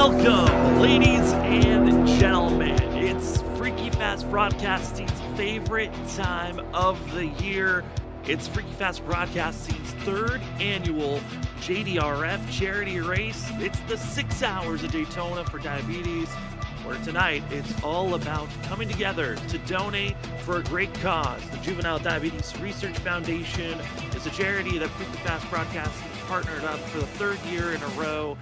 Welcome, ladies and gentlemen. It's Freaky Fast Broadcasting's favorite time of the year. It's Freaky Fast Broadcasting's third annual JDRF charity race. It's the 6 hours of Daytona for diabetes, where tonight it's all about coming together to donate for a great cause. The Juvenile Diabetes Research Foundation is a charity that Freaky Fast Broadcasting has partnered up for the third year in a row.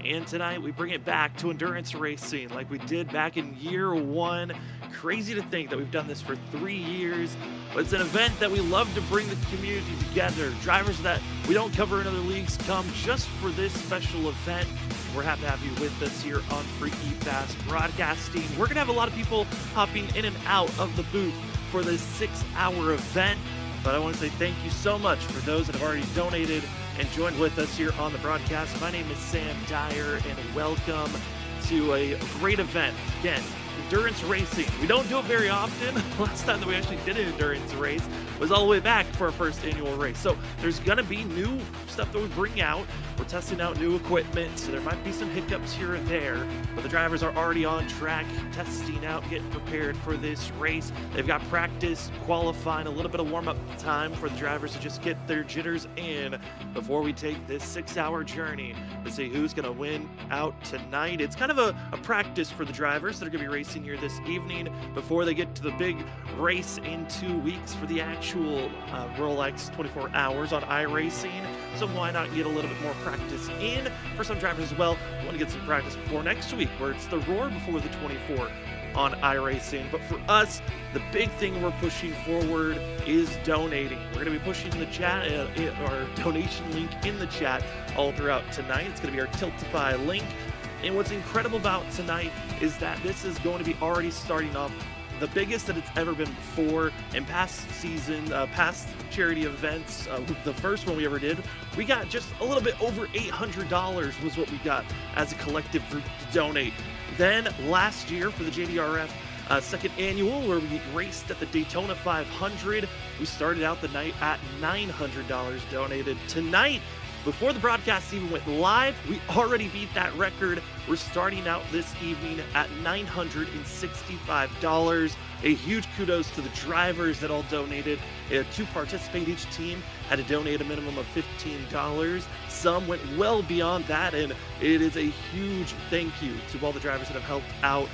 And tonight we bring it back to endurance racing like we did back in year one. Crazy to think that we've done this for 3 years, but it's an event that we love to bring the community together. Drivers that we don't cover in other leagues come just for this special event. We're happy to have you with us here on Freaky Fast Broadcasting. We're going to have a lot of people hopping in and out of the booth for this 6-hour event, but I want to say thank you so much for those that have already donated and joined with us here on the broadcast. My name is Sam Dyer, and welcome to a great event. Again, endurance racing. We don't do it very often. Last time that we actually did an endurance race was all the way back for our first annual race. So there's gonna be new stuff that we bring out. We're testing out new equipment, so there might be some hiccups here and there, but the drivers are already on track, testing out, getting prepared for this race. They've got practice, qualifying, a little bit of warm-up time for the drivers to just get their jitters in before we take this 6-hour journey to see who's gonna win out tonight. It's kind of a practice for the drivers that are gonna be racing here this evening before they get to the big race in 2 weeks for the actual Rolex 24 hours on iRacing. So why not get a little bit more practice in for some drivers as well? We want to get some practice before next week, where it's the Roar before the 24 on iRacing. But for us, the big thing we're pushing forward is donating. We're going to be pushing the chat, our donation link in the chat all throughout tonight. It's going to be our Tiltify link. And what's incredible about tonight is that this is going to be already starting off the biggest that it's ever been before. In past season, past charity events, the first one we ever did, we got just a little bit over $800 was what we got as a collective group to donate. Then last year for the JDRF second annual, where we raced at the Daytona 500, we started out the night at $900 donated. Tonight, before the broadcast even went live, we already beat that record. We're starting out this evening at $965. A huge kudos to the drivers that all donated. To participate, each team had to donate a minimum of $15. Some went well beyond that, and it is a huge thank you to all the drivers that have helped out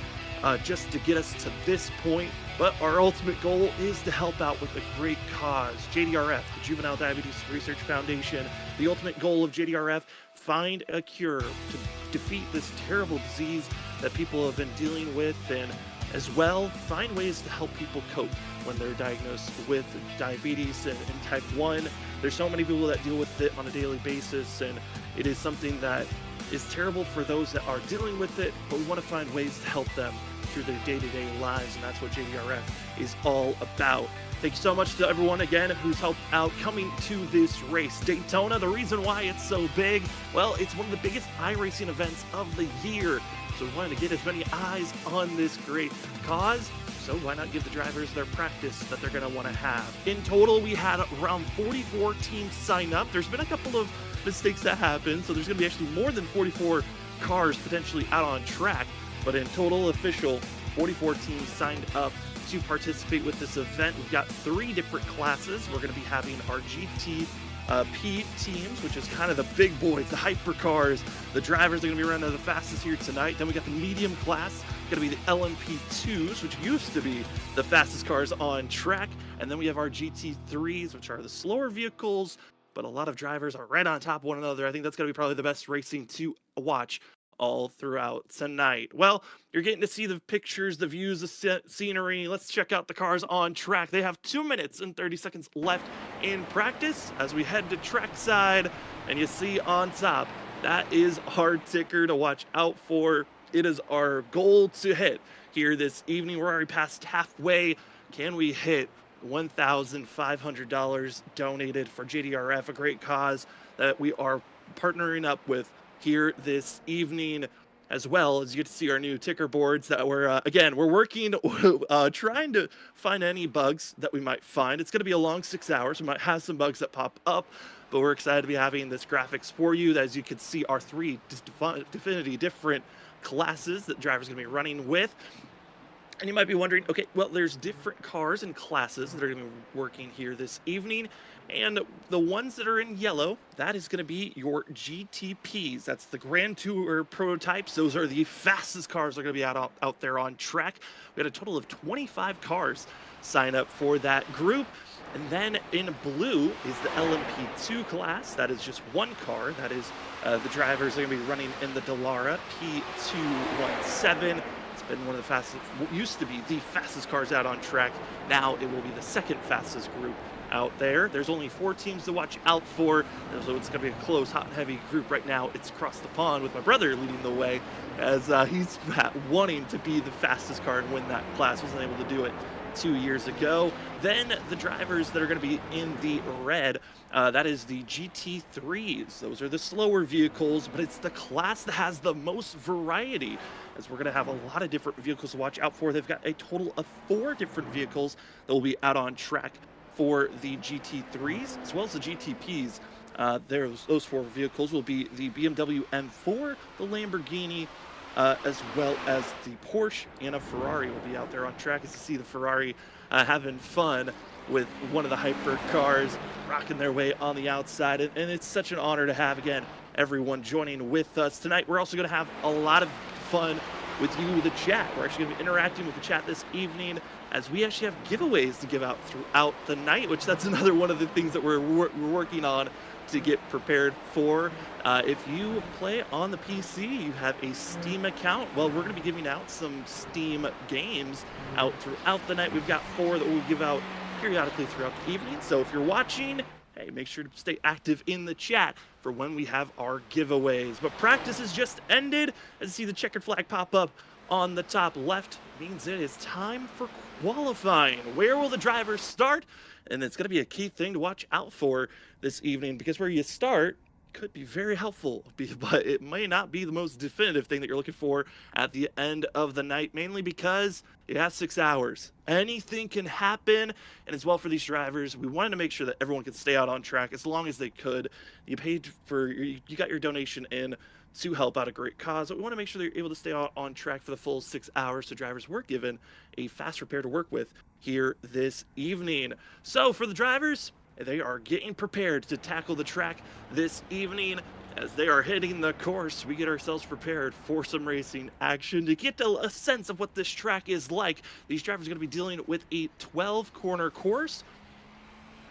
just to get us to this point. But our ultimate goal is to help out with a great cause. JDRF, the Juvenile Diabetes Research Foundation, the ultimate goal of JDRF, find a cure to defeat this terrible disease that people have been dealing with, and as well, find ways to help people cope when they're diagnosed with diabetes and type 1. There's so many people that deal with it on a daily basis, and it is something that is terrible for those that are dealing with it, but we want to find ways to help them through their day-to-day lives, and that's what JDRF is all about. Thank you so much to everyone again who's helped out coming to this race. Daytona, the reason why it's so big, well, it's one of the biggest iRacing events of the year, so we wanted to get as many eyes on this great cause. So why not give the drivers their practice that they're going to want to have? In total, we had around 44 teams sign up. There's been a couple of mistakes that happened, so there's going to be actually more than 44 cars potentially out on track. But in total, official, 44 teams signed up to participate with this event. We've got 3 different classes. We're going to be having our GTP teams, which is kind of the big boys, the hypercars. The drivers are going to be running the fastest here tonight. Then we got the medium class, going to be the LMP2s, which used to be the fastest cars on track. And then we have our GT3s, which are the slower vehicles, but a lot of drivers are right on top of one another. I think that's going to be probably the best racing to watch all throughout tonight. Well, you're getting to see the pictures, the views, the scenery. Let's check out the cars on track. They have 2 minutes and 30 seconds left in practice as we head to trackside. And you see on top, that is our ticker to watch out for. It is our goal to hit here this evening. We're already past halfway. Can we hit $1,500 donated for JDRF, a great cause that we are partnering up with here this evening, as well as you get to see our new ticker boards that we're we're working trying to find any bugs that we might find. It's going to be a long 6 hours. We might have some bugs that pop up, but we're excited to be having this graphics for you. As you can see, our 3 different classes that drivers are going to be running with. And you might be wondering, okay, well, there's different cars and classes that are going to be working here this evening. And the ones that are in yellow, that is going to be your GTPs. That's the Grand Tour prototypes. Those are the fastest cars that are going to be out there on track. We had a total of 25 cars sign up for that group. And then in blue is the LMP2 class. That is just one car. That is the drivers are going to be running in the Dallara P217. It's been one of the fastest, used to be the fastest cars out on track. Now it will be the second fastest group out there. There's only 4 teams to watch out for, so it's going to be a close, hot and heavy group right now. It's across the pond with my brother leading the way as he's wanting to be the fastest car and win that class. Wasn't able to do it 2 years ago. Then the drivers that are going to be in the red, that is the GT3s. Those are the slower vehicles, but it's the class that has the most variety, as we're going to have a lot of different vehicles to watch out for. They've got a total of 4 different vehicles that will be out on track for the GT3s, as well as the GTPs. Those 4 vehicles will be the BMW M4, the Lamborghini, as well as the Porsche and a Ferrari will be out there on track. As you see the Ferrari having fun with one of the hyper cars, rocking their way on the outside. And it's such an honor to have, again, everyone joining with us tonight. We're also going to have a lot of fun with you, the chat. We're actually going to be interacting with the chat this evening, as we actually have giveaways to give out throughout the night, which that's another one of the things that we're working on to get prepared for. If you play on the PC, you have a Steam account, well, we're going to be giving out some Steam games out throughout the night. We've got 4 that we'll give out periodically throughout the evening. So if you're watching, hey, make sure to stay active in the chat for when we have our giveaways. But practice has just ended. As you see the checkered flag pop up on the top left, means it is time for qualifying. Where will the drivers start? And it's going to be a key thing to watch out for this evening, because where you start could be very helpful, but it may not be the most definitive thing that you're looking for at the end of the night, mainly because it has 6 hours. Anything can happen, and as well for these drivers, we wanted to make sure that everyone could stay out on track as long as they could. You paid for, you got your donation in to help out a great cause, but we want to make sure they're able to stay out on track for the full 6 hours, so drivers were given a fast repair to work with here this evening. So for the drivers, they are getting prepared to tackle the track this evening. As they are hitting the course, we get ourselves prepared for some racing action. To get a sense of what this track is like, these drivers are going to be dealing with a 12-corner course,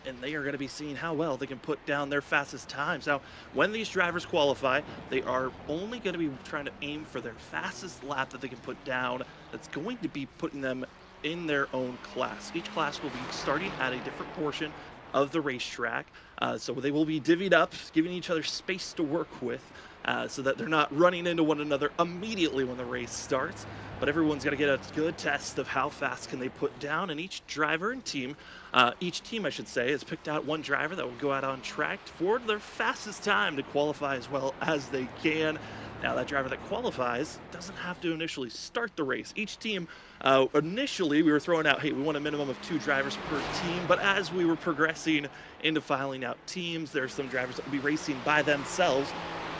and they are going to be seeing how well they can put down their fastest times. Now, when these drivers qualify, they are only going to be trying to aim for their fastest lap that they can put down. That's going to be putting them in their own class. Each class will be starting at a different portion of the racetrack, so they will be divvied up, giving each other space to work with, so that they're not running into one another immediately when the race starts. But everyone's got to get a good test of how fast can they put down, and each driver and team, each team I should say, has picked out one driver that will go out on track for their fastest time to qualify as well as they can. Now, that driver that qualifies doesn't have to initially start the race. Each team, initially, we were throwing out, hey, we want a minimum of 2 drivers per team. But as we were progressing into filing out teams, there are some drivers that will be racing by themselves.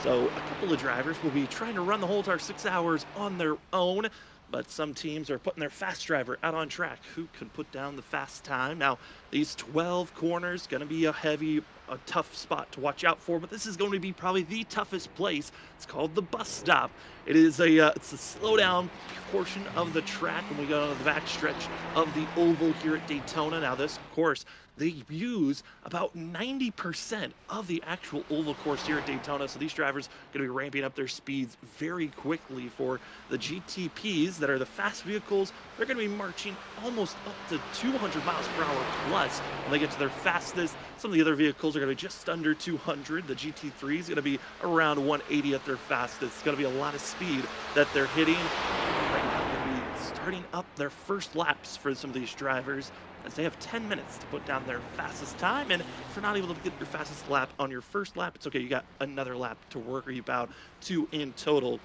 So a couple of drivers will be trying to run the whole entire 6 hours on their own. But some teams are putting their fast driver out on track who can put down the fast time. Now, these 12 corners, going to be a tough spot to watch out for, but this is going to be probably the toughest place. It's called the bus stop. It is it's a slow down portion of the track when we go on the back stretch of the oval here at Daytona. Now, this course, they use about 90% of the actual oval course here at Daytona, so these drivers are going to be ramping up their speeds very quickly. For the GTPs that are the fast vehicles, they're going to be marching almost up to 200 miles per hour plus when they get to their fastest. Some of the other vehicles are going to be just under 200. The GT3 is going to be around 180 at their fastest. It's going to be a lot of speed that they're hitting. Right now, they're going to be starting up their first laps for some of these drivers, as they have 10 minutes to put down their fastest time. And if you're not able to get your fastest lap on your first lap, it's okay. You got another lap to work, or you about 2 in total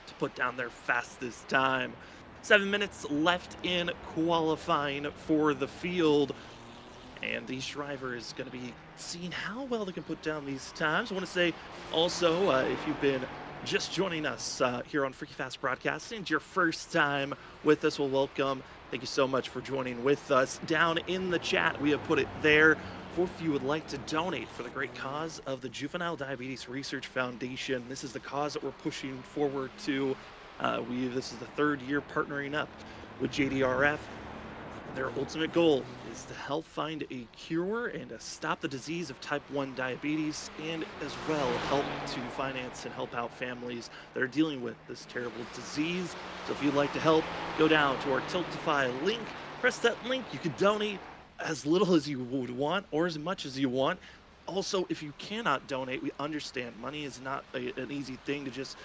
to put down their fastest time. 7 minutes left in qualifying for the field, and these drivers going to be seeing how well they can put down these times. I want to say also, if you've been just joining us here on Freaky Fast Broadcasting, it's your first time with us, well, welcome. Thank you so much for joining with us. Down in the chat, we have put it there for if you would like to donate for the great cause of the Juvenile Diabetes Research Foundation. This is the cause that we're pushing forward to. This is the third year partnering up with JDRF. Their ultimate goal is to help find a cure and to stop the disease of type 1 diabetes, and as well help to finance and help out families that are dealing with this terrible disease. So if you'd like to help, go down to our Tiltify link, press that link. You can donate as little as you would want or as much as you want. Also, if you cannot donate, we understand money is not an easy thing to just,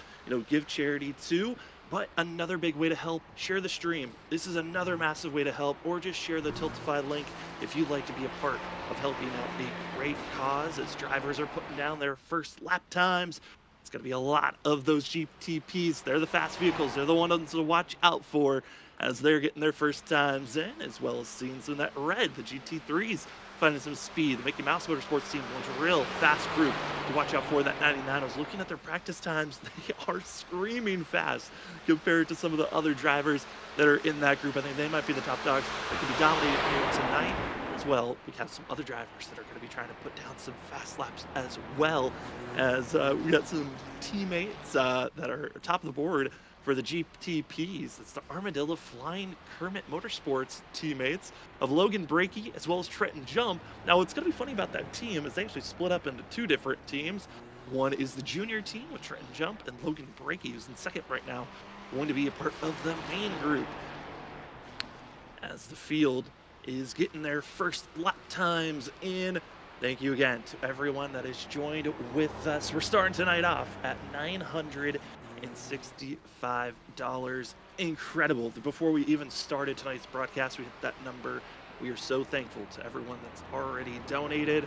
give charity to. But another big way to help, share the stream. This is another massive way to help, or just share the Tiltify link if you'd like to be a part of helping out a great cause as drivers are putting down their first lap times. It's going to be a lot of those GTPs. They're the fast vehicles. They're the ones to watch out for as they're getting their first times in, as well as seeing some of that red, the GT3s. Finding some speed. The Mickey Mouse Motorsports team was a real fast group to watch out for. That 99. I was looking at their practice times. They are screaming fast compared to some of the other drivers that are in that group. I think they might be the top dogs that could be dominating here tonight. As well, we have some other drivers that are going to be trying to put down some fast laps, as well as we got some teammates that are top of the board for the GTPs. It's the Armadillo Flying Kermit Motorsports teammates of Logan Brakey as well as Trenton Jump. Now, what's going to be funny about that team is they actually split up into two different teams. One is the junior team with Trenton Jump, and Logan Brakey, who's in second right now, going to be a part of the main group. As the field is getting their first lap times in. Thank you again to everyone that has joined with us. We're starting tonight off at $965. Incredible. Before we even started tonight's broadcast, we hit that number. We are so thankful to everyone that's already donated.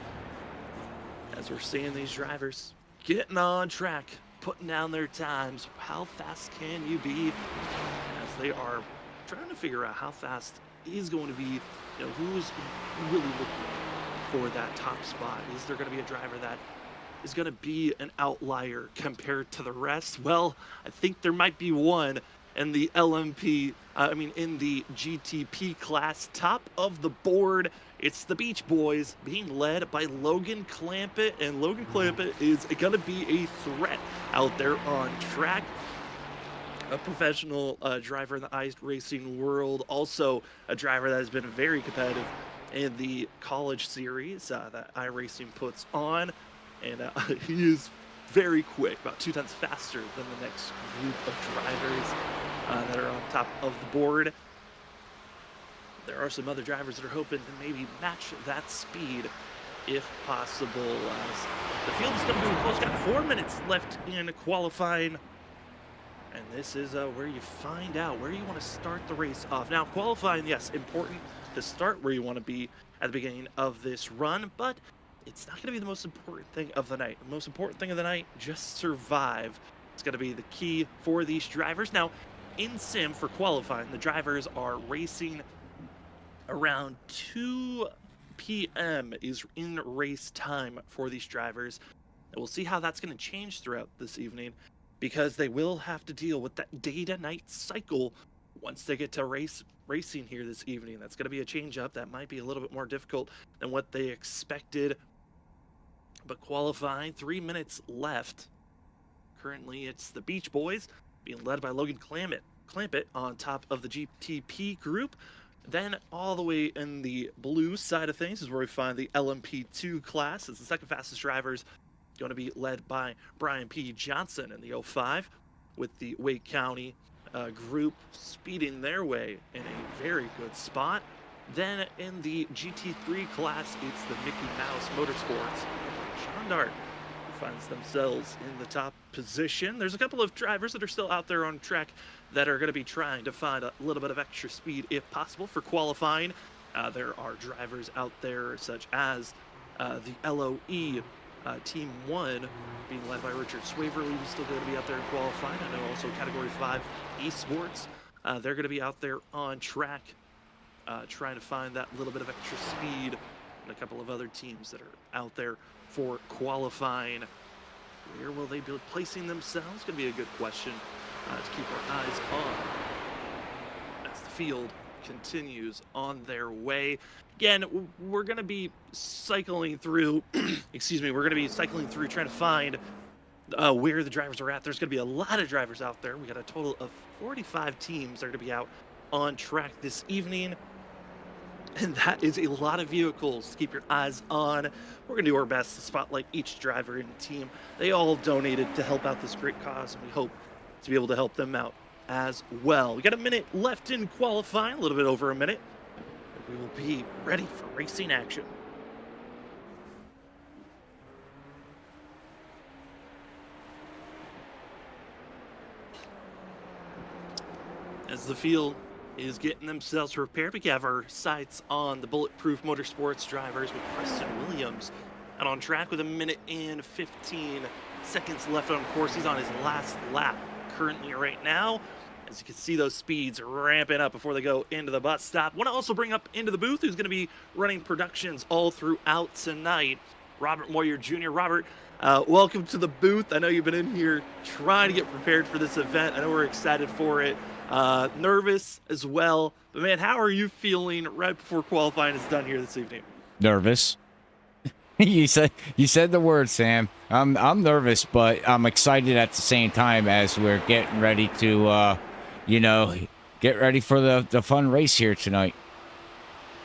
As we're seeing these drivers getting on track, putting down their times. How fast can you be? As they are trying to figure out how fast is going to be, who's really looking for that top spot. Is there going to be a driver that is going to be an outlier compared to the rest? Well, I think there might be one in the in the GTP class. Top of the board, it's the Beach Boys being led by Logan Clampett, and Logan Clampett is going to be a threat out there on track. A professional driver in the iRacing world, also a driver that has been very competitive in the college series that iRacing puts on, and he is very quick, about 2 times faster than the next group of drivers that are on top of the board. There are some other drivers that are hoping to maybe match that speed if possible. As the field is going to be close. Got 4 minutes left in qualifying. And this is where you find out where you want to start the race off. Now, qualifying, yes, important to start where you want to be at the beginning of this run, but it's not going to be the most important thing of the night. The most important thing of the night, just survive. It's going to be the key for these drivers. Now, in sim for qualifying, the drivers are racing around 2 p.m. is in race time for these drivers. And we'll see how that's going to change throughout this evening, because they will have to deal with that day to night cycle once they get to racing here this evening. That's going to be a change up that might be a little bit more difficult than what they expected. But qualifying, 3 minutes left. Currently, it's the Beach Boys being led by Logan Clampett on top of the GTP group. Then all the way in the blue side of things is where we find the LMP2 class. It's the second fastest drivers, going to be led by Brian P. Johnson in the 05, with the Wake County group speeding their way in a very good spot. Then in the GT3 class, it's the Mickey Mouse Motorsports. Sean Dart finds themselves in the top position. There's a couple of drivers that are still out there on track that are going to be trying to find a little bit of extra speed if possible for qualifying. There are drivers out there such as the LOE Team 1 being led by Richard Swaverly, who's still going to be out there qualifying. I know also Category 5 Esports, they're going to be out there on track trying to find that little bit of extra speed, and a couple of other teams that are out there for qualifying. Where will they be placing themselves? Going to be a good question to keep our eyes on as the field continues on their way. Again, we're going to be cycling through, excuse me, we're going to be cycling through trying to find where the drivers are at. There's going to be a lot of drivers out there. We got a total of 45 teams that are going to be out on track this evening. And that is a lot of vehicles to keep your eyes on. We're going to do our best to spotlight each driver in the team. They all donated to help out this great cause, and we hope to be able to help them out as well. We got a minute left in qualifying, a little bit over a minute. We will be ready for racing action. As the field is getting themselves prepared, we have our sights on the Bulletproof Motorsports drivers with Preston Williams out on track with a minute and 15 seconds left on course. He's on his last lap currently right now. As you can see, those speeds ramping up before they go into the bus stop. Want to also bring up into the booth who's going to be running productions all throughout tonight, Robert Moyer Jr. Robert, welcome to the booth. I know you've been in here trying to get prepared for this event. I know we're excited for it. Nervous as well. But man, how are you feeling right before qualifying is done here this evening? Nervous. You said the word, Sam. I'm nervous, but I'm excited at the same time as we're getting ready to get ready for the fun race here tonight.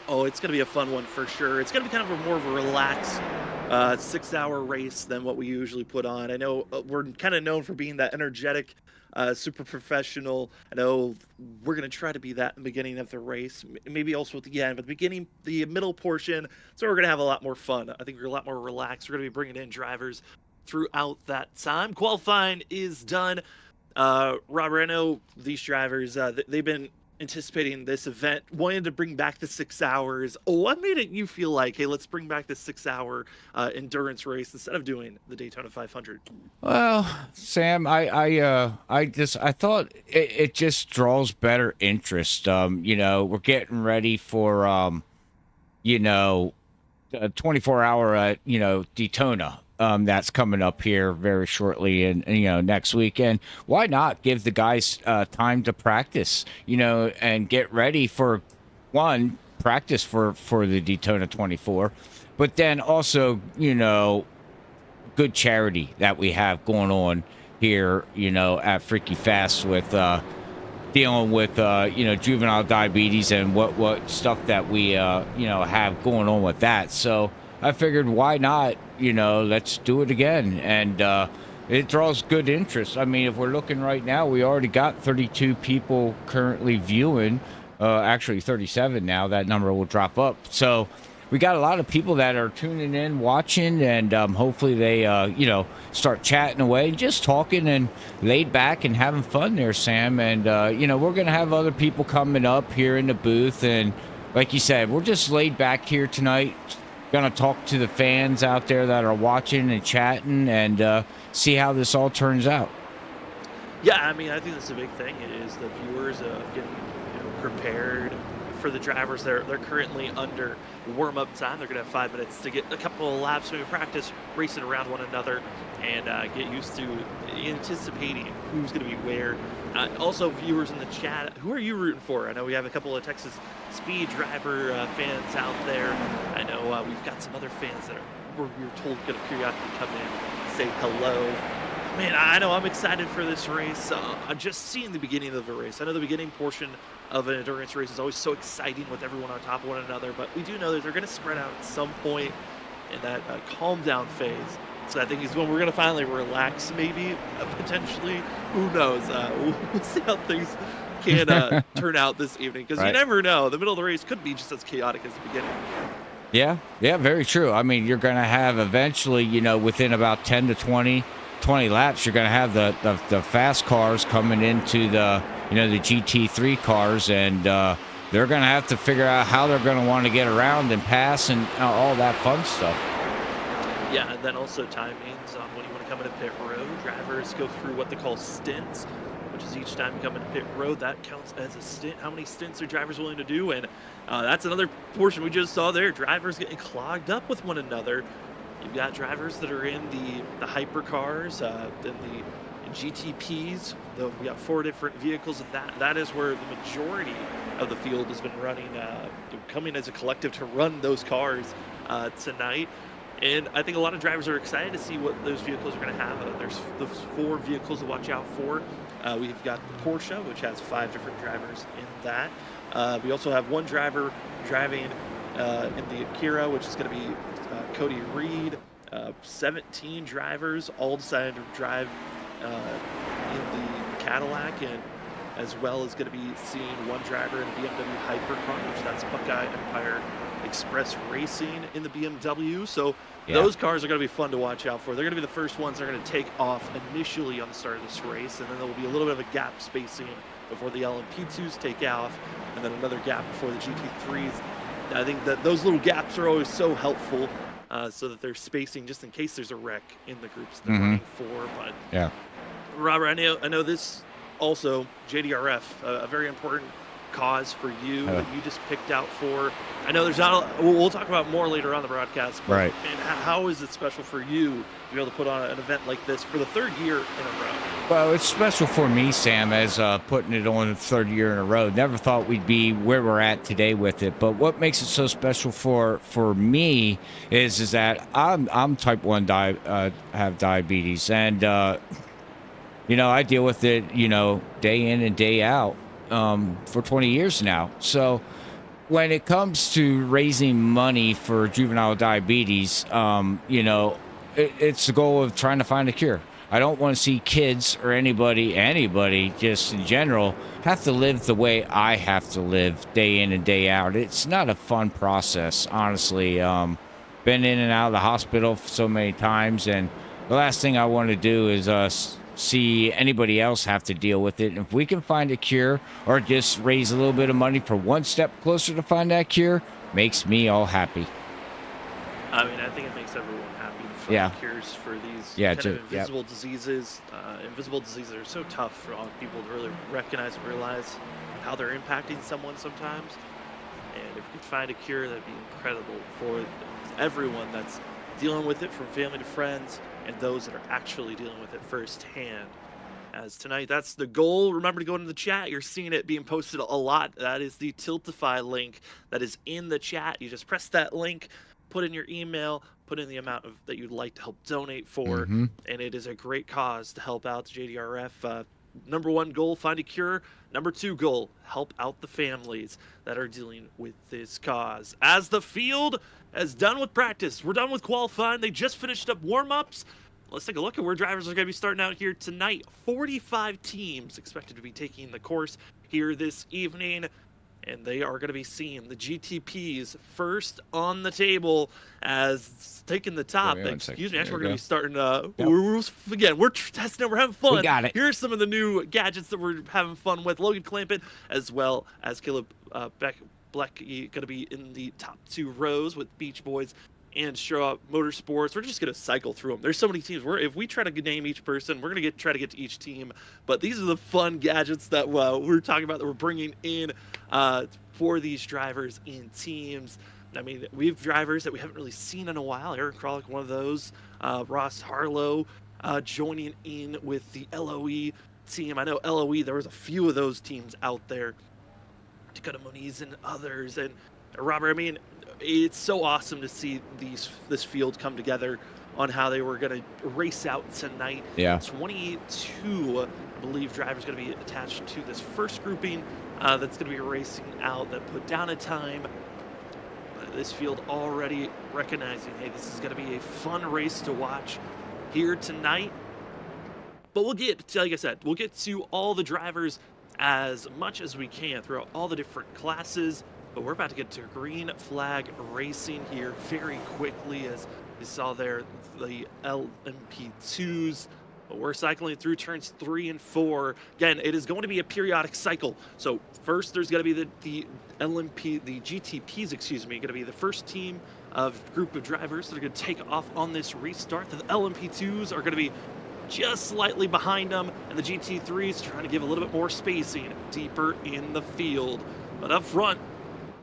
Oh, it's going to be a fun one for sure. It's going to be kind of a more of a relaxed 6-hour race than what we usually put on. I know we're kind of known for being that energetic, super professional. I know we're going to try to be that in the beginning of the race, maybe also at the end, but the beginning, the middle portion, so we're going to have a lot more fun. I think we're a lot more relaxed. We're going to be bringing in drivers throughout that time. Qualifying is done. Robert, I know these drivers, they've been anticipating this event, wanted to bring back the 6 hours. What made you feel like, hey, let's bring back the 6-hour endurance race instead of doing the Daytona 500? Well, Sam, I thought it just draws better interest. We're getting ready for a 24-hour Daytona. That's coming up here very shortly and next weekend. Why not give the guys time to practice, and get ready for practice for the Daytona 24, but then also, good charity that we have going on here, at Freaky Fast with dealing with juvenile diabetes and what stuff that we have going on with that. So I figured, why not, let's do it again. And it draws good interest. I mean, if we're looking right now, we already got 32 people currently viewing, actually 37 now. That number will drop up. So we got a lot of people that are tuning in, watching, and hopefully they, start chatting away, just talking and laid back and having fun there, Sam. And, we're going to have other people coming up here in the booth. And like you said, we're just laid back here tonight. Going to talk to the fans out there that are watching and chatting and see how this all turns out. Yeah, I mean, I think that's a big thing is the viewers getting prepared for the drivers. They're currently under warm-up time. They're going to have 5 minutes to get a couple of laps, maybe practice racing around one another and get used to anticipating who's going to be where. Also, viewers in the chat, who are you rooting for? I know we have a couple of Texas Speed driver fans out there. I know we've got some other fans that we were told going to periodically come in, say hello. Man, I know I'm excited for this race. I'm just seeing the beginning of the race. I know the beginning portion of an endurance race is always so exciting with everyone on top of one another, but we do know that they're going to spread out at some point in that calm down phase. So I think is when we're going to finally relax, maybe, potentially. Who knows? We'll see how things can turn out this evening, because you never know. The middle of the race could be just as chaotic as the beginning. Yeah, very true. I mean, you're going to have eventually, within about 10 to 20 laps, you're going to have the fast cars coming into the GT3 cars, and they're going to have to figure out how they're going to want to get around and pass and all that fun stuff. Yeah, and then also timings on when you want to come into pit road. Drivers go through what they call stints, which is each time you come into pit road, that counts as a stint. How many stints are drivers willing to do? And that's another portion we just saw there. Drivers getting clogged up with one another. You've got drivers that are in the hypercars, then the GTPs. We got 4 different vehicles of that. That is where the majority of the field has been running, coming as a collective to run those cars tonight. And I think a lot of drivers are excited to see what those vehicles are going to have. There's those 4 vehicles to watch out for. We've got the Porsche, which has 5 different drivers in that. We also have 1 driver driving in the Akira, which is going to be Cody Reed. 17 drivers all decided to drive in the Cadillac, and as well as going to be seeing 1 driver in the BMW Hypercar, which that's Buckeye Empire Express Racing in the BMW. So those cars are going to be fun to watch out for. They're going to be the first ones that are going to take off initially on the start of this race, and then there will be a little bit of a gap spacing before the LMP2s take off, and then another gap before the GT3s. I think that those little gaps are always so helpful, so that they're spacing just in case there's a wreck in the groups they're running for. But Robert, I know this also, JDRF, a very important cause for you that you just picked out for. I know there's not we'll talk about more later on the broadcast, but right. And how is it special for you to be able to put on an event like this for the 3rd year in a row? Well, it's special for me, Sam, as putting it on the 3rd year in a row. Never thought we'd be where we're at today with it, but what makes it so special for me is that I'm type 1 have diabetes, and I deal with it day in and day out for 20 years now. So when it comes to raising money for juvenile diabetes, it's the goal of trying to find a cure. I don't want to see kids or anybody just in general have to live the way I have to live day in and day out. It's not a fun process, honestly. Been in and out of the hospital so many times, and the last thing I want to do is see anybody else have to deal with it. And if we can find a cure or just raise a little bit of money for 1 step closer to find that cure, makes me all happy. I mean, I think it makes everyone happy to find cures for these kind of invisible diseases. Invisible diseases are so tough for all people to really recognize and realize how they're impacting someone sometimes. And if we could find a cure, that'd be incredible for everyone that's dealing with it, from family to friends, and those that are actually dealing with it firsthand. As tonight, that's the goal. Remember to go into the chat. You're seeing it being posted a lot. That is the Tiltify link that is in the chat. You just press that link, put in your email, put in the amount that you'd like to help donate for, and it is a great cause to help out the JDRF. Number 1 goal, find a cure. Number 2 goal, help out the families that are dealing with this cause. As the field is done with practice, we're done with qualifying. They just finished up warm-ups. Let's take a look at where drivers are going to be starting out here tonight. 45 teams expected to be taking the course here this evening, and they are going to be seeing the GTPs first on the table as taking the top. Excuse me, actually, we're going to be starting. We're testing it. We're having fun. We got it. Here's some of the new gadgets that we're having fun with. Logan Clampett, as well as Caleb Black, going to be in the top 2 rows with Beach Boys and Straw Motorsports. We're just going to cycle through them. There's so many teams. If we try to name each person, we're going to try to get to each team. But these are the fun gadgets that we're talking about, that we're bringing in for these drivers in teams. I mean, we have drivers that we haven't really seen in a while. Aaron Kralik, one of those. Ross Harlow joining in with the LOE team. I know LOE, there was a few of those teams out there. Dakota Moniz and others. And Robert, I mean, it's so awesome to see this field come together on how they were going to race out tonight. 22, I believe, drivers going to be attached to this first grouping that's going to be racing out, that put down a time. This field already recognizing, hey, this is going to be a fun race to watch here tonight. But we'll get, like I said, we'll get to all the drivers as much as we can throughout all the different classes. But we're about to get to green flag racing here very quickly, as you saw there, the LMP2s. But we're cycling through turns 3 and 4. Again, it is going to be a periodic cycle. So first, there's going to be the GTPs, going to be the first team of group of drivers that are going to take off on this restart. The LMP2s are going to be just slightly behind them, and the GT3s trying to give a little bit more spacing deeper in the field. But up front,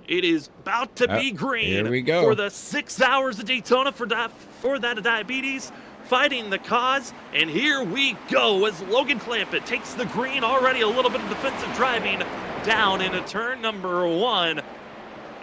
It is about to be green. Here we go. For the 6 hours of Daytona for that diabetes, fighting the cause. And here we go as Logan Clampett takes the green, already a little bit of defensive driving down into turn number 1.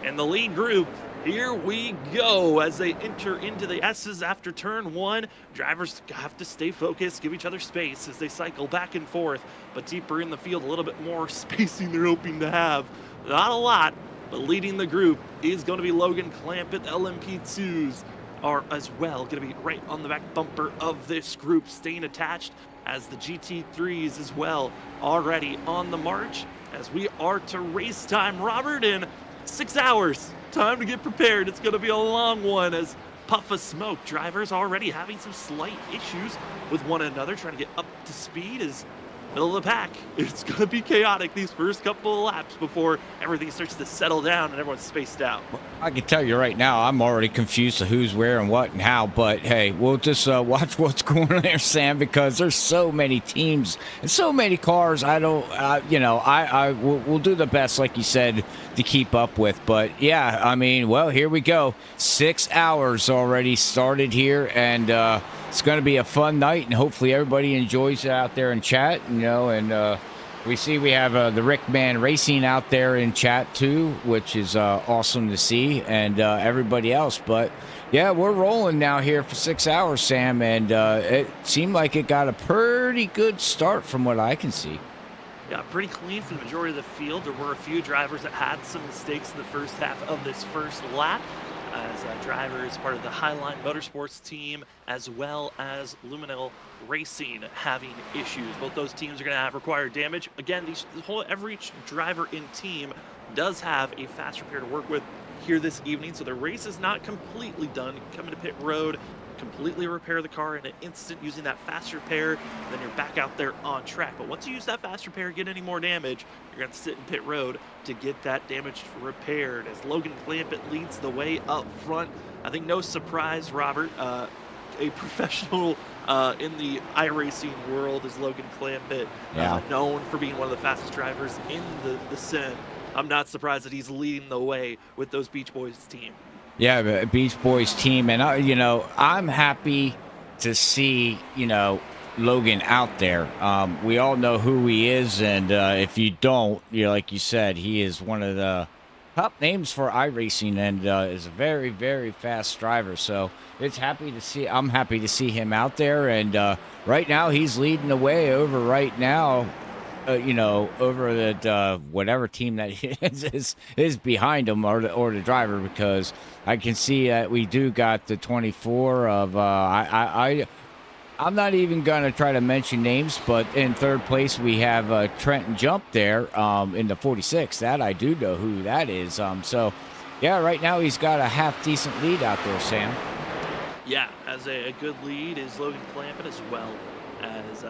And the lead group, here we go as they enter into the S's after turn 1. Drivers have to stay focused, give each other space as they cycle back and forth, but deeper in the field, a little bit more spacing they're hoping to have. Not a lot, but leading the group is going to be Logan Clampett. LMP2s are as well going to be right on the back bumper of this group, staying attached as the GT3s as well, already on the march as we are to race time. Robert, in 6 hours. Time to get prepared. It's going to be a long one as puff of smoke. Drivers already having some slight issues with one another, trying to get up to speed as middle of the pack. It's going to be chaotic these first couple of laps before everything starts to settle down and everyone's spaced out. I can tell you right now, I'm already confused to who's where and what and how, but hey, we'll just watch what's going on there, Sam, because there's so many teams and so many cars. We'll do the best, like you said, to keep up with. But yeah, I mean, well, here we go. 6 hours already started here, and it's going to be a fun night, and hopefully everybody enjoys it out there in chat, and we see we have the Rickman Racing out there in chat too, which is awesome to see, and everybody else. But yeah, we're rolling now here for 6 hours, Sam, and it seemed like it got a pretty good start from what I can see. Yeah, pretty clean for the majority of the field. There were a few drivers that had some mistakes in the first half of this first lap, as drivers part of the Highline Motorsports team as well as Luminal Racing having issues. Both those teams are going to have required damage. Again, every driver in team does have a fast repair to work with here this evening, so the race is not completely done. Come into pit road, completely repair the car in an instant using that fast repair, and then you're back out there on track. But once you use that fast repair, get any more damage, you're going to sit in pit road to get that damage repaired as Logan Clampett leads the way up front. I think no surprise, Robert, a professional in the iRacing world is Logan Clampett, known for being one of the fastest drivers in the sim. I'm not surprised that he's leading the way with those Beach Boys team. Yeah, Beach Boys team, and I'm happy to see Logan out there. We all know who he is, and if you don't, like you said, he is one of the top names for iRacing, and is a very, very fast driver. So I'm happy to see him out there, and right now he's leading the way over right now. Over the whatever team that is behind him, or the driver, because I can see that we do got the 24 of I'm not even gonna try to mention names, but in third place we have Trenton Jump there in the 46. That I do know who that is. So yeah, right now he's got a half decent lead out there, Sam. Yeah, as a good lead is Logan Clampett, as well as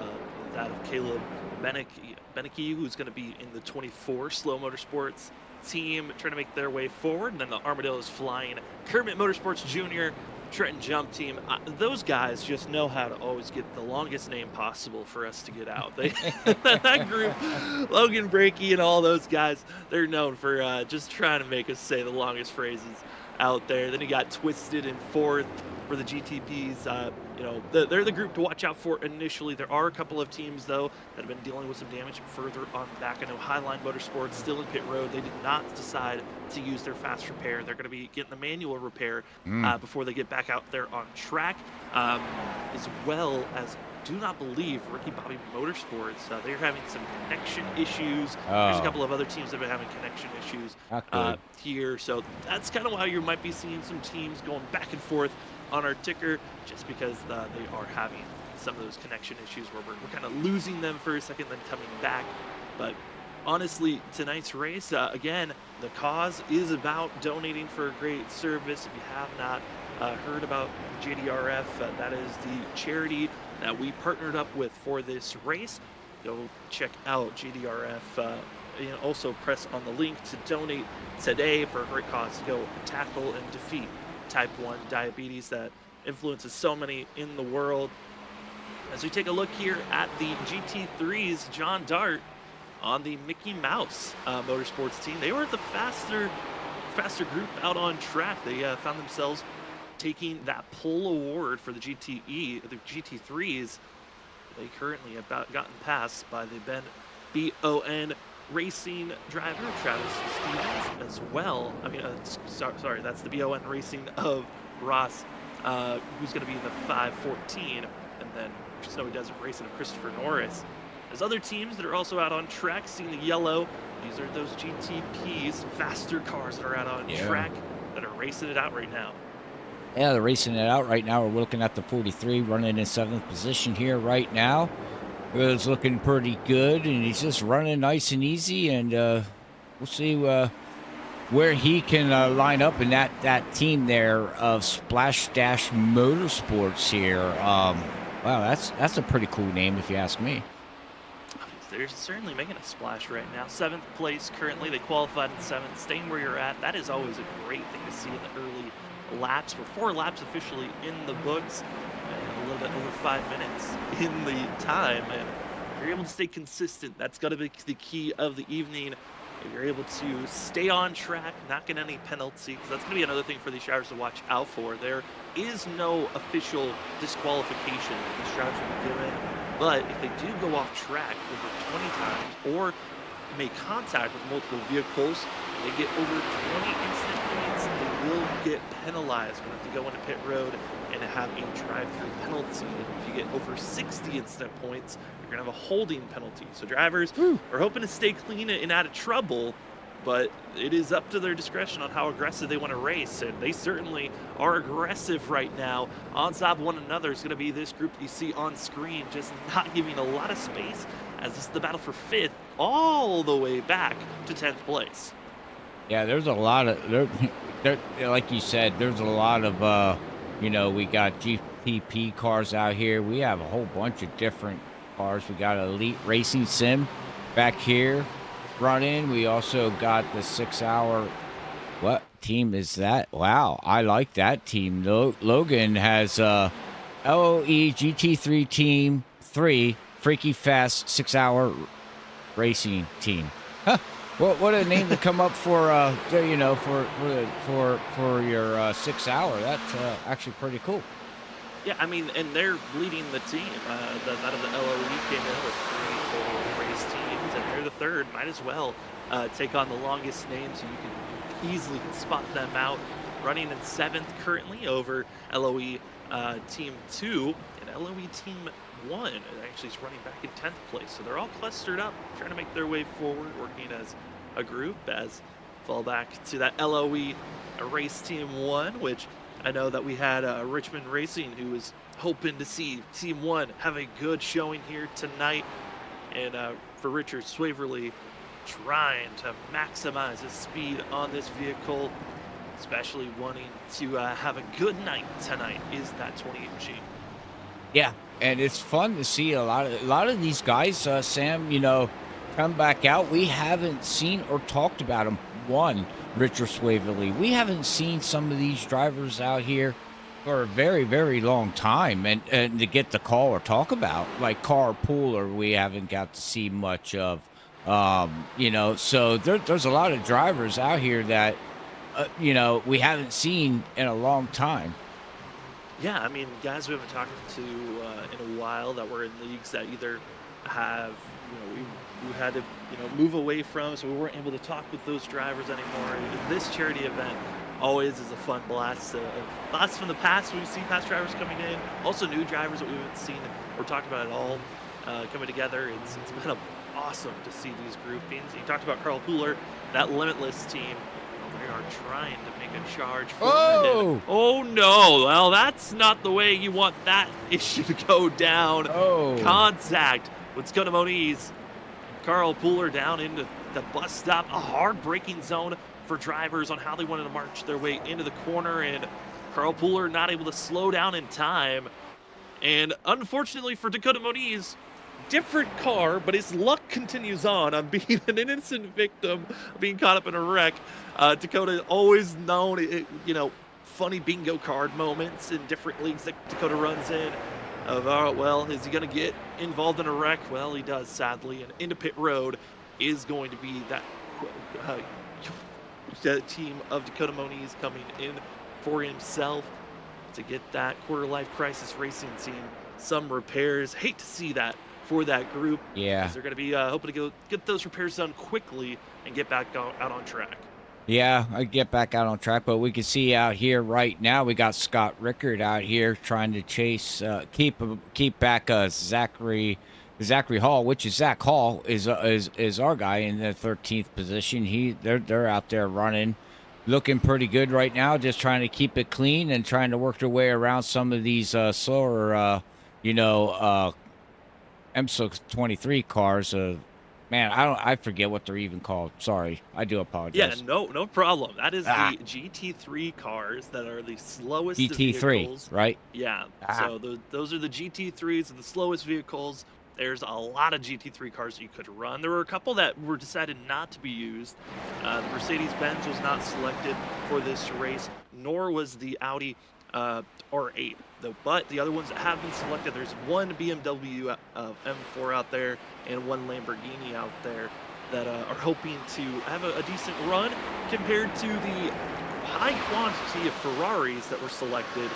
that of Caleb Beneke, who's going to be in the 24 Slow Motorsports team, trying to make their way forward. And then the Armadillos flying Kermit Motorsports Jr., Trenton Jump team. Those guys just know how to always get the longest name possible for us to get out. That group, Logan Brakey and all those guys, they're known for just trying to make us say the longest phrases out there. Then you got Twisted in fourth for the GTPs. They're the group to watch out for initially. There are a couple of teams, though, that have been dealing with some damage further on back. I know Highline Motorsports still in pit road. They did not decide to use their fast repair. They're going to be getting the manual repair before they get back out there on track, as well as do not believe Ricky Bobby Motorsports. They're having some connection issues. There's a couple of other teams that have been having connection issues here. So that's kind of why you might be seeing some teams going back and forth on our ticker, just because they are having some of those connection issues where we're kind of losing them for a second, then coming back. But honestly, tonight's race, again, the cause is about donating for a great service. If you have not heard about JDRF, that is the charity that we partnered up with for this race. Go check out JDRF. Also press on the link to donate today for a great cause to go tackle and defeat type 1 diabetes that influences so many in the world. As we take a look here at the GT3's John Dart on the Mickey Mouse Motorsports team, they were the faster group out on track. They found themselves taking that pole award for the GTE, the GT3s. They currently have gotten passed by the BON Racing driver, Travis Stevens, as well. I mean, sorry, that's the BON Racing of Ross, who's going to be in the 514, and then Snowy Desert Racing of Christopher Norris. There's other teams that are also out on track, seeing the yellow. These are those GTPs, faster cars that are out on track that are racing it out right now. Yeah, they're racing it out right now. We're looking at the 43 running in 7th position here right now. It's looking pretty good, and he's just running nice and easy, and we'll see where he can line up in that team there of Splash Dash Motorsports here. Wow, that's a pretty cool name if you ask me. They're certainly making a splash right now. 7th place currently. They qualified in 7th. Staying where you're at, that is always a great thing to see in the early laps. We're 4 laps officially in the books, and a little bit over 5 minutes in the time. And if you're able to stay consistent, that's got to be the key of the evening. If you're able to stay on track, not get any penalties, that's going to be another thing for these drivers to watch out for. There is no official disqualification that these drivers will be given, but if they do go off track over 20 times or make contact with multiple vehicles, they get over 20 instant points, they will get penalized when they go into pit road and have a drive-through penalty. And if you get over 60 instant points, you're going to have a holding penalty. So drivers are hoping to stay clean and out of trouble, but it is up to their discretion on how aggressive they want to race, and they certainly are aggressive right now. On top of one another is going to be this group that you see on screen, just not giving a lot of space, as this is the battle for 5th all the way back to 10th place. Yeah, there's a lot of, there, like you said, there's a lot of, we got GPP cars out here. We have a whole bunch of different cars. We got Elite Racing Sim back here running. We also got the 6-hour, what team is that? Wow, I like that team. Logan has LOE GT3 Team 3 Freaky Fast 6-hour racing team. Huh. What a name to come up for for your 6 hour. That's actually pretty cool. Yeah, I mean, and they're leading the team. That of the LOE came in with 3 total race teams, and they're the 3rd. Might as well take on the longest name, so you can easily spot them out. Running in 7th currently over LOE Team 2, and LOE Team 1 actually is running back in 10th place. So they're all clustered up, trying to make their way forward, working as a group, as fall back to that LOE Race Team 1, which I know that we had Richmond Racing, who was hoping to see Team 1 have a good showing here tonight. And for Richard Swaverly, trying to maximize his speed on this vehicle, especially wanting to have a good night tonight, is that 28G. Yeah, and it's fun to see a lot of these guys, Sam, come back out. We haven't seen or talked about them. One, Richard Swaverly. We haven't seen some of these drivers out here for a very, very long time, and to get the call or talk about, like Carpooler, we haven't got to see much of. So there's a lot of drivers out here that we haven't seen in a long time. Yeah, I mean, guys we haven't talked to in a while that were in leagues that either have, we had to, move away from, so we weren't able to talk with those drivers anymore. This charity event always is a fun blast. Blast from the past, we've seen past drivers coming in, also new drivers that we haven't seen or talked about at all coming together. It's been awesome to see these groupings. You talked about Carl Pooler, that Limitless team. They are trying to make a charge forward. Oh no! Well, that's not the way you want that issue to go down. Contact with Scott Moniz. Carl Pooler down into the bus stop. A hard braking zone for drivers on how they wanted to march their way into the corner, and Carl Pooler not able to slow down in time. And unfortunately for Dakota Moniz, different car, but his luck continues on being an innocent victim, being caught up in a wreck. Dakota always known, funny bingo card moments in different leagues that Dakota runs in. Well, is he going to get involved in a wreck? Well, he does, sadly. And into pit road is going to be that team of Dakota Moniz coming in for himself to get that Quarter Life Crisis Racing team some repairs. Hate to see that for that group. Yeah. They're going to be hoping to get those repairs done quickly and get back out on track. Yeah, I get back out on track, but we can see out here right now we got Scott Rickard out here trying to chase, keep back Zachary Hall, which is Zach Hall is our guy in the 13th position. They're out there running, looking pretty good right now, just trying to keep it clean and trying to work their way around some of these slower, M23 cars. Man, I forget what they're even called. Sorry, I do apologize. Yeah, no problem. That is the GT3 cars that are the slowest GT3, vehicles. right? Yeah. So those are the GT3s and the slowest vehicles. There's a lot of GT3 cars that you could run. There were a couple that were decided not to be used. The Mercedes-Benz was not selected for this race, nor was the Audi R8. But the other ones that have been selected, there's one BMW M4 out there and one Lamborghini out there that are hoping to have a decent run compared to the high quantity of Ferraris that were selected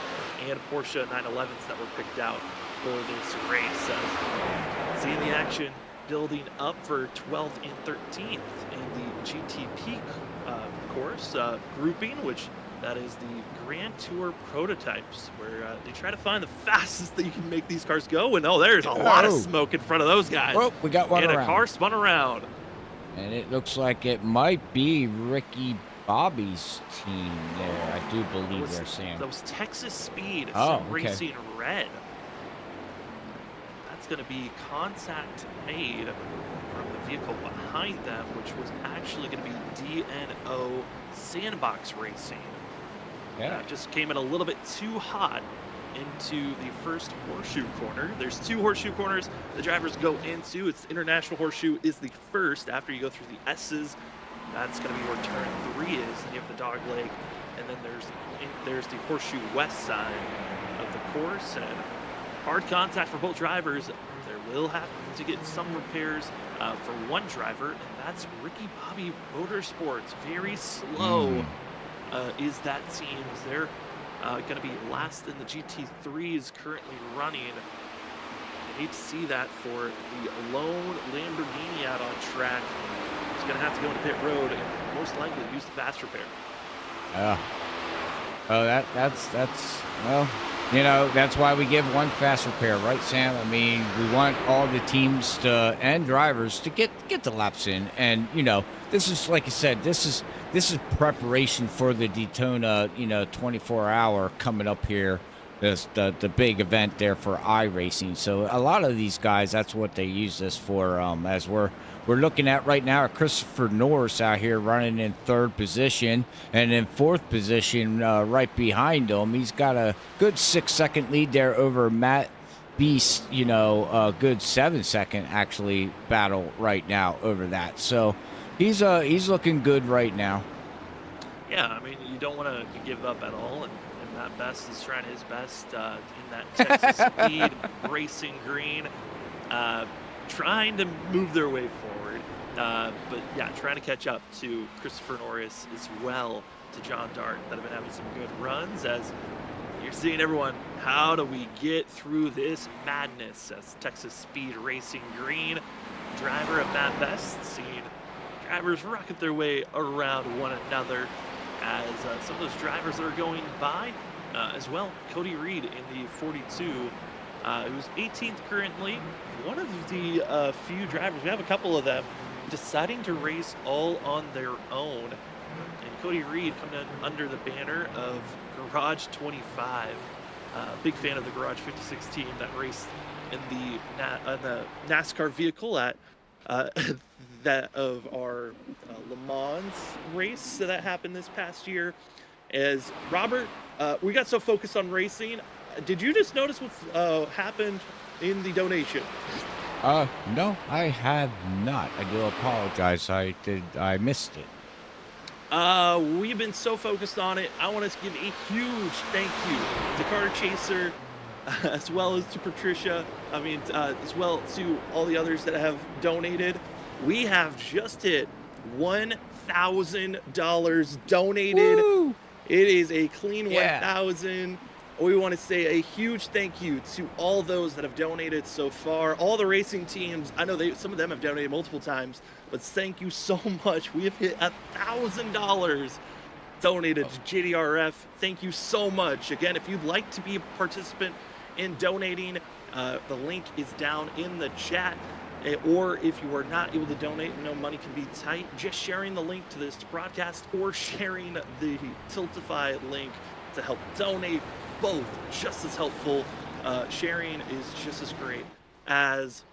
and Porsche 911s that were picked out for this race. Seeing the action building up for 12th and 13th in the GTP course grouping, which that is the Grand Tour prototypes, where they try to find the fastest that you can make these cars go. And there's a lot of smoke in front of those guys. Oh, we got one and around. a car spun around. And it looks like it might be Ricky Bobby's team there. I do believe they're saying. That was Texas Speed Racing Red. That's going to be contact made from the vehicle behind them, which was actually going to be DNO Sandbox Racing. Yeah. Just came in a little bit too hot into the first horseshoe corner. There's two horseshoe corners the drivers go into. It's International Horseshoe is the first after you go through the S's. That's going to be where turn 3 is. Then you have the dog leg, and then there's the horseshoe west side of the course. And hard contact for both drivers. There will have to get some repairs for one driver, and that's Ricky Bobby Motorsports. Very slow is that team. They're going to be last in the GT3s currently running. I hate to see that for the lone Lamborghini out on track. He's going to have to go into pit road and most likely use the fast repair. That's why we give one fast repair, right, Sam? I mean, we want all the teams and drivers to get the laps in, and this is, like I said, this is preparation for the Daytona 24-hour coming up here. The big event there for iRacing. So a lot of these guys, that's what they use this for. As we're looking at right now, Christopher Norris out here running in 3rd position, and in 4th position right behind him, he's got a good 6-second lead there over Matt Beast. A good 7-second actually battle right now over that. So he's looking good right now. Yeah, I mean, you don't want to give up at all, and Matt Best is trying his best in that Texas Speed Racing green, trying to move their way forward. But yeah, trying to catch up to Christopher Norris as well, to John Dart, that have been having some good runs. As you're seeing everyone, how do we get through this madness? As Texas Speed Racing green, driver of Matt Best, seeing drivers rocket their way around one another, as some of those drivers that are going by as well. Cody Reed in the 42, who's 18th currently. One of the few drivers, we have a couple of them, deciding to race all on their own. And Cody Reed coming in under the banner of Garage 25. Big fan of the Garage 56 team that raced in the NASCAR vehicle at that of our Le Mans race that happened this past year. As Robert, we got so focused on racing. Did you just notice what happened in the donation? No, I have not. I do apologize. I missed it. We've been so focused on it. I want to give a huge thank you to Carter Chaser, as well as to Patricia. I mean, as well to all the others that have donated. We have just hit $1,000 donated. Woo! It is a clean Yeah. 1,000. We want to say a huge thank you to all those that have donated so far. All the racing teams, I know some of them have donated multiple times, but thank you so much. We have hit $1,000 donated to JDRF. Thank you so much. Again, if you'd like to be a participant in donating, the link is down in the chat. Or if you are not able to donate, money can be tight, just sharing the link to this broadcast or sharing the Tiltify link to help donate, both just as helpful. Sharing is just as great as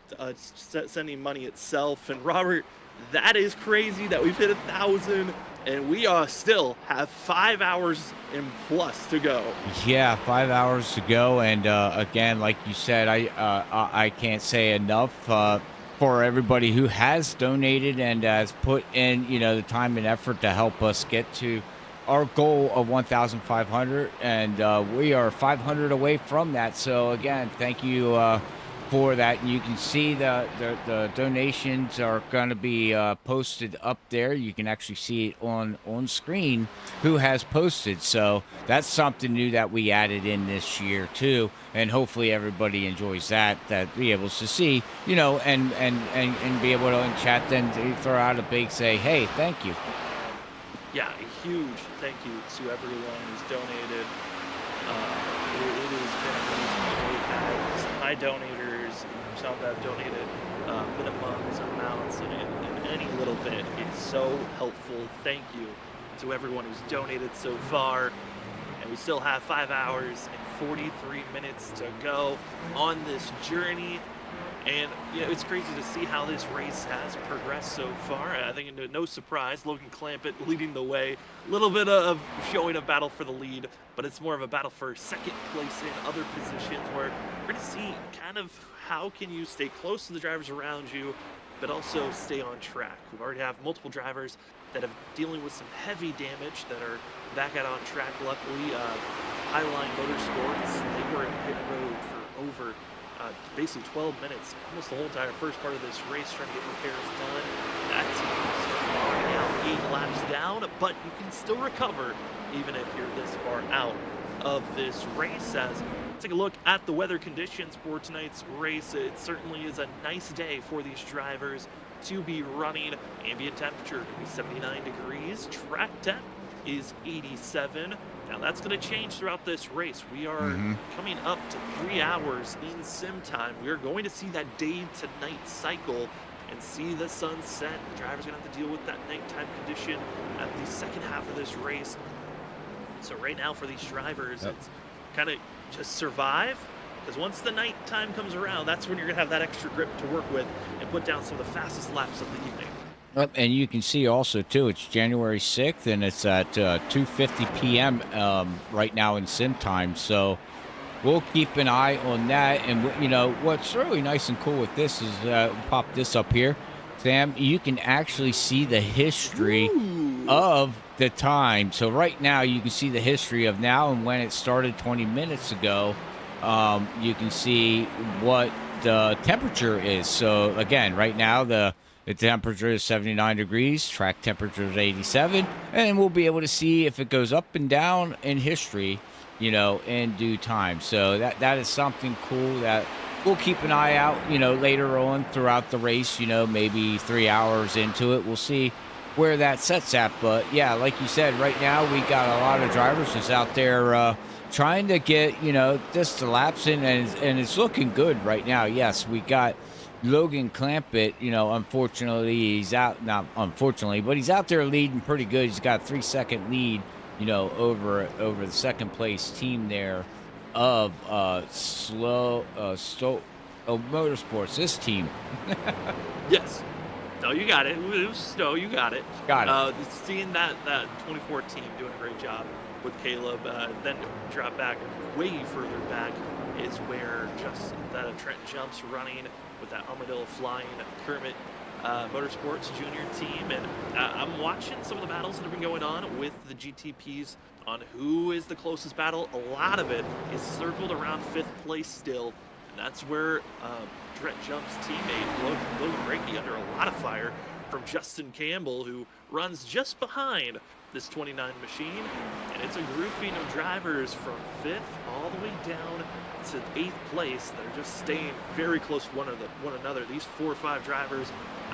sending money itself. And Robert, that is crazy that we've hit 1,000 and we still have 5 hours and plus to go. Yeah, 5 hours to go, and again, like you said, I can't say enough for everybody who has donated and has put in, the time and effort to help us get to our goal of 1,500, and we are 500 away from that. So again, thank you for that. And you can see the donations are going to be posted up there. You can actually see it on screen who has posted. So that's something new that we added in this year too, and hopefully everybody enjoys that be able to see, and be able to in chat then throw out a big say, hey, thank you. Yeah, a huge thank you to everyone who's donated. It has been amazing. We've had some high donators, some that have donated minimum amounts, and any little bit is so helpful. Thank you to everyone who's donated so far. And we still have 5 hours and 43 minutes to go on this journey. And it's crazy to see how this race has progressed so far. I think no surprise, Logan Clampett leading the way. A little bit of showing a battle for the lead, but it's more of a battle for second place in other positions, where we're going to see kind of how can you stay close to the drivers around you, but also stay on track. We've already have multiple drivers that are dealing with some heavy damage that are back out on track. Luckily, Highline Motorsports, they were in pit road for over basically 12 minutes, almost the whole entire first part of this race, trying to get repairs done. That team is far now 8 laps down, but you can still recover even if you're this far out of this race. As take a look at the weather conditions for tonight's race, it certainly is a nice day for these drivers to be running. Ambient temperature to be 79 degrees. Track temp is 87. Now that's going to change throughout this race. We are coming up to 3 hours in sim time. We are going to see that day to night cycle and see the sun set. The driver's going to have to deal with that nighttime condition at the second half of this race. So right now for these drivers, it's kind of just survive, because once the nighttime comes around, that's when you're going to have that extra grip to work with and put down some of the fastest laps of the evening. And you can see also too, it's January 6th, and it's at 2:50 p.m. Right now in sim time. So we'll keep an eye on that. And what's really nice and cool with this is pop this up here, Sam. You can actually see the history of the time. So right now you can see the history of now and when it started 20 minutes ago. You can see what the temperature is. So again, right now the temperature is 79 degrees, track temperature is 87, and we'll be able to see if it goes up and down in history, in due time. So that is something cool that we'll keep an eye out, later on throughout the race, maybe 3 hours into it. We'll see where that sets at. But yeah, like you said, right now we got a lot of drivers just out there trying to get, just the laps in, and it's looking good right now. Yes, we got Logan Clampett, unfortunately he's out, not unfortunately, but he's out there leading pretty good. He's got a 3-second lead, over the second place team there of Motorsports, this team. Yes. No, you got it. You got it. Got it. Seeing that 24 team doing a great job with Caleb, then drop back way further back is where just that Trent Jumps running with that Armadillo flying Kermit Motorsports junior team. And I'm watching some of the battles that have been going on with the GTPs on who is the closest battle. A lot of it is circled around 5th place still. That's where Brett Jump's teammate Logan Reiki under a lot of fire from Justin Campbell, who runs just behind this 29 machine, and it's a grouping of drivers from 5th all the way down to 8th place. They're just staying very close to one another. These 4 or 5 drivers,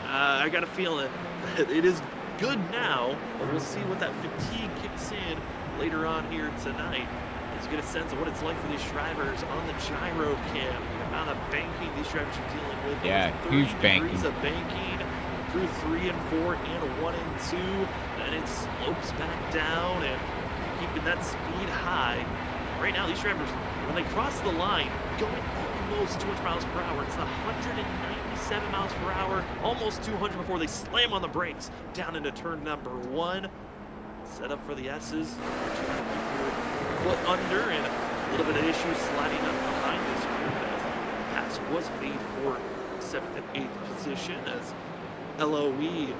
I got a feeling that it is good now, but we'll see what that fatigue kicks in later on here tonight. Let's get a sense of what it's like for these drivers on the gyro cam. The amount of banking these drivers are dealing with. Yeah, huge banking. Degrees of banking through 3 and 4 and 1 and 2. Then it slopes back down and keeping that speed high. Right now, these drivers, when they cross the line, going almost 200 miles per hour. It's 197 miles per hour, almost 200 before they slam on the brakes down into turn number 1. Set up for the S's. Foot under and a little bit of issues sliding up behind this group as pass was made for 7th and 8th position as LOE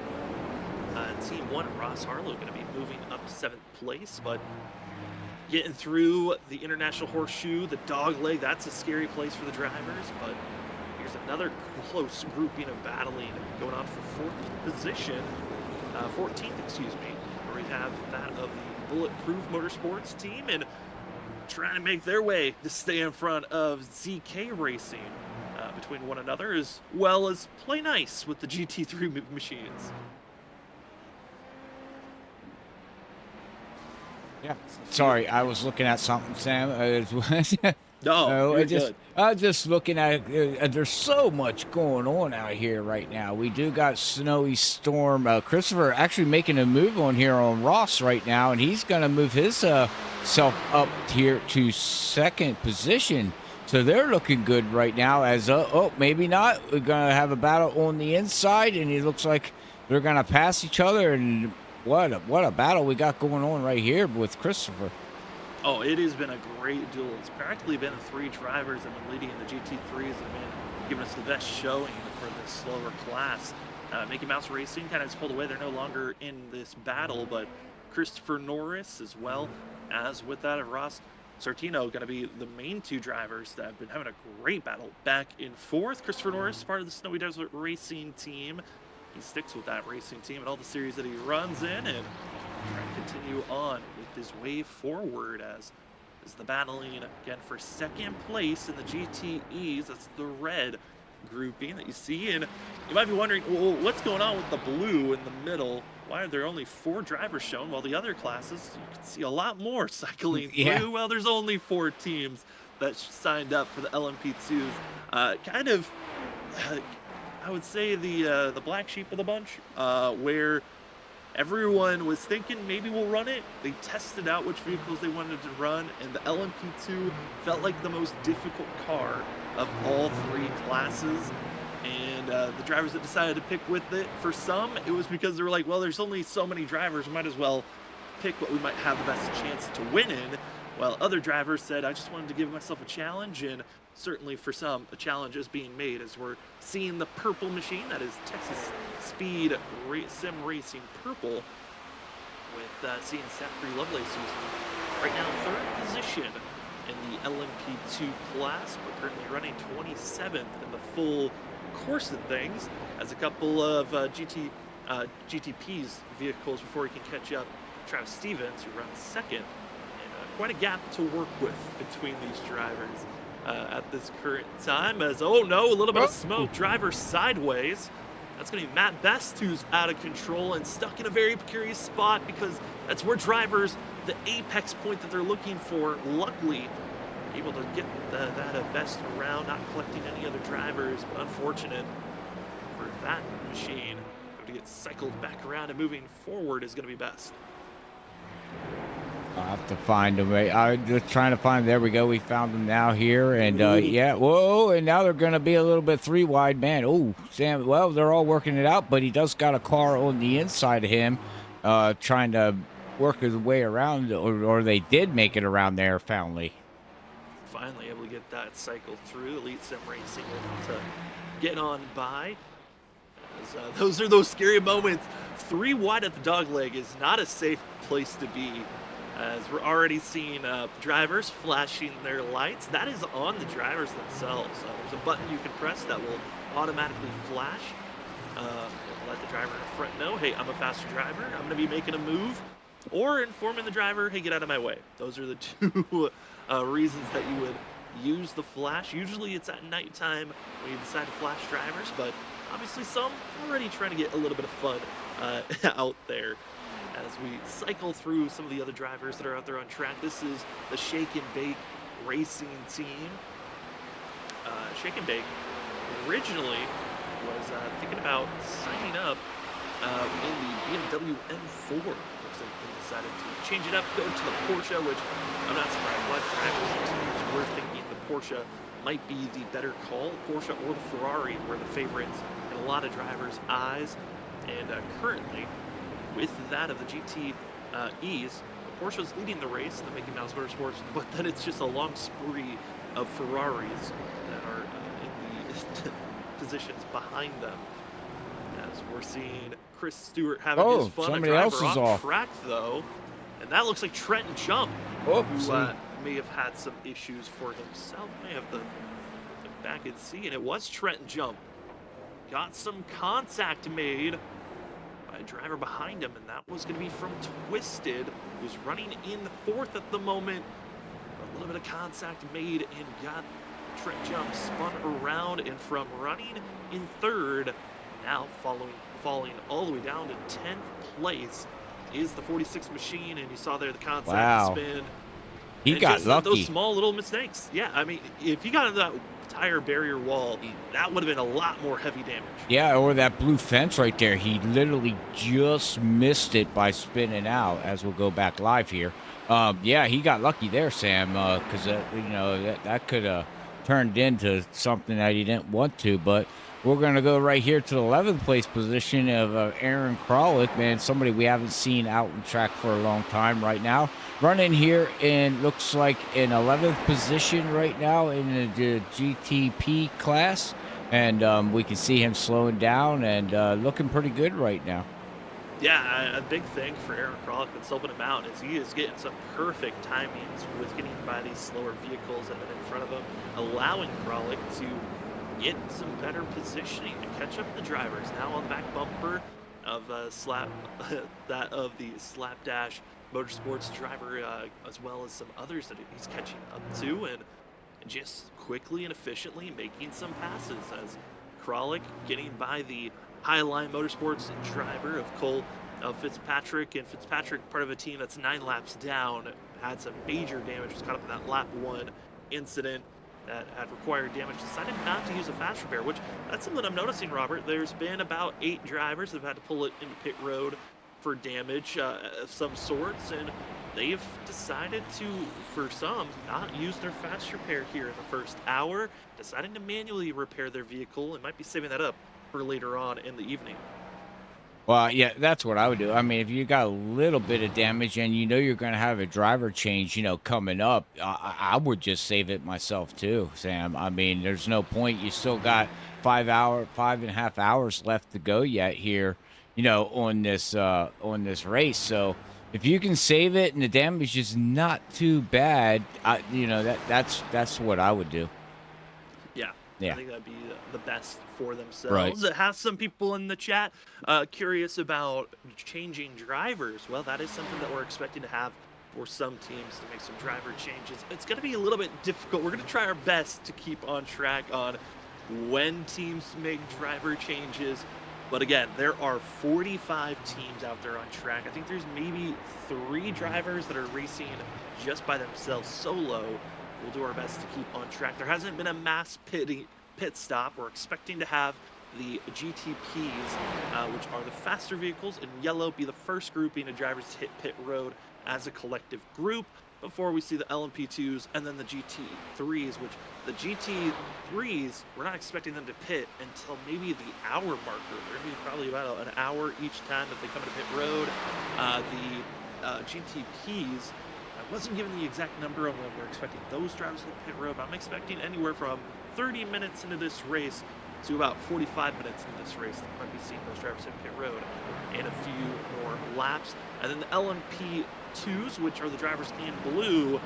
Team 1 and Ross Harlow going to be moving up to 7th place, but getting through the International Horseshoe, the dog leg, that's a scary place for the drivers, but here's another close grouping of battling going on for 14th, excuse me, where we have that of the Bulletproof Motorsports team and trying to make their way to stay in front of ZK Racing between one another, as well as play nice with the GT3 machines. Yeah. Sorry, I was looking at something, Sam. No, I was just looking at it. There's so much going on out here right now. We do got snowy storm. Christopher actually making a move on here on Ross right now, and he's going to move his self up here to 2nd position. So they're looking good right now. As maybe not. We're going to have a battle on the inside, and it looks like they're going to pass each other. And what a battle we got going on right here with Christopher. Oh, it has been a great duel. It's practically been 3 drivers that have been leading in the GT3s and been giving us the best showing for this slower class. Mickey Mouse Racing kind of just pulled away. They're no longer in this battle, but Christopher Norris, as well as with that of Ross Sartino, going to be the main 2 drivers that have been having a great battle back and forth. Christopher Norris, part of the Snowy Desert Racing team. He sticks with that racing team and all the series that he runs in, and trying to continue on with his way forward as the battling again for 2nd place in the GTEs. That's the red grouping that you see, and you might be wondering, well, what's going on with the blue in the middle? Why are there only 4 drivers shown while the other classes you can see a lot more cycling through? Well, there's only 4 teams that signed up for the LMP2s. I would say the black sheep of the bunch, where everyone was thinking maybe we'll run it. They tested out which vehicles they wanted to run, and the LMP2 felt like the most difficult car of all 3 classes. And the drivers that decided to pick with it, for some, it was because they were like, well, there's only so many drivers, we might as well pick what we might have the best chance to win in. While other drivers said, I just wanted to give myself a challenge, and certainly for some, a challenge is being made as we're seeing the purple machine, that is Texas Speed Sim Racing Purple, with seeing Zachary Lovelace, who's right now 3rd position in the LMP2 class, but currently running 27th in the full course of things, as a couple of GTP's vehicles before he can catch up Travis Stevens, who runs 2nd. Quite a gap to work with between these drivers at this current time, as a little bit of smoke. Driver sideways. That's going to be Matt Best, who's out of control and stuck in a very precarious spot, because that's where drivers, the apex point that they're looking for, luckily able to get that Best around, not collecting any other drivers, but unfortunate for that machine. To get cycled back around and moving forward is going to be Best. I'll have to find them. I'm just trying to find. There we go. We found them now here, and yeah. Whoa! And now they're going to be a little bit 3 wide, man. Oh, Sam. Well, they're all working it out, but he does got a car on the inside of him, trying to work his way around, or they did make it around there. Finally able to get that cycle through. Elite Sim Racing able to get on by. Those are those scary moments. 3 wide at the dog leg is not a safe place to be. as we're already seeing drivers flashing their lights. That is on the drivers themselves. There's a button you can press that will automatically flash. Let the driver in front know, hey, I'm a faster driver. I'm going to be making a move. Or informing the driver, hey, get out of my way. Those are the two reasons that you would use the flash. Usually it's at nighttime when you decide to flash drivers, but obviously some already trying to get a little bit of fun out there. As we cycle through some of the other drivers that are out there on track, this is the Shake and Bake racing team. Shake and Bake originally was thinking about signing up in the BMW M4. Looks like they decided to change it up, go to the Porsche, which I'm not surprised. A lot of drivers and teams were thinking the Porsche might be the better call. Porsche or the Ferrari were the favorites in a lot of drivers' eyes. And currently, with that of the GTEs, the Porsche is leading the race in the Mickey Mouse Motorsports, but then it's just a long spree of Ferraris that are in the positions behind them. As we're seeing Chris Stewart having his fun. Somebody else is off track though, and that looks like Trenton Jump, who may have had some issues for himself. May have the back and see, and it was Trenton Jump. Got some contact made by a driver behind him, and that was going to be from Twisted, who's running in fourth at the moment. A little bit of contact made and got Trent Jump spun around, and from running in third, now falling all the way down to 10th place is the 46 machine, and you saw there the contact spin. He got lucky. Those small little mistakes. Yeah, I mean, if he got into that tire barrier wall, that would have been a lot more heavy damage. Yeah, or that blue fence right there. He literally just missed it by spinning out, as we'll go back live here. Yeah, he got lucky there, Sam, because that could have turned into something that he didn't want to. But we're going to go right here to the 11th place position of Aaron Kralik, man, somebody we haven't seen out in track for a long time right now. Running here in, looks like in 11th position right now in the GTP class. And we can see him slowing down and looking pretty good right now. Yeah, a big thing for Aaron Kralik that's helping him out is he is getting some perfect timings with getting by these slower vehicles that are in front of him, allowing Kralik to get some better positioning to catch up the drivers. Now on the back bumper of that of the Slapdash Motorsports driver, as well as some others that he's catching up to, and just quickly and efficiently making some passes as Kralik getting by the Highline Motorsports driver of Cole Fitzpatrick, and Fitzpatrick, part of a team that's 9 laps down, had some major damage, was caught up in that lap 1 incident that had required damage, decided not to use a fast repair, which that's something I'm noticing, Robert. There's been about 8 drivers that have had to pull it into pit road for damage of some sorts, and they've decided to, for some, not use their fast repair here in the first hour, deciding to manually repair their vehicle and might be saving that up for later on in the evening. Well, yeah, that's what I would do. I mean, if you got a little bit of damage and you know you're going to have a driver change, coming up, I would just save it myself too, Sam. I mean, there's no point. You still got 5.5 hours left to go yet here, on this race. So if you can save it and the damage is not too bad, that's what I would do. Yeah. I think that'd be the best for themselves. Right. It has some people in the chat curious about changing drivers. Well, that is something that we're expecting to have for some teams, to make some driver changes. It's going to be a little bit difficult. We're going to try our best to keep on track on when teams make driver changes. But again, there are 45 teams out there on track. I think there's maybe 3 drivers that are racing just by themselves solo. We'll do our best to keep on track. There hasn't been a mass pit stop. We're expecting to have the GTPs, which are the faster vehicles in yellow, be the first grouping of drivers to hit pit road as a collective group before we see the LMP2s and then the GT3s, which the GT3s, we're not expecting them to pit until maybe the hour marker. They're going to be probably about an hour each time that they come into pit road. The GTPs, I wasn't given the exact number on when we're expecting those drivers to hit pit road, but I'm expecting anywhere from 30 minutes into this race to about 45 minutes into this race. You might be seeing those drivers hit pit road and a few more laps. And then the LMP2s, which are the drivers in blue,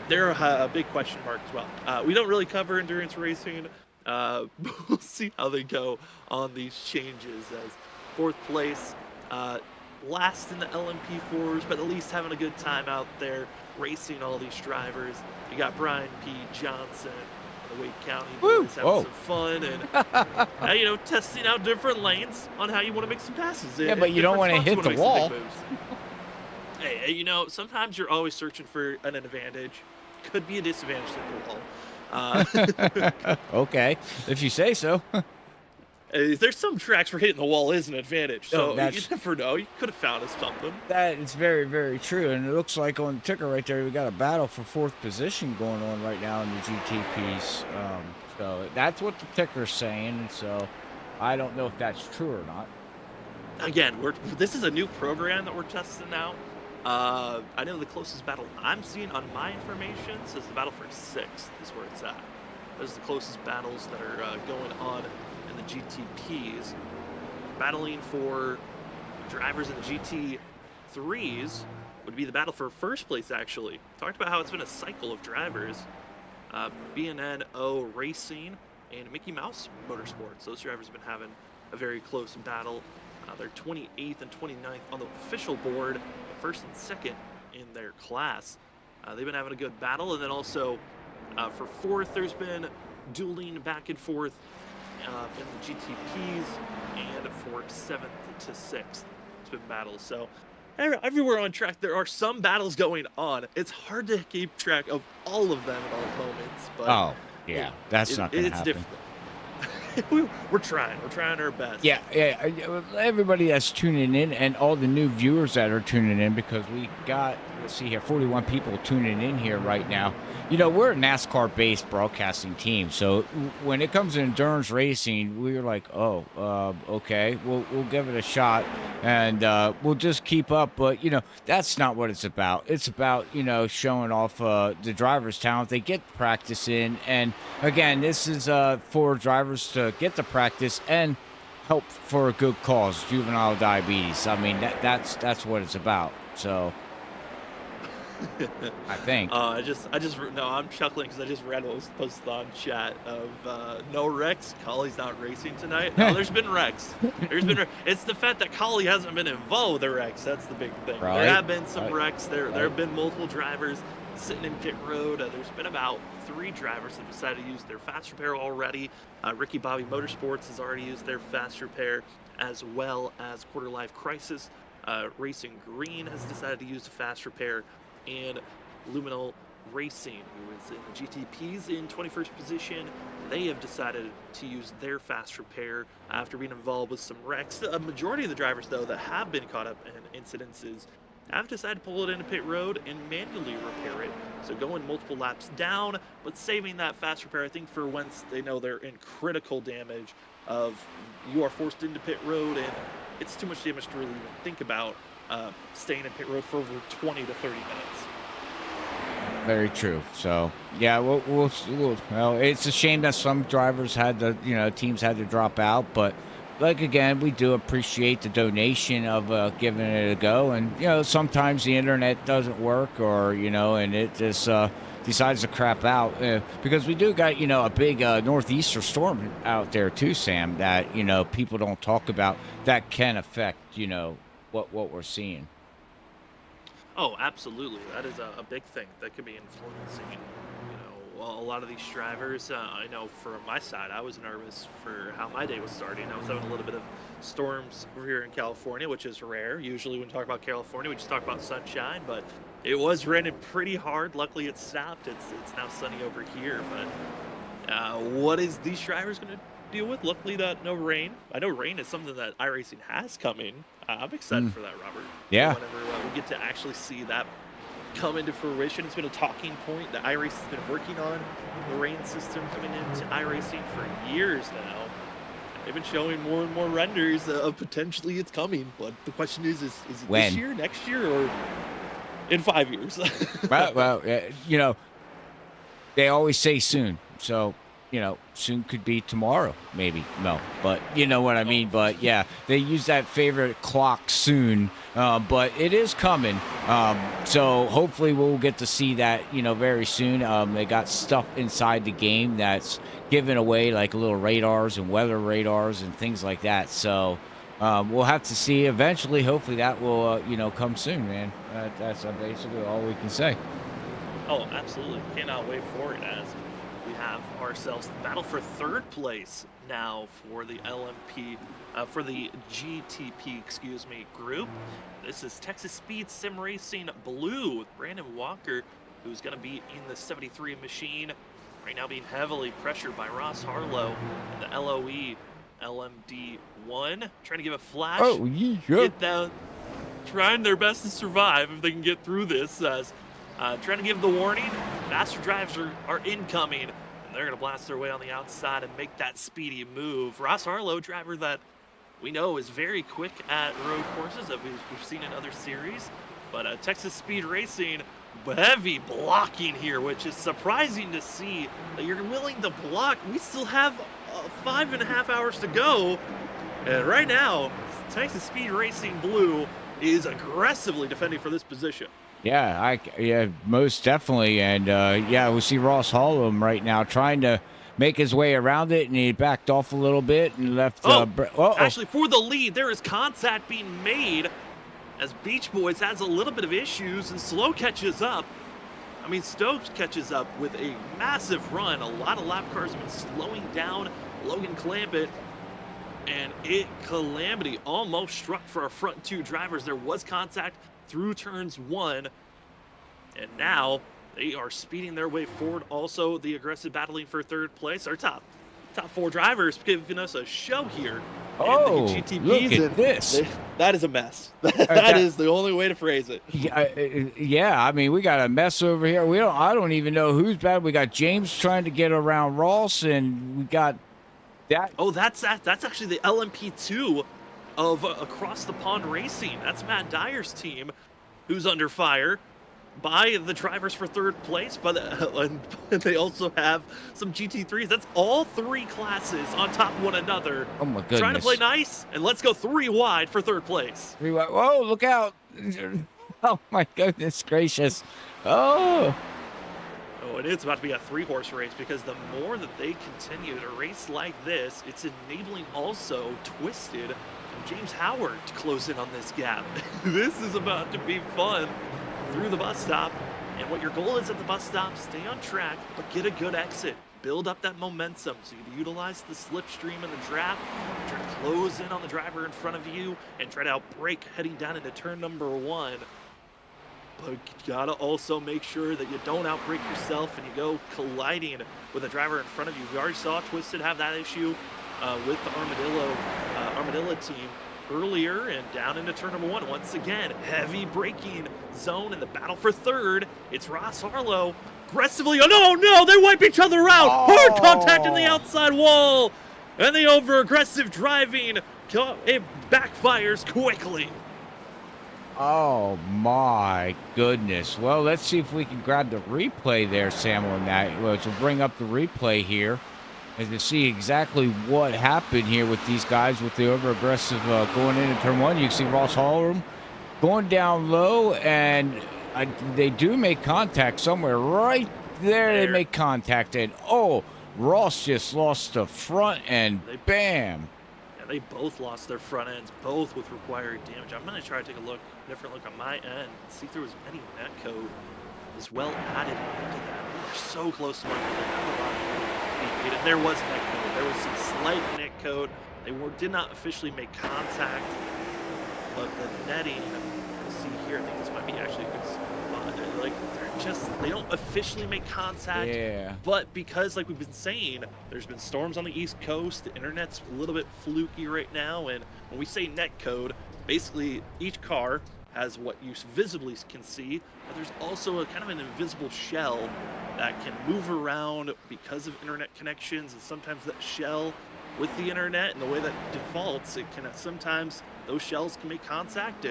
they're a big question mark as well. We don't really cover endurance racing. We'll see how they go on these changes, as fourth place, last in the LMP4s, but at least having a good time out there racing all these drivers. You got Brian P. Johnson, the Wake County boys, having some fun and testing out different lanes on how you want to make some passes. Yeah, but you don't want to hit the wall. Hey, sometimes you're always searching for an advantage. Could be a disadvantage to the wall. Okay, if you say so. There's some tracks where hitting the wall is an advantage, so you never know. You could have found us something. That is very, very true, and it looks like on the ticker right there, we got a battle for fourth position going on right now in the GTPs. So that's what the ticker's saying. So I don't know if that's true or not. Again, this is a new program that we're testing out. I know the closest battle I'm seeing on my information says the battle for 6th is where it's at. Those are the closest battles that are going on in the GTPs. Battling for drivers in the GT3s would be the battle for first place, actually. Talked about how it's been a cycle of drivers. B&N-O Racing and Mickey Mouse Motorsports. Those drivers have been having a very close battle. They're 28th and 29th on the official board, first and second in their class. They've been having a good battle, and then also for fourth, there's been dueling back and forth in the GTPs, and for 7th to 6th, it's been battles. So everywhere on track, there are some battles going on. It's hard to keep track of all of them at all moments, but that's not going to happen. It's difficult. We're trying our best. Yeah. Everybody that's tuning in and all the new viewers that are tuning in, because we got, let's see here, 41 people tuning in here right now. We're a NASCAR-based broadcasting team, so when it comes to endurance racing, we're like, okay, we'll give it a shot, and we'll just keep up. But that's not what it's about. It's about showing off the drivers' talent. They get practice in, and again, this is for drivers to get the practice and help for a good cause, juvenile diabetes. I mean, that's what it's about. So. I think. I'm chuckling because I just read what was posted on chat of no wrecks. Collie's not racing tonight. No, there's been wrecks. It's the fact that Collie hasn't been involved with the wrecks. That's the big thing. Right. There have been some wrecks. There have been multiple drivers sitting in pit road. There's been about 3 drivers that have decided to use their fast repair already. Ricky Bobby Motorsports has already used their fast repair, as well as Quarter Life Crisis. Racing Green has decided to use the fast repair, and Luminal Racing, who is in the GTPs in 21st position, they have decided to use their fast repair after being involved with some wrecks. A majority of the drivers, though, that have been caught up in incidences have decided to pull it into pit road and manually repair it. So going multiple laps down, but saving that fast repair, I think, for once they know they're in critical damage of you are forced into pit road, and it's too much damage to really even think about staying in pit road for over 20 to 30 minutes. Very true. So yeah, well, it's a shame that some drivers had to, teams had to drop out, but again, we do appreciate the donation of giving it a go. And sometimes the internet doesn't work, or and it just decides to crap out, because we do got a big northeaster storm out there too, Sam, that people don't talk about, that can affect what we're seeing. Oh, absolutely. That is a big thing that could be influencing, a lot of these drivers. I know for my side, I was nervous for how my day was starting. I was having a little bit of storms over here in California, which is rare. Usually when we talk about California, we just talk about sunshine, but it was raining pretty hard. Luckily it stopped. It's now sunny over here, but what is these drivers going to deal with? Luckily no rain. I know rain is something that iRacing has coming. I'm excited for that, Robert. Yeah. Whenever we get to actually see that come into fruition. It's been a talking point that iRacing has been working on the rain system coming into iRacing for years now. They've been showing more and more renders of potentially it's coming, but the question is it when? This year, next year, or in 5 years? well, they always say soon. So, soon could be tomorrow, maybe. No, but you know what I mean. But yeah, they use that favorite clock soon, but it is coming. So hopefully we'll get to see that, very soon. They got stuff inside the game that's given away, like little radars and weather radars and things like that. So we'll have to see eventually. Hopefully that will, come soon, man. That's basically all we can say. Oh, absolutely. Cannot wait for it as we have ourselves the battle for third place now for the LMP, for the GTP, group. This is Texas Speed Sim Racing Blue with Brandon Walker, who's going to be in the 73 machine. Right now being heavily pressured by Ross Harlow and the LOE LMD1. Trying to give a flash. Oh, yeah. Get down. Trying their best to survive if they can get through this. Trying to give the warning. Faster drivers are incoming, and they're going to blast their way on the outside and make that speedy move. Ross Harlow, driver that we know is very quick at road courses that we've seen in other series. But Texas Speed Racing, heavy blocking here, which is surprising to see that you're willing to block. We still have 5.5 hours to go. And right now, Texas Speed Racing Blue is aggressively defending for this position. Yeah, most definitely. And we see Ross Hollum right now trying to make his way around it, and he backed off a little bit and left. Actually, for the lead, there is contact being made as Beach Boys has a little bit of issues, and Slow catches up. I mean, Stokes catches up with a massive run. A lot of lap cars have been slowing down Logan Clampett, and Calamity almost struck for our front two drivers. There was contact through turns 1, and now they are speeding their way forward. Also, the aggressive battling for third place. Our top 4 drivers giving us a show here. Oh, look at this. That is a mess. that is the only way to phrase it. Yeah, I mean, we got a mess over here. I don't even know who's bad. We got James trying to get around Ross, and we got that. Oh, that's actually the LMP2 of Across the Pond Racing. That's Matt Dyer's team, who's under fire by the drivers for third place. But and they also have some GT3s. That's all 3 classes on top of one another. Oh my goodness! Trying to play nice, and let's go 3 wide for third place. 3 wide. Whoa! Look out! Oh my goodness gracious! Oh, and it's about to be a 3-horse race, because the more that they continue to race like this, it's enabling also Twisted and James Howard to close in on this gap. This is about to be fun through the bus stop. And what your goal is at the bus stop, stay on track, but get a good exit. Build up that momentum so you utilize the slipstream in the draft, try to close in on the driver in front of you, and try to outbrake heading down into turn number 1. But you gotta also make sure that you don't outbrake yourself and you go colliding with a driver in front of you. We already saw Twisted have that issue with the Armadillo team earlier, and down into turn number 1. Once again, heavy braking zone in the battle for third. It's Ross Harlow aggressively. Oh no, they wipe each other out. Hard contact in the outside wall, and the over-aggressive driving, it backfires quickly. Oh my goodness. Well, let's see if we can grab the replay there, Sam, on that. Well, to bring up the replay here and to see exactly what happened here with these guys with the over-aggressive going into turn 1. You can see Ross Hollum going down low, and they do make contact somewhere right there. They make contact, and Ross just lost the front end. Bam. They both lost their front ends, both with required damage. I'm going to try to take a different look on my end, see if there was any net code as well added into that. We were so close to marking. There was net code. There was some slight net code. They did not officially make contact, but the netting, let's see here, I think this might be actually a good spot. They don't officially make contact. Yeah. But because, like we've been saying, there's been storms on the East Coast, the internet's a little bit fluky right now, and when we say net code, basically each car has what you visibly can see, but there's also a kind of an invisible shell that can move around because of internet connections, and sometimes that shell with the internet and the way that defaults, it can sometimes those shells can make contact.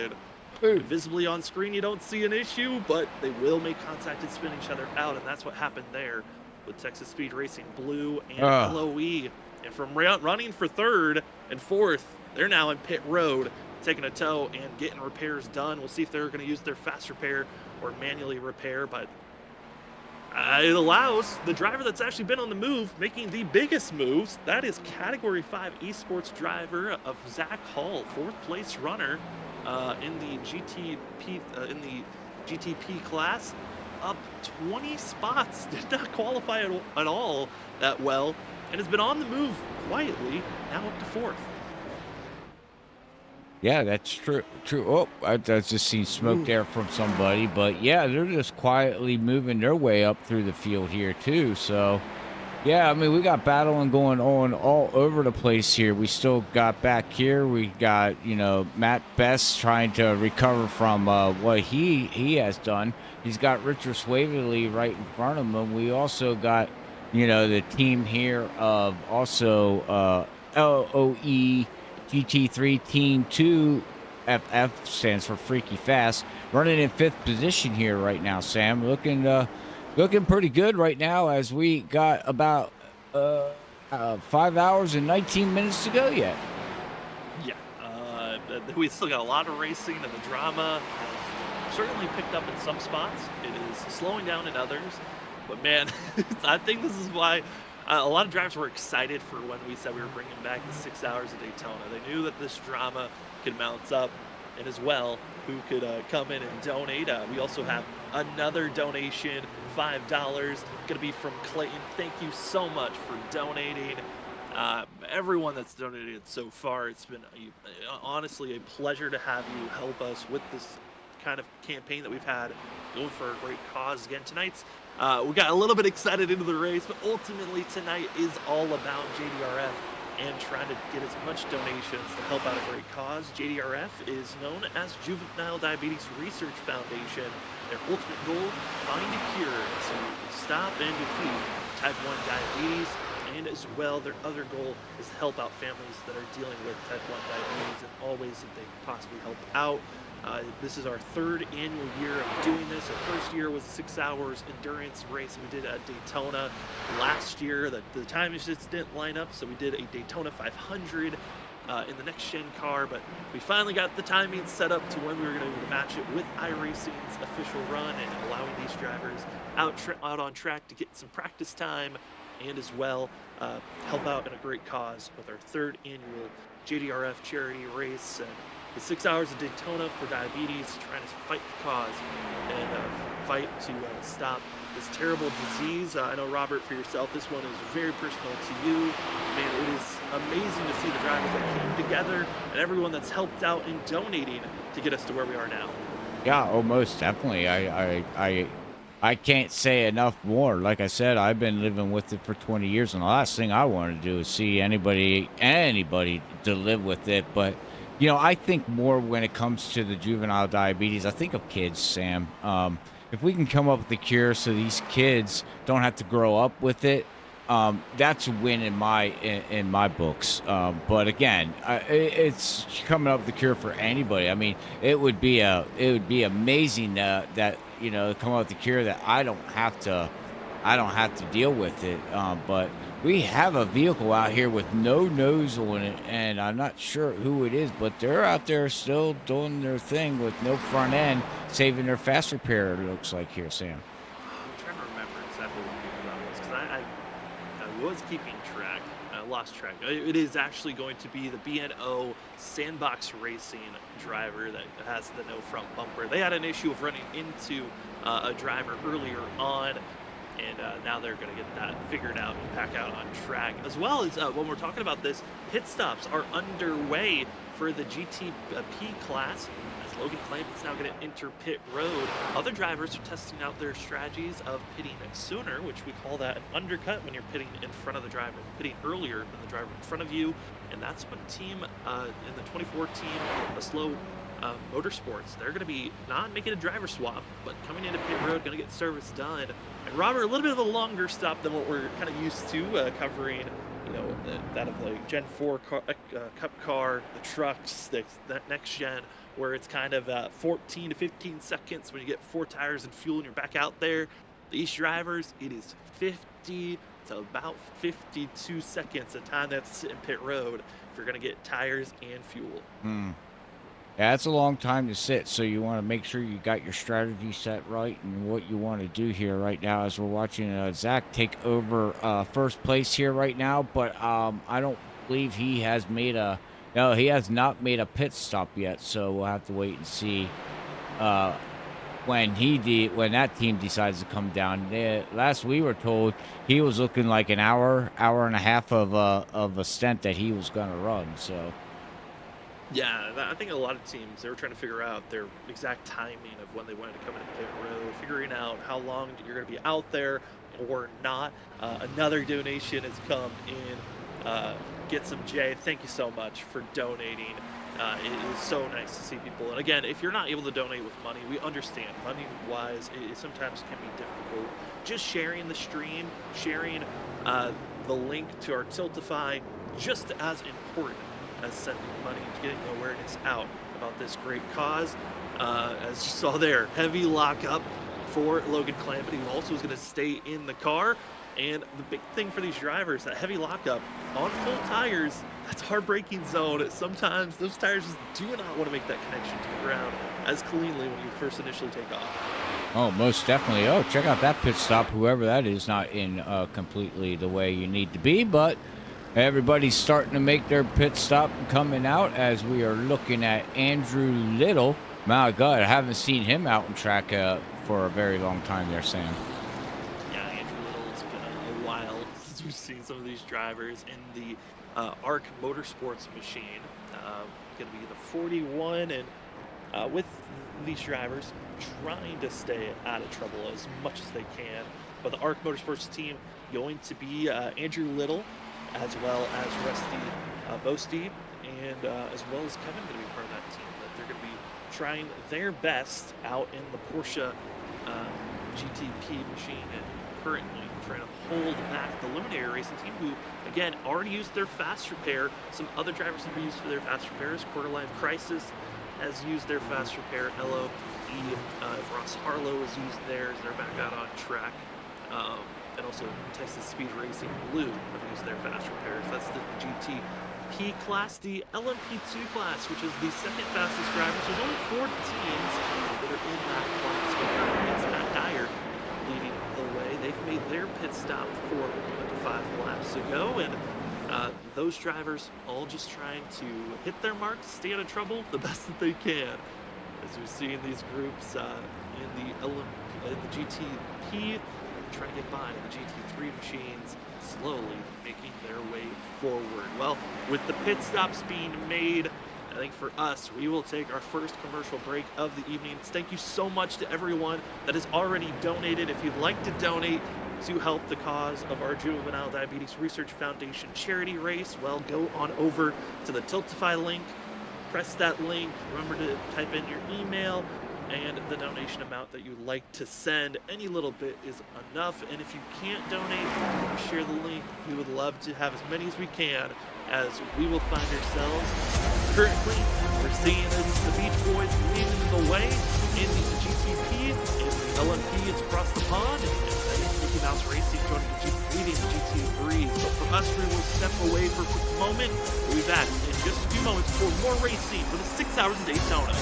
Visibly on screen, you don't see an issue, but they will make contact and spin each other out, and that's what happened there. with Texas Speed Racing Blue and Ugh. LOE. And from running for third and fourth, they're now in pit road, taking a tow and getting repairs done. We'll see if they're going to use their fast repair or manually repair, but it allows the driver that's actually been on the move, making the biggest moves. That is Category 5 esports driver of Zach Hall, 4th place runner in the GTP class, up 20 spots. Did not qualify at all that well, and has been on the move quietly, now up to 4th. Yeah, that's true. Oh, I just seen smoke there from somebody, but yeah, they're just quietly moving their way up through the field here too. So, yeah, I mean, we got battling going on all over the place here. We still got back here. We got, you know, Matt Best trying to recover from what he has done. He's got Richard Swaverly right in front of him. We also got, you know, the team here of also LOE. GT3 Team 2 FF stands for Freaky Fast, running in 5th position here right now, Sam. Looking pretty good right now as we got about 5 hours and 19 minutes to go yet. Yeah, we still got a lot of racing, and the drama has certainly picked up in some spots. It is slowing down in others, but man, I think this is why a lot of drivers were excited for when we said we were bringing back the 6 hours of Daytona. They knew that this drama could mount up, and as well, who could come in and donate. We also have another donation, $5, going to be from Clayton. Thank you so much for donating. Everyone that's donated so far, it's been honestly a pleasure to have you help us with this kind of campaign that we've had going for a great cause. Again, tonight's we got a little bit excited into the race, but ultimately tonight is all about JDRF and trying to get as much donations to help out a great cause. JDRF is known as Juvenile Diabetes Research Foundation. Their ultimate goal, find a cure to stop and defeat type 1 diabetes, and as well, their other goal is to help out families that are dealing with type 1 diabetes in all ways that they can possibly help out. This is our 3rd annual year of doing this. Our first year was a 6 hours endurance race we did at Daytona. Last year, the timings just didn't line up, so we did a Daytona 500 in the next gen car, but we finally got the timing set up to when we were going to be able to match it with iRacing's official run and allowing these drivers out on track to get some practice time and as well help out in a great cause with our 3rd annual JDRF charity race. And the 6 hours of Daytona for diabetes, trying to fight the cause and fight to stop this terrible disease. I know, Robert, for yourself, this one is very personal to you. Man, it is amazing to see the drivers that came together and everyone that's helped out in donating to get us to where we are now. Yeah, oh, most definitely. I can't say enough more. Like I said, I've been living with it for 20 years, and the last thing I want to do is see anybody to live with it. But you know, I think more when it comes to the juvenile diabetes, I think of kids, Sam. If we can come up with a cure so these kids don't have to grow up with it, that's a win in my books. But again, it's coming up with a cure for anybody. I mean, it would be amazing that you know, come up with a cure that I don't have to deal with it. But we have a vehicle out here with no nose on it, and I'm not sure who it is, but they're out there still doing their thing with no front end, saving their fast repair, it looks like here, Sam. I'm trying to remember exactly what vehicle that was, because I was keeping track. I lost track. It is actually going to be the BNO Sandbox Racing driver that has the no front bumper. They had an issue of running into a driver earlier on, and now they're going to get that figured out and back out on track. As well as when we're talking about this, pit stops are underway for the GTP class. As Logan claimed, it's now going to enter pit road. Other drivers are testing out their strategies of pitting sooner, which we call that an undercut when you're pitting in front of the driver, pitting earlier than the driver in front of you. And that's when team in the 24 team, a slow Motorsports, they're going to be not making a driver swap, but coming into pit road, going to get service done. And Robert, a little bit of a longer stop than what we're kind of used to covering, you know, that of like Gen 4 Cup car, the trucks, that next gen, where it's kind of 14 to 15 seconds when you get 4 tires and fuel and you're back out there. These drivers, it is 50 to about 52 seconds of time they have to sit in pit road if you're going to get tires and fuel. Yeah, that's a long time to sit, so you want to make sure you got your strategy set right and what you want to do here right now as we're watching Zach take over first place here right now, but I don't believe he has made a... No, he has not made a pit stop yet, so we'll have to wait and see when that team decides to come down. Last we were told, he was looking like an hour and a half of a stint that he was going to run, so... Yeah, I think a lot of teams, they were trying to figure out their exact timing of when they wanted to come into pit road, figuring out how long you're going to be out there or not. Another donation has come in. Get some Jay. Thank you so much for donating. It is so nice to see people. And again, if you're not able to donate with money, we understand. Money-wise, it sometimes can be difficult. Just sharing the stream, sharing the link to our Tiltify, just as important as sending money and getting awareness out about this great cause. As you saw there, heavy lockup for Logan Calamity, who also is going to stay in the car. And the big thing for these drivers, that heavy lockup on full tires, that's our braking zone. Sometimes those tires just do not want to make that connection to the ground as cleanly when you first initially take off. Oh, most definitely. Oh, check out that pit stop. Whoever that is, not in completely the way you need to be, but everybody's starting to make their pit stop coming out as we are looking at Andrew Little. My God, I haven't seen him out in track for a very long time there, Sam. Yeah, Andrew Little, it's been a while since we've seen some of these drivers in the ARC Motorsports machine. Going to be the 41, and with these drivers trying to stay out of trouble as much as they can. But the ARC Motorsports team going to be Andrew Little, as well as Rusty Boasty, and as well as Kevin going to be part of that team. That they're going to be trying their best out in the Porsche GTP machine and currently trying to hold back the Luminary Racing team, who, again, already used their fast repair. Some other drivers have used for their fast repairs. Quarterlife Crisis has used their fast repair. LOE, Ross Harlow has used theirs. They're back out on track. And also Texas Speed Racing Blue have used their fast repairs. That's the GTP class. The LMP2 class, which is the second fastest driver. So there's only 4 teams that are in that class. But it's Matt Dyer leading the way. They've made their pit stop 5 laps ago, and those drivers all just trying to hit their marks, stay out of trouble the best that they can. As we see in these groups in the GTP, trying to get by the GT3 machines, slowly making their way forward. Well, with the pit stops being made, I think for us, we will take our first commercial break of the evening. Thank you so much to everyone that has already donated. If you'd like to donate to help the cause of our Juvenile Diabetes Research Foundation charity race, well, go on over to the Tiltify link, press that link, remember to type in your email and the donation amount that you'd like to send. Any little bit is enough, and if you can't donate, share the link. We would love to have as many as we can, as we will find ourselves. Currently, we're seeing the Beach Boys leading the way in the GTP, in the LMP, it's across the pond, and Mickey Mouse Racing leading the GT3. So for us, we will step away for a quick moment. We'll be back in just a few moments for more racing for the 6 hours in Daytona.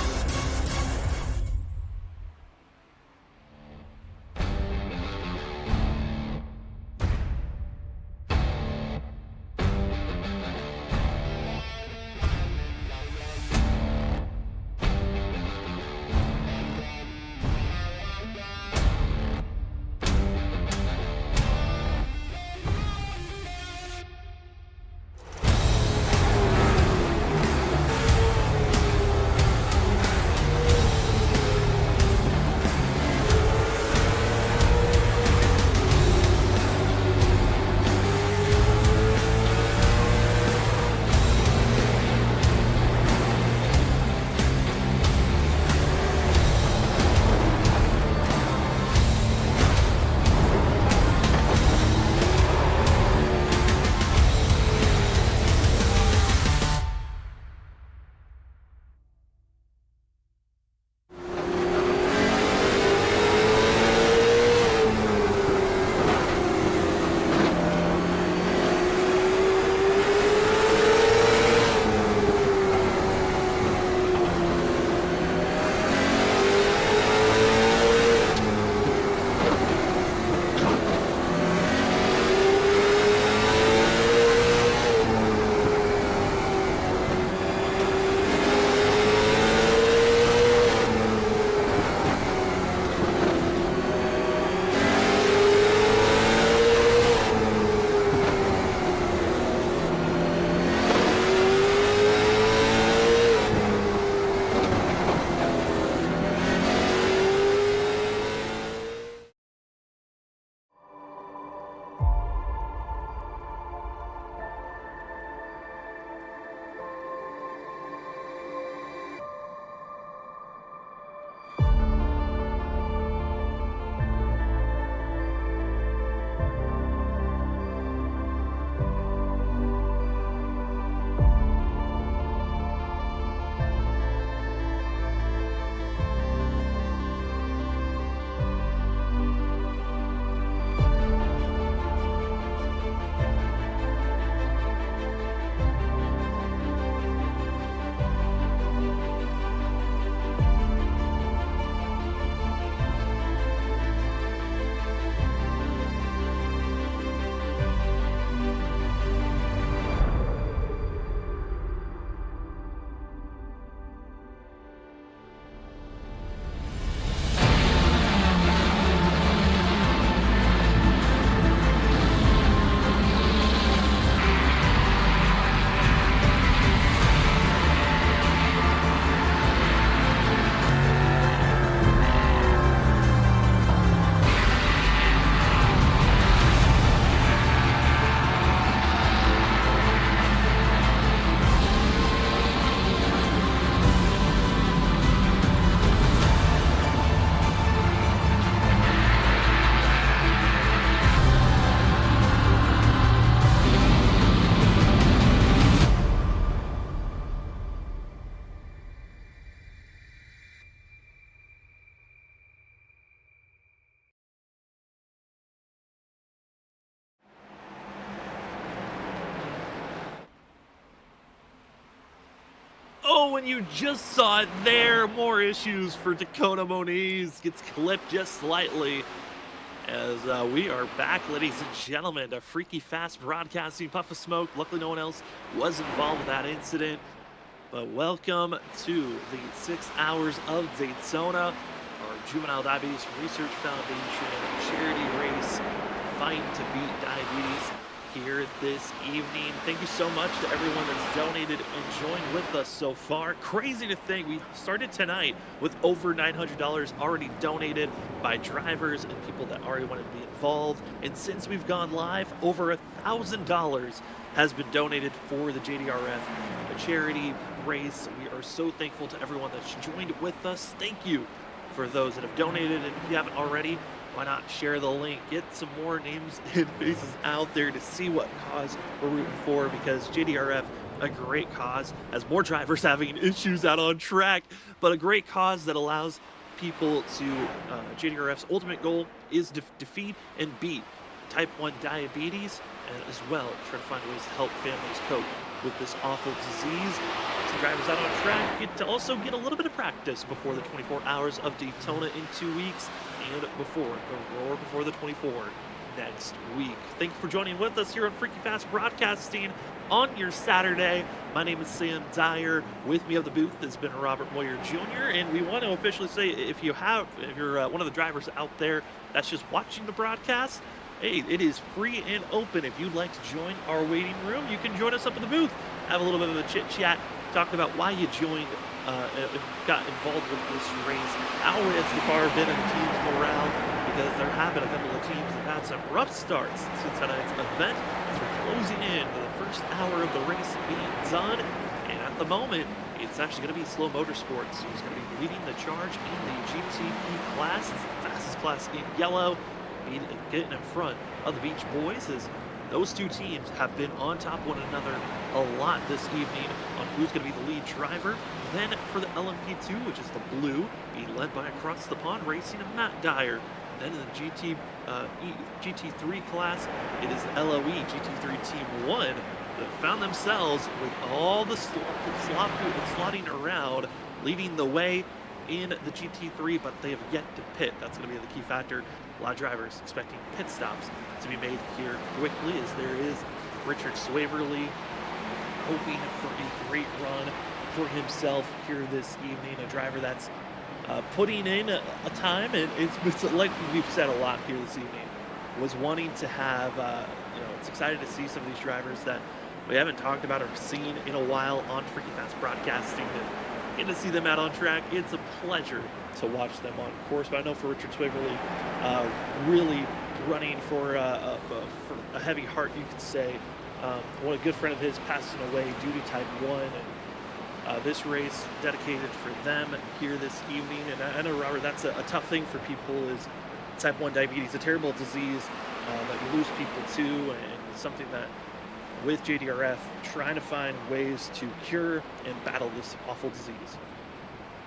Oh, and you just saw it there. More issues for Dakota Moniz. Gets clipped just slightly. As we are back, ladies and gentlemen, a freaky fast broadcasting puff of smoke. Luckily, no one else was involved with that incident. But welcome to the 6 hours of Daytona, our Juvenile Diabetes Research Foundation charity race, Fight to Beat Diabetes, here this evening. Thank you so much to everyone that's donated and joined with us so far. Crazy to think we started tonight with over $900 already donated by drivers and people that already wanted to be involved. And since we've gone live, over $1,000 has been donated for the JDRF charity race. We are so thankful to everyone that's joined with us. Thank you for those that have donated, and if you haven't already, why not share the link, get some more names and faces out there to see what cause we're rooting for, because JDRF, a great cause, has more drivers having issues out on track, but a great cause that allows people to, JDRF's ultimate goal is to defeat and beat type 1 diabetes, and as well try to find ways to help families cope with this awful disease. Some drivers out on track get to also get a little bit of practice before the 24 hours of Daytona in 2 weeks, and before the Roar Before the 24 next week. Thank you for joining with us here on Freaky Fast Broadcasting on your Saturday. My name is Sam Dyer. With me at the booth has been Robert Moyer Jr. And we want to officially say, if you're one of the drivers out there that's just watching the broadcast, hey, it is free and open. If you'd like to join our waiting room, you can join us up in the booth, have a little bit of a chit chat, talking about why you joined, got involved with this race, how has the car been in the team's morale, because there have been a couple of teams that have had some rough starts since tonight's event, as we're closing in to the first hour of the race being done. And at the moment, it's actually going to be Slow Motorsports who's going to be leading the charge in the GTP class. It's the fastest class in yellow, getting in front of the Beach Boys, as those two teams have been on top of one another a lot this evening on who's going to be the lead driver. Then for the LMP2, which is the blue, being led by Across the Pond Racing and Matt Dyer. Then in the GT3 class, it is the LOE GT3 Team 1 that found themselves with all the slotting around, leading the way in the GT3, but they have yet to pit. That's going to be the key factor. A lot of drivers expecting pit stops to be made here quickly, as there is Richard Swaverly hoping for a great run for himself here this evening. A driver that's putting in a time, and it's like we've said a lot here this evening, was wanting to have, it's exciting to see some of these drivers that we haven't talked about or seen in a while on Freaky Fast Broadcasting, and getting to see them out on track. It's a pleasure to watch them on course. But I know for Richard Swaverly, really running for a heavy heart, you could say. One a good friend of his passing away due to type 1, and this race dedicated for them here this evening. And I know, Robert, that's a tough thing for people, is type 1 diabetes, a terrible disease that you lose people to, and something that with JDRF trying to find ways to cure and battle this awful disease.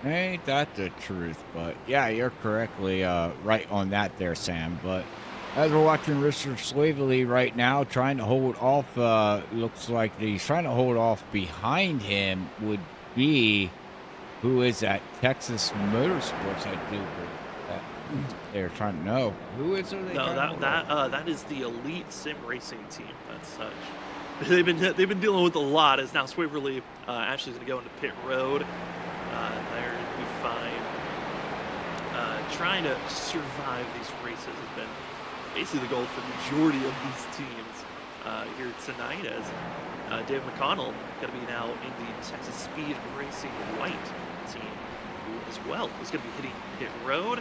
Ain't that the truth? But yeah, you're correctly right on that there, Sam. But as we're watching Richard Swaverly right now trying to hold off, looks like he's trying to hold off. Behind him would be, who is that? Texas Motorsports, I do. They're trying to know. Who is it? No, that is the Elite Sim Racing team. That's such. They've been dealing with a lot, as now Swaverly actually is going to go into pit road. There we find trying to survive these races has been basically the goal for the majority of these teams here tonight, as Dave McConnell going to be now in the Texas Speed Racing White team, who as well is going to be hitting pit road.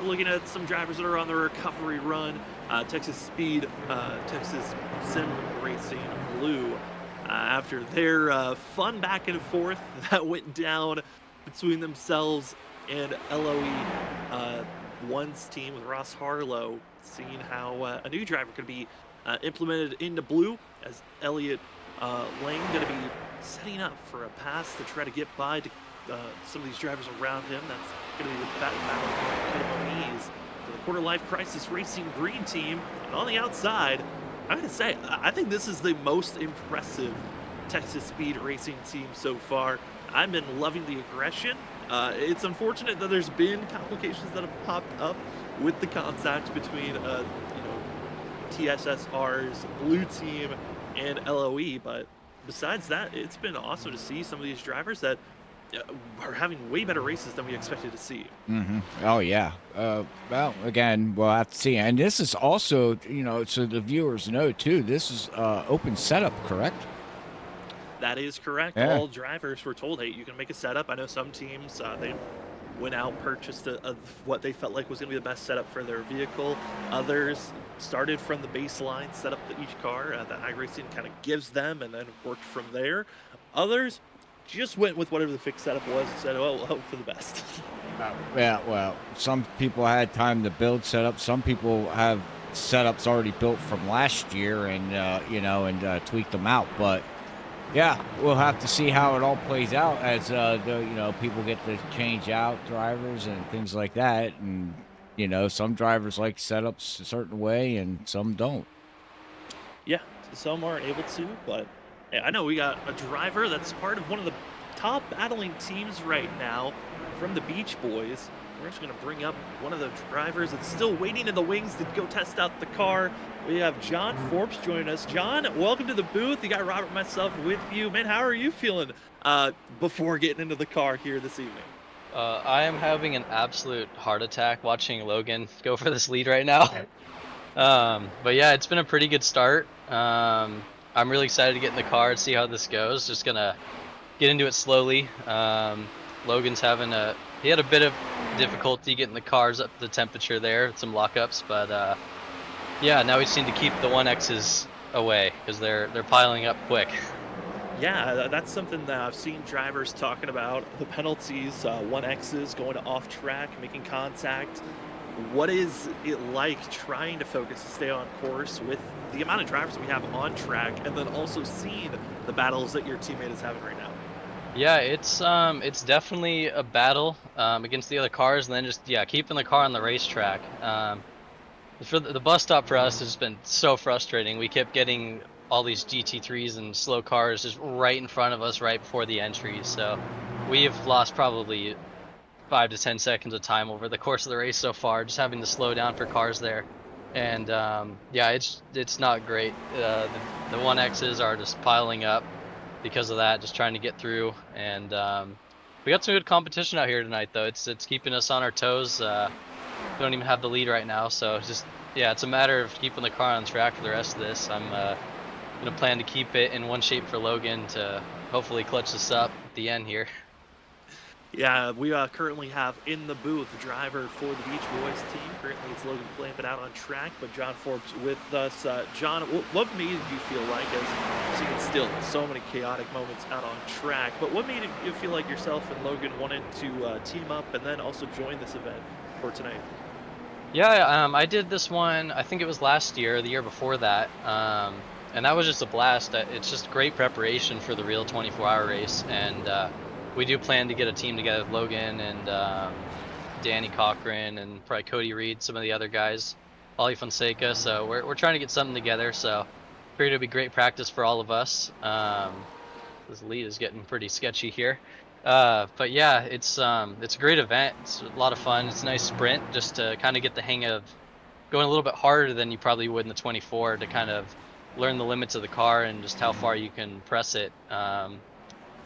Looking at some drivers that are on the recovery run, Texas Sim Racing Blue, after their fun back and forth that went down between themselves and LOE 1's team with Ross Harlow, seeing how a new driver could be implemented into blue, as Elliot Lang going to be setting up for a pass to try to get by to some of these drivers around him. That's going to be the battle Moniz, the Quarter Life Crisis Racing Green team. And on the outside, I'm going to say, I think this is the most impressive Texas Speed Racing team so far. I've been loving the aggression. It's unfortunate that there's been complications that have popped up with the contact between, TSSR's blue team and LOE, but besides that, it's been awesome to see some of these drivers that uh, are having way better races than we expected to see. Oh yeah. Well, again, we'll have to see. And this is also, so the viewers know too. This is open setup, correct? That is correct. Yeah. All drivers were told, hey, you can make a setup. I know some teams, they went out, purchased what they felt like was going to be the best setup for their vehicle. Others started from the baseline setup that each car that iRacing kind of gives them and then worked from there. Others just went with whatever the fixed setup was and said, well, we'll hope for the best. Yeah, well, some people had time to build setups. Some people have setups already built from last year and tweak them out. But yeah, we'll have to see how it all plays out as people get to change out drivers and things like that. And some drivers like setups a certain way and some don't. Yeah, some aren't able to, but hey, I know we got a driver that's part of one of the top battling teams right now from the Beach Boys. We're just going to bring up one of the drivers that's still waiting in the wings to go test out the car. We have John Forbes joining us. John, welcome to the booth. You got Robert and myself with you. Man, how are you feeling before getting into the car here this evening? I am having an absolute heart attack watching Logan go for this lead right now. But yeah, it's been a pretty good start. I'm really excited to get in the car and see how this goes. Just gonna get into it slowly. Logan's he had a bit of difficulty getting the cars up to the temperature there, some lockups, but yeah, now we just need to keep the 1Xs away because they're piling up quick. Yeah, that's something that I've seen drivers talking about, the penalties, 1Xs going off track, making contact. What is it like trying to focus to stay on course with the amount of drivers we have on track and then also seeing the battles that your teammate is having right now? Yeah, it's definitely a battle against the other cars, and then just keeping the car on the racetrack. For the bus stop for us has been so frustrating. We kept getting all these GT3s and slow cars just right in front of us right before the entry, so we have lost probably 5 to 10 seconds of time over the course of the race so far, just having to slow down for cars there. And yeah, it's not great. The 1Xs are just piling up because of that, just trying to get through. And we got some good competition out here tonight, though. It's keeping us on our toes. We don't even have the lead right now, so it's a matter of keeping the car on track for the rest of this. I'm gonna plan to keep it in one shape for Logan to hopefully clutch this up at the end here. Yeah, we currently have in the booth a driver for the Beach Boys team. Currently it's Logan Clampett out on track, but John Forbes with us. John, what made you feel like, as seeing still so many chaotic moments out on track, but what made you feel like yourself and Logan wanted to team up and then also join this event for tonight? Yeah, I did this one, I think it was last year, or the year before that, and that was just a blast. It's just great preparation for the real 24-hour race, and we do plan to get a team together with Logan and Danny Cochran and probably Cody Reed, some of the other guys, Ollie Fonseca. So we're trying to get something together. So figured it'd be great practice for all of us. This lead is getting pretty sketchy here, but yeah, it's a great event. It's a lot of fun. It's a nice sprint just to kind of get the hang of going a little bit harder than you probably would in the 24 to kind of learn the limits of the car and just how far you can press it.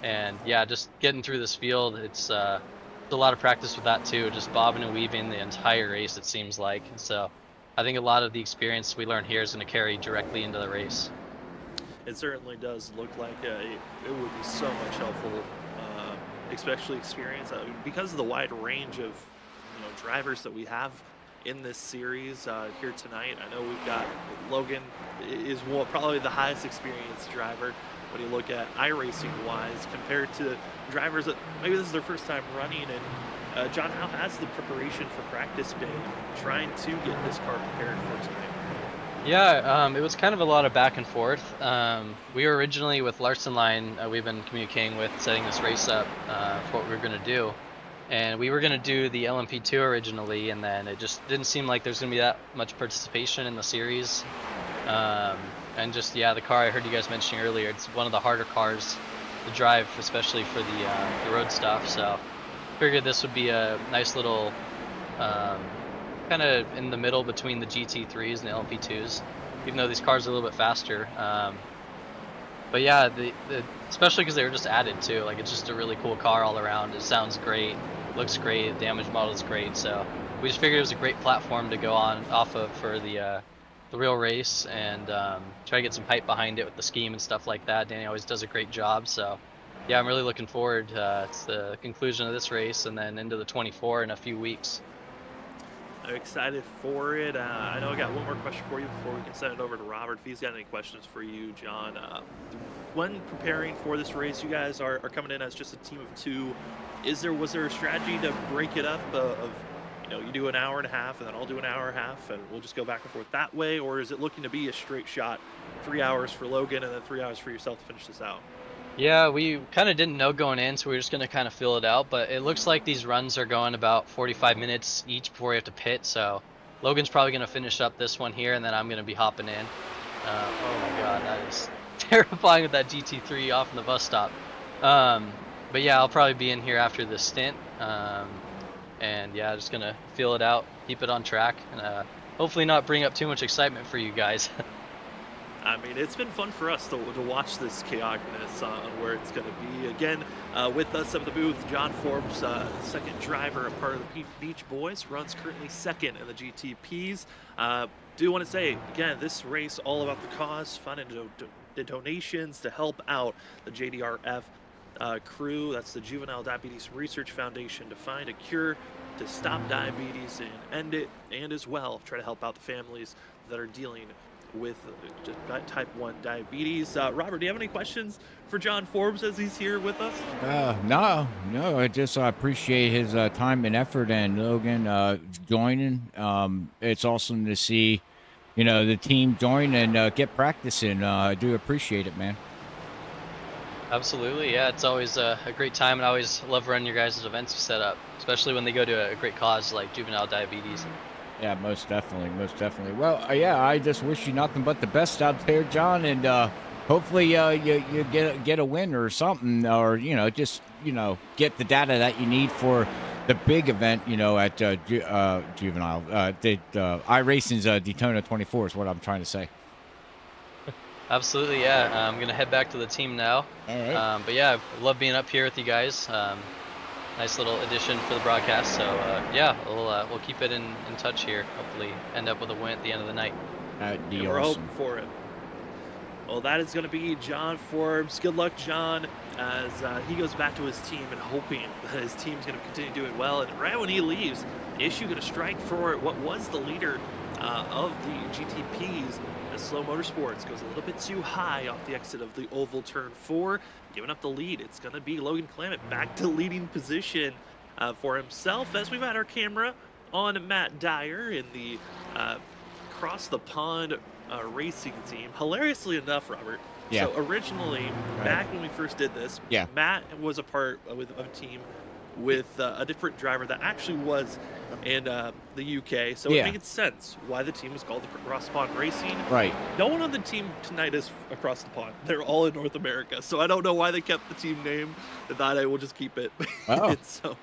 And yeah, just getting through this field, it's a lot of practice with that too, just bobbing and weaving the entire race, it seems like. So I think a lot of the experience we learn here is going to carry directly into the race. It certainly does look like it would be so much helpful, especially experience because of the wide range of drivers that we have in this series here tonight. I know we've got Logan is probably the highest experienced driver when you look at iRacing wise compared to drivers that maybe this is their first time running. And John, how has the preparation for practice been trying to get this car prepared for tonight? Yeah, it was kind of a lot of back and forth. We were originally with Larson Line, we've been communicating with, setting this race up for what we were going to do. And we were going to do the LMP2 originally, and then it just didn't seem like there's going to be that much participation in the series. And just, yeah, the car I heard you guys mentioning earlier, it's one of the harder cars to drive, especially for the road stuff. So figured this would be a nice little kind of in the middle between the GT3s and the LMP2s, even though these cars are a little bit faster. But yeah, especially because they were just added too. Like, it's just a really cool car all around. It sounds great, looks great, the damage model is great. So we just figured it was a great platform to go off of for the real race, and try to get some hype behind it with the scheme and stuff like that. Danny always does a great job. So yeah, I'm really looking forward to the conclusion of this race and then into the 24 in a few weeks. I'm excited for it. I know I got one more question for you before we can send it over to Robert. If he's got any questions for you, John. When preparing for this race, you guys are coming in as just a team of two. Was there a strategy to break it up of, you do an hour and a half and then I'll do an hour and a half and we'll just go back and forth that way? Or is it looking to be a straight shot, 3 hours for Logan and then 3 hours for yourself to finish this out? Yeah, we kind of didn't know going in, so we were just going to kind of feel it out. But it looks like these runs are going about 45 minutes each before we have to pit. So Logan's probably going to finish up this one here, and then I'm going to be hopping in. Oh my God, that is terrifying with that GT3 off in the bus stop. But yeah, I'll probably be in here after this stint. And yeah, just going to feel it out, keep it on track, and hopefully not bring up too much excitement for you guys. I mean, it's been fun for us to watch this chaoticness on where it's going to be. Again, with us at the booth, John Forbes, second driver, a part of the Beach Boys, runs currently second in the GTPs. Do want to say, again, this race all about the cause, fun and the donations to help out the JDRF crew. That's the Juvenile Diabetes Research Foundation, to find a cure to stop diabetes and end it, and as well try to help out the families that are dealing with type 1 diabetes. Robert, do you have any questions for John Forbes as he's here with us? No. I appreciate his time and effort, and Logan joining. It's awesome to see, the team join and get practicing. I do appreciate it, man. Absolutely, yeah. It's always a great time, and I always love running your guys' events you set up, especially when they go to a great cause like juvenile diabetes. Yeah, most definitely. Well, yeah, I just wish you nothing but the best out there, John, and hopefully you get a win or something, or just get the data that you need for the big event, at Juvenile. iRacing's Daytona 24 is what I'm trying to say. Absolutely, yeah. I'm gonna head back to the team now. All right. But yeah, I love being up here with you guys. Nice little addition for the broadcast. So yeah, we'll keep it in touch here. Hopefully end up with a win at the end of the night. We're hoping for it. Well, that is going to be John Forbes. Good luck, John, as he goes back to his team and hoping that his team's going to continue doing well. And right when he leaves, Issue going to strike for what was the leader of the GTPs. Slow Motorsports goes a little bit too high off the exit of the oval turn 4, giving up the lead. It's going to be Logan Clement back to leading position for himself, as we've had our camera on Matt Dyer in the Across the Pond racing team. Hilariously enough, Robert, yeah. So originally, back when we first did this, yeah, Matt was a part of a team with a different driver that actually was in the UK, so it made sense why the team was called Across the Pond Racing. Right. No one on the team tonight is across the pond. They're all in North America, so I don't know why they kept the team name. They thought I will just keep it. Oh. So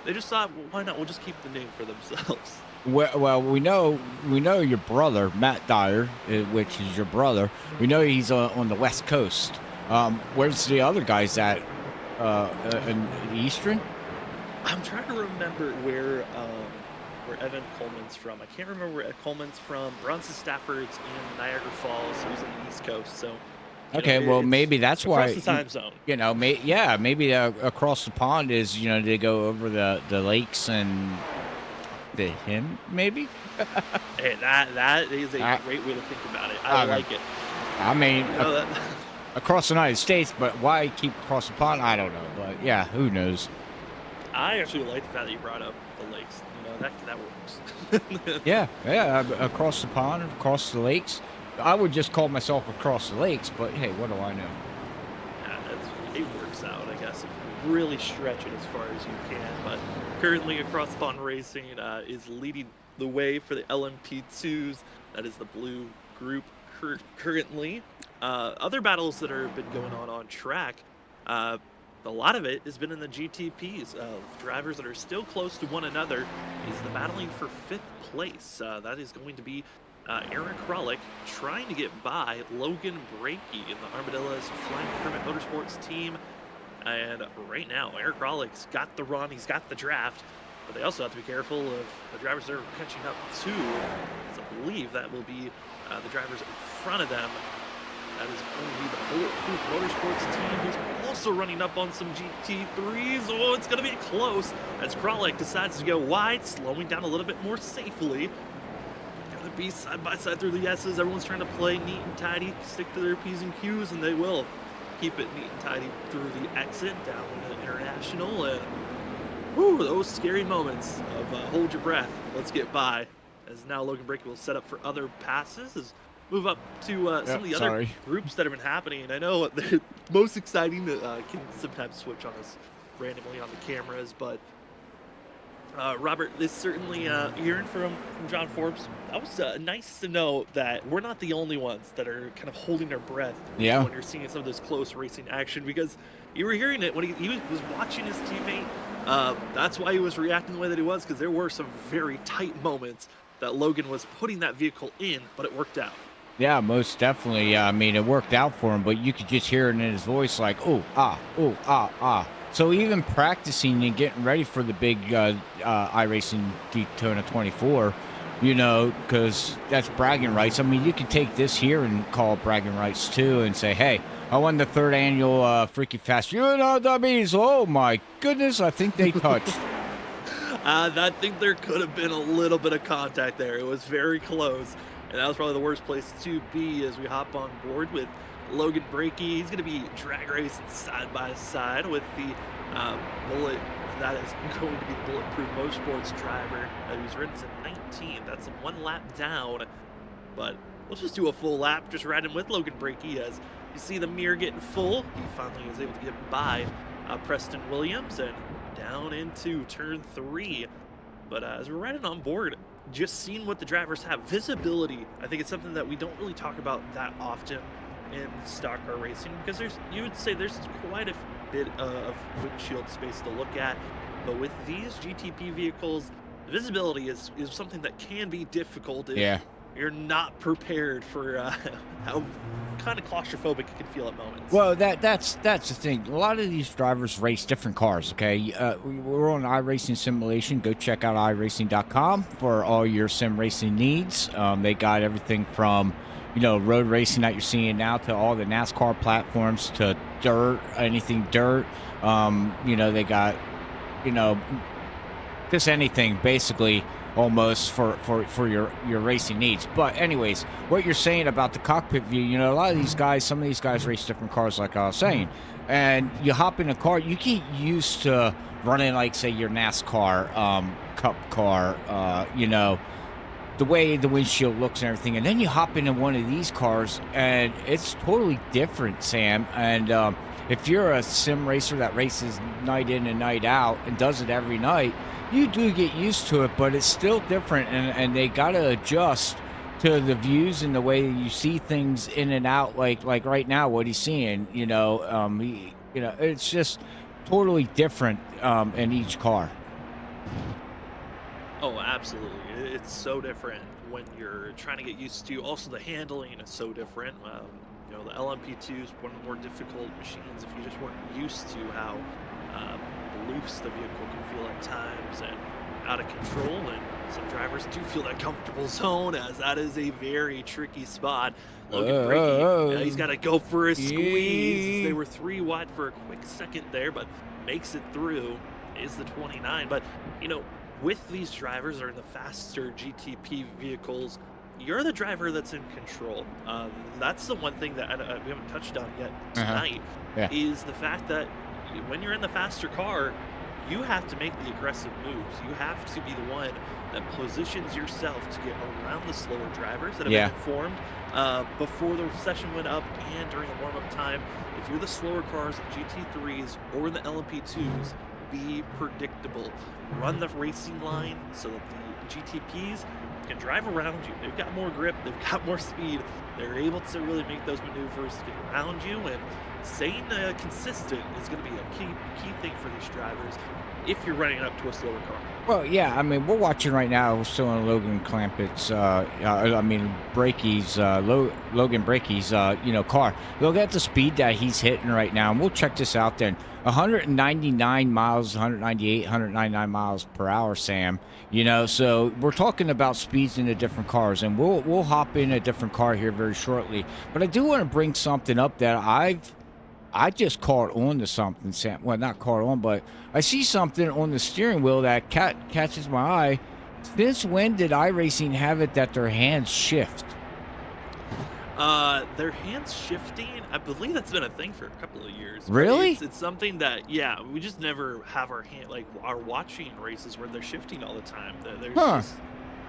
they just thought, well, why not? We'll just keep the name for themselves. Well, we know your brother, Matt Dyer, which is your brother. We know he's on the West Coast. Where's the other guys at? In Eastern? I'm trying to remember where Evan Coleman's from. I can't remember where Coleman's from. Bronson Stafford's in Niagara Falls, so he's on the East Coast. So, okay, well, maybe that's why. Across the time zone. Maybe across the pond is, they go over the lakes and him, maybe? Hey, that is a great way to think about it. I like it. I mean, across the United States, but why keep across the pond? I don't know, but yeah, who knows? I actually like the fact that you brought up the lakes. That works. yeah, across the pond, across the lakes. I would just call myself across the lakes, but hey, what do I know? It works out, I guess, if you really stretch it as far as you can. But currently, Across the Pond Racing is leading the way for the LMP2s. That is the blue group currently. Other battles that have been going on track, a lot of it has been in the GTPs of drivers that are still close to one another. Is the battling for 5th place. That is going to be Aaron Krolick trying to get by Logan Brakey in the Armadillos Flying Permit Motorsports team. And right now, Aaron Krolick's got the run, he's got the draft, but they also have to be careful of the drivers they're catching up to. As I believe that will be the drivers in front of them. That is going to be the Bulletproof Motorsports team, who's also running up on some GT3s. Oh, it's going to be close as Krolick decides to go wide, slowing down a little bit more safely. Going to be side by side through the S's. Everyone's trying to play neat and tidy, stick to their P's and Q's, and they will keep it neat and tidy through the exit down into International. And whew, those scary moments of hold your breath, let's get by. As now Logan Brakey will set up for other passes. As move up to some of the other groups that have been happening. And I know the most exciting can sometimes switch on us randomly on the cameras, but Robert, this certainly hearing from John Forbes, that was nice to know that we're not the only ones that are kind of holding their breath when you're seeing some of this close racing action, because you were hearing it when he was watching his teammate. That's why he was reacting the way that he was, because there were some very tight moments that Logan was putting that vehicle in, but it worked out. Yeah, most definitely. I mean, it worked out for him, but you could just hear it in his voice like, oh, ah. So even practicing and getting ready for the big iRacing Daytona 24, you know, because that's bragging rights. I mean, you could take this here and call it bragging rights too and say, hey, I won the 3rd annual Freaky Fast UNLWs. Oh my goodness, I think they touched. I think there could have been a little bit of contact there. It was very close. And that was probably the worst place to be as we hop on board with Logan Brakey. He's going to be drag racing side by side with the Bullet. That is going to be the Bulletproof Motorsports driver who's ridden to 19. That's 1 lap down. But we'll just do a full lap, just riding with Logan Brakey. As you see the mirror getting full, he finally was able to get by Preston Williams and down into turn 3. But as we're riding on board, just seeing what the drivers have, visibility, I think it's something that we don't really talk about that often in stock car racing, because you would say there's quite a bit of windshield space to look at, but with these GTP vehicles, visibility is something that can be difficult if you're not prepared for how kind of claustrophobic it can feel at moments. Well, that's the thing. A lot of these drivers race different cars, okay? We're on iRacing Simulation. Go check out iRacing.com for all your sim racing needs. They got everything from, you know, road racing that you're seeing now to all the NASCAR platforms to dirt, anything dirt. You know, they got, you know, just anything basically almost for your racing needs. But anyways, what you're saying about the cockpit view, you know, a lot of these guys, some of these guys race different cars like I was saying, and you hop in a car, you get used to running like, say, your NASCAR cup car, you know, the way the windshield looks and everything, and then you hop into one of these cars and it's totally different, Sam. And if you're a sim racer that races night in and night out and does it every night, you do get used to it, but it's still different, and they got to adjust to the views and the way you see things in and out, like right now what he's seeing, you know. You know, it's just totally different in each car. Oh, absolutely. It's so different when you're trying to get used to. Also, the handling is so different. You know, the LMP2 is one of the more difficult machines if you just weren't used to how loose the vehicle can feel at times and out of control. And some drivers do feel that comfortable zone, as that is a very tricky spot. Logan Brakey, he's got to go for a squeeze. They were 3 wide for a quick second there, but makes it through. Is the 29. But, you know, with these drivers that are in the faster GTP vehicles, you're the driver that's in control. That's the one thing that we haven't touched on yet tonight, is the fact that when you're in the faster car, you have to make the aggressive moves. You have to be the one that positions yourself to get around the slower drivers that have been informed before the session went up and during the warm-up time. If you're the slower cars, GT3s or the LMP2s, be predictable. Run the racing line so that the GTPs can drive around you. They've got more grip, they've got more speed. They're able to really make those maneuvers to get around you, and staying consistent is going to be a key thing for these drivers if you're running up to a slower car. Well, yeah, I mean, we're watching right now. We're still on Logan Clampett's, Logan Brakey's, car. Look at the speed that he's hitting right now, and we'll check this out then. 199 miles, 198, 199 miles per hour, Sam. So we're talking about speeds in the different cars, and we'll hop in a different car here very shortly. But I do want to bring something up that I just caught on to something, Sam. Well, not caught on, but I see something on the steering wheel that catches my eye. Since when did iRacing have it that their hands shift? Their hands shifting, I believe that's been a thing for a couple of years. Really? It's something that, yeah, we just never have our watching races where they're shifting all the time.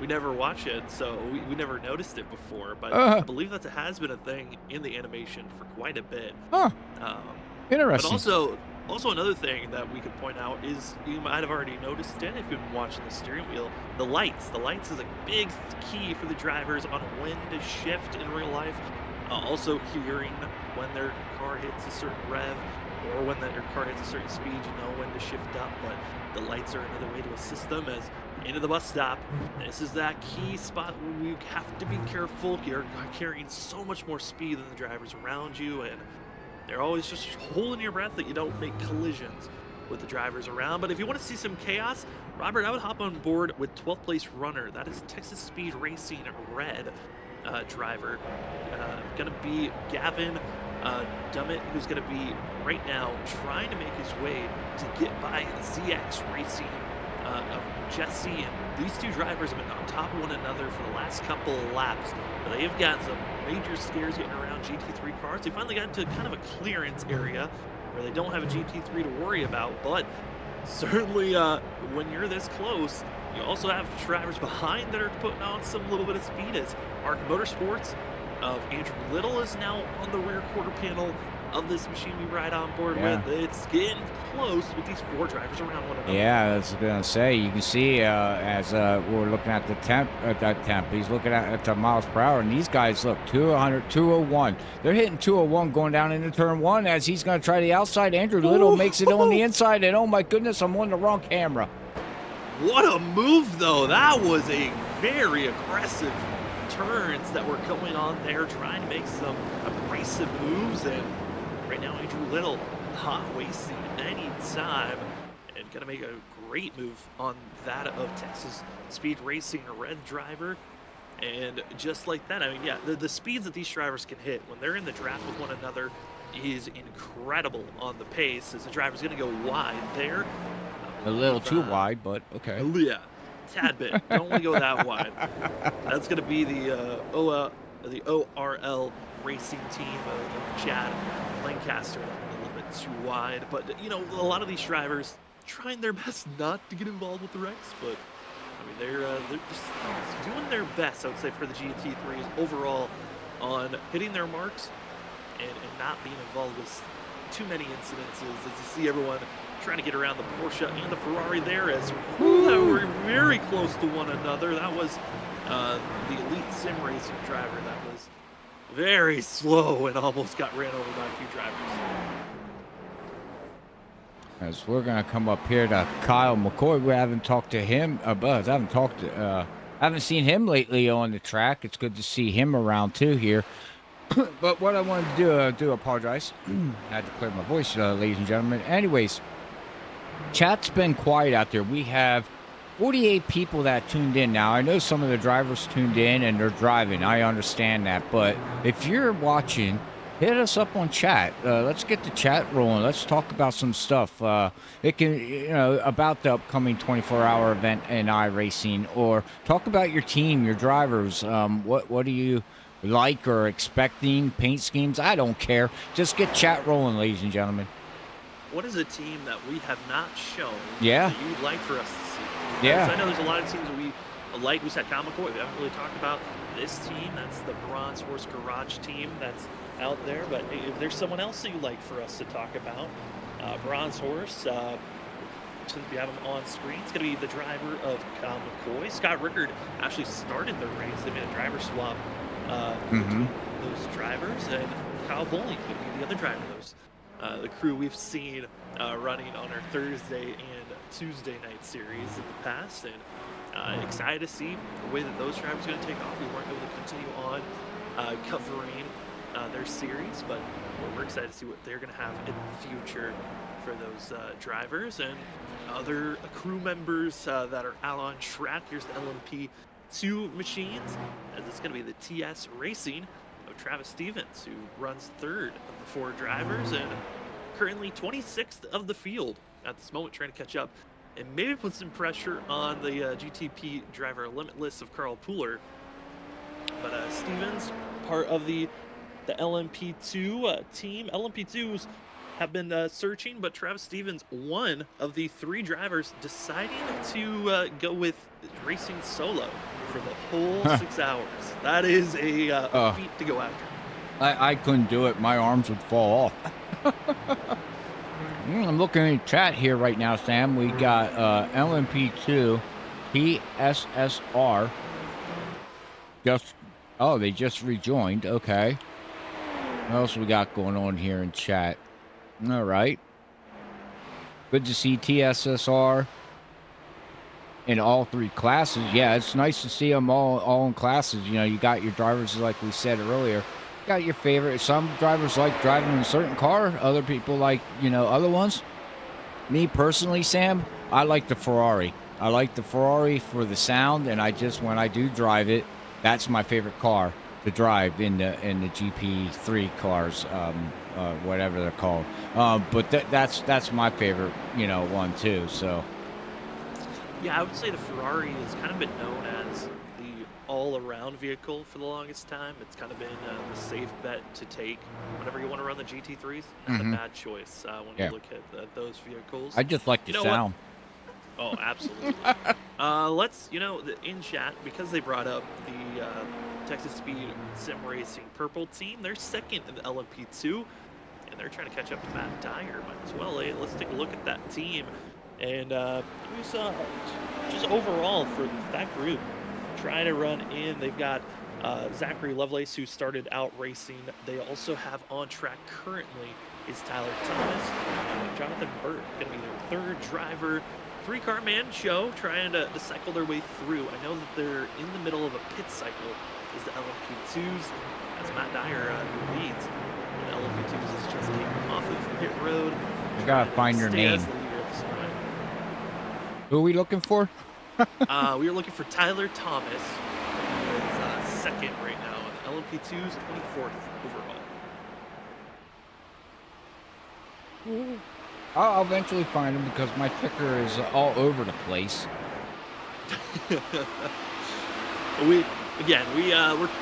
We never watch it, so we never noticed it before. But I believe that it has been a thing in the animation for quite a bit. Interesting. But also another thing that we could point out is, you might have already noticed it if you've been watching the steering wheel, the lights. The lights is a big key for the drivers on when to shift in real life. Also hearing when their car hits a certain rev, or when their car hits a certain speed, you know when to shift up. But the lights are another way to assist them as into the bus stop. This is that key spot where you have to be careful. You're carrying so much more speed than the drivers around you, and they're always just holding your breath that you don't make collisions with the drivers around. But if you want to see some chaos, Robert, I would hop on board with 12th place runner. That is Texas Speed Racing Red driver. Going to be Gavin Dummett, who's going to be right now trying to make his way to get by ZX Racing of Jesse. And these two drivers have been on top of one another for the last couple of laps. But they have got some major scares getting around GT3 cars. They finally got into kind of a clearance area where they don't have a GT3 to worry about. But certainly when you're this close, you also have drivers behind that are putting on some little bit of speed, as Arc Motorsports of Andrew Little is now on the rear quarter panel of this machine we ride on board with. It's getting close with these four drivers around one another. Yeah, I was going to say, you can see as we're looking at the temp, he's looking at the miles per hour, and these guys look 200, 201. They're hitting 201 going down into turn one as he's going to try the outside. Andrew Little makes it on the inside, and oh my goodness, I'm on the wrong camera. What a move, though. That was a very aggressive turns that were going on there, trying to make some abrasive moves. And right now, Andrew Little not wasting any time and going to make a great move on that of Texas Speed Racing Red driver. And just like that, I mean, yeah, the speeds that these drivers can hit when they're in the draft with one another is incredible on the pace, as the driver's going to go wide there. A little too wide, but okay. Yeah, tad bit. Don't want to go that wide. That's going to be the ORL racing team of Chad Lancaster. A little bit too wide, but you know, a lot of these drivers trying their best not to get involved with the wrecks, but I mean, they're just doing their best, I would say, for the GT3s overall on hitting their marks and not being involved with too many incidences. As you see everyone trying to get around the Porsche and the Ferrari there, as that were very close to one another. That was the Elite Sim Racing driver that was very slow and almost got ran over by a few drivers. As we're gonna come up here to Kyle McCoy. We haven't talked to him, Buzz. I haven't seen him lately on the track. It's good to see him around too here. But what I wanted to do, apologize. I had to clear my voice, ladies and gentlemen. Anyways, chat's been quiet out there. We have 48 people that tuned in. Now, I know some of the drivers tuned in and they're driving. I understand that. But if you're watching, hit us up on chat. Let's get the chat rolling. Let's talk about some stuff. It can, you know, about the upcoming 24-hour event in iRacing, or talk about your team, your drivers. What do you like or expecting? Paint schemes? I don't care. Just get chat rolling, ladies and gentlemen. What is a team that we have not shown that you'd like for us to see? Yeah. I know there's a lot of teams that we like. We said Kyle McCoy. We haven't really talked about this team. That's the Bronze Horse Garage team that's out there. But if there's someone else that you'd like for us to talk about, Bronze Horse, since we have him on screen. It's going to be the driver of Kyle McCoy. Scott Rickard actually started the race. They made a driver swap between those drivers, and Kyle Bowling would be the other driver of those. The crew we've seen running on our Thursday and Tuesday night series in the past, and excited to see the way that those drivers are going to take off. We weren't able to continue on covering their series, but we're excited to see what they're going to have in the future for those drivers and other crew members that are out on track. Here's the LMP2 machines, and this is going to be the TS Racing of Travis Stevens, who runs third of the 4 drivers and currently 26th of the field at this moment, trying to catch up and maybe put some pressure on the GTP driver limitless of Carl Pooler. But Stevens, part of the LMP2 team. LMP2s have been searching, but Travis Stevens, one of the 3 drivers, deciding to go with racing solo for the whole 6 hours. That is a feat to go after. I couldn't do it. My arms would fall off. I'm looking in chat here right now, Sam. We got LMP2, PSSR. They just rejoined. Okay. What else we got going on here in chat? All right. Good to see TSSR in all 3 classes. Yeah, it's nice to see them all in classes. You know, you got your drivers, like we said earlier. Got your favorite. Some drivers like driving a certain car. Other people like, other ones. Me personally, Sam, I like the Ferrari. I like the Ferrari for the sound, and when I do drive it, that's my favorite car to drive in the GP3 cars, whatever they're called. But that's my favorite, one too. So. Yeah, I would say the Ferrari has kind of been known as the all-around vehicle for the longest time. It's kind of been the safe bet to take whenever you want to run the GT3s. Not a bad choice when you look at those vehicles. I just like the sound. Oh, absolutely. Let's, in chat, because they brought up the Texas Speed Sim Racing Purple team, they're second in the LMP2, and they're trying to catch up to Matt Dyer. Might as well, let's take a look at that team. And we saw just overall for that group trying to run in. They've got Zachary Lovelace, who started out racing. They also have on track currently is Tyler Thomas, Jonathan Burt, going to be their 3rd driver. 3-car man show, trying to cycle their way through. I know that they're in the middle of a pit cycle, is the LMP2s, as Matt Dyer leads. The LMP2s is just taking off of pit road. I gotta find your name. Who are we looking for? We are looking for Tyler Thomas, who is second right now. And the LMP2's 24th overall. I'll eventually find him because my ticker is all over the place. we're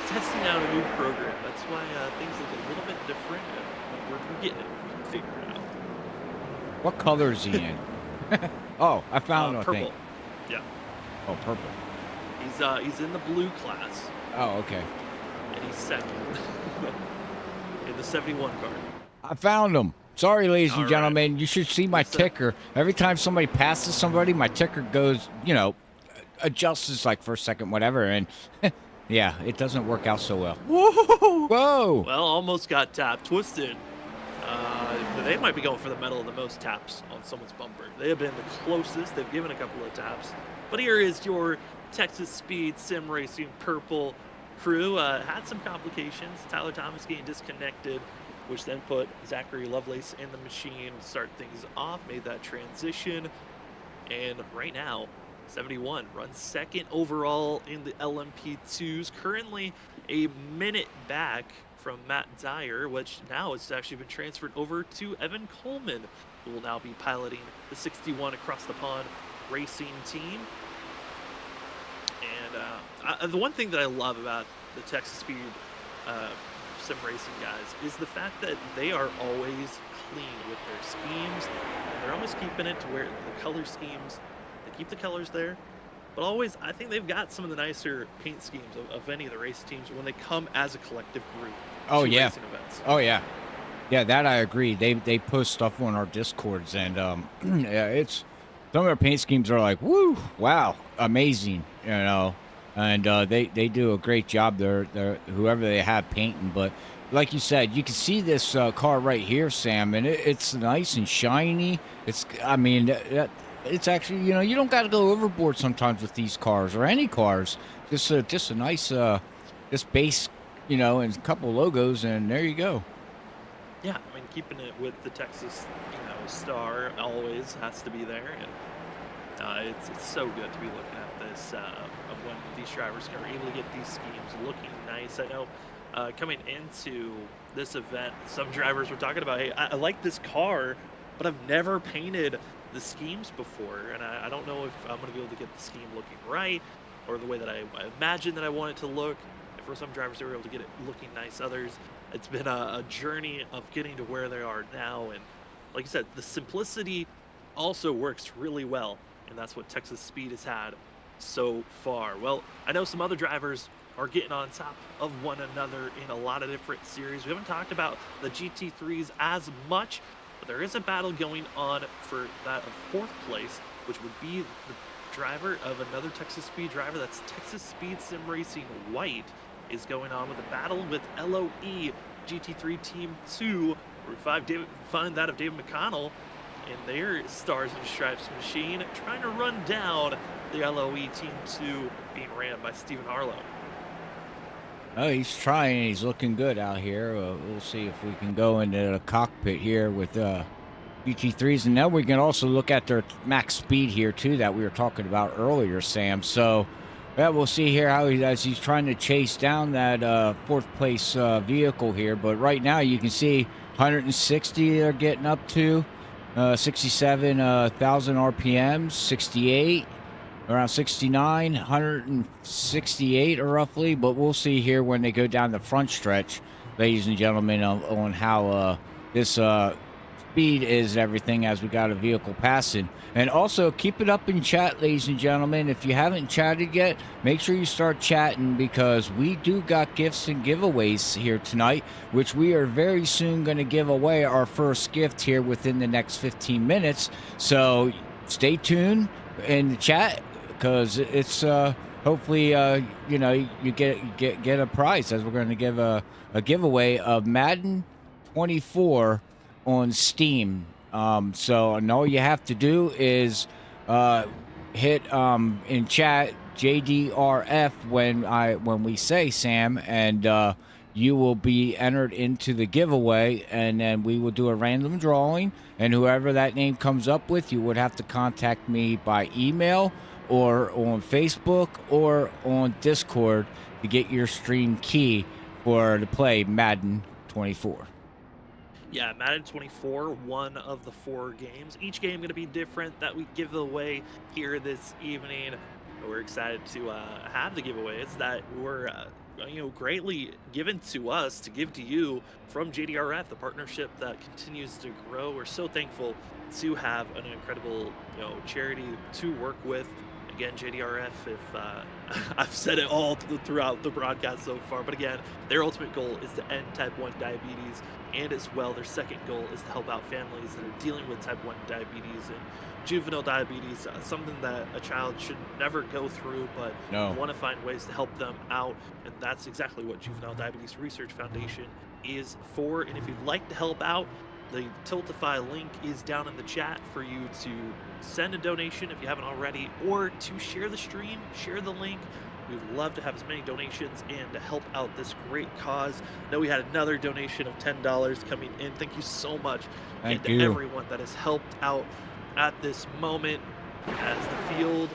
testing out a new program. That's why things look a little bit different. We're getting it. We can figure it out. What color is he in? Oh, I found him. Purple. Yeah. Oh, purple. He's in the blue class. Oh, okay. And he's second in the 71 car. I found him. Sorry, ladies and gentlemen. You should see my ticker. Every time somebody passes somebody, my ticker goes, adjusts like for a second, whatever. And yeah, it doesn't work out so well. Whoa! Whoa! Well, almost got tapped. Twisted. They might be going for the medal of the most taps on someone's bumper. They have been the closest. They've given a couple of taps. But here is your Texas Speed Sim Racing Purple crew. Had some complications. Tyler Thomas getting disconnected, which then put Zachary Lovelace in the machine to start things off, made that transition. And right now, 71 runs second overall in the LMP2s, currently a minute back from Matt Dyer, which now has actually been transferred over to Evan Coleman, who will now be piloting the 61 across the pond racing team. And the one thing that I love about the Texas Speed Sim Racing guys is the fact that they are always clean with their schemes. And they're almost keeping it to where the color schemes, they keep the colors there, but always, I think they've got some of the nicer paint schemes of any of the race teams when they come as a collective group. Oh yeah. Racing events. Oh yeah. Yeah, that I agree. They post stuff on our Discords, and yeah, some of their paint schemes are like, woo, wow, amazing, you know. And they do a great job. They're whoever they have painting. But like you said, you can see this car right here, Sam, and it's nice and shiny. I mean, it's actually, you know, you don't got to go overboard sometimes with these cars or any cars. Just a nice just base, you know, and a couple logos, and there you go. Yeah, I mean, keeping it with the Texas, star always has to be there, and it's so good to be looking at this of when these drivers are able to get these schemes looking nice. I know coming into this event, some drivers were talking about, hey, I like this car, but I've never painted the schemes before, and I don't know if I'm going to be able to get the scheme looking right or the way that I imagine that I want it to look. And for some drivers, they were able to get it looking nice. Others, it's been a journey of getting to where they are now. And like you said, the simplicity also works really well, and that's what Texas Speed has had so far. Well, I know some other drivers are getting on top of one another in a lot of different series. We haven't talked about the GT3s as much, but there is a battle going on for that of 4th place, which would be the driver of another Texas Speed driver. That's Texas Speed Sim Racing White is going on with a battle with LOE GT3 Team 2. We find that of David McConnell in their Stars and Stripes machine, trying to run down the LOE Team 2 being ran by Stephen Harlow. Oh, he's trying. He's looking good out here. We'll see if we can go into the cockpit here with GT3s, and then we can also look at their max speed here too that we were talking about earlier, Sam. So yeah, we'll see here how as he's trying to chase down that 4th place vehicle here. But right now you can see 160 they're getting up to, 67,000 RPMs, 68, around 69, 168 or roughly. But we'll see here when they go down the front stretch, ladies and gentlemen, on how this speed is and everything as we got a vehicle passing. And also keep it up in chat, ladies and gentlemen. If you haven't chatted yet, make sure you start chatting, because we do got gifts and giveaways here tonight, which we are very soon going to give away our first gift here within the next 15 minutes. So stay tuned in the chat, because it's hopefully you know, you get a prize, as we're going to give a giveaway of Madden 24 on Steam. So and all you have to do is hit in chat JDRF when we say, Sam, and you will be entered into the giveaway, and then we will do a random drawing, and whoever that name comes up with, you would have to contact me by email or on Facebook or on Discord to get your stream key to play Madden 24. Yeah, Madden 24, one of the 4 games. Each game going to be different that we give away here this evening. We're excited to have the giveaways that were greatly given to us to give to you from JDRF, the partnership that continues to grow. We're so thankful to have an incredible charity to work with. Again, JDRF, if I've said it all throughout the broadcast so far, but again, their ultimate goal is to end type 1 diabetes, and as well, their second goal is to help out families that are dealing with type 1 diabetes and juvenile diabetes, something that a child should never go through, but want to find ways to help them out, and that's exactly what Juvenile Diabetes Research Foundation is for. And if you'd like to help out, the Tiltify link is down in the chat for you to send a donation if you haven't already, or to share the stream, share the link. We'd love to have as many donations and to help out this great cause. I know we had another donation of $10 coming in. Thank you so much. Thank to you. Everyone that has helped out at this moment as the field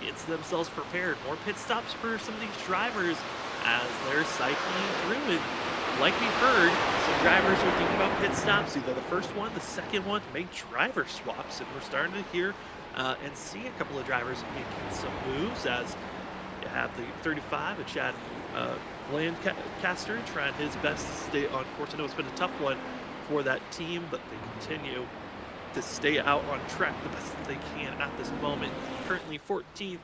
gets themselves prepared. More pit stops for some of these drivers as they're cycling through. And like we heard, some drivers are thinking about pit stops, either the first one, the second one, to make driver swaps. And we're starting to hear and see a couple of drivers making some moves, as you have the 35, a Chad Lancaster, trying his best to stay on course. I know it's been a tough one for that team, but they continue to stay out on track the best that they can at this moment. Currently 14th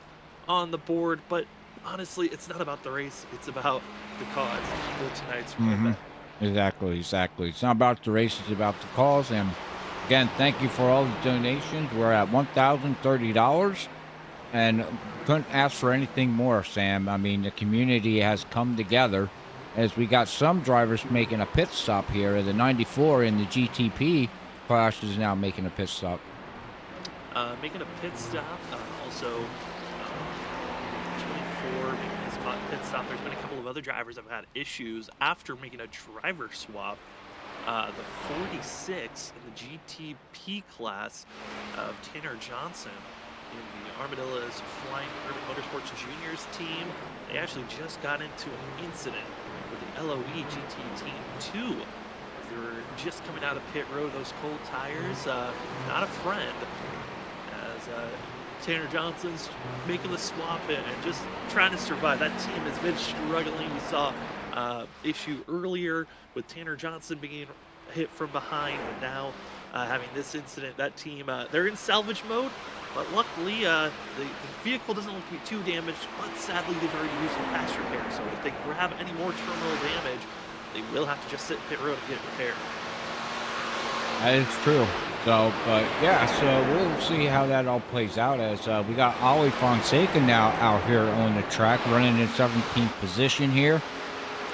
on the board, but honestly, it's not about the race, it's about the cause for tonight's event. Exactly. It's not about the race, it's about the cause. And Again, thank you for all the donations. We're at $1,030, and couldn't ask for anything more, Sam. I mean, the community has come together as we got some drivers making a pit stop here. The 94 in the GTP class is now making a pit stop. Making a pit stop. Also, 24 making his pit stop. There's been a couple of other drivers that have had issues after making a driver swap. The 46 in the GTP class of Tanner Johnson in the Armadillo's Flying Urban Motorsports Juniors team. They actually just got into an incident with the LOE GT Team 2. They were just coming out of pit road, those cold tires. Not a friend, as Tanner Johnson's making the swap and just trying to survive. That team has been struggling. We saw issue earlier with Tanner Johnson being hit from behind, and now having this incident. That team, they're in salvage mode, but luckily the vehicle doesn't look to be too damaged, but sadly they've already used some fast repair, so if they grab any more terminal damage, they will have to just sit in pit road and get it repaired. That is true. So, but yeah, so we'll see how that all plays out, as we got Ollie Fonseca now out here on the track, running in 17th position here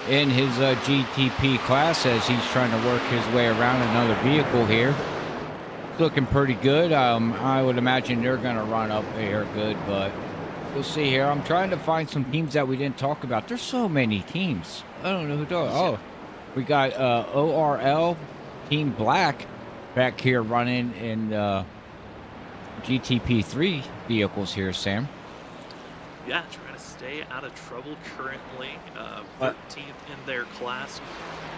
in his GTP class, as he's trying to work his way around another vehicle here. It's looking pretty good. I would imagine they're going to run up here good, but we'll see here. I'm trying to find some teams that we didn't talk about. There's so many teams. I don't know who does. Oh, we got ORL Team Black back here running in GTP3 vehicles here, Sam. Yeah, trying to stay out of trouble currently. 13th in their class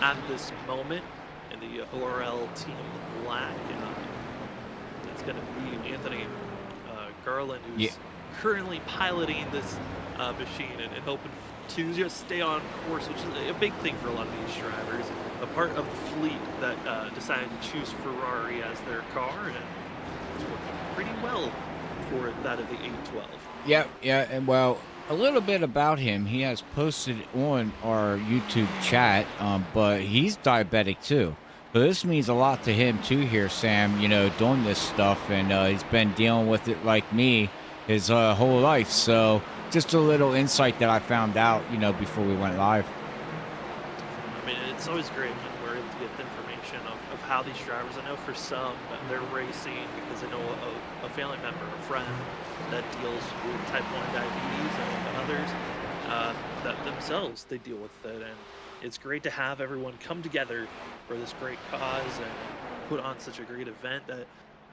at this moment in the ORL Team Black. It's going to be Anthony Garland, who's currently piloting this machine and hoping to just stay on course, which is a big thing for a lot of these drivers. A part of the fleet that decided to choose Ferrari as their car, and it's working pretty well for that of the 812. Yeah, and well, a little bit about him. He has posted on our YouTube chat, but he's diabetic too. So this means a lot to him too here, Sam, you know, doing this stuff, and he's been dealing with it like me his whole life. So just a little insight that I found out, you know, before we went live. I mean, it's always great when we're able to get the information of how these drivers, I know for some, they're racing because they know a family member, a friend that deals with type 1 diabetes, and others that themselves, they deal with it. And it's great to have everyone come together for this great cause and put on such a great event. That,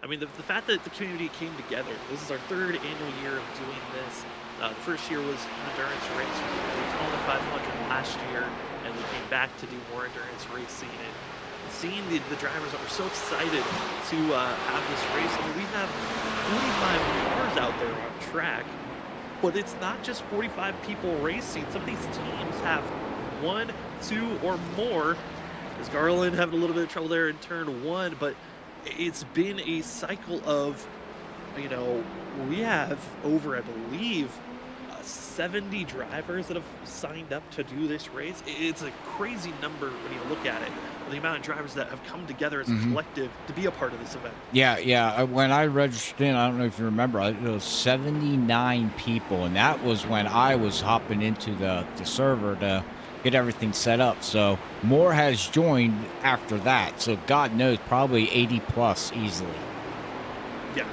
I mean, the fact that the community came together, this is our 3rd annual year of doing this. The first year was an endurance race. We did Daytona 500 last year, and we came back to do more endurance racing. And seeing the drivers that were so excited to have this race. I mean, we have 45 cars out there on track, but it's not just 45 people racing. Some of these teams have 1, 2, or more. As Garland having a little bit of trouble there in turn 1, but it's been a cycle of, you know, we have over, I believe, 70 drivers that have signed up to do this race. It's a crazy number when you look at it, the amount of drivers that have come together as a collective to be a part of this event. Yeah. When I registered in, I don't know if you remember, it was 79 people, and that was when I was hopping into the server to get everything set up. So more has joined after that. So God knows, probably 80 plus easily. Yeah,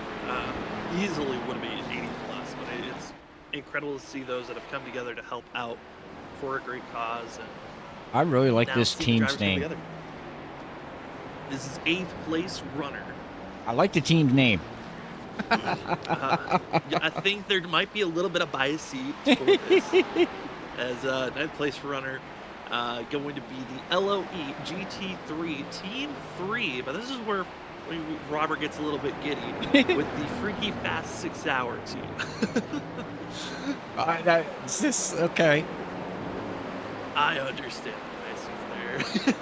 easily would be 80 plus, but it's incredible to see those that have come together to help out for a great cause. And I really like this team's name. This is 8th place runner. I like the team's name. Yeah, I think there might be a little bit of bias for this. As 9th place runner, going to be the LOE GT3 Team 3. But this is where Robert gets a little bit giddy with the Freaky Fast 6 Hour team. Okay. I understand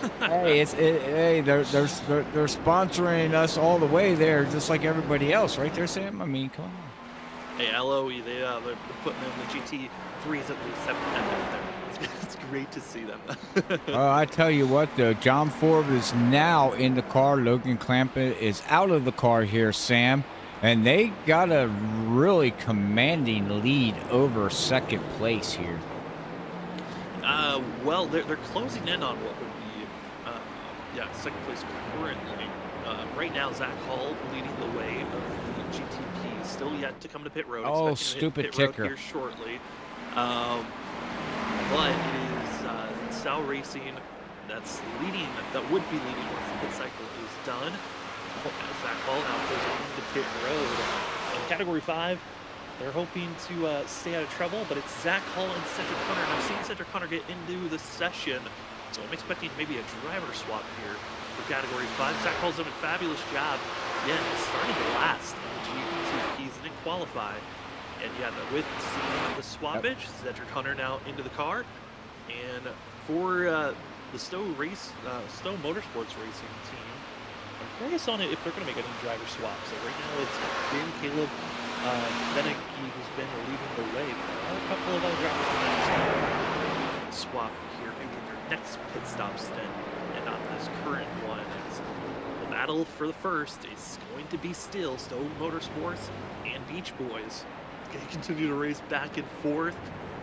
the biases Hey, there. they're sponsoring us all the way there, just like everybody else, right there, Sam? I mean, come on. Hey, LOE, they're putting in the GT3s at least 7 there. It's it's great to see them. I tell you what, though, John Ford is now in the car. Logan Clampa is out of the car here, Sam. And they got a really commanding lead over second place here. Well, they're closing in on what would be, second place currently. Right now, Zach Hall leading the way of the GTP, still yet to come to pit road. Oh, Expecting to hit stupid pit road ticker. here shortly. But it is Sal Racing that's leading, that would be leading once the pit cycle is done. Zach Hall now goes into pit road. In Category 5, they're hoping to stay out of trouble, but it's Zach Hall and Cedric Hunter. And I've seen Cedric Hunter get into the session, so I'm expecting maybe a driver swap here for Category 5. Zach Hall's done a fabulous job. Yeah, starting to last in the GTPs and didn't qualify. And yeah, with seeing the swappage, Cedric Hunter now into the car. And for the Stowe Motorsports Racing team, I'm curious on it if they're going to make any driver swaps. So right now it's been Caleb Benecke who's been leading the way. But there are a couple of other drivers who might swap here maybe in their next pit stop stint and not this current one. As the battle for the first is going to be still Stowe Motorsports and Beach Boys. Going to continue to race back and forth.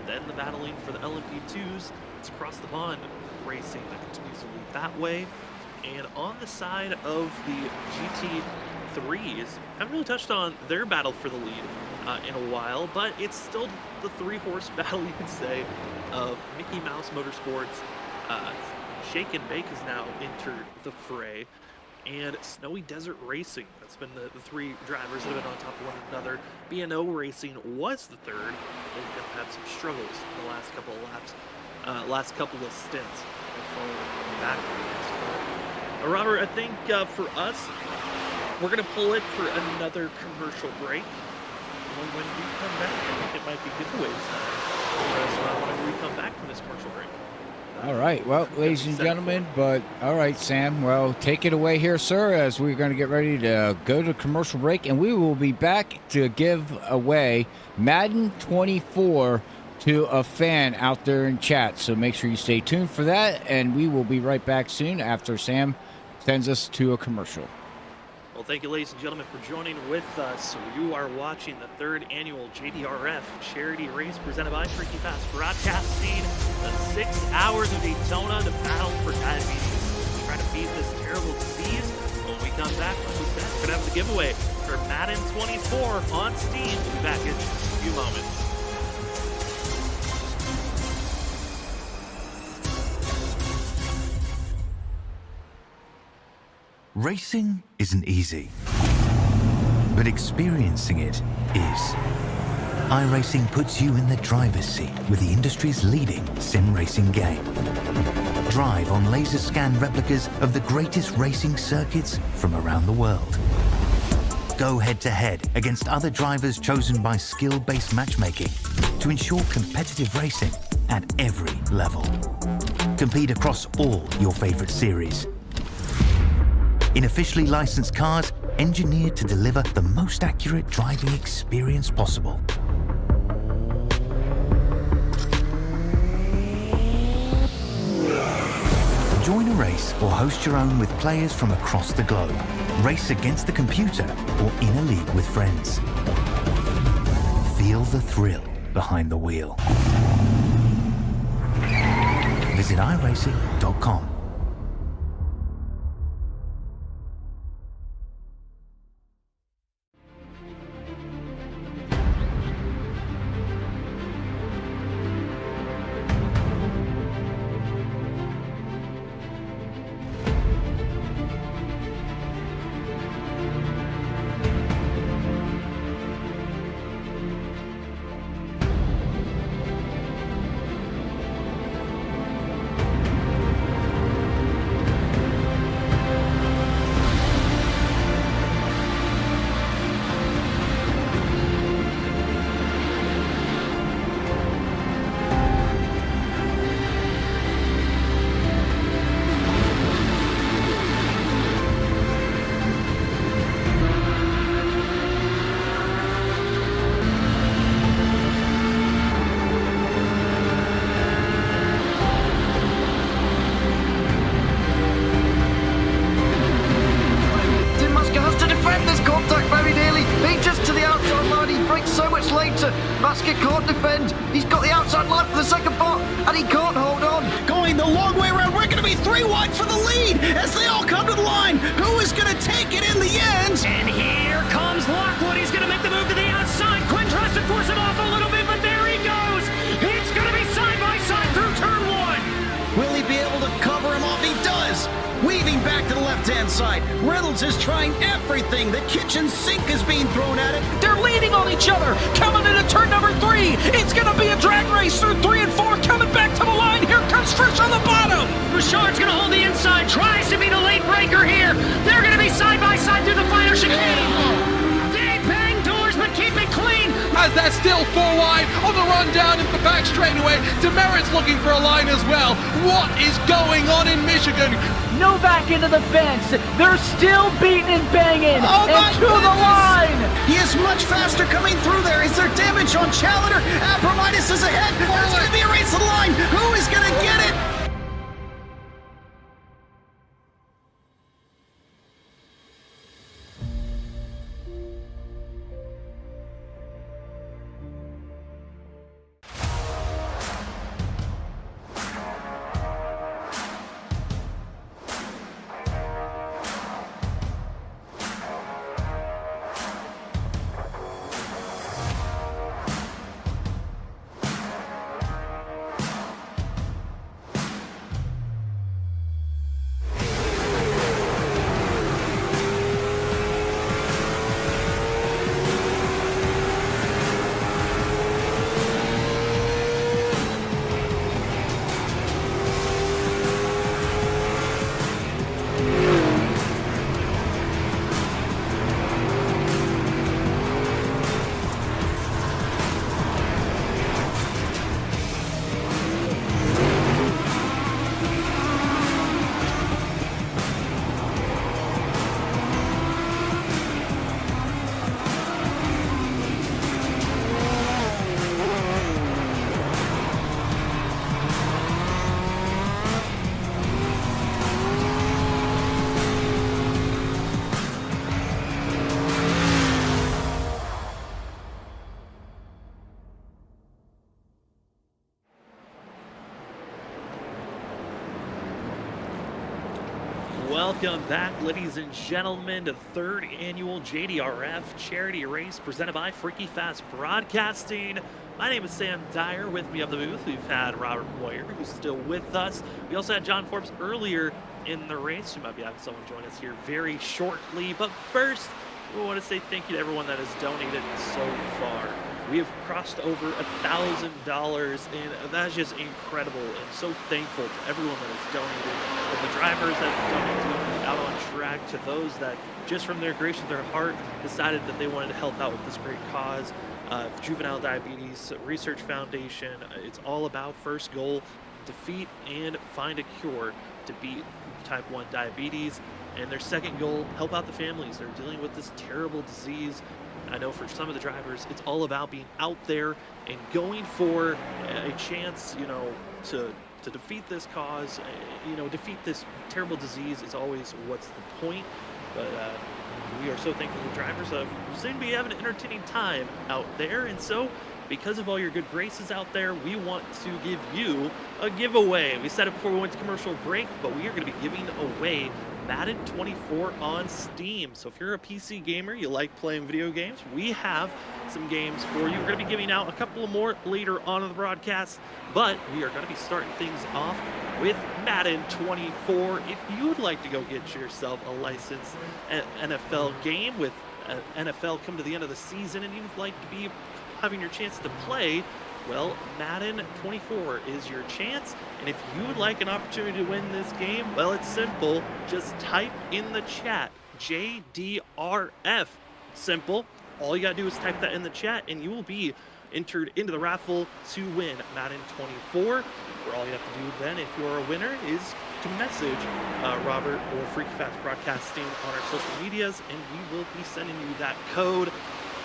Then the battling for the LMP2s. It's across the pond racing that continues to lead that way. And on the side of the GT3s, haven't really touched on their battle for the lead in a while, but it's still the three-horse battle, you could say, of Mickey Mouse Motorsports. Shake and Bake has now entered the fray. And Snowy Desert Racing, that's been the three drivers that have been on top of one another. B&O Racing was the third. They've had some struggles in the last couple of laps, last couple of stints. Backwards. Robert, I think for us, we're going to pull it for another commercial break. When we come back, I think it might be giveaway time for us when we come back from this commercial break. All right, well, ladies and gentlemen, all right, Sam, well, take it away here, sir, as we're going to get ready to go to commercial break, and we will be back to give away Madden 24 to a fan out there in chat. So make sure you stay tuned for that, and we will be right back soon after Sam sends us to a commercial. Well, thank you, ladies and gentlemen, for joining with us. You are watching the third annual JDRF charity race presented by Freaky Fast Broadcasting. The 6 hours of Daytona to battle for diabetes. Try to beat this terrible disease. When we come back, we're going to have the giveaway for Madden 24 on Steam. We'll be back in just a few moments. Racing isn't easy, but experiencing it is. iRacing puts you in the driver's seat with the industry's leading sim racing game. Drive on laser scan replicas of the greatest racing circuits from around the world. Go head-to-head against other drivers chosen by skill-based matchmaking to ensure competitive racing at every level. Compete across all your favorite series. In officially licensed cars, engineered to deliver the most accurate driving experience possible. Join a race or host your own with players from across the globe. Race against the computer or in a league with friends. Feel the thrill behind the wheel. Visit iRacing.com. Maske can't defend. He's got the outside line for the second part, and he can't hold on. Going the long way around. We're going to be 3 wide for the lead as they all come to the line. Who is going to take it in the end? And here comes Lockwood. He's going to make the move to the outside. Quinn tries to force him off a little bit, but there he goes. It's going to be side by side through turn 1. Will he be able to cover him off? He does. Weaving back to the left-hand side. Reynolds is trying everything. The kitchen sink is being thrown at it. They're leaning on each other. Coming into turn number 3. It's going to be a drag race through 3 and 4. Coming back to the line. Here comes Trish on the bottom. Richard's going to hold the inside. Tries to be the late breaker here. They're going to be side by side through the final chicane. They bang doors, but keep it clean. As they're still 4 wide on the run down into the back straightaway. Demerit's looking for a line as well. What is going on in Michigan? Novak into the fence. They're still beating and banging. Oh and to the line. He is much faster coming through there. Is there damage on Challenger? Abramitis is ahead. There's going to be a race to the line. Who is going to get it? Welcome back, ladies and gentlemen, to the 3rd annual JDRF charity race presented by Freaky Fast Broadcasting. My name is Sam Dyer. With me up the booth, we've had Robert Moyer, who's still with us. We also had John Forbes earlier in the race. We might be having someone join us here very shortly. But first, we want to say thank you to everyone that has donated so far. We have crossed over $1,000, and that's just incredible. And so thankful to everyone that has donated, from the drivers that have donated out on track to those that just from their grace of their heart decided that they wanted to help out with this great cause. Juvenile Diabetes Research Foundation. It's all about first goal, defeat and find a cure to beat type 1 diabetes. And their second goal, help out the families. They're dealing with this terrible disease. I know for some of the drivers, it's all about being out there and going for a chance, to defeat this cause, defeat this terrible disease is always what's the point. But we are so thankful to drivers of seem to be having an entertaining time out there. And so, because of all your good graces out there, we want to give you a giveaway. We said it before we went to commercial break, but we are going to be giving away Madden 24 on Steam. So if you're a PC gamer, you like playing video games, we have some games for you. We're going to be giving out a couple more later on in the broadcast, but we are going to be starting things off with Madden 24. If you would like to go get yourself a licensed NFL game with NFL come to the end of the season and you'd like to be having your chance to play, well, Madden 24 is your chance. And if you would like an opportunity to win this game, well, it's simple. Just type in the chat, JDRF. Simple. All you gotta do is type that in the chat and you will be entered into the raffle to win Madden 24. Where all you have to do then, if you're a winner, is to message Robert or Freaky Fast Broadcasting on our social medias, and we will be sending you that code.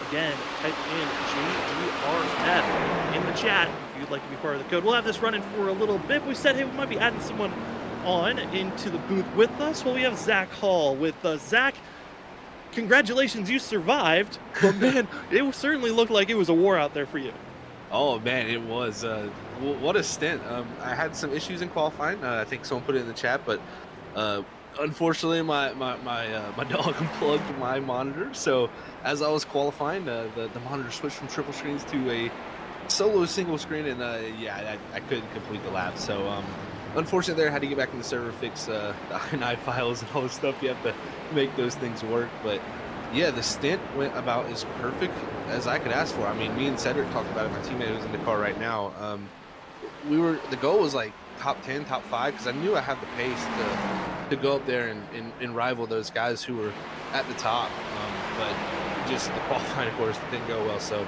Again, type in JDRF in the chat if you'd like to be part of the code. We'll have this running for a little bit. We said, hey, we might be adding someone on into the booth with us. Well, we have Zach Hall with us. Zach, congratulations, you survived. But man, it certainly looked like it was a war out there for you. Oh man, it was. What a stint. I had some issues in qualifying. I think someone put it in the chat, but unfortunately, my dog unplugged my monitor. So as I was qualifying, the monitor switched from triple screens to a solo single screen, and yeah, I couldn't complete the lap. So unfortunately, there I had to get back in the server, fix the INI files and all the stuff. You have to make those things work, but. Yeah, the stint went about as perfect as I could ask for. I mean, me and Cedric talked about it. My teammate who's in the car right now. The goal was like top 10, top 5, because I knew I had the pace to go up there and rival those guys who were at the top. But just the qualifying, of course, didn't go well. So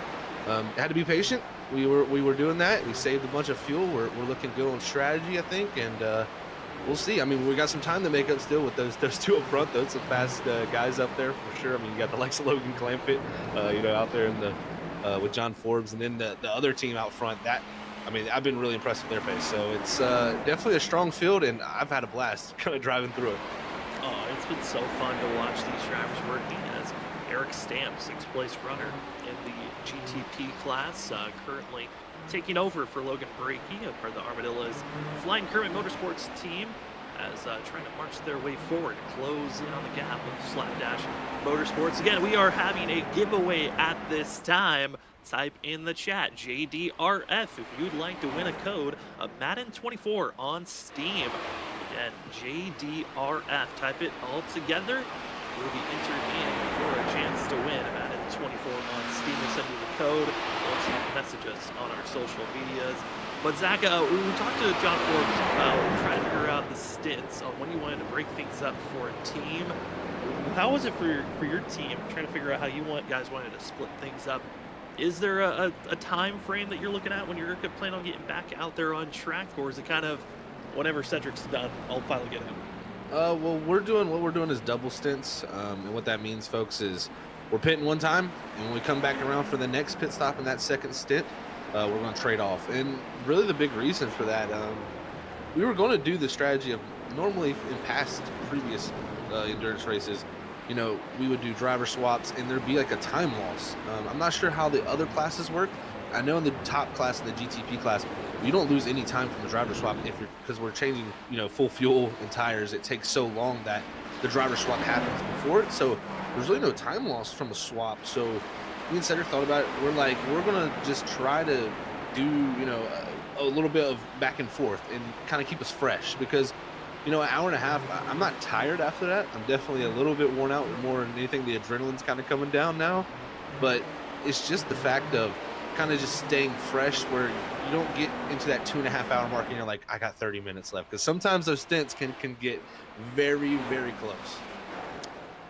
had to be patient. We were doing that. We saved a bunch of fuel. We're looking good on strategy, I think, and we'll see. I mean, we got some time to make up still with those two up front. Those some fast guys up there for sure. I mean, you got the likes of Logan Clampett, out there in the with John Forbes, and then the other team out front. I've been really impressed with their pace. So it's definitely a strong field, and I've had a blast kind of driving through it. Oh, it's been so fun to watch these drivers working. As Eric Stamp, 6th place runner in the GTP class, currently taking over for Logan Brakey, part of the Armadillo's Flying Kermit Motorsports team, as trying to march their way forward, close in on the gap of Slapdash Motorsports. Again, we are having a giveaway at this time. Type in the chat JDRF if you'd like to win a code of Madden 24 on Steam. Again, JDRF. Type it all together. You'll be entered in for a chance to win Madden 24 on Steam. We'll send you the code once you message us on our social medias. But Zach, we talked to John Forbes about trying to figure out the stints on when you wanted to break things up for a team. How was it for your team, trying to figure out how you guys wanted to split things up? Is there a time frame that you're looking at when you're planning on getting back out there on track, or is it kind of whenever Cedric's done, I'll finally get him? Well, what we're doing is double stints, and what that means, folks, is we're pitting one time, and when we come back around for the next pit stop in that second stint, we're going to trade off. And really the big reason for that, we were going to do the strategy of normally in past previous endurance races, we would do driver swaps, and there'd be like a time loss. I'm not sure how the other classes work. I know in the top class, in the GTP class, you don't lose any time from the driver swap because we're changing, full fuel and tires. It takes so long that the driver swap happens before it. So there's really no time loss from a swap. So me and Cedric thought about it. We're like, we're going to just try to do, a little bit of back and forth and kind of keep us fresh, because, an hour and a half, I'm not tired after that. I'm definitely a little bit worn out. More than anything, the adrenaline's kind of coming down now. But it's just the fact of kind of just staying fresh, where you don't get into that 2.5 hour mark and you're like, I got 30 minutes left, because sometimes those stints can get very, very close.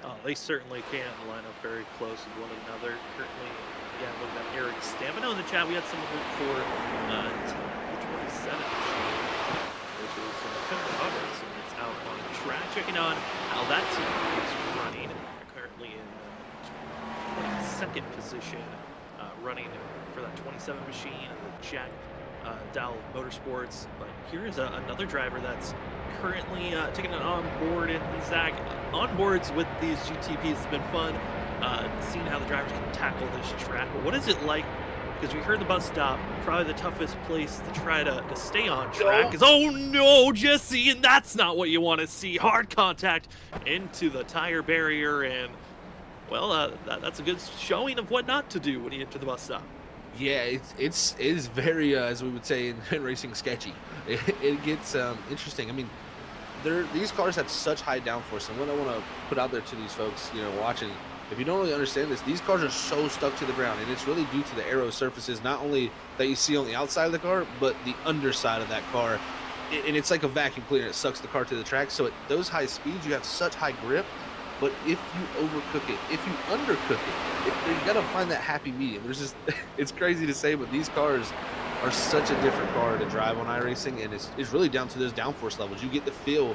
Oh, they certainly can line up very close with one another. Currently, looking at Eric Stamp. I know in the chat we had someone look for the 27 machine, which is Phil Roberts, and it's out on track. Checking on how that team is running. They're currently in 22nd position, running for that 27 machine, the Jack Dow Motorsports. But here is another driver that's currently taking it on board. And Zach, onboards with these GTPs has been fun, seeing how the drivers can tackle this track. But what is it like? Because we heard the bus stop, probably the toughest place to try to stay on track is, oh no, Jesse, and that's not what you want to see. Hard contact into the tire barrier, and well, that's a good showing of what not to do when you enter the bus stop. Yeah, it is very, as we would say in racing, sketchy. It gets interesting. I mean, these cars have such high downforce, and what I want to put out there to these folks, watching, if you don't really understand this, these cars are so stuck to the ground, and it's really due to the aero surfaces, not only that you see on the outside of the car, but the underside of that car. And it's like a vacuum cleaner. It sucks the car to the track. So at those high speeds, you have such high grip. But if you overcook it, if you undercook it, you got to find that happy medium. It's crazy to say, but these cars are such a different car to drive on iRacing, and it's really down to those downforce levels. You get the feel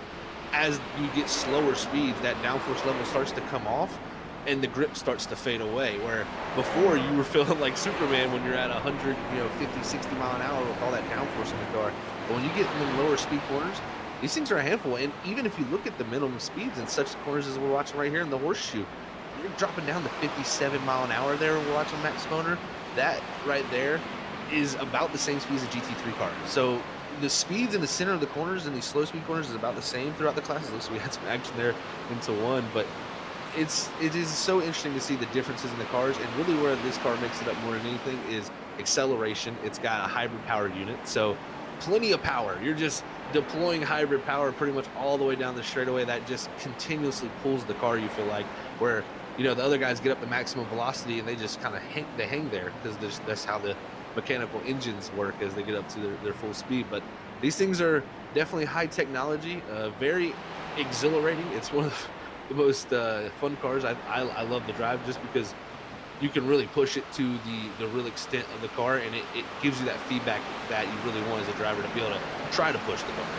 as you get slower speeds, that downforce level starts to come off, and the grip starts to fade away. Where before you were feeling like Superman when you're at 100, 50, 60 mile an hour with all that downforce in the car. But when you get in the lower speed corners, these things are a handful. And even if you look at the minimum speeds in such corners as we're watching right here in the horseshoe, you're dropping down to 57 mile an hour there. We're watching Max Boner. That right there is about the same speed as a GT3 car. So the speeds in the center of the corners and these slow speed corners is about the same throughout the classes. Looks like we had some action there into one, but it is so interesting to see the differences in the cars, and really where this car makes it up more than anything is acceleration. It's got a hybrid power unit, so plenty of power. You're just deploying hybrid power pretty much all the way down the straightaway. That just continuously pulls the car, you feel like, where, you know, the other guys get up to maximum velocity and they just kind of hang there because that's how the mechanical engines work as they get up to their full speed. But these things are definitely high technology, very exhilarating. It's one of the most fun cars. I love the drive just because you can really push it to the real extent of the car, and it gives you that feedback that you really want as a driver to be able to try to push the car.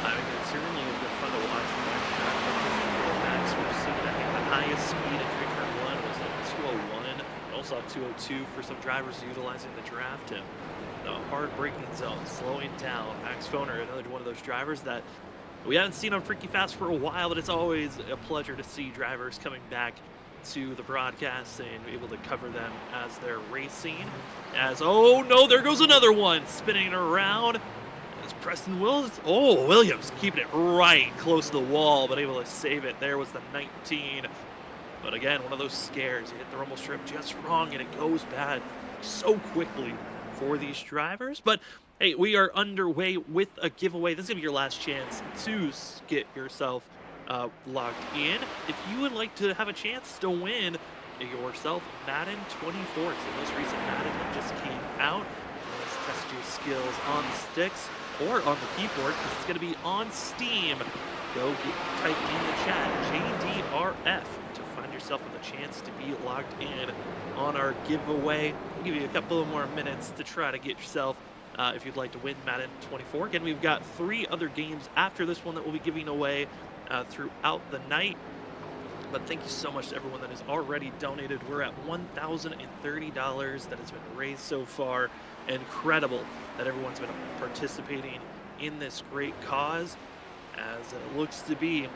I mean, it certainly has been fun to watch. Max, we've seen, I think the highest speed in Turn 1 was like 201. We also saw 202 for some drivers utilizing the draft and the hard braking zone, slowing down. Max Foner, another one of those drivers that we haven't seen on Freaky Fast for a while, but it's always a pleasure to see drivers coming back to the broadcast and be able to cover them as they're racing. Oh no, there goes another one spinning around. As Preston Williams keeping it right close to the wall, but able to save it. There was the 19. But again, one of those scares. You hit the rumble strip just wrong and it goes bad so quickly for these drivers. But hey, we are underway with a giveaway. This is gonna be your last chance to get yourself logged in. If you would like to have a chance to win yourself Madden 24, it's the most recent Madden that just came out. Let's test your skills on the sticks or on the keyboard, because it's going to be on Steam. Go type in the chat JDRF to find yourself with a chance to be logged in on our giveaway. We'll give you a couple of more minutes to try to get yourself if you'd like to win Madden 24. Again, we've got 3 other games after this one that we'll be giving away throughout the night. But thank you so much to everyone that has already donated. We're at $1,030 that has been raised so far. Incredible that everyone's been participating in this great cause, as it looks to be.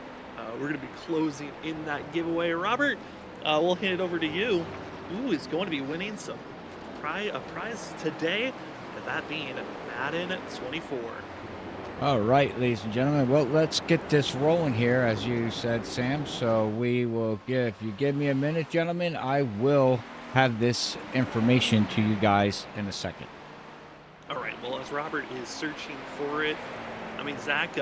We're going to be closing in that giveaway. Robert, we'll hand it over to you. Who is going to be winning a prize today, that being Madden 24. All right, ladies and gentlemen. Well, let's get this rolling here, as you said, Sam. So we will if you give me a minute, gentlemen, I will have this information to you guys in a second. All right. Well, as Robert is searching for it, I mean, Zach,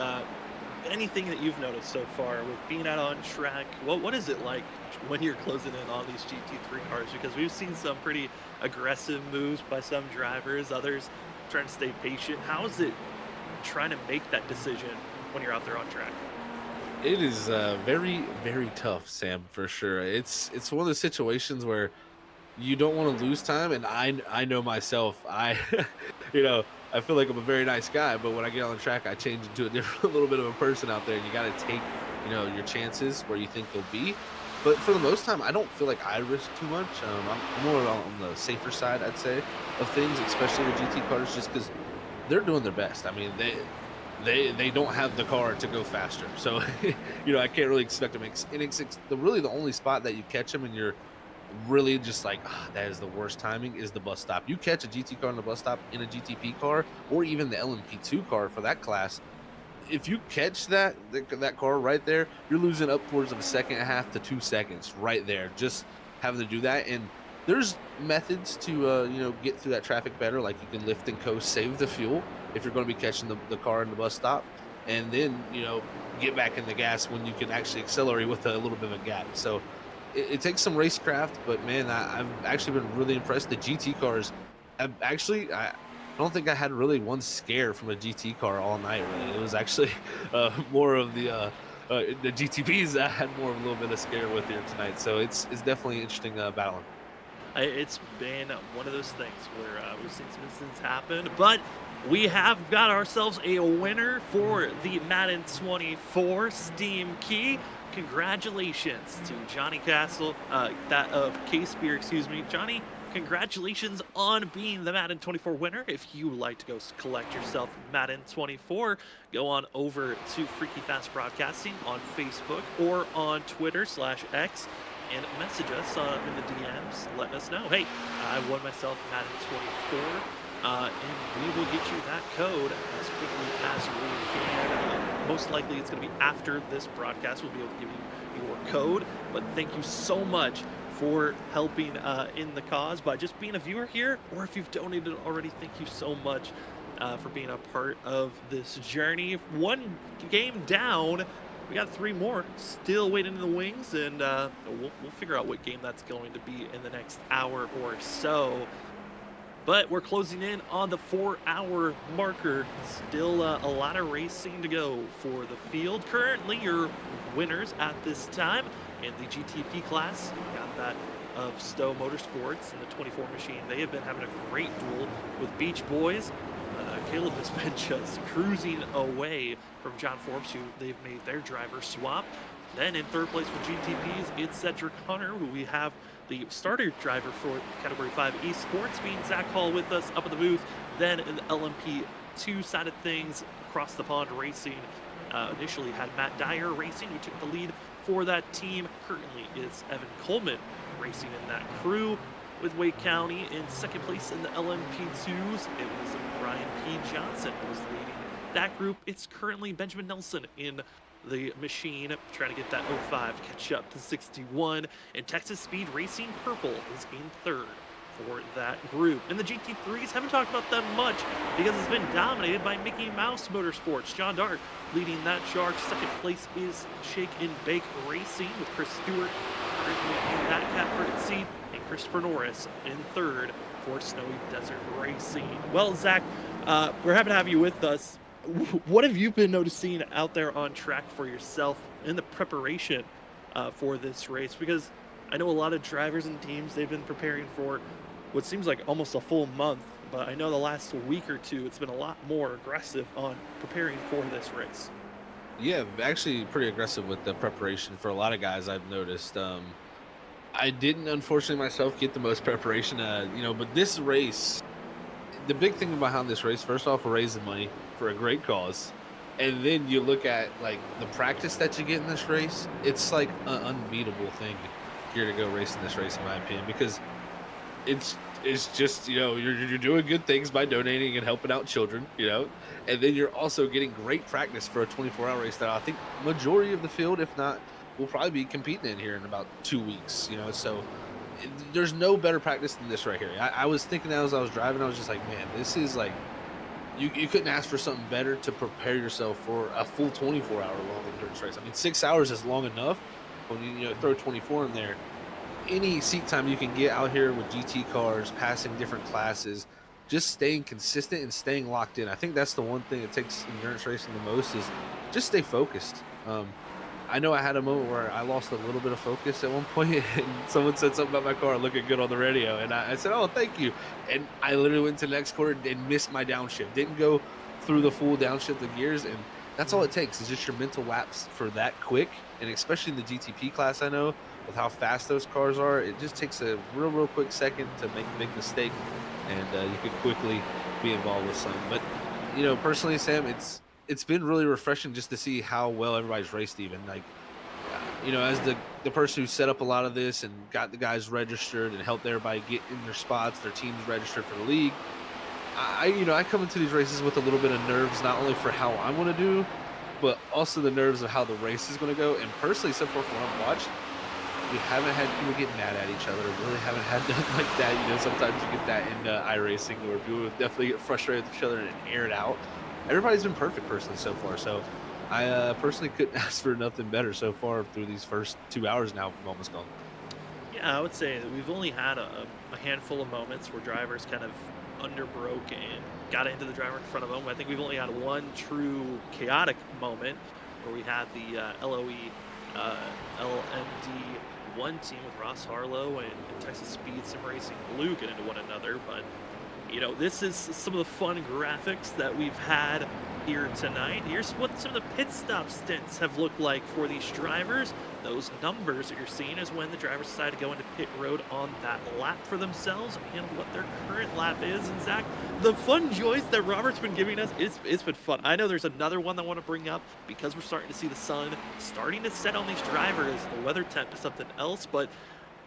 anything that you've noticed so far with being out on track, what is it like when you're closing in on these GT3 cars? Because we've seen some pretty aggressive moves by some drivers, others trying to stay patient. How is it trying to make that decision when you're out there on track? It is very, very tough, Sam, for sure. It's one of those situations where you don't want to lose time, and I know myself. I feel like I'm a very nice guy, but when I get on the track, I change into a little bit of a person out there, and you got to take, your chances where you think they'll be. But for the most time, I don't feel like I risk too much. I'm more on the safer side, I'd say, of things, especially with GT cars, just because they're doing their best. I mean, they don't have the car to go faster, so I can't really expect them. And it's really the only spot that you catch them and you're really just like, that is the worst timing, is the bus stop. You catch a GT car on the bus stop in a GTP car, or even the LMP2 car for that class. If you catch that car right there, you're losing upwards of a second and a half to 2 seconds right there, just having to do that. And there's methods to get through that traffic better, like you can lift and coast, save the fuel if you're going to be catching the car in the bus stop, and then get back in the gas when you can actually accelerate with a little bit of a gap. So it takes some racecraft, but man, I've actually been really impressed. The GT cars, I don't think I had really one scare from a GT car all night. Really, it was actually more of the GTPs that I had more of a little bit of scare with here tonight. So it's definitely interesting battling. It's been one of those things where we've seen some incidents happen, but we have got ourselves a winner for the Madden 24 Steam Key. Congratulations to Johnny Castle, that of K-Spear, excuse me. Johnny, congratulations on being the Madden 24 winner. If you would like to go collect yourself Madden 24, go on over to Freaky Fast Broadcasting on Facebook or on Twitter /X. and message us in the DMs, letting us know, hey, I won myself Madden 24, and we will get you that code as quickly as we can. Most likely it's going to be after this broadcast. We'll be able to give you your code, but thank you so much for helping in the cause by just being a viewer here, or if you've donated already, thank you so much for being a part of this journey. One game down, we got 3 more still waiting in the wings, and we'll figure out what game that's going to be in the next hour or so. But we're closing in on the 4-hour marker. Still a lot of racing to go for the field. Currently, your winners at this time in the GTP class, we got that of Stowe Motorsports and the 24 machine. They have been having a great duel with Beach Boys. Caleb has been just cruising away from John Forbes, who they've made their driver swap. Then in third place for GTPs, it's Cedric Hunter, who we have the starter driver for Category 5 Esports, being Zach Hall with us up at the booth. Then in the LMP2 side of things, across the pond racing, initially had Matt Dyer racing, who took the lead for that team. Currently it's Evan Coleman racing in that crew, with Wake County in second place in the LMP2s. It was Brian P. Johnson who was leading that group. It's currently Benjamin Nelson in the machine, trying to get that 05 catch up to 61. And Texas Speed Racing Purple is in third for that group. And the GT3s, haven't talked about them much because it's been dominated by Mickey Mouse Motorsports. John Dart leading that charge. Second place is Shake and Bake Racing with Chris Stewart currently in that catbird seat, and Christopher Norris in third for Snowy Desert Racing. Well, Zach, we're happy to have you with us. What have you been noticing out there on track for yourself in the preparation for this race? Because I know a lot of drivers and teams, they've been preparing for what seems like almost a full month, but I know the last week or two, it's been a lot more aggressive on preparing for this race. Yeah, actually pretty aggressive with the preparation for a lot of guys, I've noticed. I didn't, unfortunately, myself get the most preparation, but this race, the big thing behind this race, first off, we're raising money for a great cause. And then you look at like the practice that you get in this race, it's like an unbeatable thing here to go racing this race, in my opinion, because it's just, you're doing good things by donating and helping out children, and then you're also getting great practice for a 24-hour race that I think majority of the field, if not, will probably be competing in here in about 2 weeks, so there's no better practice than this right here. I was thinking that as I was driving, I was just like, man, this is like, you couldn't ask for something better to prepare yourself for a full 24-hour long endurance race. I mean, 6 hours is long enough. When you throw 24 in there, any seat time you can get out here with GT cars, passing different classes, just staying consistent and staying locked in. I think that's the one thing that takes endurance racing the most, is just stay focused. I know I had a moment where I lost a little bit of focus at one point, and someone said something about my car looking good on the radio, and I said, oh, thank you. And I literally went to the next corner and missed my downshift. Didn't go through the full downshift of gears, and that's all it takes is just your mental lapse for that quick. And especially in the GTP class, I know, with how fast those cars are, it just takes a real quick second to make a big mistake, and you could quickly be involved with something. But, personally, Sam, it's been really refreshing just to see how well everybody's raced, even like, as the person who set up a lot of this and got the guys registered and helped everybody get in their spots, their teams registered for the league. I come into these races with a little bit of nerves, not only for how I want to do, but also the nerves of how the race is going to go. And personally, so far from what I've watched, we haven't had people get mad at each other. Really haven't had nothing like that. Sometimes you get that in iRacing, where people definitely get frustrated with each other and air it out. Everybody's been perfect personally so far. So I personally couldn't ask for nothing better so far through these first 2 hours now from almost gone. Yeah, I would say that we've only had a handful of moments where drivers kind of underbroke and got into the driver in front of them. I think we've only had one true chaotic moment where we had the LOE LMD1 team with Ross Harlow and Texas Speed Sim Racing Blue get into one another. But you know, this is some of the fun graphics that we've had here tonight. Here's what some of the pit stop stints have looked like for these drivers. Those numbers that you're seeing is when the drivers decide to go into pit road on that lap for themselves and what their current lap is. And Zach, the fun joys that Robert's been giving us, it's been fun. I know there's another one that I want to bring up because we're starting to see the sun starting to set on these drivers. The weather temp is something else, but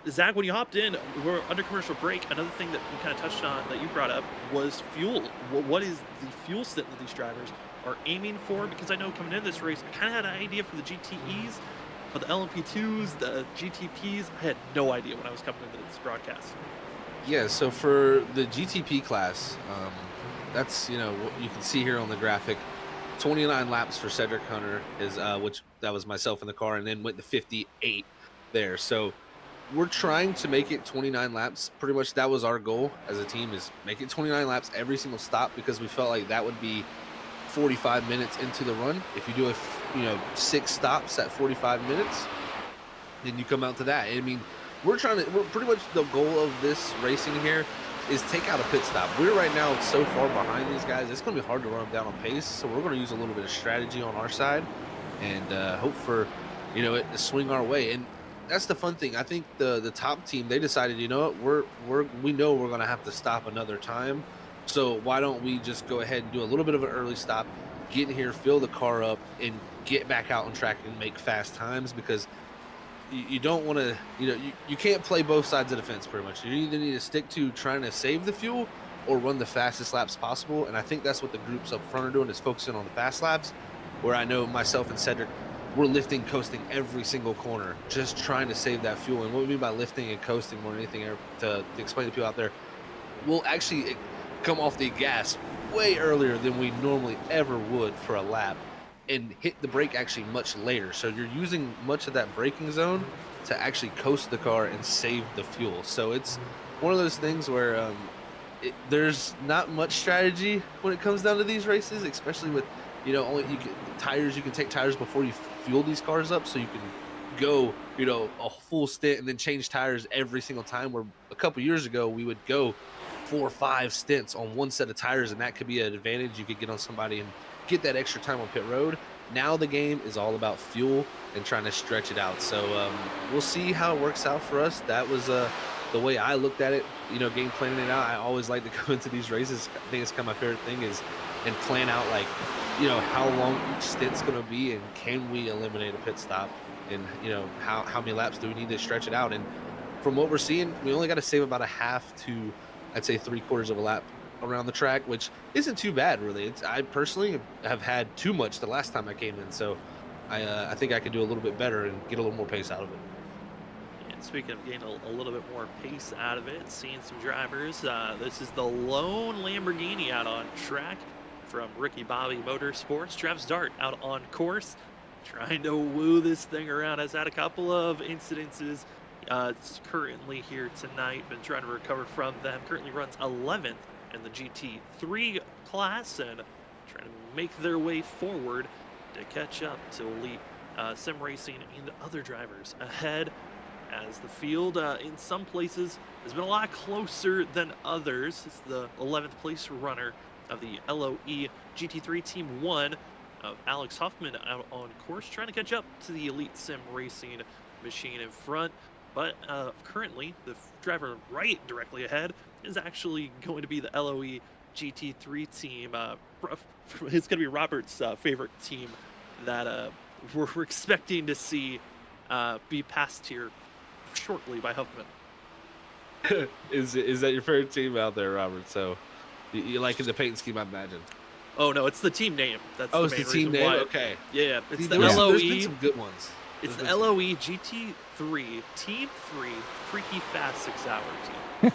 Zach, when you hopped in, we're under commercial break. Another thing that we kind of touched on that you brought up was fuel. What is the fuel stint that these drivers are aiming for? Because I know coming into this race, I kind of had an idea for the GTEs, but the LMP2s, the GTPs, I had no idea when I was coming into this broadcast. Yeah, so for the GTP class, that's, you know, what you can see here on the graphic. 29 laps for Cedric Hunter is which that was myself in the car, and then went to 58 there. So we're trying to make it 29 laps. Pretty much that was our goal as a team, is make it 29 laps every single stop, because we felt like that would be 45 minutes into the run. If you do 6 stops at 45 minutes, then you come out to that. I mean, we're pretty much, the goal of this racing here is take out a pit stop. We're right now so far behind these guys, it's going to be hard to run them down on pace. So we're going to use a little bit of strategy on our side and hope for, it to swing our way. And that's the fun thing. I think the top team, they decided, you know what, we know we're going to have to stop another time. So why don't we just go ahead and do a little bit of an early stop, get in here, fill the car up, and get back out on track and make fast times, because you don't want to, you can't play both sides of the fence pretty much. You either need to stick to trying to save the fuel or run the fastest laps possible. And I think that's what the groups up front are doing, is focusing on the fast laps, where I know myself and Cedric, we're lifting, coasting every single corner, just trying to save that fuel. And what we mean by lifting and coasting more than anything, to explain to people out there, we'll actually come off the gas way earlier than we normally ever would for a lap, and hit the brake actually much later. So you're using much of that braking zone to actually coast the car and save the fuel. So it's one of those things where there's not much strategy when it comes down to these races, especially with, only you can take tires before you fuel these cars up, so you can go, a full stint and then change tires every single time, where a couple years ago we would go 4 or 5 stints on one set of tires, and that could be an advantage you could get on somebody and get that extra time on pit road. Now the game is all about fuel and trying to stretch it out. So we'll see how it works out for us. That was the way I looked at it, game planning it out. I always like to go into these races. I think it's kind of my favorite thing, is and plan out, like, how long each stint's going to be, and can we eliminate a pit stop, and how many laps do we need to stretch it out. And from what we're seeing, we only got to save about a half to, I'd say, 3/4 of a lap around the track, which isn't too bad, really. I personally have had too much the last time I came in, so I think I could do a little bit better and get a little more pace out of it. And speaking of getting a little bit more pace out of it, seeing some drivers, this is the lone Lamborghini out on track from Ricky Bobby Motorsports. Travis Dart out on course, trying to woo this thing around. Has had a couple of incidences. It's currently here tonight, been trying to recover from them. Currently runs 11th in the GT3 class, and trying to make their way forward to catch up to elite sim racing and other drivers ahead, as the field in some places has been a lot closer than others. It's the 11th place runner of the LOE GT3 Team 1 of Alex Huffman out on course, trying to catch up to the elite sim racing machine in front. But currently, the driver right directly ahead is actually going to be the LOE GT3 team. It's going to be Robert's favorite team that we're expecting to see be passed here shortly by Huffman. Is that your favorite team out there, Robert? So you like the paint scheme, I imagine. Oh no, it's the team name. That's it's the team name. Why. Okay. Yeah, it's the LOE. There's been some good ones. It's the LOE GT3 Team 3 Freaky Fast 6 Hour team.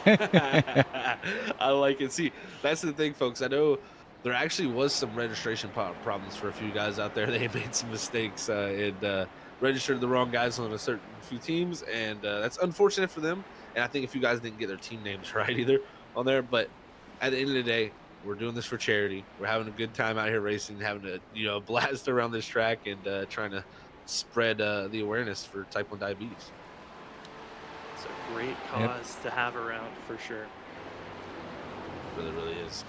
I like it. See, that's the thing, folks. I know there actually was some registration problems for a few guys out there. They made some mistakes and registered the wrong guys on a certain few teams, and that's unfortunate for them. And I think a few guys didn't get their team names right either on there. But at the end of the day, we're doing this for charity. We're having a good time out here racing, having a blast around this track, and trying to spread the awareness for type 1 diabetes. It's a great cause to have around, for sure. Really, really is.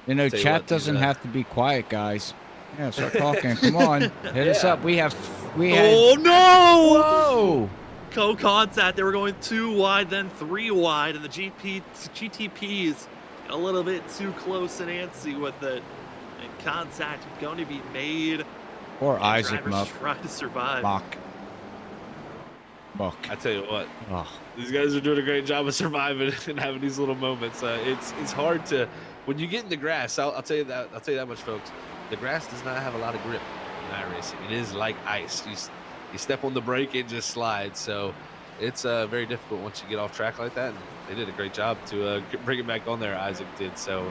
You know, Tell you chat what, doesn't these, have to be quiet, guys. Yeah, start talking. Come on, hit us up. We had. Oh no! Whoa! Co-contact. They were going 2 wide, then 3 wide, and the GTPs a little bit too close and antsy with it. And contact going to be made. Or And Isaac drivers Muck. trying to survive. Muck. I tell you what, Oh. these guys are doing a great job of surviving and having these little moments. It's hard to, when you get in the grass. I'll tell you that. I'll tell you that much, folks. The grass does not have a lot of grip in iRacing. It is like ice. You step on the brake, it just slides. So it's very difficult once you get off track like that. And they did a great job to bring it back on there. Isaac did. So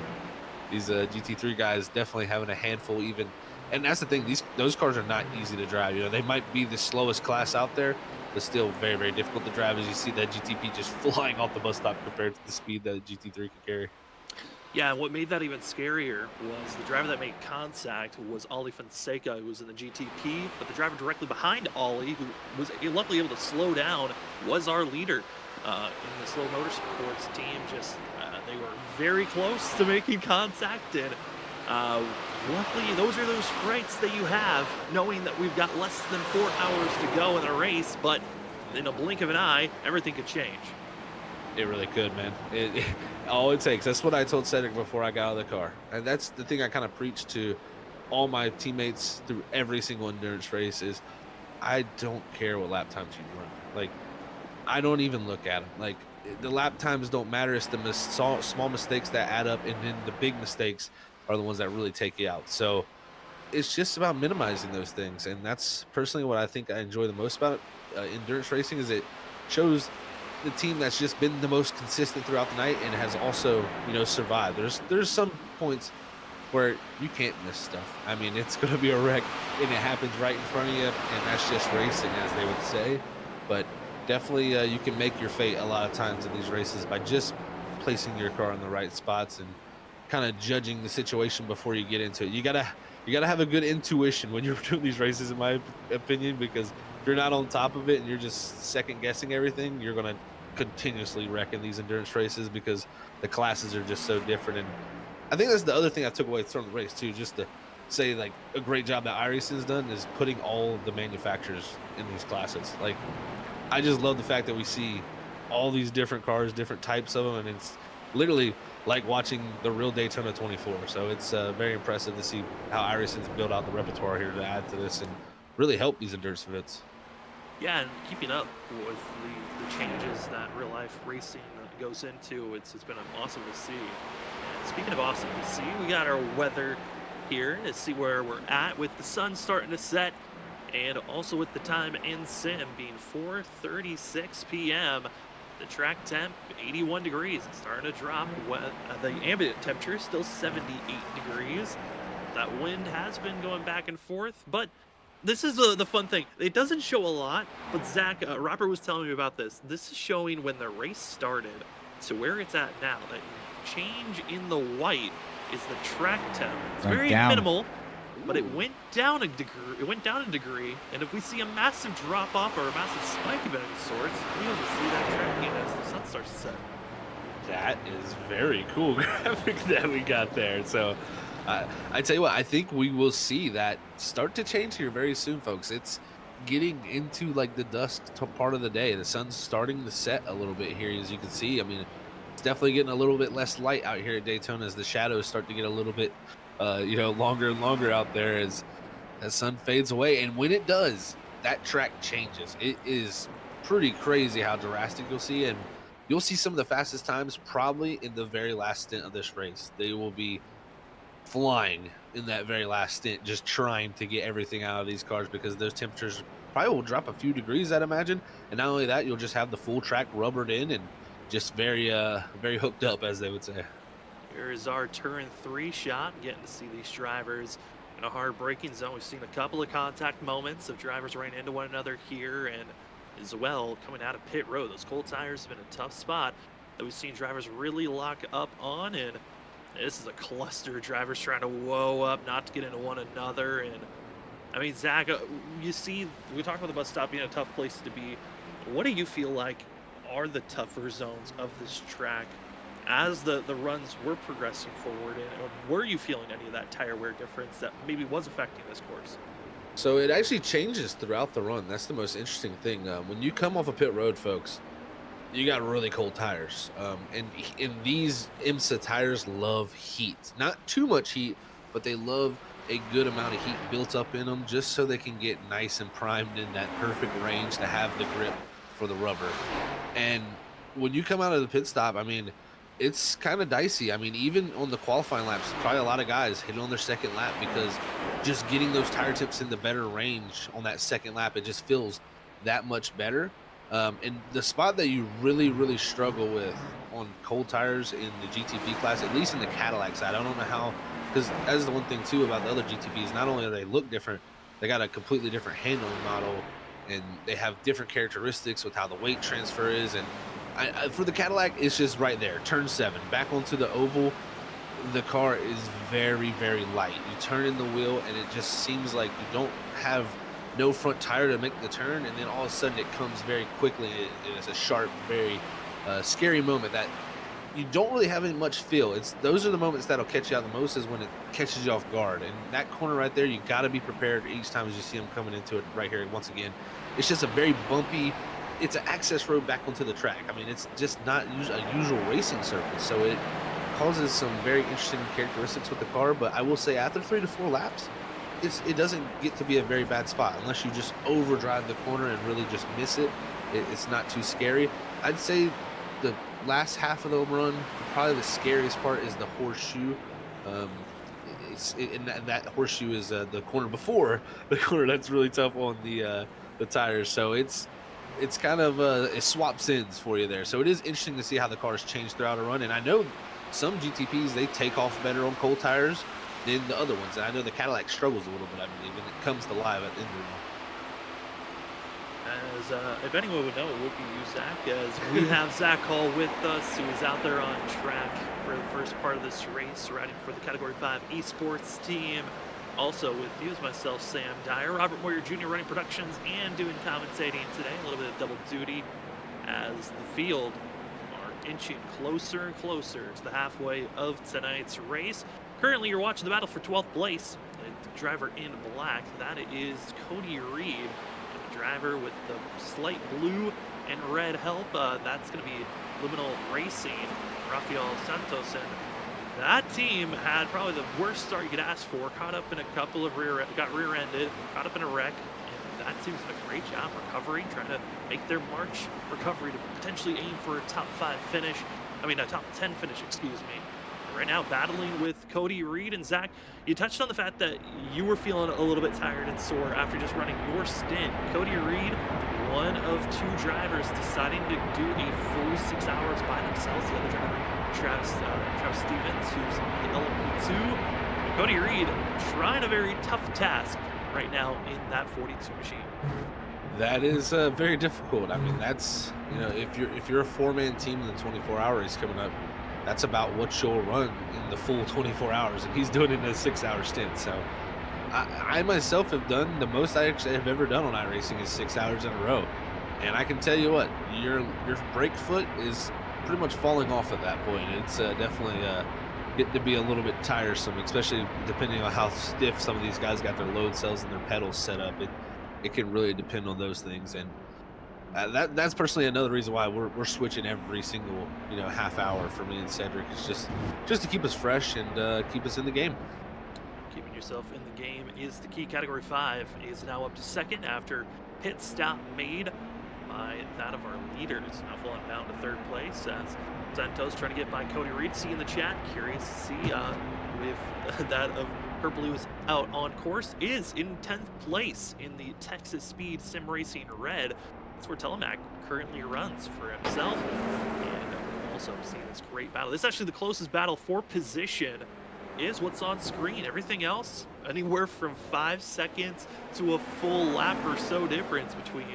these GT3 guys definitely having a handful even. And that's the thing. Those cars are not easy to drive. You know, they might be the slowest class out there, but still very, very difficult to drive. As you see that GTP just flying off the bus stop compared to the speed that the GT3 can carry. Yeah, and what made that even scarier was the driver that made contact was Ollie Fonseca, who was in the GTP, but the driver directly behind Ollie, who was luckily able to slow down, was our leader in the slow motorsports team. Just they were very close to making contact, and luckily those are those frights that you have, knowing that we've got less than 4 hours to go in a race, but in a blink of an eye, everything could change. It really could, man. All it takes. That's what I told Cedric before I got out of the car. And that's the thing I kind of preach to all my teammates through every single endurance race is I don't care what lap times you run. Like, I don't even look at them. Like, the lap times don't matter. It's the small mistakes that add up, and then the big mistakes are the ones that really take you out. So it's just about minimizing those things. And that's personally what I think I enjoy the most about endurance racing is it shows the team that's just been the most consistent throughout the night and has also, you know, survived. There's some points where you can't miss stuff. I mean, it's going to be a wreck and it happens right in front of you, and that's just racing, as they would say. But definitely you can make your fate a lot of times in these races by just placing your car in the right spots and kind of judging the situation before you get into it. You gotta have a good intuition when you're doing these races, in my opinion, because if you're not on top of it and you're just second guessing everything, you're going to continuously wreck in these endurance races because the classes are just so different. And I think that's the other thing I took away from the race too, just to say, like, a great job that iRacing has done is putting all of the manufacturers in these classes. Like, I just love the fact that we see all these different cars, different types of them, and it's literally like watching the real Daytona 24. So it's very impressive to see how iRacing's built out the repertoire here to add to this and really help these endurance events. Yeah, and keeping up with the changes that real life racing goes into, it's been awesome to see. And speaking of awesome to see, we got our weather here to see where we're at with the sun starting to set, and also with the time in sim being 4:36 p.m. The track temp 81 degrees. It's starting to drop. The ambient temperature is still 78 degrees. That wind has been going back and forth, but this is the fun thing. It doesn't show a lot, but Zach, Robert was telling me about this. This is showing when the race started to where it's at now. That change in the white is the track temp. It's very minimal, but it went down a degree. It went down a degree, and if we see a massive drop off or a massive spike of any sorts, we'll be able to see that tracking as the sun starts to set. That is very cool graphic that we got there. So I tell you what, I think we will see that start to change here very soon, folks. It's getting into like the dusk part of the day. The sun's starting to set a little bit here, as you can see. I mean, it's definitely getting a little bit less light out here at Daytona as the shadows start to get a little bit longer and longer out there as sun fades away. And when it does, that track changes. It is pretty crazy how drastic you'll see, and you'll see some of the fastest times probably in the very last stint of this race. They will be flying in that very last stint, just trying to get everything out of these cars because those temperatures probably will drop a few degrees, I'd imagine. And not only that, you'll just have the full track rubbered in and just very hooked up, as they would say. Here's our turn 3 shot, getting to see these drivers in a hard braking zone. We've seen a couple of contact moments of drivers running into one another here, and as well coming out of pit road. Those cold tires have been a tough spot that we've seen drivers really lock up on, and this is a cluster of drivers trying to whoa up, not to get into one another. And I mean, Zach, you see, we talked about the bus stop being a tough place to be. What do you feel like are the tougher zones of this track? as the runs were progressing forward, and were you feeling any of that tire wear difference that maybe was affecting this course? So it actually changes throughout the run. That's the most interesting thing. When you come off a pit road, folks, you got really cold tires. And these IMSA tires love heat. Not too much heat, but they love a good amount of heat built up in them just so they can get nice and primed in that perfect range to have the grip for the rubber. And when you come out of the pit stop, I mean, it's kind of dicey. I mean, even on the qualifying laps, probably a lot of guys hit on their second lap because just getting those tire tips in the better range on that second lap, it just feels that much better. And the spot that you really, really struggle with on cold tires in the GTP class, at least in the Cadillac side, I don't know how, because that's the one thing too about the other GTPs. Not only do they look different, they got a completely different handling model, and they have different characteristics with how the weight transfer is. And for the Cadillac, it's just right there. Turn 7, back onto the oval. The car is very, very light. You turn in the wheel, and it just seems like you don't have no front tire to make the turn, and then all of a sudden it comes very quickly. It is a sharp, very scary moment that you don't really have any much feel. Those are the moments that'll catch you out the most, is when it catches you off guard. And that corner right there, you got to be prepared each time as you see them coming into it right here. Once again, it's just a very bumpy. It's an access road back onto the track. I mean, it's just not a usual racing surface, so it causes some very interesting characteristics with the car. But I will say, after 3 to 4 laps, it doesn't get to be a very bad spot unless you just overdrive the corner and really just miss it. It's not too scary. I'd say the last half of the run, probably the scariest part is the horseshoe. And that horseshoe is the corner before the corner. That's really tough on the tires. So it's kind of it swaps ends for you there. So it is interesting to see how the cars change throughout a run. And I know some GTPs, they take off better on cold tires than the other ones. And I know the Cadillac struggles a little bit, I believe, when it comes to live at the end of the run. As if anyone would know, it would be you, Zach, as we have Zach Hall with us, who is out there on track for the first part of this race, riding for the Category 5 esports team. Also with you is myself, Sam Dyer, Robert Moyer Jr. running productions and doing commentating today. A little bit of double duty as the field are inching closer and closer to the halfway of tonight's race. Currently, you're watching the battle for 12th place. The driver in black, that is Cody Reed. The driver with the slight blue and red help, that's going to be Liminal Racing, Rafael Santos. And that team had probably the worst start you could ask for. Caught up in a couple of got rear-ended, caught up in a wreck. And that team's done a great job recovering, trying to make their March recovery to potentially aim for a top 5 finish. I mean, a top 10 finish, excuse me. Right now, battling with Cody Reed. And Zach, you touched on the fact that you were feeling a little bit tired and sore after just running your stint. Cody Reed, one of 2 drivers deciding to do a full 6 hours by themselves. The other driver, Travis Stevens, who's on the LMP2. And Cody Reed trying a very tough task right now in that 42 machine. That is very difficult. I mean, that's, you know, if you're a 4-man team in the 24-hour race coming up, that's about what you'll run in the full 24 hours, and he's doing it in a 6-hour stint. So I myself have done the most I actually have ever done on iRacing is 6 hours in a row. And I can tell you what, your brake foot is pretty much falling off at that point. It's definitely getting to be a little bit tiresome, especially depending on how stiff some of these guys got their load cells and their pedals set up. It can really depend on those things. And that's personally another reason why we're switching every single half hour for me and Cedric. It's just to keep us fresh and keep us in the game. Keeping yourself in the game is the key. Category 5 is now up to 2nd after pit stop made by that of our leaders. Now falling down to 3rd place as Santos trying to get by Cody Reed. See in the chat, curious to see with that of Purple Who is out on course, is in 10th place in the Texas Speed Sim Racing Red. That's where Telemac currently runs for himself. And we'll also see this great battle. This is actually the closest battle for position is what's on screen. Everything else, anywhere from 5 seconds to a full lap or so difference between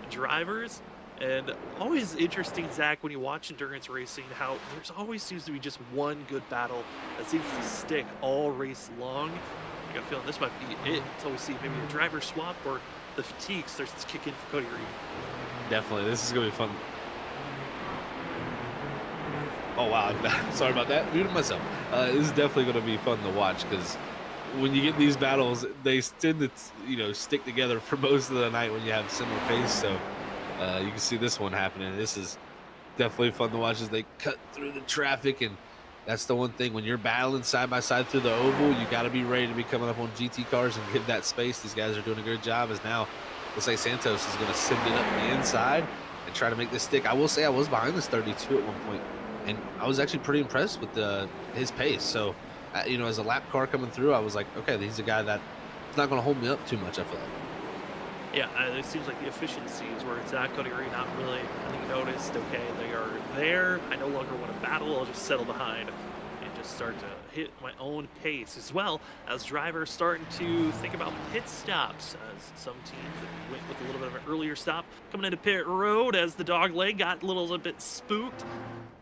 drivers. And always interesting, Zach, when you watch endurance racing, how there's always seems to be just one good battle that seems to stick all race long. I got a feeling this might be it until we see maybe a driver swap or the fatigue starts to kick in for Cody Reed. Definitely, this is gonna be fun. Oh, wow. Sorry about that. Muted myself. This is definitely going to be fun to watch because when you get these battles, they tend to, stick together for most of the night when you have similar pace. So you can see this one happening. This is definitely fun to watch as they cut through the traffic. And that's the one thing when you're battling side by side through the oval, you got to be ready to be coming up on GT cars and give that space. These guys are doing a good job. As now looks like Santos is going to send it up the inside and try to make this stick. I will say I was behind this 32 at one point, and I was actually pretty impressed with his pace. So, as a lap car coming through, I was like, okay, he's a guy that's not going to hold me up too much, I feel like. Yeah, it seems like the efficiency is where it's at. Cody Reed not really, I think, noticed, okay, they are there. I no longer want to battle. I'll just settle behind and just start to hit my own pace, as well as drivers starting to think about pit stops, as some teams that went with a little bit of an earlier stop coming into pit road as the dog leg got a little bit spooked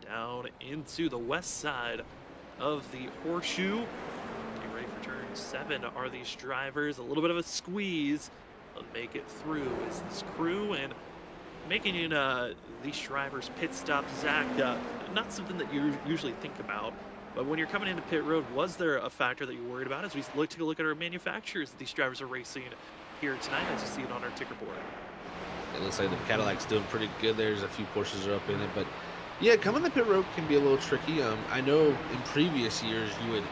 down into the west side of the horseshoe. Getting ready for turn 7 are these drivers. A little bit of a squeeze. They'll make it through is this crew, and making these drivers pit stops, Zach, not something that you usually think about. But when you're coming into pit road, was there a factor that you worried about as we take a look at our manufacturers that these drivers are racing here tonight, as you see it on our ticker board? It looks like the Cadillac's doing pretty good. There's a few Porsches are up in it, but yeah, coming to pit road can be a little tricky. I know in previous years you would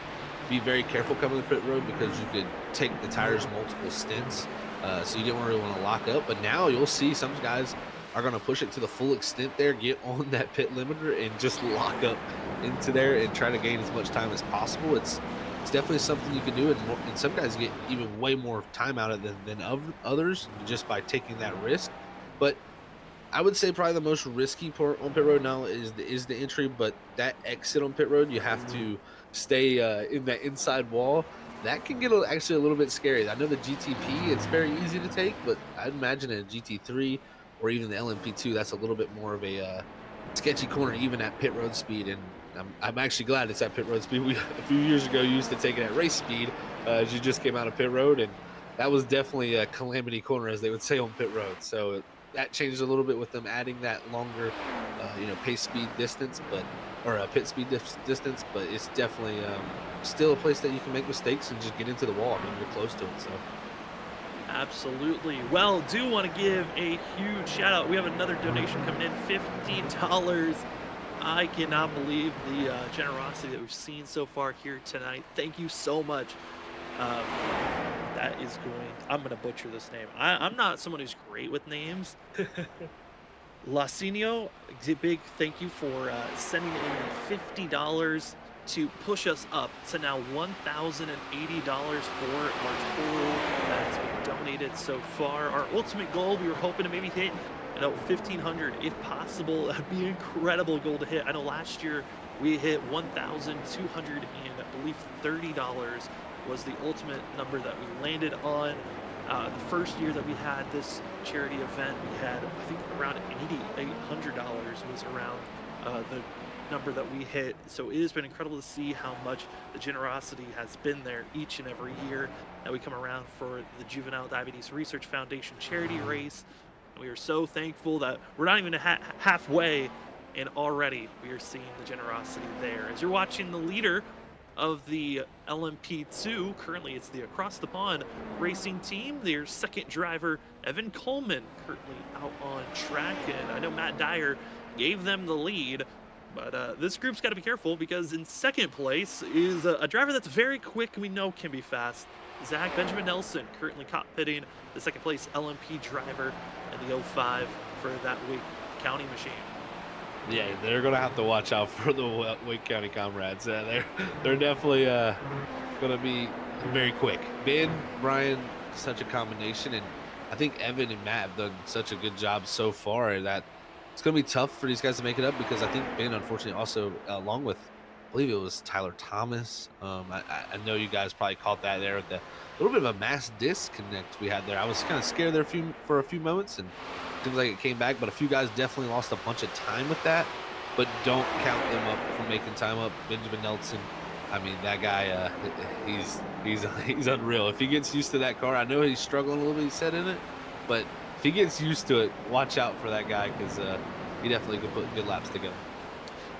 be very careful coming to pit road because you could take the tires multiple stints, so you didn't really want to lock up. But now you'll see some guys are going to push it to the full extent there, get on that pit limiter, and just lock up into there and try to gain as much time as possible. It's definitely something you can do, and some guys get even way more time out of it than others just by taking that risk. But I would say probably the most risky part on pit road now is the entry, but that exit on pit road, you have to stay in that inside wall. That can get actually a little bit scary. I know the GTP, it's very easy to take, but I'd imagine in a GT3 or even the LMP2, that's a little bit more of a sketchy corner, even at pit road speed. And I'm actually glad it's at pit road speed. We, a few years ago, used to take it at race speed as you just came out of pit road, and that was definitely a calamity corner, as they would say on pit road. So that changed a little bit with them adding that longer, pace speed distance, or pit speed distance. But it's definitely still a place that you can make mistakes and just get into the wall. I mean, you're close to it. So. Absolutely. Well, do want to give a huge shout out. We have another donation coming in, $15. I cannot believe the generosity that we've seen so far here tonight. Thank you so much. That is I'm going to butcher this name. I'm not someone who's great with names. Lacinio, big thank you for sending in $50 to push us up to now $1,080 for our total that has been donated so far. Our ultimate goal, we were hoping to maybe hit $1,500 if possible. That'd be an incredible goal to hit. I know last year we hit $1,200 and I believe $30 was the ultimate number that we landed on. The first year that we had this charity event, we had, I think, around $800 was around the number that we hit. So it has been incredible to see how much the generosity has been there each and every year that we come around for the Juvenile Diabetes Research Foundation charity race. And we are so thankful that we're not even halfway, and already we are seeing the generosity there. As you're watching the leader of the LMP2, currently it's the Across the Pond racing team. Their second driver, Evan Coleman, currently out on track, and I know Matt Dyer gave them the lead. But this group's got to be careful because in second place is a driver that's very quick and we know can be fast. Zach Benjamin Nelson, currently cockpitting the second place LMP driver in the 05 for that Wake County machine. Yeah, they're going to have to watch out for the Wake County comrades. They're definitely going to be very quick. Ben, Brian, such a combination. And I think Evan and Matt have done such a good job so far that it's going to be tough for these guys to make it up because I think Ben, unfortunately, also, along with, I believe it was Tyler Thomas. I know you guys probably caught that there with the little bit of a mass disconnect we had there. I was kind of scared there for a few moments, and it seems like it came back, but a few guys definitely lost a bunch of time with that, but don't count them up for making time up. Benjamin Nelson, I mean, that guy, he's unreal. If he gets used to that car, I know he's struggling a little bit, he said in it, but if he gets used to it, watch out for that guy because he definitely could put good laps together.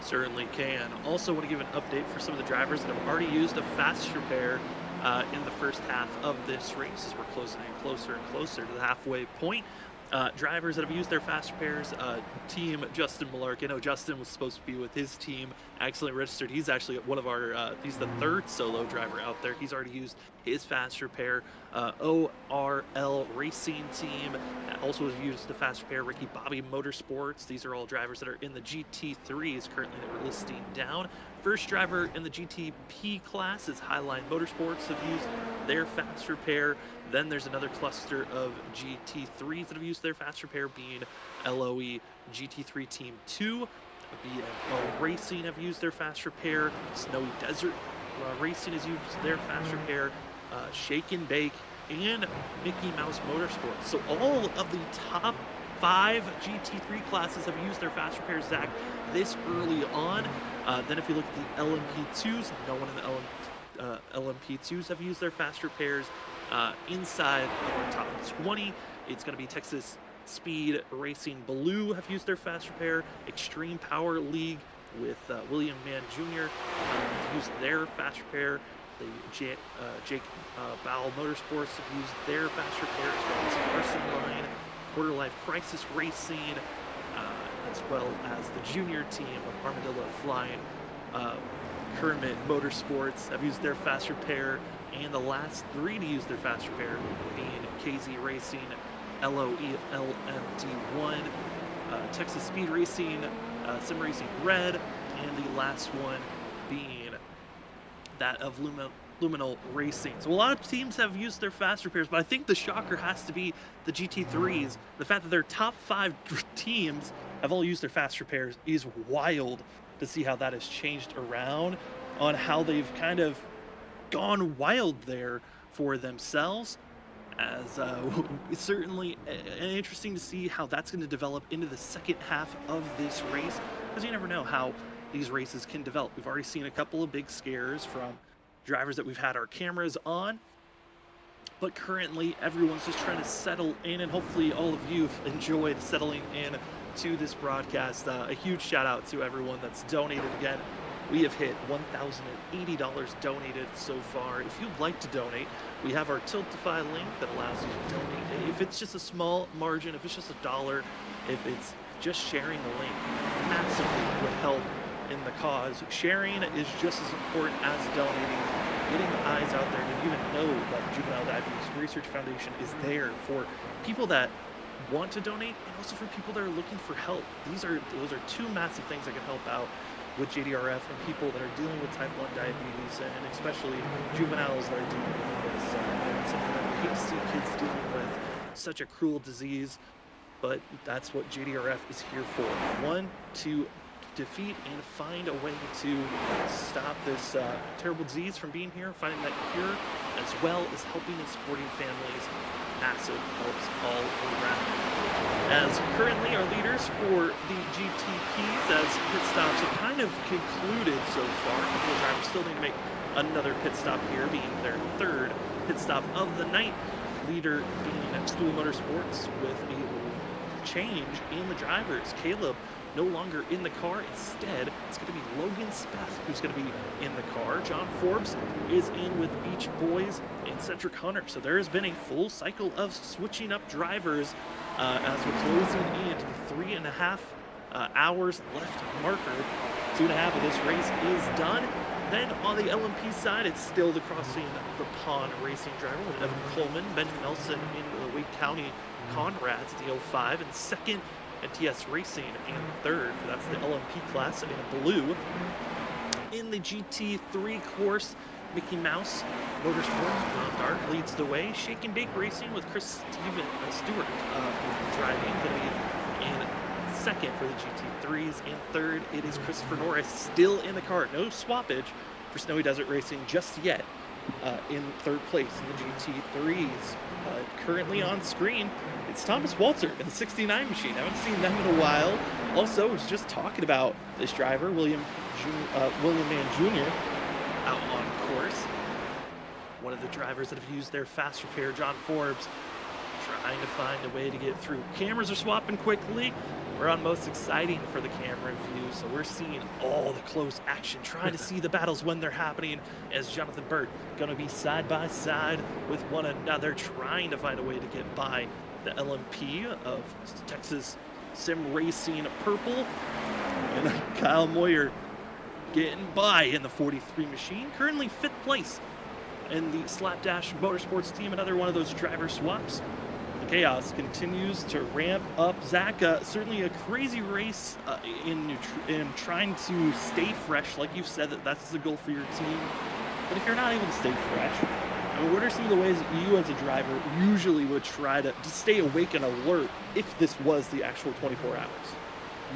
Certainly can. Also want to give an update for some of the drivers that have already used a fast repair in the first half of this race, as we're closing in closer and closer to the halfway point. Drivers that have used their fast repairs, team Justin Millark. I know Justin was supposed to be with his team, accidentally registered. He's actually one of our, he's the third solo driver out there. He's already used his fast repair. ORL Racing team also has used the fast repair. Ricky Bobby Motorsports. These are all drivers that are in the GT3s currently that we're listing down. First driver in the GTP class is Highline Motorsports, have used their fast repair. Then there's another cluster of GT3s that have used their fast repair, being LOE GT3 Team 2. BMO Racing have used their fast repair. Snowy Desert Racing has used their fast repair. Shake and Bake and Mickey Mouse Motorsports. So all of the top 5 GT3 classes have used their fast repairs, Zach, this early on. Then if you look at the LMP2s, no one in the LMP2s have used their fast repairs. Inside of our top 20, it's going to be Texas Speed Racing Blue have used their fast repair. Extreme Power League with William Mann Jr. Used their fast repair. The Jake Bowell Motorsports have used their fast repair, as well as Carson Line, Quarter Life Crisis Racing, as well as the junior team of Armadillo Flying. Kermit Motorsports have used their fast repair, and the last 3 to use their fast repair being KZ Racing, LOE LMD1, Texas Speed Racing, Sim Racing Red, and the last one being that of Luminal Racing. So a lot of teams have used their fast repairs, but I think the shocker has to be the GT3s. The fact that their top 5 teams have all used their fast repairs is wild to see how that has changed around, on how they've kind of gone wild there for themselves. As it's certainly interesting to see how that's going to develop into the second half of this race, because you never know how these races can develop. We've already seen a couple of big scares from drivers that we've had our cameras on, but currently everyone's just trying to settle in, and hopefully all of you have enjoyed settling in to this broadcast. A huge shout out to everyone that's donated. Again, we have hit $1,080 donated so far. If you'd like to donate, we have our Tiltify link that allows you to donate. If it's just a small margin, if it's just $1, if it's just sharing the link, massively would help in the cause. Sharing is just as important as donating. Getting the eyes out there, and even know that the Juvenile Diabetes Research Foundation is there for people that want to donate, and also for people that are looking for help. Those are 2 massive things that can help out with JDRF and people that are dealing with type 1 diabetes, and especially juveniles that are dealing with this. It's something that we hate to see kids dealing with, such a cruel disease, but that's what JDRF is here for. One, to defeat and find a way to stop this terrible disease from being here, finding that cure, as well as helping and supporting families. Massive helps all around. As currently our leaders for the GTPs, as pit stops have kind of concluded so far, a couple of drivers still need to make another pit stop here, being their 3rd pit stop of the night. Leader being Stool Motorsports with a change in the drivers. Caleb no longer in the car. Instead, it's going to be Logan Speth who's going to be in the car. John Forbes is in with Beach Boys and Cedric Hunter. So there has been a full cycle of switching up drivers as we're closing into the 3.5 hours left marker. 2.5 of this race is done. Then on the LMP side, it's still the Crossing the Pond racing driver with Evan Coleman, Benjamin Nelson in the Wake County Conrads at the 05, and 2nd at TS Racing, and 3rd, that's the LMP class in blue. In the GT3 course, Mickey Mouse Motorsports, Ron Dart leads the way. Shake and Bake Racing with Chris Stewart driving, going to be in 2nd for the GT3s, and 3rd it is Christopher Norris still in the car. No swappage for Snowy Desert Racing just yet. In 3rd place in the GT3s. Currently on screen, it's Thomas Walter in the 69 machine. I haven't seen them in a while. Also, I was just talking about this driver, William Mann Jr. out on course. One of the drivers that have used their fast repair, John Forbes, trying to find a way to get through. Cameras are swapping quickly. We're on most exciting for the camera view, so we're seeing all the close action, trying to see the battles when they're happening, as Jonathan Burt going to be side by side with one another, trying to find a way to get by the LMP of Texas Sim Racing Purple. And Kyle Moyer getting by in the 43 machine, currently 5th place in the Slapdash Motorsports team, another one of those driver swaps. The chaos continues to ramp up. Zach, certainly a crazy race in trying to stay fresh. Like you've said, that's the goal for your team. But if you're not able to stay fresh, I mean, what are some of the ways that you as a driver usually would try to stay awake and alert if this was the actual 24 hours?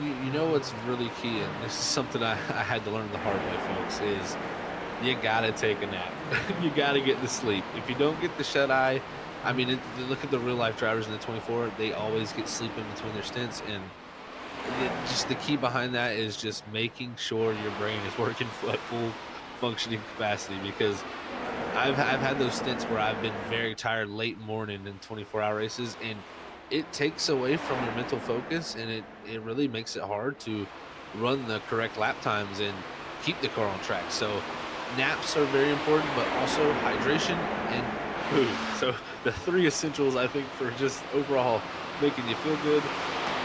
You know what's really key, and this is something I had to learn the hard way, folks, is you gotta take a nap. You gotta get to sleep. If you don't get the shut-eye, I mean, look at the real-life drivers in the 24. They always get sleep in between their stints, and just the key behind that is just making sure your brain is working at full functioning capacity, because I've had those stints where I've been very tired late morning in 24-hour races, and it takes away from your mental focus, and it really makes it hard to run the correct lap times and keep the car on track. So naps are very important, but also hydration and food. So the 3 essentials, I think, for just overall making you feel good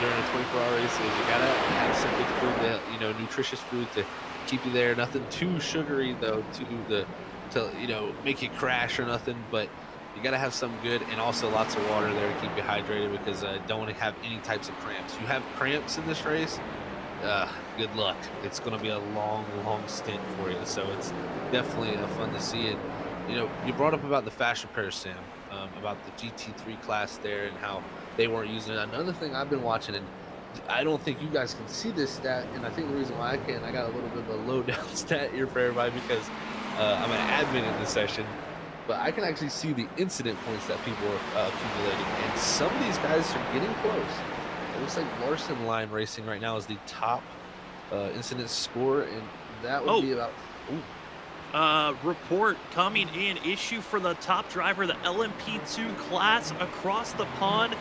during a 24-hour race is you gotta have some good food, that, nutritious food to keep you there. Nothing too sugary though, to make you crash or nothing, but you got to have some good, and also lots of water there to keep you hydrated, because don't want to have any types of cramps. You have cramps in this race, good luck. It's going to be a long stint for you. So it's definitely fun to see. And, you brought up about the fast repair, Sam, about the GT3 class there and how they weren't using it. Another thing I've been watching, and I don't think you guys can see this stat, and I think the reason why I can, I got a little bit of a low down stat here for everybody, because I'm an admin in this session. But I can actually see the incident points that people are accumulating, and some of these guys are getting close. It looks like Larson Line Racing right now is the top incident score, and that would be about... Report coming in, issue for the top driver, the LMP2 class across the pond,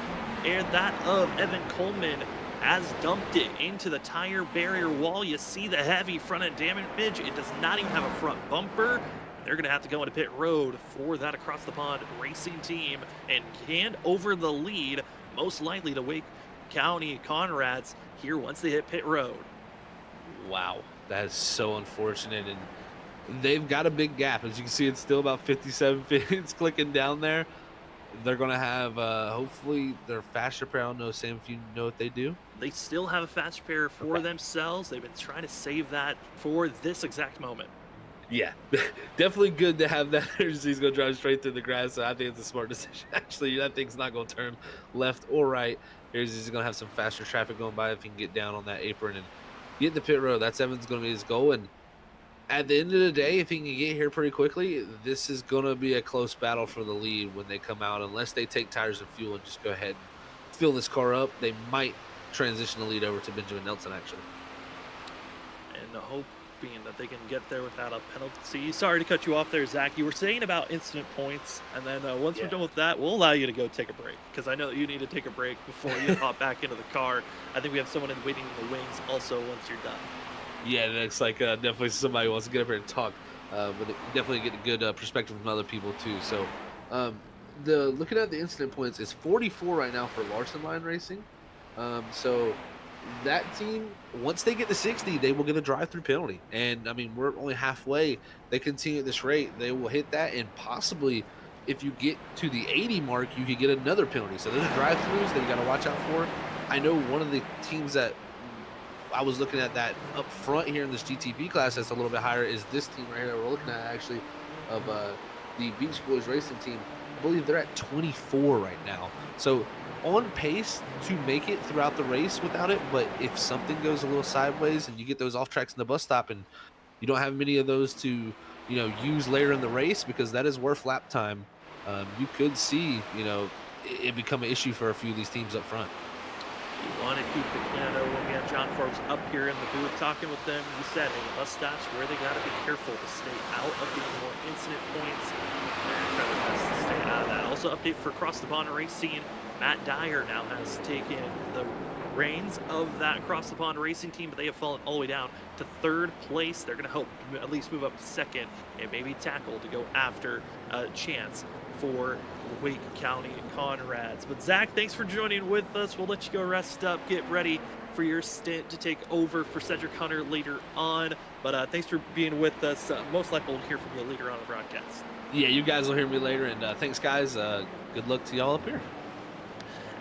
and that of Evan Coleman has dumped it into the tire barrier wall. You see the heavy front end damage. It does not even have a front bumper. They're going to have to go into pit road for that across the pond racing team and hand over the lead, most likely to Wake County Conrads here once they hit pit road. Wow, that is so unfortunate. And they've got a big gap. As you can see, it's still about 57 it's clicking down there. They're going to have, hopefully, their fast repair. I don't know, Sam, if you know what they do. They still have a fast repair for themselves. They've been trying to save that for this exact moment. Yeah, definitely good to have that. He's going to drive straight through the grass. So I think it's a smart decision. Actually, that thing's not going to turn left or right. He's going to have some faster traffic going by if he can get down on that apron and get the pit road. That's Evan's going to be his goal. And at the end of the day, if he can get here pretty quickly, this is going to be a close battle for the lead when they come out. Unless they take tires and fuel and just go ahead and fill this car up, they might transition the lead over to Benjamin Nelson, actually. And the hope being that they can get there without a penalty. Sorry to cut you off there, Zach. You were saying about incident points, and then once we're done with that, we'll allow you to go take a break, because I know that you need to take a break before you hop back into the car. I think we have someone waiting in the wings also once you're done. Yeah, it looks like definitely somebody wants to get up here and talk, but definitely get a good perspective from other people too. So looking at the incident points, it's 44 right now for Larson Line Racing. So that team, once they get to 60, they will get a drive-through penalty. And, I mean, we're only halfway. They continue at this rate, they will hit that, and possibly if you get to the 80 mark, you could get another penalty. So those are drive-throughs that you got to watch out for. I know one of the teams that I was looking at that up front here in this GTP class that's a little bit higher is this team right here that we're looking at, actually, of the Beach Boys Racing team. I believe they're at 24 right now. So on pace to make it throughout the race without it, but if something goes a little sideways and you get those off tracks in the bus stop and you don't have many of those to use later in the race, because that is worth lap time, you could see it become an issue for a few of these teams up front. You want to keep the piano when we have John Forbes up here in the booth talking with them. He said, hey, bus stops where they got to be careful to stay out of the more incident points. They're trying their best to stay out of that. Also, update for Across the Pond Racing. Matt Dyer now has taken the reins of that across the pond racing team, but they have fallen all the way down to 3rd place. They're going to help at least move up to 2nd and maybe tackle to go after a chance for Wake County Conrads. But Zach, thanks for joining with us. We'll let you go rest up, get ready for your stint to take over for Cedric Hunter later on. But thanks for being with us. Most likely we'll hear from you later on the broadcast. Yeah, you guys will hear me later, and thanks, guys. Good luck to y'all up here.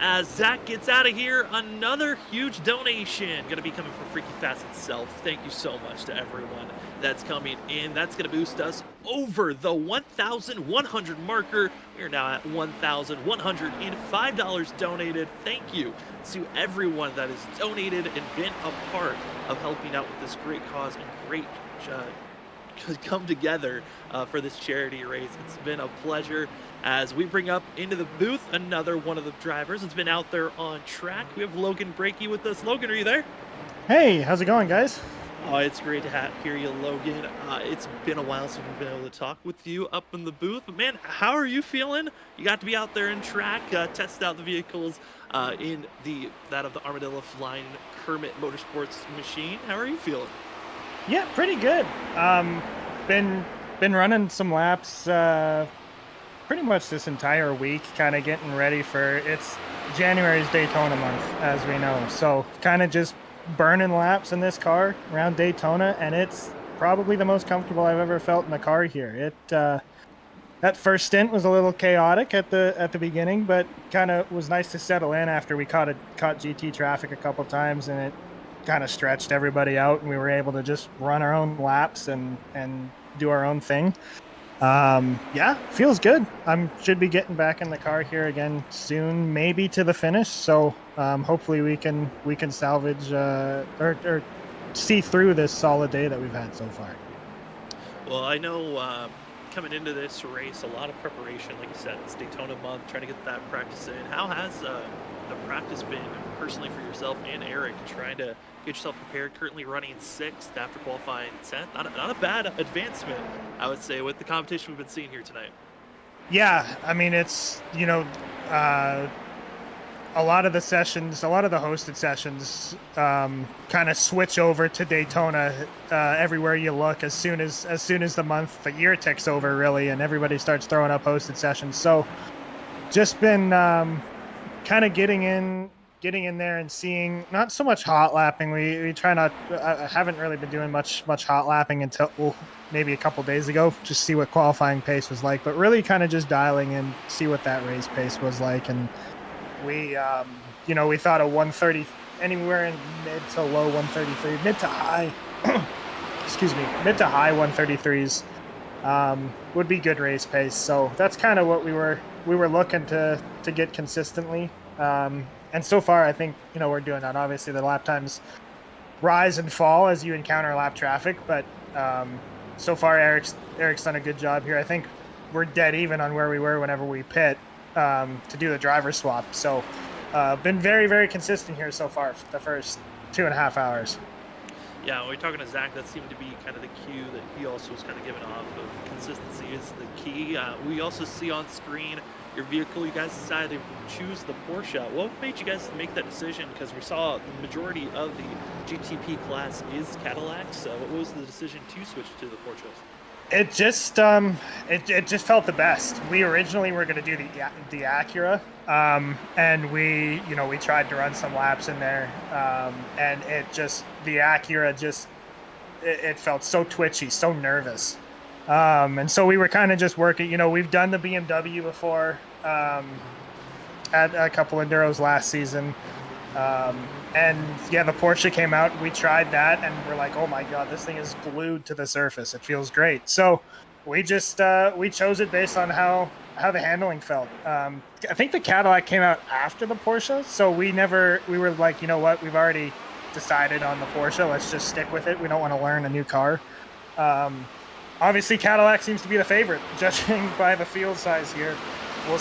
As Zach gets out of here, another huge donation going to be coming from Freaky Fast itself. Thank you so much to everyone that's coming in. That's going to boost us over the 1,100 marker. We are now at $1,105 donated. Thank you to everyone that has donated and been a part of helping out with this great cause and great come together for this charity race. It's been a pleasure. As we bring up into the booth another one of the drivers that's been out there on track. We have Logan Brakey with us. Logan, are you there? Hey, how's it going, guys? Oh, it's great to hear you, Logan. It's been a while since we've been able to talk with you up in the booth. But man, how are you feeling? You got to be out there in track, test out the vehicles in that of the Armadillo Flying Kermit Motorsports machine. How are you feeling? Yeah, pretty good. Been running some laps pretty much this entire week, kind of getting ready for January's Daytona month, as we know. So kind of just burning laps in this car around Daytona, and it's probably the most comfortable I've ever felt in the car here. That first stint was a little chaotic at the beginning, but kind of was nice to settle in after we caught GT traffic a couple times, and it kind of stretched everybody out, and we were able to just run our own laps and do our own thing. Yeah, feels good. Should be getting back in the car here again soon, maybe to the finish. So hopefully we can salvage or see through this solid day that we've had so far. Well, I know coming into this race, a lot of preparation. Like you said, it's Daytona month, trying to get that practice in. How has the practice been personally for yourself and Eric, trying to get yourself prepared? Currently running 6th after qualifying 10th. Not a bad advancement, I would say, with the competition we've been seeing here tonight. Yeah, I mean, it's, a lot of the hosted sessions kind of switch over to Daytona everywhere you look as soon as the year ticks over, really, and everybody starts throwing up hosted sessions. So just been kind of getting in there and seeing, not so much hot lapping. We try not. I haven't really been doing much hot lapping until maybe a couple days ago, just see what qualifying pace was like. But really, kind of just dialing in, see what that race pace was like, and we thought a 130, anywhere in mid to low 133, mid to high 133s would be good race pace. So that's kind of what we were looking to get consistently. And so far, I think, we're doing that. Obviously, the lap times rise and fall as you encounter lap traffic, but so far, Eric's done a good job here. I think we're dead even on where we were whenever we pit to do the driver swap. So been very, very consistent here so far for the first 2.5 hours. Yeah, when we're talking to Zach, that seemed to be kind of the cue that he also was kind of giving off of. Consistency is the key. We also see on screen your vehicle. You guys decided to choose the Porsche. What made you guys make that decision? Because we saw the majority of the GTP class is Cadillacs. So what was the decision to switch to the Porsches? It just it just felt the best. We originally were going to do the Acura, and we tried to run some laps in there, and the Acura it felt so twitchy, so nervous, and so we were kind of just working. We've done the BMW before at a couple Enduros last season. And yeah, the Porsche came out, we tried that, and we're like, oh my God, this thing is glued to the surface. It feels great. So we just, we chose it based on how the handling felt. I think the Cadillac came out after the Porsche. So we were like, you know what, we've already decided on the Porsche. Let's just stick with it. We don't want to learn a new car. Obviously Cadillac seems to be the favorite, judging by the field size here. We'll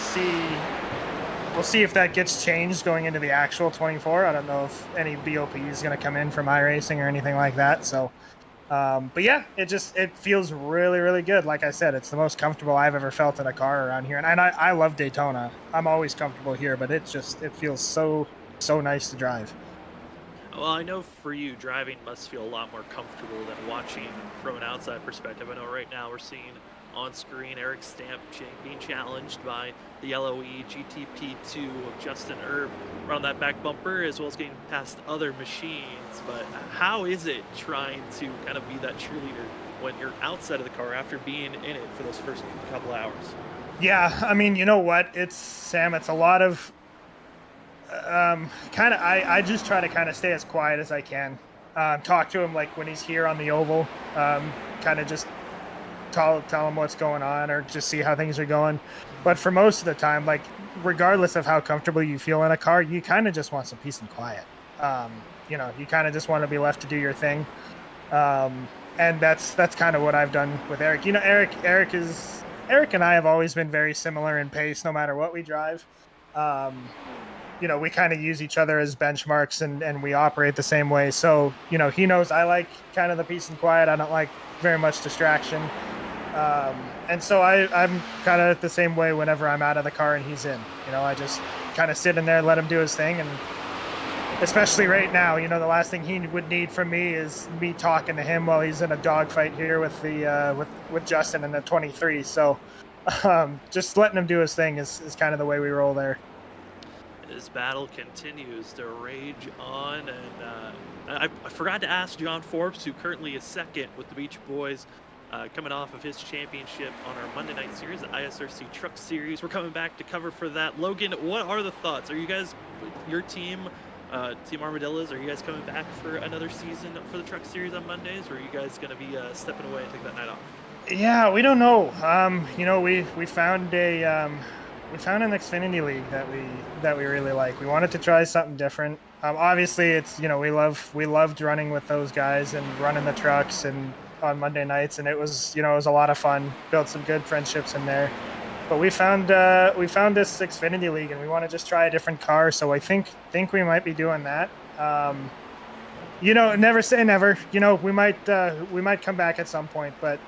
see if that gets changed going into the actual 24. I don't know if any BOP is going to come in from iRacing or anything like that. So But yeah, it feels really, really good. Like I said, it's the most comfortable I've ever felt in a car around here. And I love Daytona. I'm always comfortable here, but it feels so nice to drive. Well, I know for you, driving must feel a lot more comfortable than watching from an outside perspective. I know right now we're seeing on screen Eric Stamp being challenged by the LOE GTP2 of Justin Erb around that back bumper, as well as getting past other machines. But how is it trying to kind of be that cheerleader when you're outside of the car after being in it for those first couple hours? Yeah, I mean, you know what? It's a lot of I just try to kind of stay as quiet as I can. Talk to him like when he's here on the oval, kind of just tell him what's going on or just see how things are going. But for most of the time, like regardless of how comfortable you feel in a car, you kind of just want some peace and quiet. You know, you kind of just want to be left to do your thing. And that's kind of what I've done with Eric. You know, Eric and I have always been very similar in pace, no matter what we drive. You know, we kind of use each other as benchmarks and we operate the same way. So, you know, he knows I like kind of the peace and quiet. I don't like very much distraction. And so I'm kind of the same way whenever I'm out of the car and he's in. You know, I just kind of sit in there and let him do his thing. And especially right now, you know, the last thing he would need from me is me talking to him while he's in a dogfight here with the with Justin in the 23. So just letting him do his thing is kind of the way we roll there. This battle continues to rage on, and I forgot to ask John Forbes, who currently is second with the Beach Boys, coming off of his championship on our Monday night series, the ISRC Truck Series. We're coming back to cover for that. Logan, what are the thoughts? Are you guys, your team, Team Armadillos, are you guys coming back for another season for the Truck Series on Mondays, or are you guys going to be stepping away and take that night off? Yeah, we don't know. You know, we found we found an Xfinity League that we really like. We wanted to try something different. Obviously, it's, you know, we loved running with those guys and running the trucks and on Monday nights, and it was, you know, it was a lot of fun. Built some good friendships in there. But we found this Xfinity League, and we want to just try a different car. So I think we might be doing that. You know, never say never. You know, we might come back at some point, but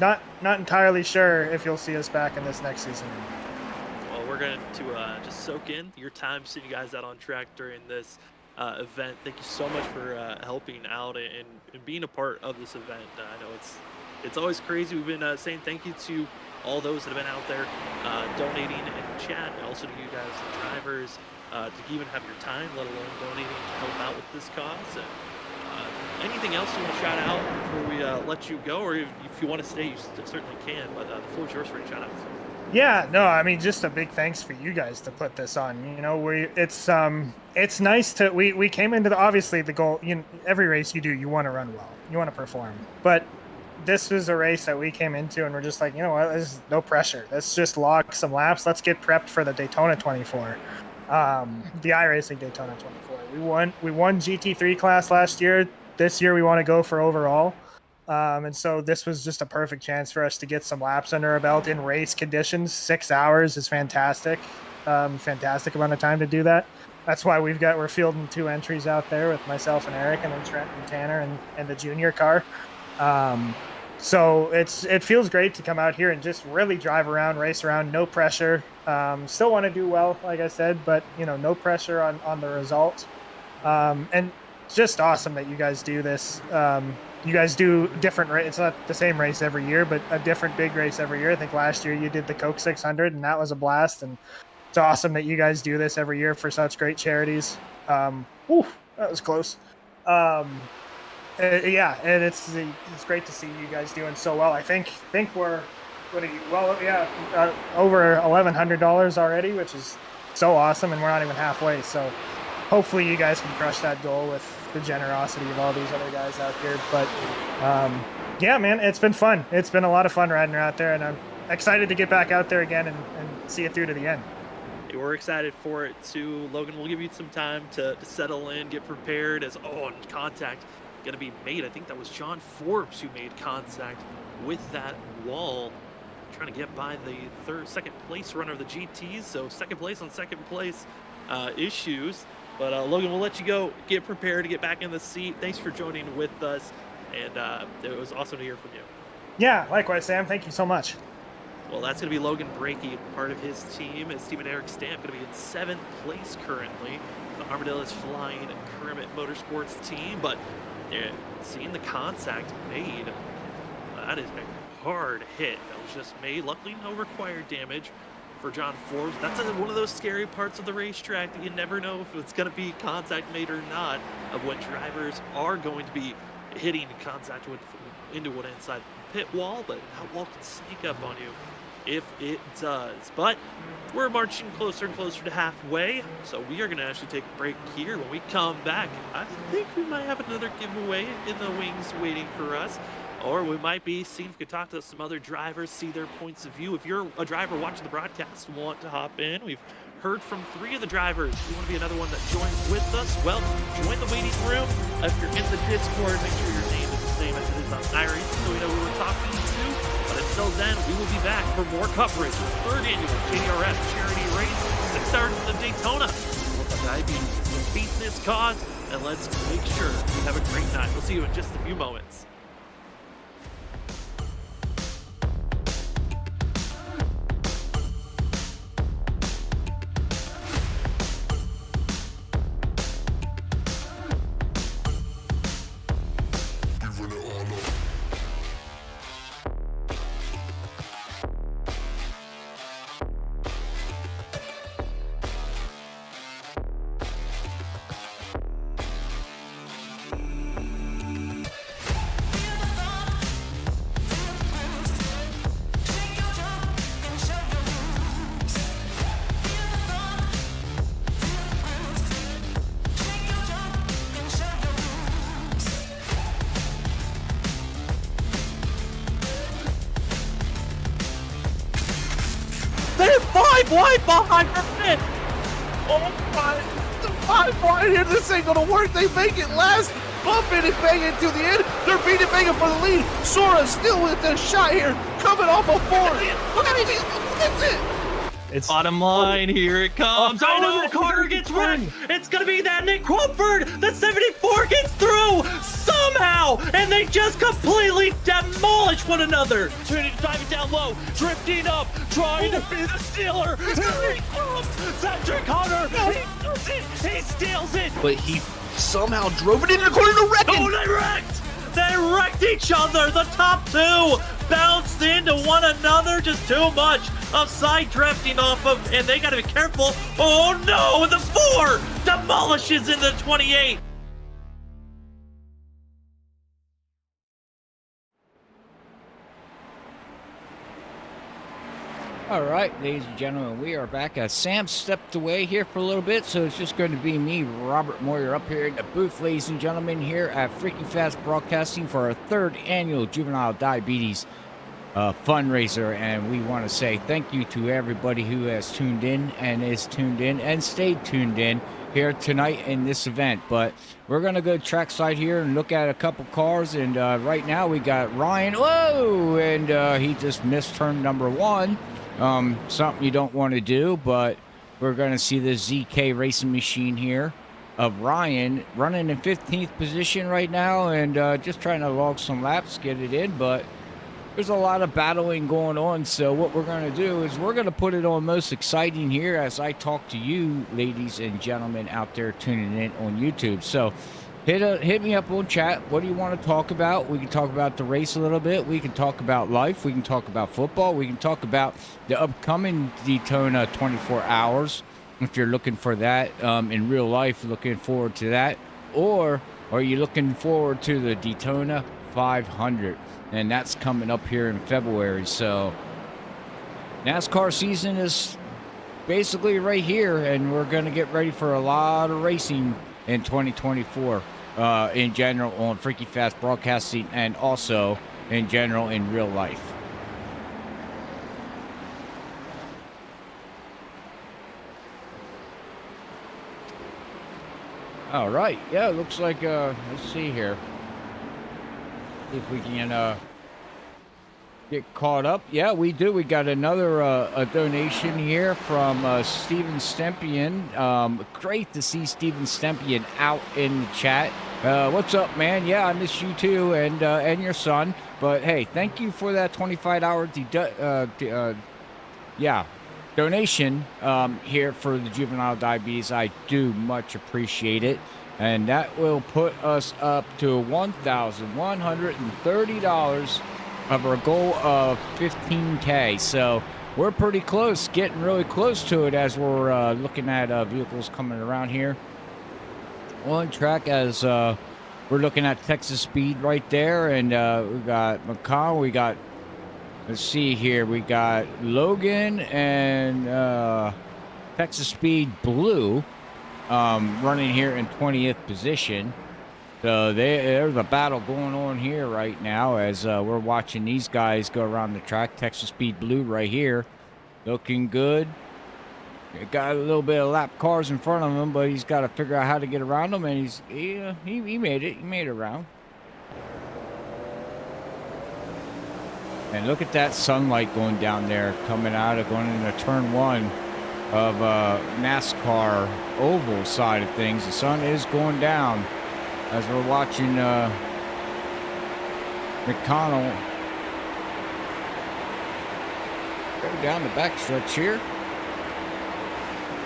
not entirely sure if you'll see us back in this next season. Well, we're going to just soak in your time seeing you guys out on track during this event. Thank you so much for helping out and being a part of this event. I know it's always crazy. We've been saying thank you to all those that have been out there donating in the chat, and also to you guys, the drivers, to even have your time, let alone donating to help out with this cause. Anything else you want to shout out before we let you go, or if you want to stay, you certainly can, but the floor is yours for any shout outs. Yeah, no, I mean, just a big thanks for you guys to put this on. You know, it's nice to, we came into obviously the goal, you know, every race you do, you want to run well, you want to perform, but this was a race that we came into and we're just like, you know what, there's no pressure. Let's just log some laps. Let's get prepped for the Daytona 24, the iRacing Daytona 24. We won GT3 class last year. This year we want to go for overall. And so this was just a perfect chance for us to get some laps under our belt in race conditions. 6 hours is fantastic. Fantastic amount of time to do that. That's why we're fielding 2 entries out there with myself and Eric, and then Trent and Tanner and the junior car. So it feels great to come out here and just really drive around, race around, no pressure. Still want to do well, like I said, but you know, no pressure on the result. And it's just awesome that you guys do this. You guys do different race. It's not the same race every year, but a different big race every year. I think last year you did the Coke 600, and that was a blast. And it's awesome that you guys do this every year for such great charities. That was close. Yeah, and it's great to see you guys doing so well. I think we're over $1,100 already, which is so awesome, and we're not even halfway. So hopefully you guys can crush that goal with the generosity of all these other guys out here. But yeah, man, it's been fun. It's been a lot of fun riding out there, and I'm excited to get back out there again and see it through to the end. Hey, we're excited for it too. Logan, we'll give you some time to settle in, get prepared, as contact going to be made. I think that was John Forbes who made contact with that wall, trying to get by the second place runner of the GTs. So second place on second place issues. But Logan, we'll let you go. Get prepared to get back in the seat. Thanks for joining with us And it was awesome to hear from you. Yeah, likewise, Sam. Thank you so much. Well, that's going to be Logan Brakey, part of his team. And Stephen Eric Stamp going to be in 7th place currently. The Armadillo's Flying Kermit Motorsports team. But seeing the contact made, that is a hard hit that was just made. Luckily, no required damage for John Forbes. That's one of those scary parts of the racetrack that you never know if it's going to be contact made or not, of when drivers are going to be hitting contact into one inside pit wall, but that wall can sneak up on you if it does. But we're marching closer and closer to halfway, so we are going to actually take a break here. When we come back, I think we might have another giveaway in the wings waiting for us, or we might be seeing if we could talk to some other drivers, see their points of view. If you're a driver watching the broadcast and want to hop in, we've heard from 3 of the drivers. If you want to be another one that joins with us, well, join the waiting room. If you're in the Discord, make sure your name is the same as it is on iRacing so we know who we're talking to. But until then, we will be back for more coverage of 3rd annual JDRF charity race, 6 hours of Daytona. Diabetes. Let's beat this cause, and let's make sure we have a great night. We'll see you in just a few moments. They're 5 wide behind her pit. Oh my, the 5 wide here. This ain't gonna work. They make it last. Bumping and banging to the end. They're beating banging for the lead. Sora's still with the shot here, coming off a 4. Look at him. That's it. It's bottom line, here it comes. Oh no, Carter gets wrecked. It's gonna be that Nick Crawford. The 74 gets through somehow, and they just completely demolish one another. Trinity diving down low, drifting up, trying to be the stealer. Here he comes, Cedric Hunter. He does it. He steals it. But he somehow drove it into the corner to wreck it. Oh, they wrecked. They wrecked each other. The top 2 bounced into one another. Just too much of side drifting off of, and they got to be careful. Oh no, the 4 demolishes in the 28. All right, ladies and gentlemen, we are back. Sam stepped away here for a little bit, so it's just going to be me, Robert Moyer, up here in the booth, ladies and gentlemen, here at Freaky Fast Broadcasting for our 3rd annual Juvenile Diabetes fundraiser. And we want to say thank you to everybody who has tuned in and is tuned in and stayed tuned in here tonight in this event. But we're going to go trackside here and look at a couple cars. And right now we got Ryan. Whoa! And he just missed turn number 1. Something you don't want to do, but we're going to see the ZK racing machine here of Ryan running in 15th position right now, and just trying to log some laps, get it in, but there's a lot of battling going on. So what we're going to do is we're going to put it on most exciting here as I talk to you, ladies and gentlemen out there tuning in on YouTube. So hit me up on chat. What do you want to talk about? We can talk about the race a little bit. We can talk about life. We can talk about football. We can talk about the upcoming Daytona 24 hours. If you're looking for that in real life, looking forward to that. Or are you looking forward to the Daytona 500? And that's coming up here in February. So NASCAR season is basically right here, and we're going to get ready for a lot of racing in 2024. In general on Freaky Fast Broadcasting, and also in general in real life. All right, yeah, it looks like let's see here, if we can get caught up. Yeah, we do. We got another a donation here from Steven Stempian. Great to see Steven Stempian out in the chat. What's up, man? Yeah, I miss you too, and your son. But hey, thank you for that $25 donation here for the Juvenile Diabetes. I do much appreciate it. And that will put us up to $1,130 of our goal of 15K. So we're pretty close, getting really close to it as we're looking at vehicles coming around here on track as we're looking at Texas Speed right there. And we got McCall, we got, let's see here, we got Logan and Texas Speed Blue running here in 20th position. So there's a battle going on here right now as we're watching these guys go around the track. Texas Speed Blue right here, looking good. Got a little bit of lap cars in front of him, but he's got to figure out how to get around them, and he made it. He made it around. And look at that sunlight going down there, coming out of going into turn one of NASCAR oval side of things. The sun is going down as we're watching McConnell go down the backstretch here.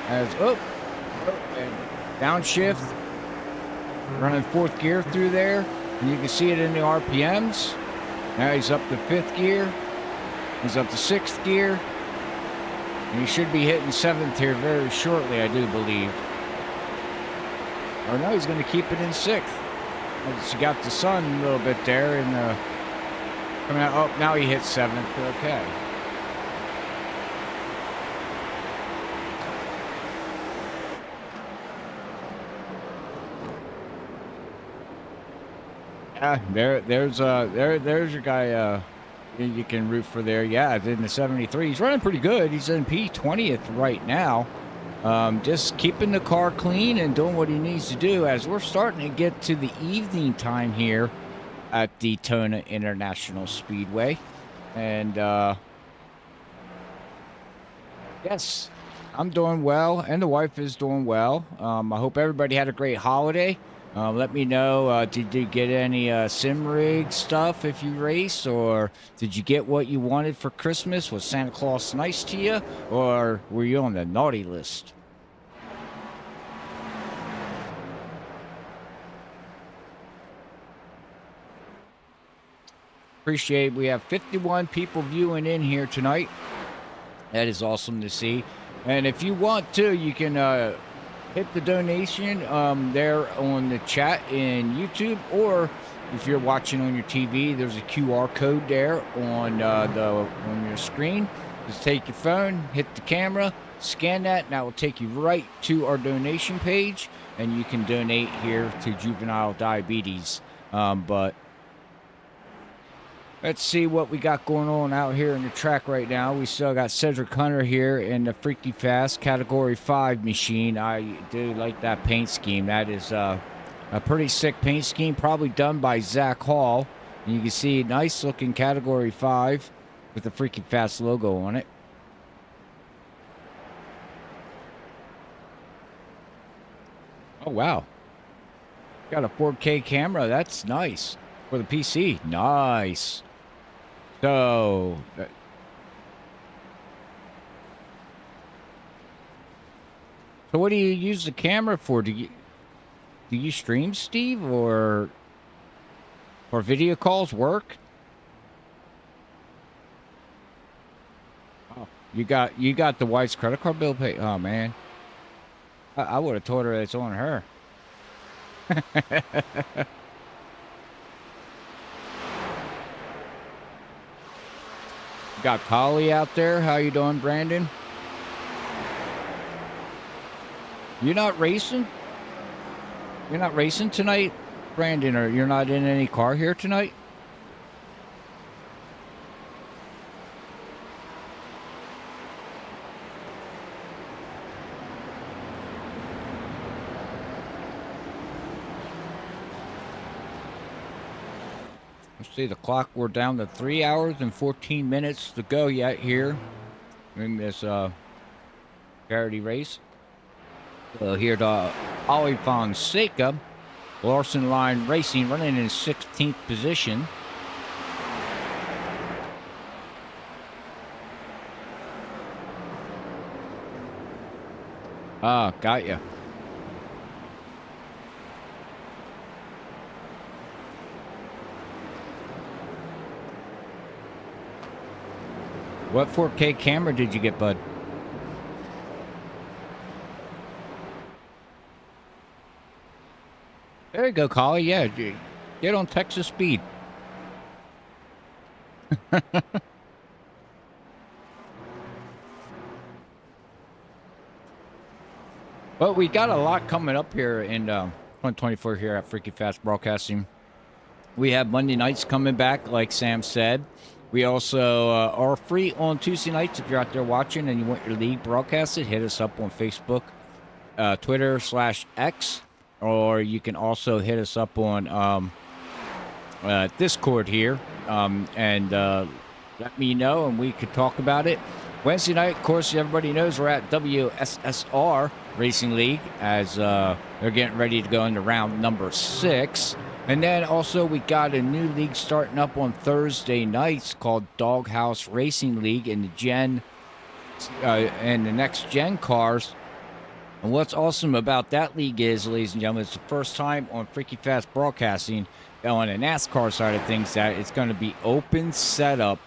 As and downshift, running fourth gear through there, and you can see it in the RPMs. Now he's up to fifth gear. He's up to sixth gear. And he should be hitting seventh here very shortly, I do believe. Or no, he's going to keep it in sixth. He got the sun a little bit there, and coming out. Oh, now he hits seventh. Okay. There's your guy. You can root for there. Yeah, it's in the 73. He's running pretty good. He's in P20th right now. Just keeping the car clean and doing what he needs to do as we're starting to get to the evening time here at Daytona International Speedway. And yes, I'm doing well, and the wife is doing well. I hope everybody had a great holiday. Let me know, did you get any sim rig stuff if you race, or did you get what you wanted for Christmas? Was Santa Claus nice to you, or were you on the naughty list? Appreciate it. We have 51 people viewing in here tonight. That is awesome to see. And if you want to, you can hit the donation there on the chat in YouTube, or if you're watching on your TV, there's a QR code there on your screen. Just take your phone, hit the camera, scan that, and that will take you right to our donation page, and you can donate here to Juvenile Diabetes. But let's see what we got going on out here in the track right now. We still got Cedric Hunter here in the Freaky Fast Category 5 machine. I do like that paint scheme. That is a pretty sick paint scheme, probably done by Zach Hall. And you can see nice looking Category 5 with the Freaky Fast logo on it. Oh, wow. Got a 4K camera. That's nice. For the PC. Nice. So what do you use the camera for? Do you stream, Steve, or for video calls work? Oh, you got the wife's credit card bill paid. Oh man, I would have told her it's on her. Got Collie out there. How you doing, Brandon? You're not racing? You're not racing tonight, Brandon, or you're not in any car here tonight? See the clock, we're down to 3 hours and 14 minutes to go yet here in this charity race. Here to Ollie Fonseca, Larson Line Racing, running in 16th position. Ah, got ya. What 4K camera did you get, bud? There you go, Collie. Yeah, get on Texas speed. But we got a lot coming up here in 2024 here at Freaky Fast Broadcasting. We have Monday nights coming back, like Sam said. We also are free on Tuesday nights. If you're out there watching and you want your league broadcasted, hit us up on Facebook, Twitter/X, or you can also hit us up on Discord here and let me know, and we could talk about it. Wednesday night, of course, everybody knows we're at WSSR Racing League as they're getting ready to go into round number 6. And then also we got a new league starting up on Thursday nights called Doghouse Racing League in the next gen cars. And what's awesome about that league is, ladies and gentlemen, it's the first time on Freaky Fast Broadcasting on the NASCAR side of things that it's going to be open setup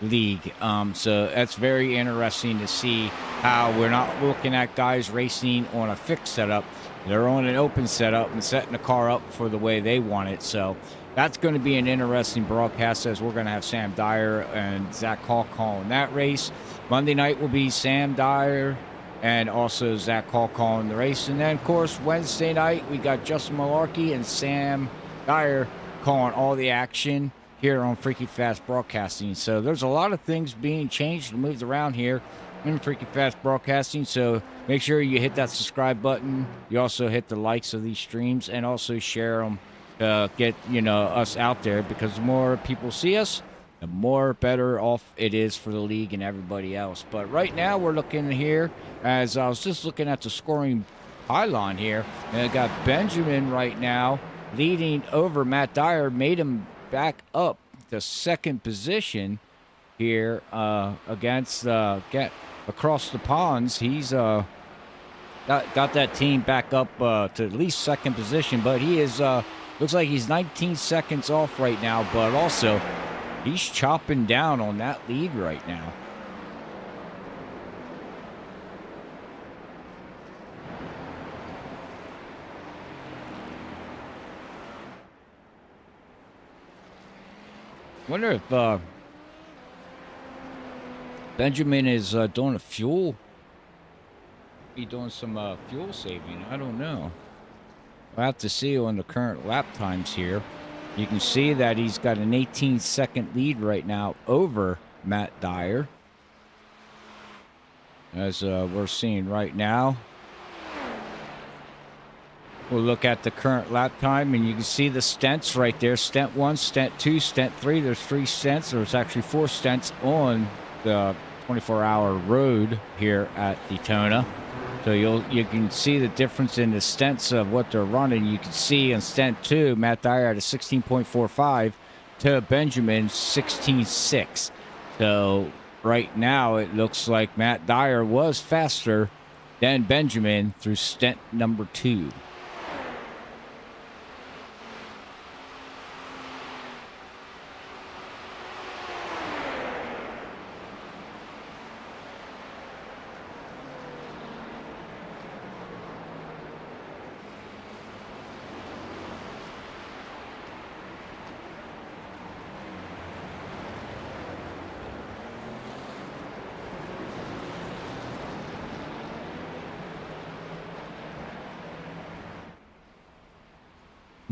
league. So that's very interesting to see how we're not looking at guys racing on a fixed setup. They're on an open setup and setting the car up for the way they want it. So that's going to be an interesting broadcast, as we're going to have Sam Dyer and Zach Hall calling that race. Monday night will be Sam Dyer and also Zach Hall calling the race. And then, of course, Wednesday night, we got Justin Malarkey and Sam Dyer calling all the action here on Freaky Fast Broadcasting. So there's a lot of things being changed and moved around here in Freaky Fast Broadcasting. So make sure you hit that subscribe button. You also hit the likes of these streams and also share them to get, us out there, because the more people see us, the more better off it is for the league and everybody else. But right now we're looking here, as I was just looking at the scoring pylon here, and I got Benjamin right now leading over Matt Dyer, made him back up to second position here against get across the ponds. He's got that team back up to at least second position, but he is looks like he's 19 seconds off right now, but also he's chopping down on that lead right now. Wonder if Benjamin is doing a fuel. Be doing some fuel saving. I don't know. We'll have to see on the current lap times here. You can see that he's got an 18-second lead right now over Matt Dyer, as we're seeing right now. We'll look at the current lap time, and you can see the stents right there. Stent 1, Stent 2, Stent 3. There's 3 stents. There's actually 4 stents on the 24-hour road here at Daytona. So you can see the difference in the stents of what they're running. You can see in Stent 2, Matt Dyer at a 16.45 to Benjamin 16.6. So right now it looks like Matt Dyer was faster than Benjamin through stent number 2.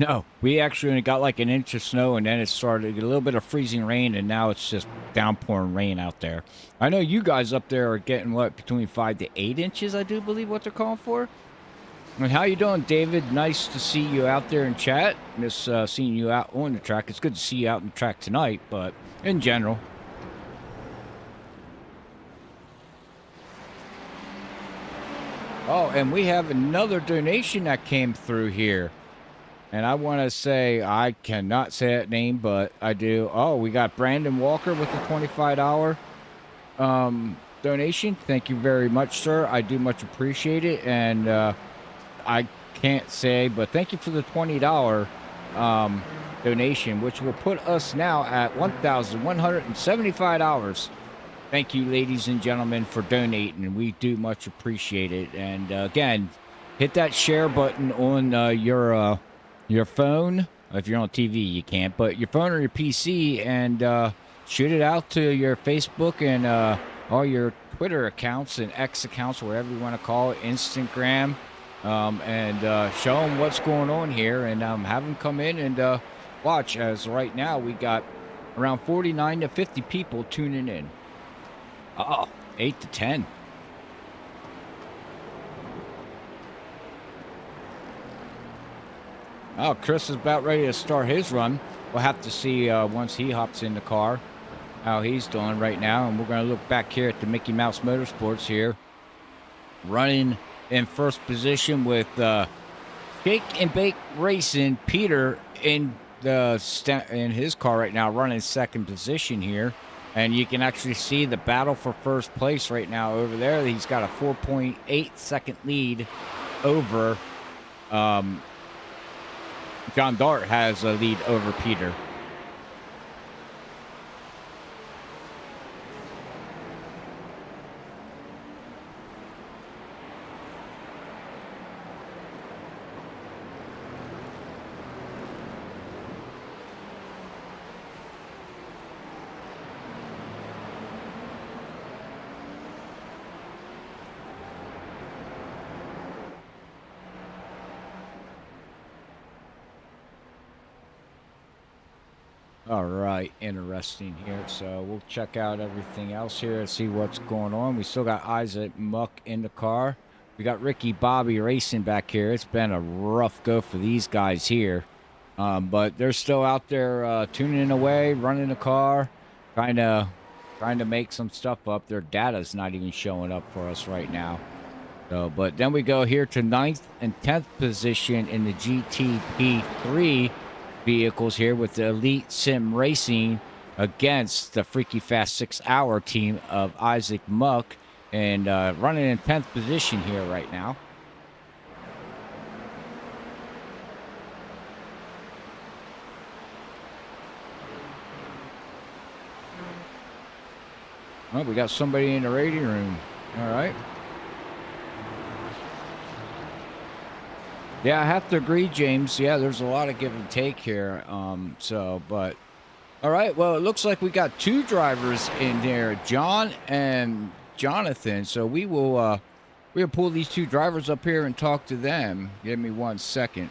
No, we actually only got like an inch of snow, and then it started a little bit of freezing rain, and now it's just downpouring rain out there. I know you guys up there are getting, what, between 5 to 8 inches, I do believe what they're calling for? And how you doing, David? Nice to see you out there in chat. Miss seeing you out on the track. It's good to see you out in the track tonight, but in general. Oh, and we have another donation that came through here. And I want to say, I cannot say that name, but I do. Oh, we got Brandon Walker with the $25 donation. Thank you very much, sir. I do much appreciate it. And I can't say, but thank you for the $20 donation, which will put us now at $1,175. Thank you, ladies and gentlemen, for donating. We do much appreciate it. And again, hit that share button on your phone. If you're on TV, you can't, but your phone or your PC, and shoot it out to your Facebook and all your Twitter accounts and X accounts, whatever you want to call it, Instagram, and show them what's going on here, and have them come in and watch. As right now, we got around 49 to 50 people tuning in. 8 to 10. Oh, Chris is about ready to start his run. We'll have to see once he hops in the car how he's doing right now. And we're going to look back here at the Mickey Mouse Motorsports here. Running in first position with Shake and Bake Racing. Peter in his car right now, running second position here. And you can actually see the battle for first place right now over there. He's got a 4.8 second lead over John Dart has a lead over Peter. All right, interesting here. So we'll check out everything else here and see what's going on. We still got Isaac Muck in the car. We got Ricky Bobby Racing back here. It's been a rough go for these guys here. But they're still out there tuning away, running the car, trying to make some stuff up. Their data's not even showing up for us right now. So, but then we go here to 9th and 10th position in the GTP3 vehicles here with the Elite Sim Racing against the Freaky Fast 6 Hour team of Isaac Muck, and running in 10th position here right now. Oh, we got somebody in the rating room. All right. Yeah, I have to agree, James. Yeah, there's a lot of give and take here. But all right. Well, it looks like we got two drivers in there, John and Jonathan. So we'll pull these two drivers up here and talk to them. Give me 1 second.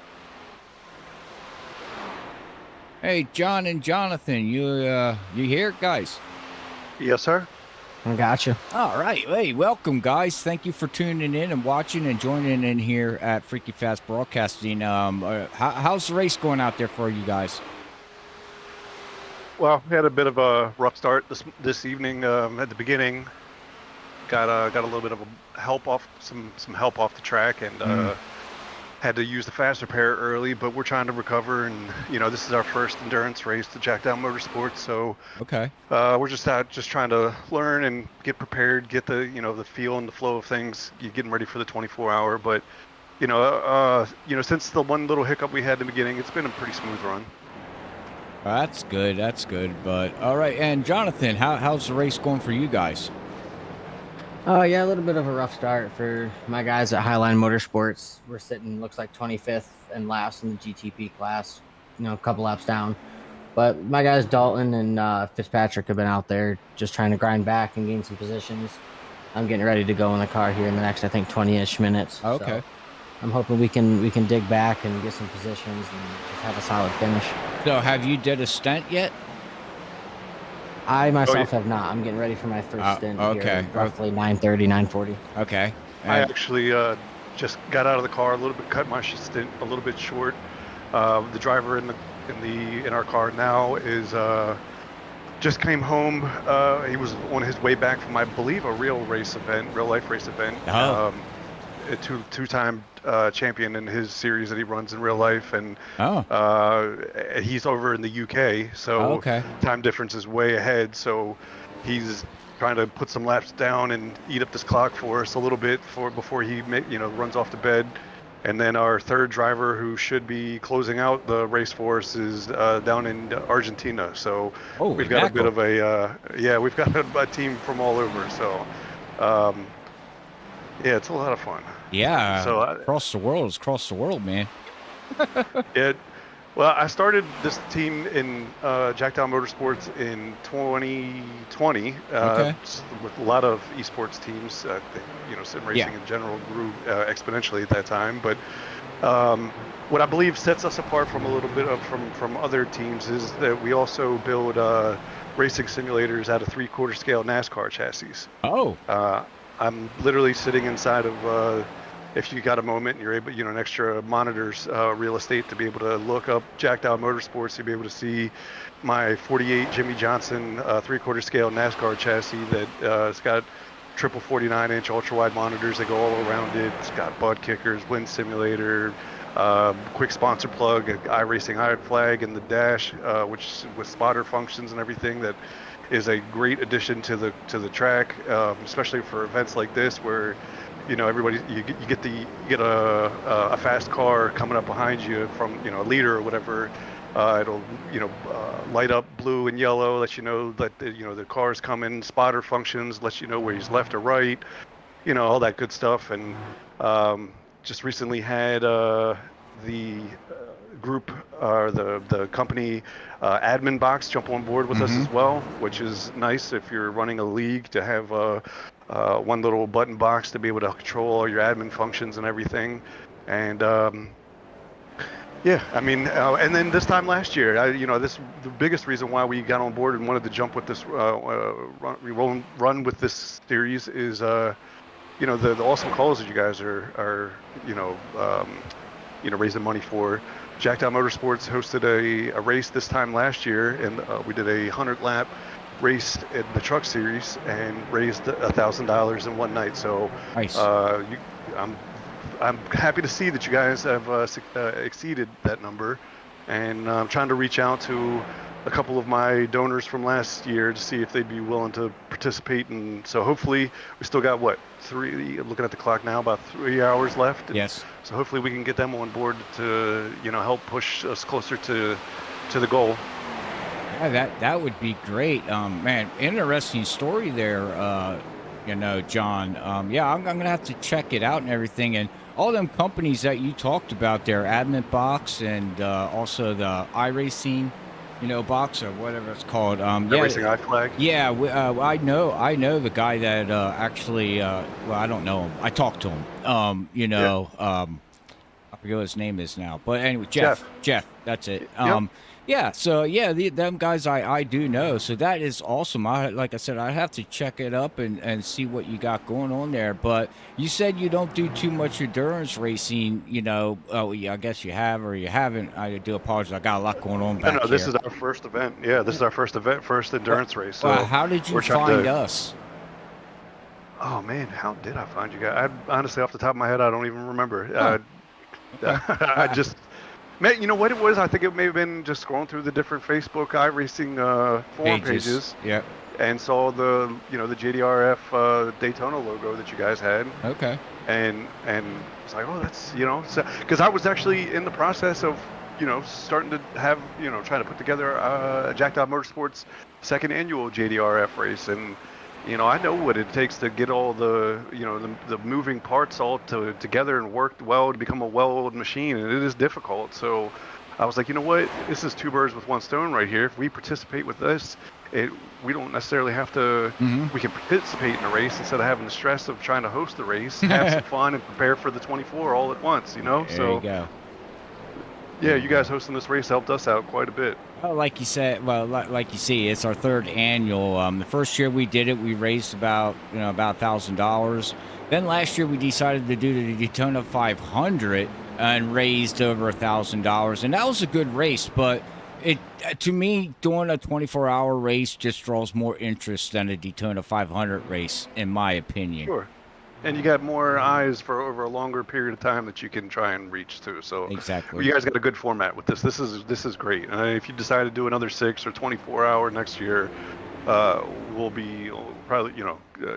Hey, John and Jonathan, you here, guys? Yes, sir. I gotcha. All right. Hey, welcome, guys. Thank you for tuning in and watching and joining in here at Freaky Fast Broadcasting. How's the race going out there for you guys? Well, we had a bit of a rough start this evening. At the beginning, got a little bit of some help off the track, and had to use the fast repair early. But we're trying to recover, and this is our first endurance race to Jackdown Motorsports, so okay. We're just trying to learn and get prepared, get the the feel and the flow of things. You're getting ready for the 24-hour, but since the one little hiccup we had in the beginning, it's been a pretty smooth run. That's good. That's good. But all right, and Jonathan, how's the race going for you guys? Oh, yeah, a little bit of a rough start for my guys at Highline Motorsports. We're sitting, looks like 25th and last in the GTP class, a couple laps down. But my guys Dalton and Fitzpatrick have been out there just trying to grind back and gain some positions. I'm getting ready to go in the car here in the next, I think, 20-ish minutes. Okay. So I'm hoping we can dig back and get some positions and just have a solid finish. So have you did a stint yet? I myself have not. I'm getting ready for my first stint here, roughly 9:30, 9:40. Okay. I actually just got out of the car a little bit, cut my stint a little bit short. The driver in our car now is just came home. He was on his way back from, I believe, a real life race event. Oh. A two-time champion in his series that he runs in real life, and he's over in the UK, so time difference is way ahead. So he's trying to put some laps down and eat up this clock for us a little bit before he runs off to bed. And then our third driver, who should be closing out the race for us, is down in Argentina. So we've got a bit of we've got a team from all over. So it's a lot of fun. Yeah. So across the world, man. Well, I started this team in Jackdown Motorsports in 2020 with a lot of esports teams. Sim racing in general grew exponentially at that time. But what I believe sets us apart from a little bit from other teams is that we also build racing simulators out of 3/4 scale NASCAR chassis. I'm literally sitting inside of. If you got a moment and you're able, an extra monitors real estate to be able to look up Jackdown Motorsports, you'll be able to see my 48 Jimmy Johnson 3/4 scale NASCAR chassis that it's got triple 49-inch ultra wide monitors that go all around it. It's got butt kickers, wind simulator, quick sponsor plug, iRacing flag in the dash, which with spotter functions and everything. That is a great addition to the track, especially for events like this where. Everybody, you get a fast car coming up behind you from a leader or whatever. It'll light up blue and yellow, let you know that the car's coming. Spotter functions let you know where he's left or right. All that good stuff. And just recently had the group or the company admin box jump on board with us as well, which is nice if you're running a league to have one little button box to be able to control all your admin functions and everything. And and then this time last year, the biggest reason why we got on board and wanted to jump with this run with this series is the awesome cause that you guys are raising money for. Jackdown Motorsports hosted a race this time last year, and we did a 100-lap race in the truck series and raised $1,000 in one night. So nice. I'm happy to see that you guys have exceeded that number, and I'm trying to reach out to a couple of my donors from last year to see if they'd be willing to participate. And so hopefully we still got looking at the clock now, about 3 hours left. Yes. So hopefully we can get them on board to help push us closer to the goal. Yeah, that would be great. Man, interesting story there, John. I'm going to have to check it out and everything. And all them companies that you talked about there, Admin Box and also the iRacing, box or whatever it's called. iRacing flag. Yeah, I know the guy that actually, I don't know him. I talked to him. I forget what his name is now. But anyway, Jeff, that's it. Them guys I do know. So that is awesome. Like I said, I have to check it up and see what you got going on there. But you said you don't do too much endurance racing. I guess you have or you haven't. I do apologize. I got a lot going on back here. No, this is our first event. Yeah, this is our first endurance race. So how did you find us? Oh man, how did I find you guys? Honestly, off the top of my head, I don't even remember. I just. Man, you know what it was? I think it may have been just scrolling through the different Facebook iRacing forum pages. Yeah. And saw the the JDRF Daytona logo that you guys had. Okay. And it's like, oh, that's because I was actually in the process of starting to have trying to put together Jackdown Motorsports second annual JDRF race, and I know what it takes to get all the the moving parts all together and work well to become a well-oiled machine, and it is difficult. So I was like, what? This is two birds with one stone right here. If we participate with this, we don't necessarily have to. We can participate in a race instead of having the stress of trying to host the race, have some fun, and prepare for the 24 all at once. There you go. Yeah, you guys hosting this race helped us out quite a bit. Well, like you said, like you see, it's our third annual. The first year we did it, we raised about $1,000. Then last year we decided to do the Daytona 500 and raised over $1,000, and that was a good race. But it to me, doing a 24-hour race just draws more interest than a Daytona 500 race, in my opinion. Sure. And you got more eyes for over a longer period of time that you can try and reach too. So Exactly. you guys got a good format with this. This is great. And if you decide to do another 6 or 24-hour next year, we'll probably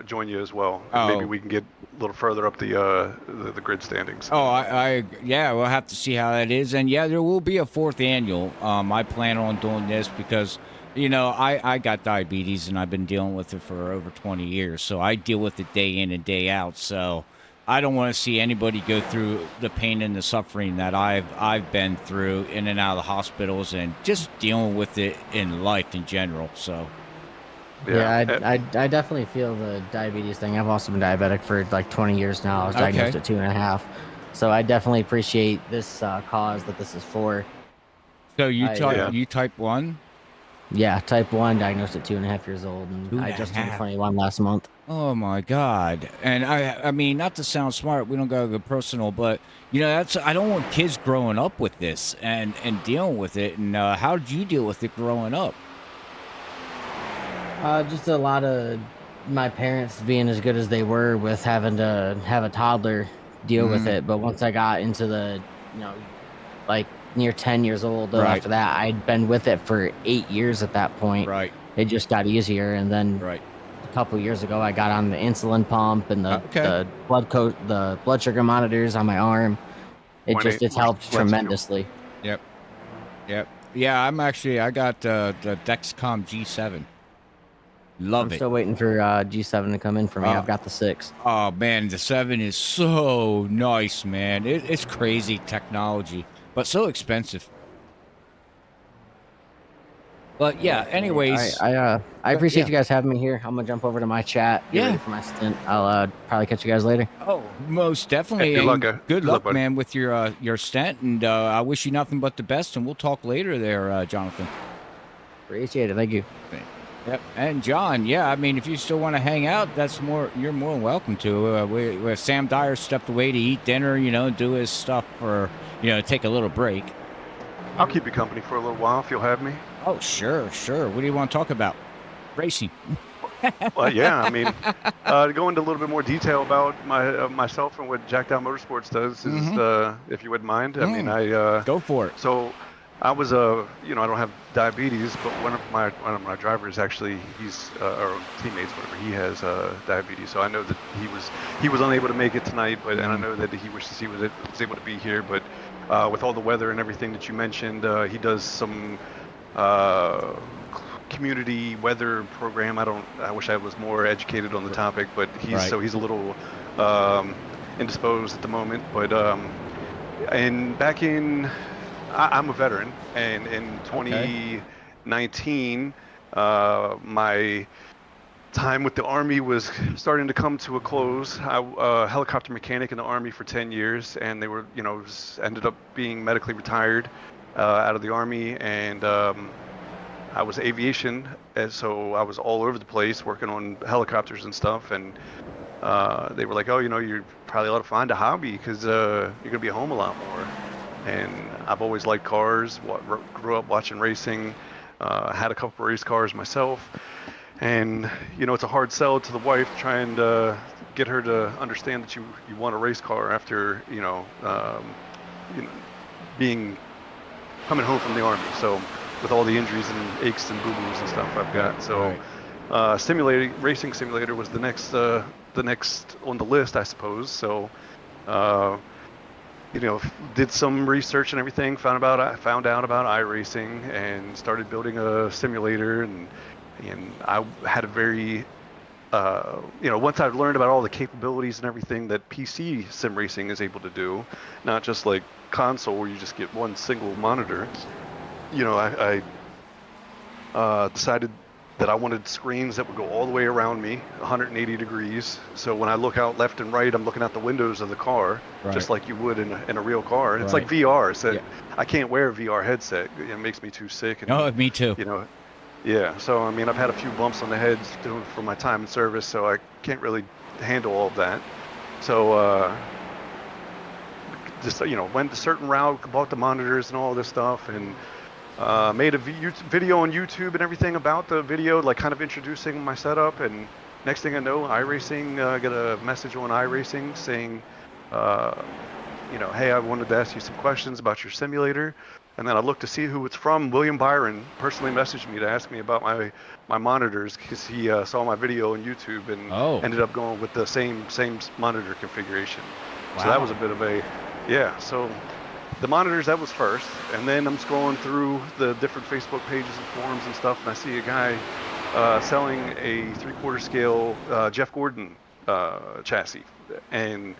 join you as well. And maybe we can get a little further up the grid standings. Yeah, we'll have to see how that is. And yeah, there will be a 4th annual. I plan on doing this because I got diabetes and I've been dealing with it for over 20 years. So I deal with it day in and day out. So I don't want to see anybody go through the pain and the suffering that I've been through in and out of the hospitals and just dealing with it in life in general. So I definitely feel the diabetes thing. I've also been diabetic for like 20 years now. I was diagnosed at 2.5. So I definitely appreciate this cause that this is for. So you type 1? Yeah, type 1, diagnosed at 2.5 years old, and I just turned 21 last month. Oh my God! And I mean, not to sound smart, we don't gotta go personal, but I don't want kids growing up with this and dealing with it. And how did you deal with it growing up? Just a lot of my parents being as good as they were with having to have a toddler deal with it. But once I got into the, like near 10 years old, after that, I'd been with it for 8 years at that point. Right. It just got easier. And then a couple of years ago, I got on the insulin pump and the blood sugar monitors on my arm. It's helped tremendously. Yep. Yeah, I got the Dexcom G7. I'm still waiting for G7 to come in for me. I've got the 6. Oh man, the 7 is so nice, man. It's crazy technology, but so expensive. But yeah, anyways, I appreciate you guys having me here. I'm gonna jump over to my chat. Get ready for my stint. I'll probably catch you guys later. Oh, most definitely. Good luck, man, with your stint, and I wish you nothing but the best. And we'll talk later, there, Jonathan. Appreciate it. Thank you. Yep, and John, I mean, if you still want to hang out, you're more than welcome to. Sam Dyer stepped away to eat dinner, do his stuff, or take a little break. I'll keep you company for a little while if you'll have me. Oh, sure. What do you want to talk about? Racing. Well, yeah, I mean, to go into a little bit more detail about myself and what Jack Down Motorsports does is, if you wouldn't mind. I mean, go for it. So I was I don't have diabetes, but one of my drivers actually, he's or teammates, whatever, he has diabetes. So I know that he was unable to make it tonight, and I know that he wishes he was able to be here. But with all the weather and everything that you mentioned, he does some community weather program. I wish I was more educated on the topic, but he's a little indisposed at the moment. But and back in. I'm a veteran, and in 2019, my time with the Army was starting to come to a close. I was a helicopter mechanic in the Army for 10 years, and they were, ended up being medically retired out of the Army, and I was aviation, and so I was all over the place working on helicopters and stuff, and they were like, oh, you probably ought to find a hobby because you're going to be home a lot more. And I've always liked cars, grew up watching racing, had a couple race cars myself. And, it's a hard sell to the wife trying to get her to understand that you want a race car after, coming home from the Army. So with all the injuries and aches and boo-boos and stuff I've got. So racing simulator was the next on the list, I suppose. So, did some research and everything, found out about iRacing and started building a simulator, and I had a very once I've learned about all the capabilities and everything that PC sim racing is able to do, not just like console where you just get one single monitor, I decided that I wanted screens that would go all the way around me, 180 degrees. So when I look out left and right, I'm looking out the windows of the car, just like you would in a real car. And it's like VR. So I can't wear a VR headset. It makes me too sick. And, oh, me too. You know, yeah. So I mean, I've had a few bumps on the head for my time in service, so I can't really handle all of that. So just went a certain route, bought the monitors and all this stuff, and made a video on YouTube and everything about the video, like kind of introducing my setup. And next thing I know, iRacing, got a message on iRacing saying, hey, I wanted to ask you some questions about your simulator. And then I looked to see who it's from. William Byron personally messaged me to ask me about my monitors, because he saw my video on YouTube and ended up going with the same monitor configuration. Wow. So that was a bit of a, so the monitors, that was first, and then I'm scrolling through the different Facebook pages and forums and stuff, and I see a guy selling a 3/4 scale Jeff Gordon chassis, and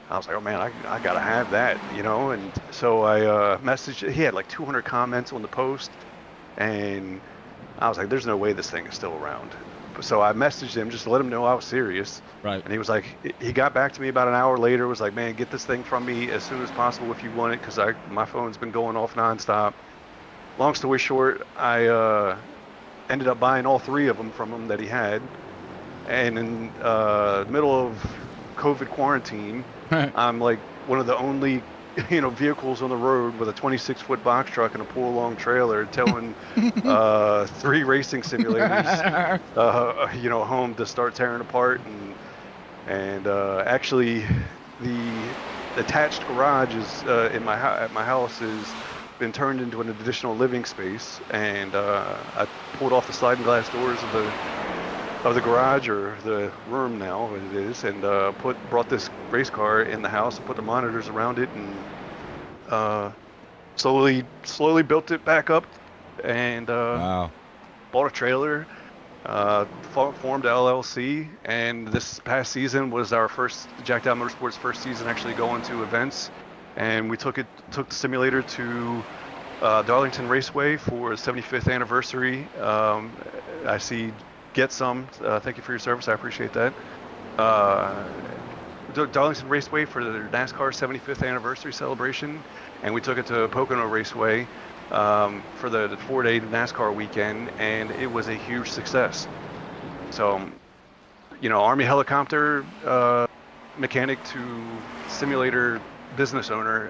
I was like, oh man, I gotta have that, and so I messaged. He had like 200 comments on the post, and I was like, there's no way this thing is still around. So I messaged him just to let him know I was serious. Right. And he was like, he got back to me about an hour later, was like, man, get this thing from me as soon as possible if you want it, because my phone's been going off nonstop. Long story short, I ended up buying all 3 of them from him that he had. And in the middle of COVID quarantine, I'm like one of the only vehicles on the road with a 26-foot box truck and a pull-along trailer, towing 3 racing simulators, home to start tearing apart. And actually, the attached garage is at my house has been turned into an additional living space, and I pulled off the sliding glass doors of the garage, or the room now it is, and brought this race car in the house and put the monitors around it, and slowly built it back up, and bought a trailer, formed a LLC, and this past season was our first Jacked Out Motorsports first season actually going to events, and we took the simulator to Darlington Raceway for the 75th anniversary. I see Get Some, thank you for your service, I appreciate that. Darlington Raceway for their NASCAR 75th anniversary celebration, and we took it to Pocono Raceway for the 4-day NASCAR weekend, and it was a huge success. So, Army helicopter mechanic to simulator business owner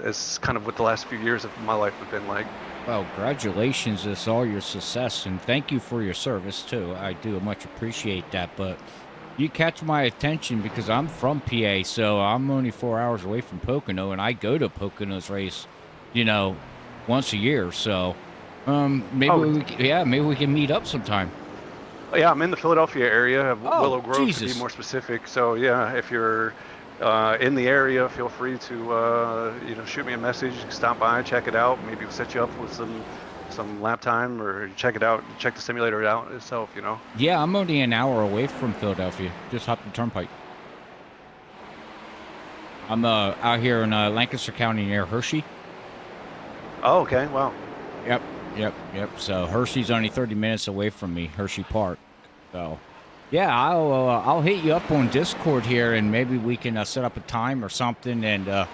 is kind of what the last few years of my life have been like. Well, congratulations on all your success, and thank you for your service too. I do much appreciate that, but you catch my attention because I'm from PA, so I'm only 4 hours away from Pocono, and I go to Pocono's race, once a year. So maybe we can meet up sometime. Yeah, I'm in the Philadelphia area, Willow Grove Jesus. to be more specific. So yeah, if you're in the area, feel free to shoot me a message, stop by, check it out. Maybe we'll set you up with some lap time, or check it out, check the simulator out itself. Yeah, I'm only an hour away from Philadelphia. Just hop the turnpike. I'm out here in Lancaster County near Hershey. Oh, okay. Wow. Yep. So Hershey's only 30 minutes away from me, Hershey Park. So yeah, I'll hit you up on Discord here, and maybe we can set up a time or something, and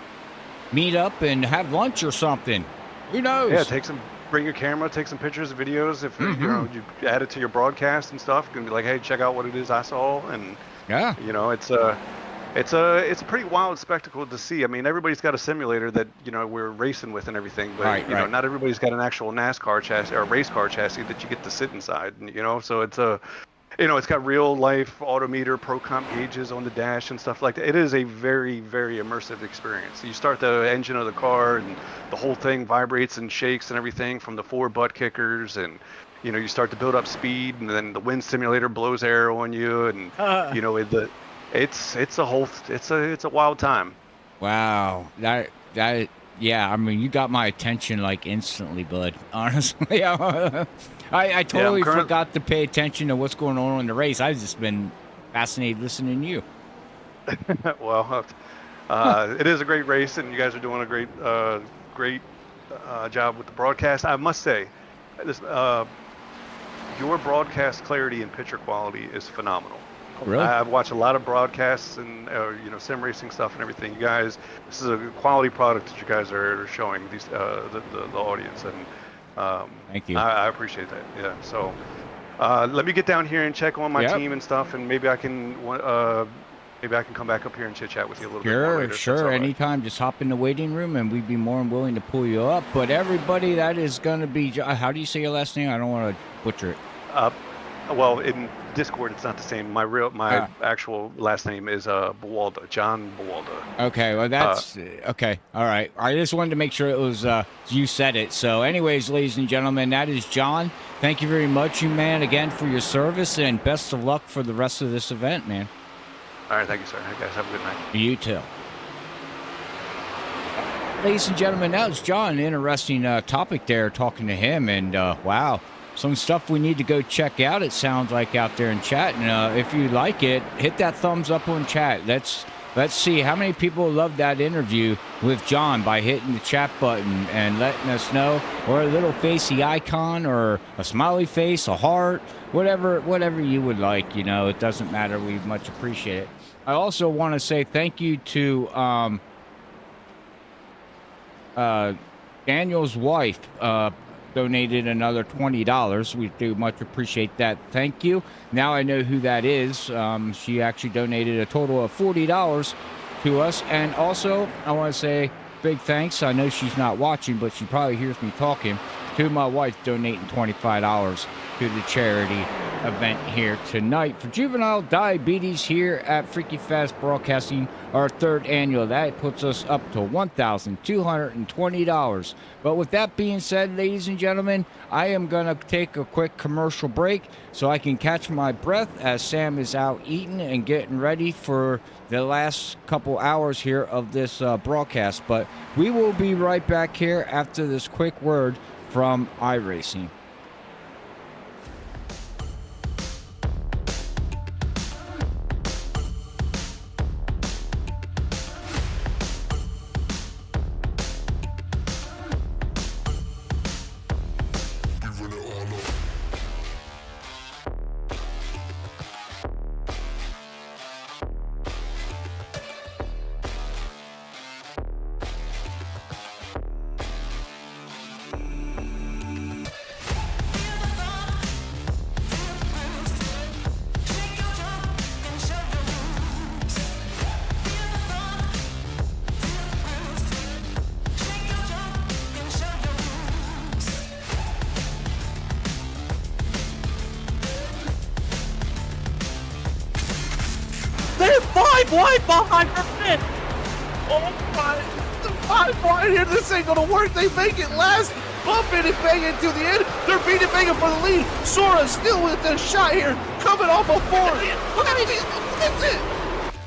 meet up and have lunch or something. Who knows? Yeah, bring your camera, take some pictures, videos. If you add it to your broadcast and stuff, you can be like, hey, check out what it is I saw, and yeah, it's a pretty wild spectacle to see. I mean, everybody's got a simulator that we're racing with and everything, but not everybody's got an actual NASCAR chassis or a race car chassis that you get to sit inside. So it's it's got real life autometer, pro comp gauges on the dash and stuff like that. It is a very, very immersive experience. You start the engine of the car, and the whole thing vibrates and shakes and everything from the 4 butt kickers, and you start to build up speed, and then the wind simulator blows air on you, and it's a wild time. Wow, that yeah. I mean, you got my attention like instantly, bud. Honestly, I totally forgot to pay attention to what's going on in the race. I've just been fascinated listening to you. Well, it is a great race, and you guys are doing a great job with the broadcast. I must say, this your broadcast clarity and picture quality is phenomenal. Really? I've watched a lot of broadcasts and sim racing stuff and everything. You guys, this is a quality product that you guys are showing these the audience, and thank you. I appreciate that. Yeah. So let me get down here and check on my team and stuff, and maybe I can come back up here and chit chat with you a little bit more later. Sure. Anytime, just hop in the waiting room, and we'd be more than willing to pull you up. But everybody, that is going to be. How do you say your last name? I don't want to butcher it. Well, in Discord, it's not the same. My actual last name is Buwalda, John Buwalda. Okay, well that's okay. All right. I just wanted to make sure it was you said it. So, anyways, ladies and gentlemen, that is John. Thank you very much, you man, again for your service, and best of luck for the rest of this event, man. All right, thank you, sir. Hey, guys, have a good night. You too. Ladies and gentlemen, that was John. Interesting topic there, talking to him, and wow. Some stuff we need to go check out, it sounds like, out there in chat. And if you like it, hit that thumbs up on chat. Let's see how many people loved that interview with John by hitting the chat button and letting us know, or a little facey icon, or a smiley face, a heart, whatever you would like. It doesn't matter. We much appreciate it. I also want to say thank you to Daniel's wife. Donated another $20. We do much appreciate that. Thank you. Now I know who that is. She actually donated a total of $40 to us. And also, I want to say big thanks. I know she's not watching, but she probably hears me talking, to my wife donating $25 to the charity event here tonight for juvenile diabetes here at Freaky Fast Broadcasting, our third annual. That puts us up to $1,220. But with that being said, ladies and gentlemen, I am going to take a quick commercial break so I can catch my breath as Sam is out eating and getting ready for the last couple hours here of this broadcast. But we will be right back here after this quick word from iRacing. They're 5 wide behind for fifth. Oh my, the 5 wide here. This ain't gonna work. They make it last. Bumping and banging to the end. They're beating banging for the lead. Sora still with the shot here, coming off a 4. That's it.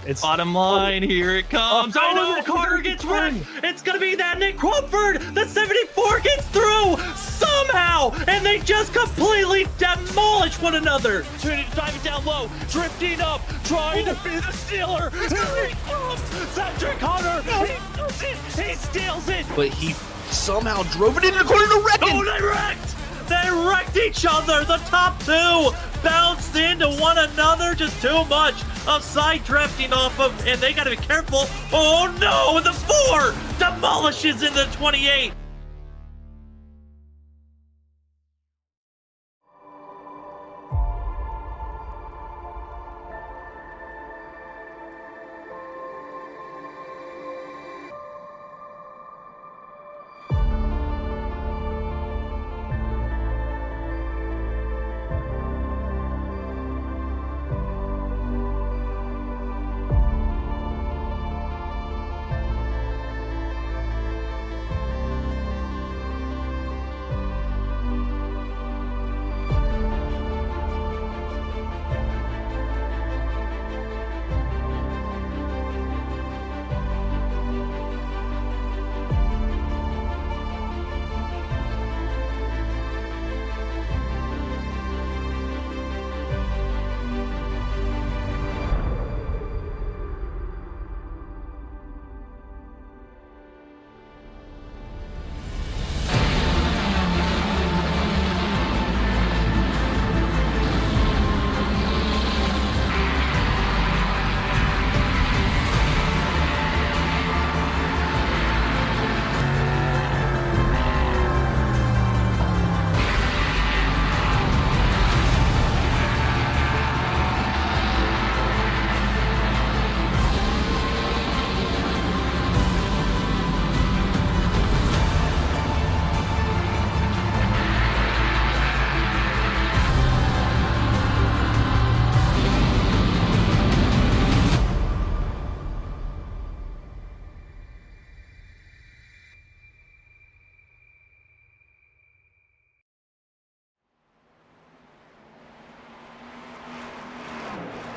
It's bottom line, here it comes. Oh no, Carter gets wrecked. It's gonna be that Nick Crawford. The 74 gets through somehow, and they just completely demolish one another. Trinity driving down low, drifting up, trying to be the stealer. Here he comes, Cedric Hunter. He does it. He steals it. But he somehow drove it into the corner to wreck him. Oh, they wrecked. They wrecked each other. The top two bounced into one another. Just too much of side drifting off of, and they got to be careful. Oh no, the 4 demolishes into 28.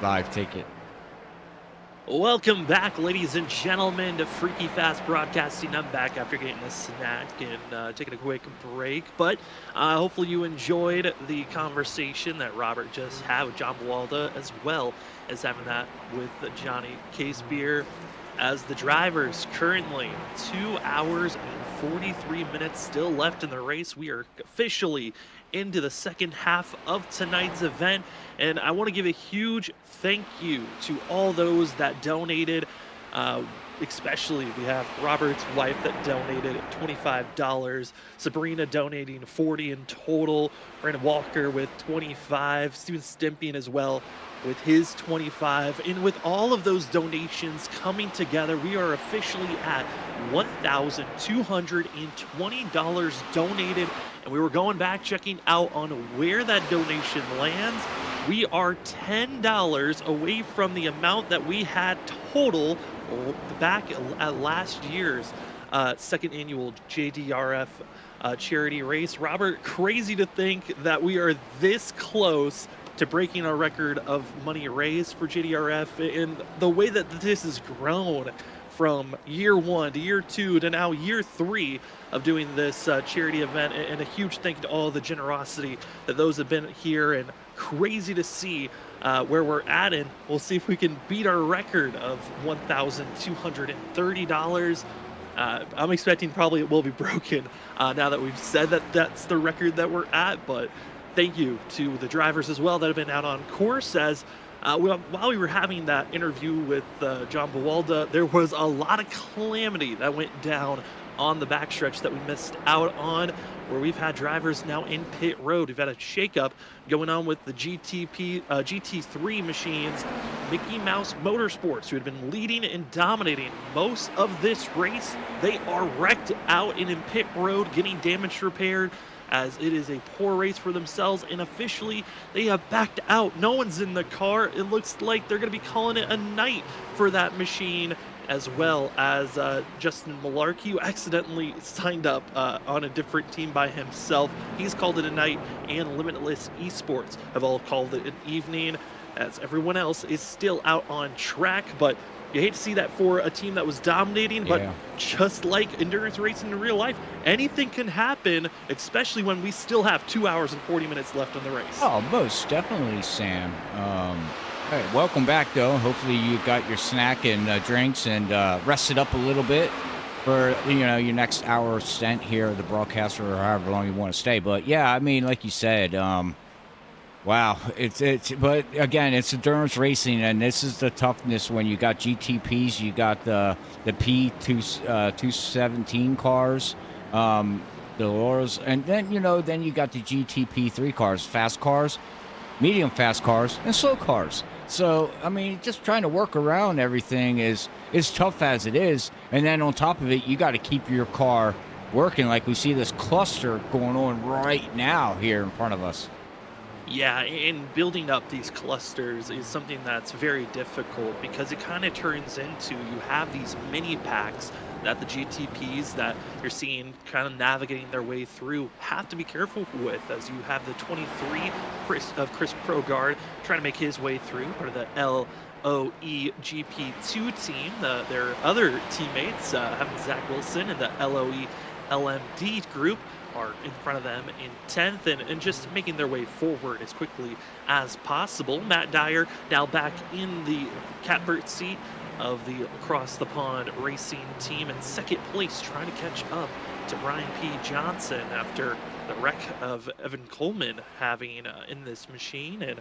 live ticket. Welcome back, ladies and gentlemen, to Freaky Fast Broadcasting. I'm back after getting a snack and taking a quick break, but hopefully you enjoyed the conversation that Robert just had with John Buwalda, as well as having that with Johnny Casebeer. As the drivers currently 2 hours and 43 minutes still left in the race, we are officially into the second half of tonight's event, and I want to give a huge thank you to all those that donated. Especially we have Robert's wife that donated $25, Sabrina donating $40 in total, Brandon Walker with $25, Steven Stimpian as well with his $25, and with all of those donations coming together, we are officially at $1,220 donated, and we were going back checking out on where that donation lands. We are $10 away from the amount that we had total back at last year's second annual JDRF charity race. Robert, crazy to think that we are this close to breaking our record of money raised for JDRF, and the way that this has grown from year 1 to year 2 to now year 3 of doing this charity event. And a huge thank you to all the generosity that those have been here, and crazy to see where we're at, and we'll see if we can beat our record of $1,230. I'm expecting probably it will be broken now that we've said that that's the record that we're at, but thank you to the drivers as well that have been out on course. As while we were having that interview with John Buwalda, there was a lot of calamity that went down on the backstretch that we missed out on, where we've had drivers now in pit road. We've had a shakeup going on with the GT3 machines. Mickey Mouse Motorsports, who had been leading and dominating most of this race, they are wrecked out and in pit road getting damage repaired, as it is a poor race for themselves, and officially they have backed out. No one's in the car. It looks like they're going to be calling it a night for that machine, as well as Justin Malarkey, who accidentally signed up on a different team by himself. He's called it a night, and Limitless Esports have all called it an evening, as everyone else is still out on track. But you hate to see that for a team that was dominating, but just like endurance racing in real life, anything can happen, especially when we still have 2 hours and 40 minutes left in the race. Oh, most definitely, Sam. All right, welcome back, though. Hopefully you got your snack and drinks and rested up a little bit for, your next hour stint here at the broadcast, or however long you want to stay. But yeah, I mean, like you said, wow, but again, it's endurance racing, and this is the toughness when you got GTPs, you got the P217 cars, the Lauras, and then then you got the GTP3 cars, fast cars, medium fast cars, and slow cars. So I mean, just trying to work around everything is tough as it is, and then on top of it, you got to keep your car working. Like we see this cluster going on right now here in front of us. Yeah, and building up these clusters is something that's very difficult, because it kind of turns into, you have these mini packs that the GTPs that you're seeing kind of navigating their way through have to be careful with, as you have the 23 Chris Progrard trying to make his way through, part of the LOE GP2 team. Their other teammates, having Zach Wilson and the LOE LMD group, are in front of them in 10th and just making their way forward as quickly as possible. Matt Dyer now back in the catbird seat of the Across the Pond racing team in second place, trying to catch up to Brian P. Johnson after the wreck of Evan Coleman having in this machine, and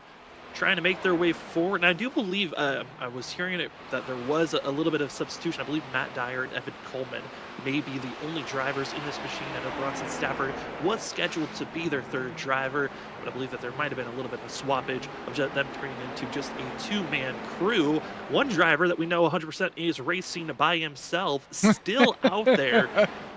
trying to make their way forward. And I do believe, I was hearing it, that there was a little bit of substitution. I believe Matt Dyer and Evan Coleman may be the only drivers in this machine. I know Bronson Stafford was scheduled to be their third driver, but I believe that there might have been a little bit of a swappage of them turning into just a two-man crew. One driver that we know 100% is racing by himself, still out there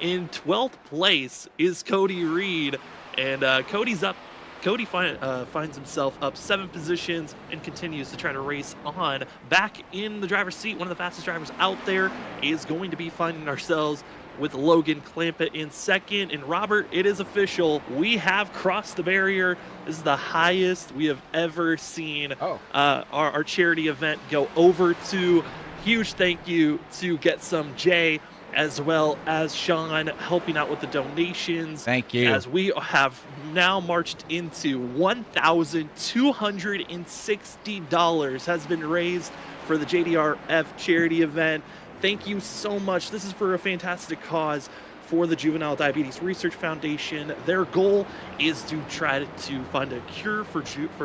in 12th place, is Cody Reed. And Cody's up. Cody finds himself up 7 positions and continues to try to race on. Back in the driver's seat, one of the fastest drivers out there is going to be finding ourselves with Logan Clampett in second. And Robert, it is official. We have crossed the barrier. This is the highest we have ever seen our charity event go over to. Huge thank you to Get Some J, as well as Sean helping out with the donations. Thank you. As we have now marched into $1,260 has been raised for the JDRF charity event. Thank you so much. This is for a fantastic cause for the Juvenile Diabetes Research Foundation. Their goal is to try to find a cure for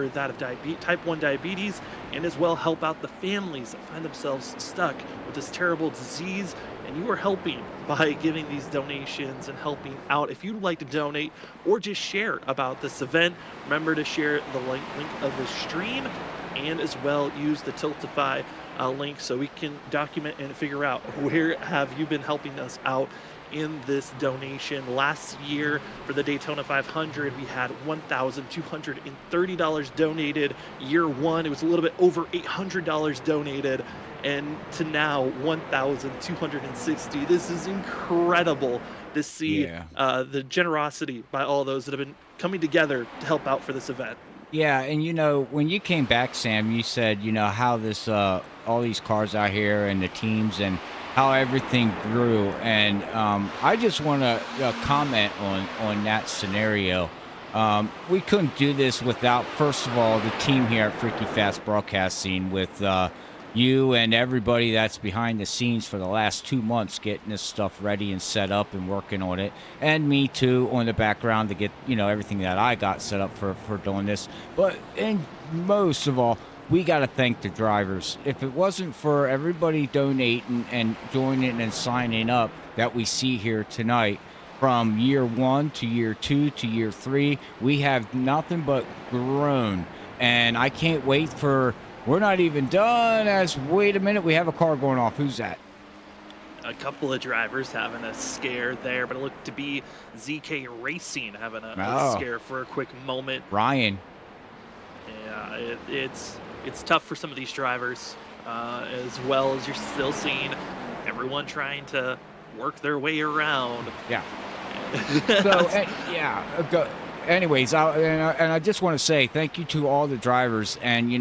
that of type 1 diabetes, and as well help out the families that find themselves stuck with this terrible disease. And you are helping by giving these donations and helping out. If you'd like to donate or just share about this event, remember to share the link of the stream, and as well use the Tiltify link so we can document and figure out where have you been helping us out in this donation. Last year for the Daytona 500, we had $1,230 donated. Year one, it was a little bit over $800 donated, and to now $1,260. This is incredible to see the generosity by all those that have been coming together to help out for this event. Yeah, and when you came back, Sam, you said how this all these cars out here and the teams and how everything grew, and I just want to comment on that scenario. We couldn't do this without, first of all, the team here at Freaky Fast Broadcasting, with you and everybody that's behind the scenes for the last 2 months getting this stuff ready and set up and working on it, and me too on the background to get everything that I got set up for doing this. And most of all, we got to thank the drivers. If it wasn't for everybody donating and joining and signing up that we see here tonight, from year 1 to year 2 to year 3, we have nothing but grown. And I can't wait for, we're not even done, wait a minute, we have a car going off. Who's that? A couple of drivers having a scare there, but it looked to be ZK Racing having a scare for a quick moment. Ryan. Yeah, it's tough for some of these drivers, as well as you're still seeing everyone trying to work their way around. Yeah. Anyways, I just want to say thank you to all the drivers. And,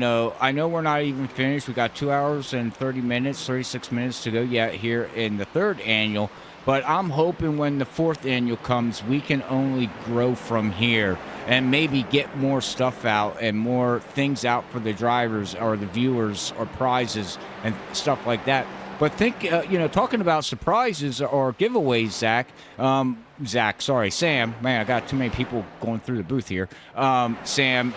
I know we're not even finished. We got 2 hours and 36 minutes to go yet here in the third annual. But I'm hoping when the fourth annual comes, we can only grow from here and maybe get more stuff out and more things out for the drivers or the viewers or prizes and stuff like that. But think, talking about surprises or giveaways, Sam, man, I got too many people going through the booth here. Sam,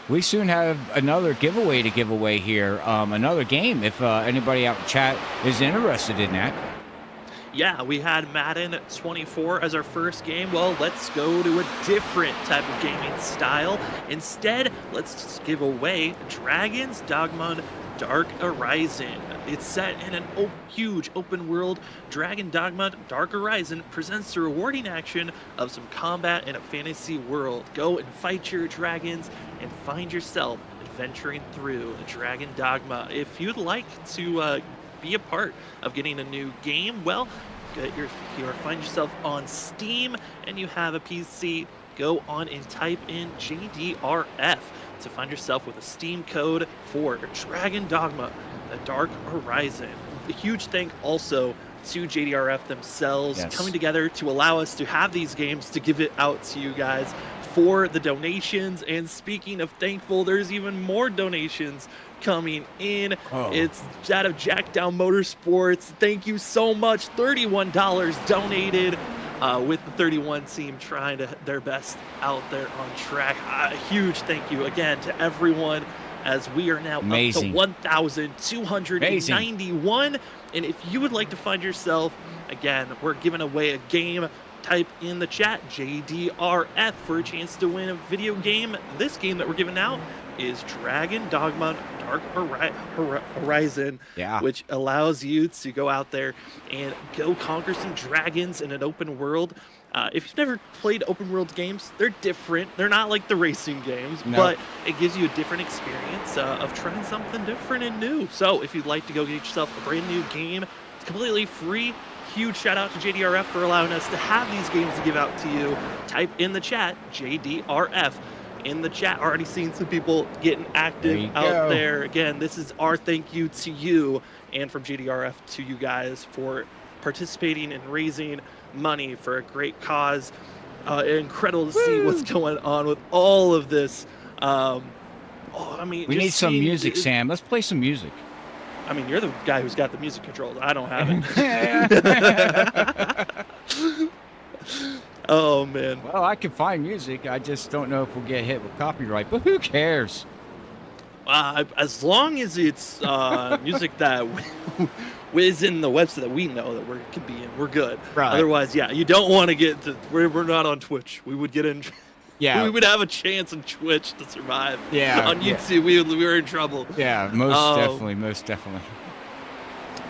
we soon have another giveaway to give away here, another game, if anybody out in chat is interested in that. Yeah, we had Madden 24 as our first game. Well, let's go to a different type of gaming style. Instead, let's just give away Dragon's Dogma Dark Horizon. It's set in an huge open world. Dragon Dogma Dark Horizon presents the rewarding action of some combat in a fantasy world. Go and fight your dragons and find yourself adventuring through Dragon Dogma. If you'd like to be a part of getting a new game, well, you find yourself on Steam and you have a PC, go on and type in JDRF to find yourself with a Steam code for Dragon Dogma, the Dark Horizon. A huge thank also to JDRF themselves, coming together to allow us to have these games, to give it out to you guys for the donations. And speaking of thankful, there's even more donations coming in. It's out of Jackdown Motorsports. Thank you so much. $31 donated, with the 31 team trying their best out there on track. A huge thank you again to everyone, as we are now up to 1,291. And if you would like to find yourself, again, we're giving away a game. Type in the chat JDRF for a chance to win a video game. This game that we're giving out is Dragon Dogma Dark Horizon, which allows you to go out there and go conquer some dragons in an open world. If you've never played open world games, they're different. They're not like the racing games, but it gives you a different experience of trying something different and new. So if you'd like to go get yourself a brand new game, it's completely free. huge shout out to JDRF for allowing us to have these games to give out to you. Type in the chat, JDRF. In the chat, already seeing some people getting active out there. Again, this is our thank you to you and from JDRF to you guys for participating and raising money for a great cause. Incredible to see what's going on with all of this. I mean, we need some music, Sam. Let's play some music. I mean, you're the guy who's got the music controls. I don't have it. Oh, man. Well, I can find music. I just don't know if we'll get hit with copyright, but who cares? As long as it's music that is in the website that we know that we can be in, we're good. Right. Otherwise, yeah, you don't want to get to. We're not on Twitch. We would get in. Yeah. We would have a chance on Twitch to survive. Yeah. On YouTube, we were in trouble. Yeah, most definitely.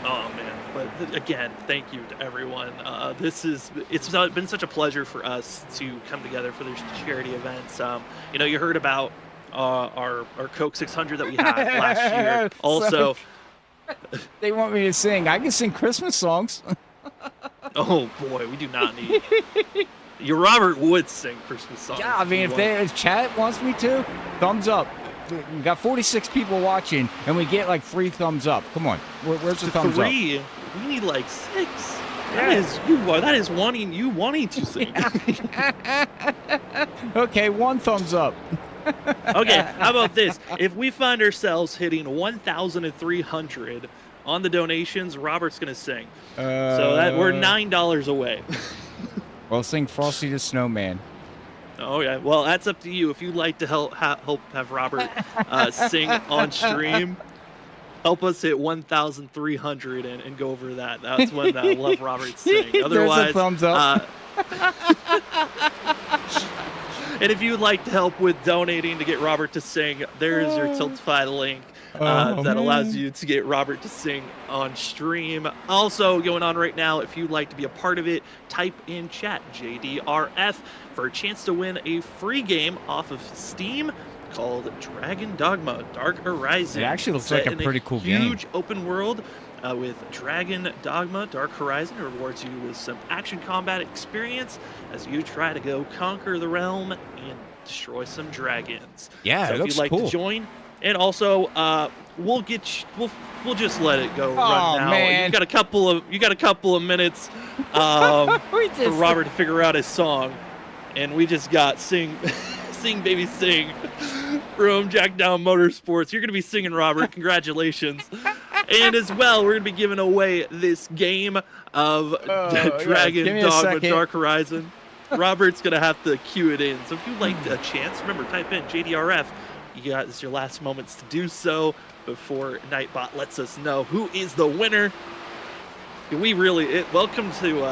Oh man! But again, thank you to everyone. It's been such a pleasure for us to come together for these charity events. You heard about our Coke 600 that we had last year. Also, they want me to sing. I can sing Christmas songs. Oh boy, we do not need. Your Robert would sing Christmas songs. Yeah, I mean, if chat wants me to, thumbs up. We got 46 people watching, and we get like 3 thumbs up. Come on, where's the thumbs up? 3. We need like 6. That is you. That is wanting to sing. Okay, 1 thumbs up. Okay, how about this? If we find ourselves hitting 1,300 on the donations, Robert's gonna sing. So that we're $9 away. Well, sing Frosty the Snowman. Oh yeah, well that's up to you. If you'd like to help have Robert sing on stream, help us hit 1,300 and go over that. That's when we'll have Robert sing. Otherwise, there's a thumbs up. And if you'd like to help with donating to get Robert to sing, there is your Tiltify link that allows you to get Robert to sing on stream. Also going on right now, if you'd like to be a part of it, type in chat JDRF for a chance to win a free game off of Steam called Dragon Dogma Dark Horizon. It actually looks like a pretty cool game. Huge open world with Dragon Dogma Dark Horizon. It rewards you with some action combat experience as you try to go conquer the realm and destroy some dragons. Yeah, so it if looks you'd like cool. to join, and also we'll just let it go run now. Man. You got a couple of minutes for Robert to figure out his song, and we just got Sing Baby Sing from Jack Down Motorsports. You're gonna be singing, Robert. Congratulations. And as well, we're gonna be giving away this game of Dragon Dogma Dark Horizon. Robert's gonna have to cue it in. So if you'd like a chance, remember, type in JDRF. It's your last moments to do so before Nightbot lets us know who is the winner. Welcome to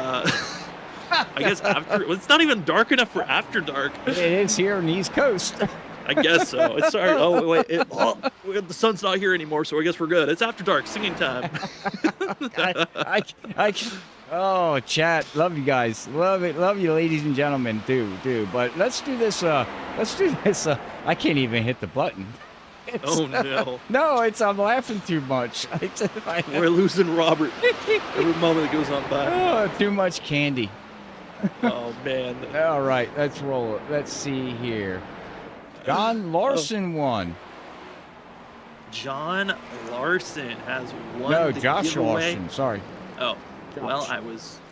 I guess it's not even dark enough for after dark. It is here on the East Coast. I guess so. It's sorry. Oh wait, the sun's not here anymore, so I guess we're good. It's after dark, singing time. Oh, chat, love you guys, love you, ladies and gentlemen, do. But let's do this. I can't even hit the button. Oh no. No, I'm laughing too much. We're losing Robert every moment that goes on by. Oh, too much candy. Oh man. All right, let's roll it. Let's see here. John Larson won. John Larson has won. No, the Josh giveaway. Larson. Sorry. Oh, Josh. well,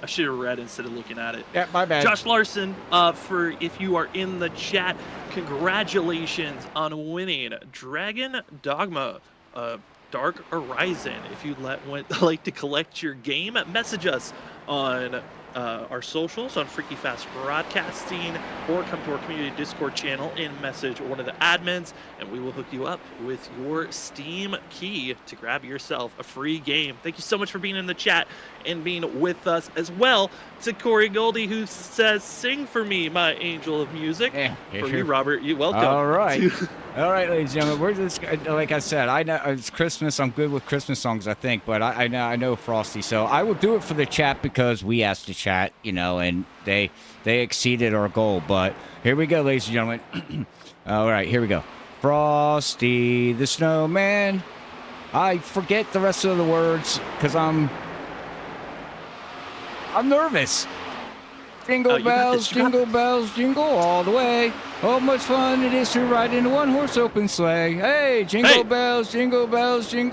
I should have read instead of looking at it. Yeah, my bad. Josh Larson, if you are in the chat, congratulations on winning Dragon Dogma Dark Horizon. If you'd like to collect your game, message us on our socials on Freaky Fast Broadcasting, or come to our community Discord channel and message one of the admins, and we will hook you up with your Steam key to grab yourself a free game. Thank you so much for being in the chat and being with us, as well to Corey Goldie, who says, "Sing for me, my angel of music." Yeah, for you, Robert. You welcome. All right. All right, ladies and gentlemen, we're just, like I said, I know it's Christmas. I'm good with Christmas songs, I think, but I know Frosty, so I will do it for the chat because we asked the chat, and they exceeded our goal. But here we go, ladies and gentlemen. All right, here we go. Frosty the Snowman. I forget the rest of the words because I'm I'm nervous. Jingle you got bells, this, you got jingle bells, jingle all the way. Oh, much fun it is to ride in a one-horse open sleigh. Hey, jingle bells, jingle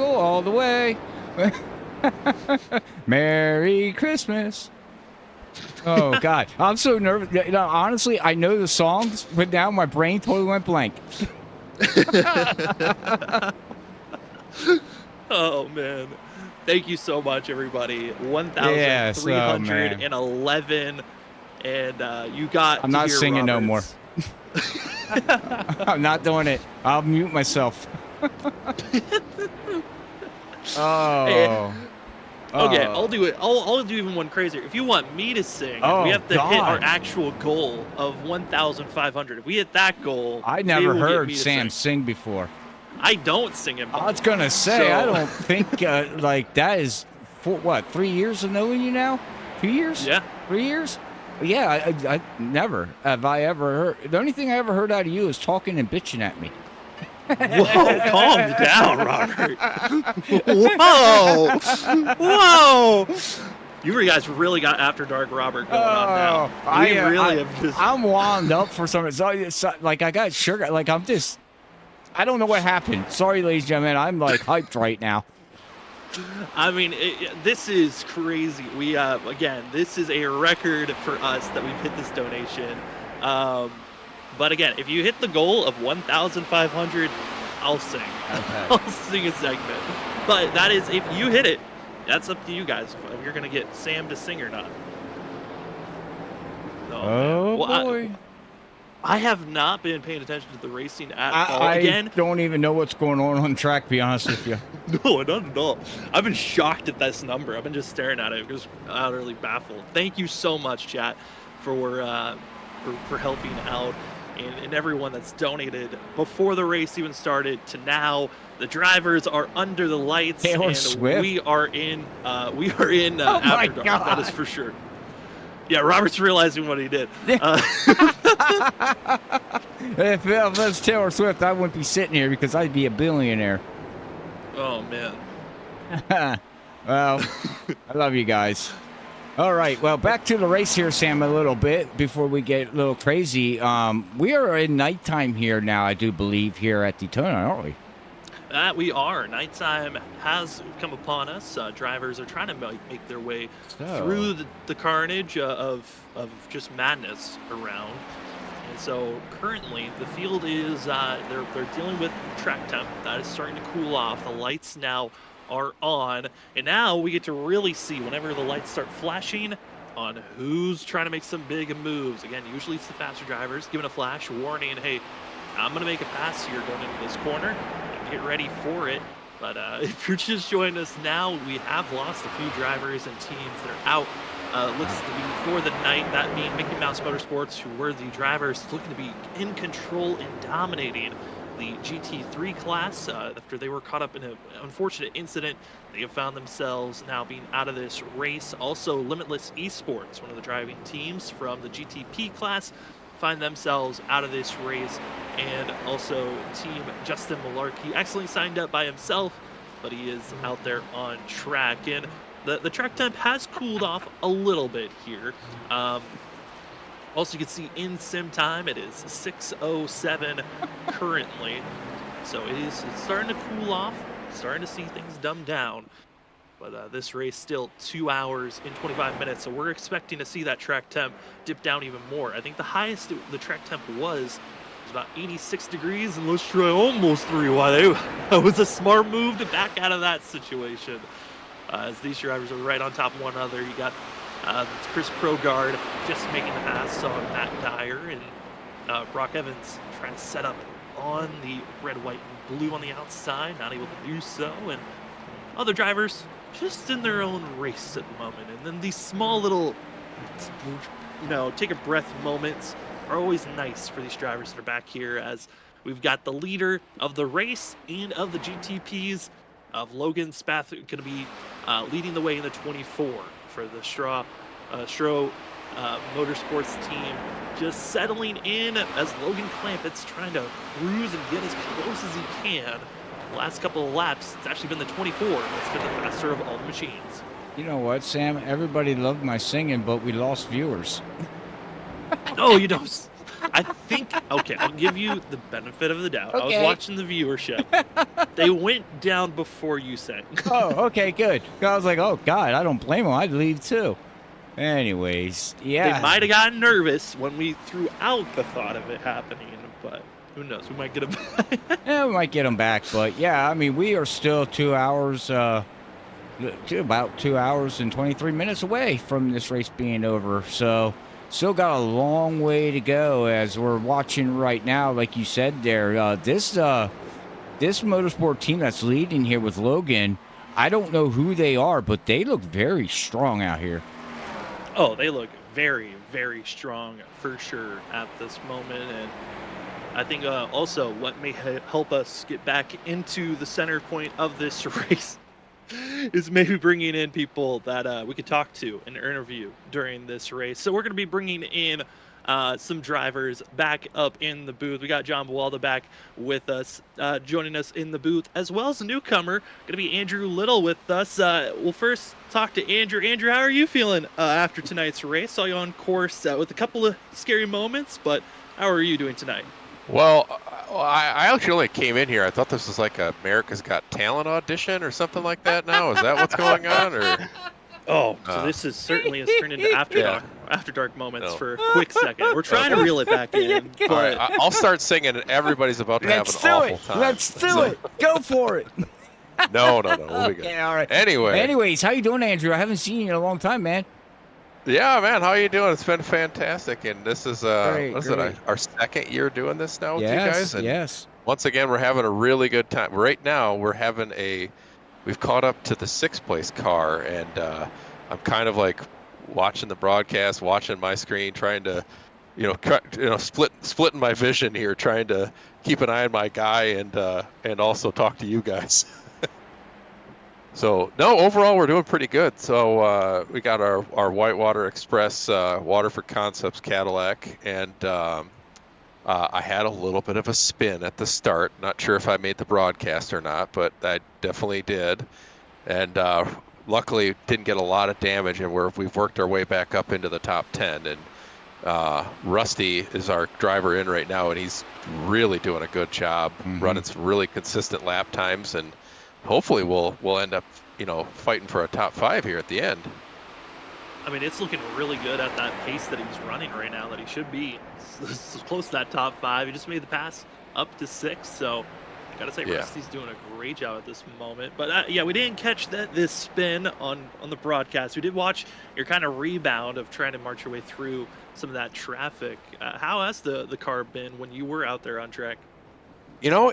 all the way. Merry Christmas. Oh, God. I'm so nervous. You know, honestly, I know the songs, but now my brain totally went blank. Oh, man. Thank you so much, everybody. Yes, 1,311. And you got I'm to not hear singing Robert's. no more. I'm not doing it. I'll mute myself. Oh. Okay, Oh. I'll do it. I'll do even one crazier. If you want me to sing, Oh, we have to hit our God. actual goal of 1,500. If we hit that goal, I they never will get heard me to Sam sing. sing before. I don't sing him. I was gonna say, I So- don't think like that is for what 3 years of knowing you now. 2 years? Yeah. 3 years? Yeah, I never have I ever heard. The only thing I ever heard out of you is talking and bitching at me. Whoa, calm down, Robert. Whoa. You guys really got After Dark Robert going on now. I'm wound up for some reason. Like I got sugar. Like I don't know what happened. Sorry, ladies and gentlemen. I'm like hyped right now. I mean, this is crazy. We again, this is a record for us that we've hit this donation. But again, if you hit the goal of 1,500, I'll sing. Okay. I'll sing a segment. But that is, if you hit it, that's up to you guys. If you're gonna get Sam to sing or not. Oh, well, boy. I have not been paying attention to the racing at all. I Again, don't even know what's going on track, to be honest with you. no, not at all. I've been shocked at this number. I've been just staring at it, just utterly baffled. Thank you so much, chat, for helping out, and everyone that's donated before the race even started to now. The drivers are under the lights, Taylor and Swift? we are in Oh After my Dark. God. That is for sure. Yeah, Robert's realizing what he did. If it was Taylor Swift, I wouldn't be sitting here because I'd be a billionaire. Oh man. Well, I love you guys. All right, well, back to the race here, Sam, a little bit before we get a little crazy. We are in nighttime here now, I do believe, here at Daytona, aren't we? We are. Nighttime has come upon us. Drivers are trying to make their way through the carnage of just madness around. And so currently the field is they're dealing with track temp that is starting to cool off. The lights now are on, and now we get to really see whenever the lights start flashing on who's trying to make some big moves. Again, usually it's the faster drivers giving a flash warning, hey, I'm gonna make a pass here going into this corner. Get ready for it. But if you're just joining us now, we have lost a few drivers and teams that are out. Looks to be for the night. That being Mickey Mouse Motorsports, who were the drivers looking to be in control and dominating the GT3 class. After they were caught up in an unfortunate incident, they have found themselves now being out of this race. Also, Limitless Esports, one of the driving teams from the GTP class, find themselves out of this race. And also team Justin Malarkey actually signed up by himself, but he is out there on track. And the track temp has cooled off a little bit here. Also, you can see in sim time, it is 6:07 currently. So it's starting to cool off, starting to see things dumb down. But this race still 2 hours and 25 minutes, so we're expecting to see that track temp dip down even more. I think the highest the track temp was about 86 degrees, and let's try almost 3. Why, that was a smart move to back out of that situation. As these drivers are right on top of one another. You got Chris Progrard just making the pass on Matt Dyer, and Brock Evans trying to set up on the red, white, and blue on the outside, not able to do so, and other drivers just in their own race at the moment. And then these small little, take a breath moments are always nice for these drivers that are back here, as we've got the leader of the race and of the GTPs of Logan Spath going to be leading the way in the 24 for the Stroh Motorsports team, just settling in as Logan Clampett's trying to cruise and get as close as he can. The last couple of laps, it's actually been the 24 that's been the faster of all the machines. You know what, Sam? Everybody loved my singing, but we lost viewers. No, you don't. I think, okay, I'll give you the benefit of the doubt. I was watching the viewership. They went down before you sang. Oh, okay, good. I was like, oh, God, I don't blame them. I'd leave too. Anyways, yeah. They might have gotten nervous when we threw out the thought of it happening, but who knows? We might get them back. Yeah, we might get them back, but yeah, I mean, we are still 2 hours, about 2 hours and 23 minutes away from this race being over. So, still got a long way to go as we're watching right now. Like you said there, this motorsport team that's leading here with Logan, I don't know who they are, but they look very strong out here. Oh, they look very, very strong for sure at this moment. And I think also what may help us get back into the center point of this race is maybe bringing in people that we could talk to and interview during this race. So we're going to be bringing in some drivers back up in the booth. We got John Buwalda back with us, joining us in the booth, as well as a newcomer, going to be Andrew Little with us. We'll first talk to Andrew. Andrew, how are you feeling after tonight's race? Saw you on course with a couple of scary moments, but how are you doing tonight? Well, I actually only came in here. I thought this was like a America's Got Talent audition or something like that now. Is that what's going on? Or Oh, so this is certainly has turned into after dark moments for a quick second. We're trying to reel it back in. But... All right, I'll start singing and everybody's about to have an awful time. Let's do it. Go for it. No. We'll be good. Okay, all right. Anyways, how you doing, Andrew? I haven't seen you in a long time, man. Yeah, man, how you doing? It's been fantastic, and this is our second year doing this now with you guys. And yes. Once again, we're having a really good time. Right now, we've caught up to the 6th place car, and I'm kind of like watching the broadcast, watching my screen, trying to, splitting my vision here, trying to keep an eye on my guy and also talk to you guys. So, no, overall, we're doing pretty good. So, we got our Whitewater Express Waterford Concepts Cadillac, and I had a little bit of a spin at the start. Not sure if I made the broadcast or not, but I definitely did. And luckily, didn't get a lot of damage, and we've worked our way back up into the top 10. And Rusty is our driver in right now, and he's really doing a good job, running some really consistent lap times, and hopefully we'll end up, fighting for a top 5 here at the end. I mean, it's looking really good at that pace that he's running right now, that he should be close to that top 5. He just made the pass up to 6, so I gotta say, Rusty's doing a great job at this moment. But we didn't catch this spin on the broadcast. We did watch your kind of rebound of trying to march your way through some of that traffic. How has the car been when you were out there on track? I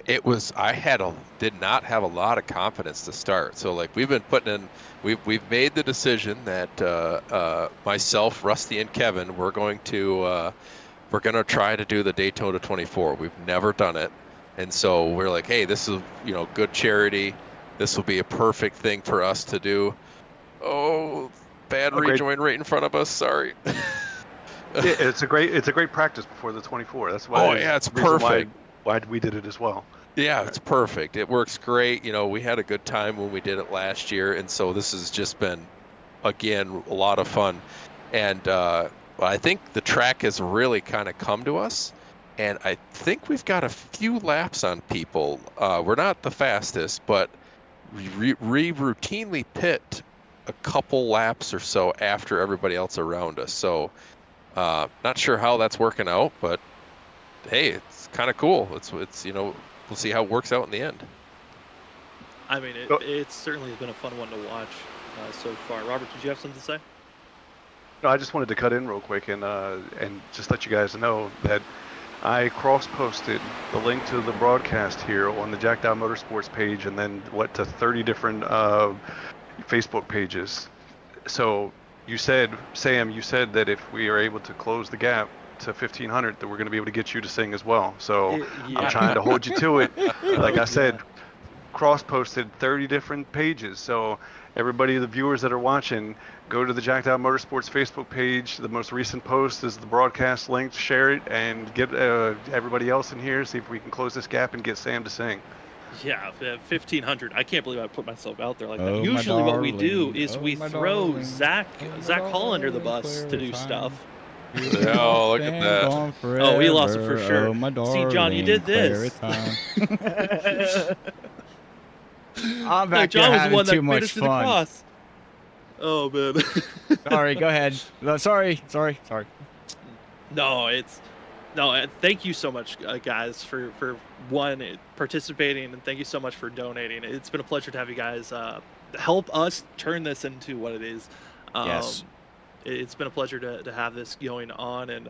did not have a lot of confidence to start. So like we've made the decision that myself, Rusty, and Kevin, we're going to try to do the Daytona 24. We've never done it. And so we're like, hey, this is, good charity. This will be a perfect thing for us to do. Oh, bad rejoin right in front of us. Sorry. It's a great practice before the 24. That's why. It's perfect. Why we did it as well. Yeah, it's perfect. It works great. We had a good time when we did it last year, and so this has just been, again, a lot of fun. And I think the track has really kind of come to us, and I think we've got a few laps on people. We're not the fastest, but we routinely pit a couple laps or so after everybody else around us. So not sure how that's working out, but hey, it's kind of cool. It's we'll see how it works out in the end. I mean, it's certainly been a fun one to watch so far. Robert, did you have something to say? No, I just wanted to cut in real quick and just let you guys know that I cross-posted the link to the broadcast here on the Jacked Out Motorsports page, and then to 30 different Facebook pages. So Sam, you said that if we are able to close the gap to 1,500, that we're going to be able to get you to sing as well. So I'm trying to hold you to it. Like I said, cross-posted 30 different pages. So everybody, the viewers that are watching, go to the Jacked Out Motorsports Facebook page. The most recent post is the broadcast link. Share it and get everybody else in here. See if we can close this gap and get Sam to sing. Yeah, 1,500. I can't believe I put myself out there like Oh, that. my Usually what we do darling. is Oh, we my throw darling. Zach Hall under the darling, bus to clear do time. stuff. Oh, look at that. Gone Oh, we lost it for forever. sure. Oh, my See, John, you darling, did clear this. time. I'm back John here was the having one too that made much us do the fun. cross. Oh, man. Sorry, go ahead. No, sorry. No, thank you so much, guys, for participating, and thank you so much for donating. It's been a pleasure to have you guys help us turn this into what it is. Yes. It's been a pleasure to have this going on. And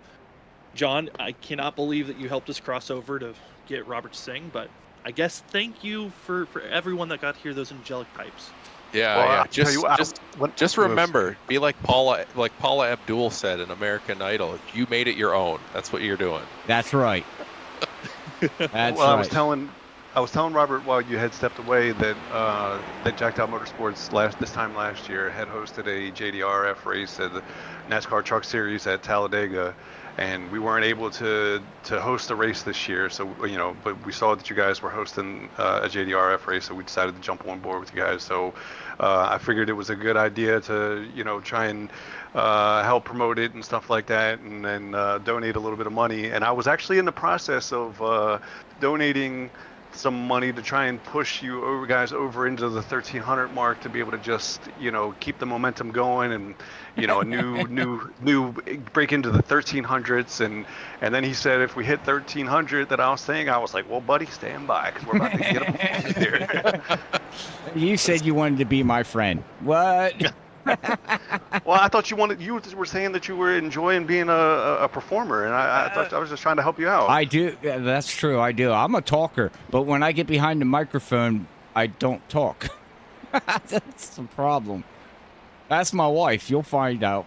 John, I cannot believe that you helped us cross over to get Robert to sing, but I guess thank you for everyone that got to hear those angelic pipes. Yeah, Well, yeah. I'll tell you what, Just remember, be like Paula Abdul said in American Idol. You made it your own. That's what you're doing. That's right. That's well, right. I was telling Robert while you had stepped away that that Jacked Out Motorsports this time last year had hosted a JDRF race at the NASCAR Truck Series at Talladega, and we weren't able to host a race this year. So but we saw that you guys were hosting a JDRF race, so we decided to jump on board with you guys. So I figured it was a good idea to try and help promote it and stuff like that, and then donate a little bit of money. And I was actually in the process of donating some money to try and push you guys over into the 1,300 mark to be able to just keep the momentum going, and a new break into the 1,300s. And then he said if we hit 1,300 that I was saying, I was like, well, buddy, stand by, because we're about to get him here. You said you wanted to be my friend. What? Well, I thought you were saying that you were enjoying being a performer, and I thought I was just trying to help you out. I do. Yeah, that's true. I do. I'm a talker, but when I get behind the microphone, I don't talk. That's the problem. That's my wife. You'll find out.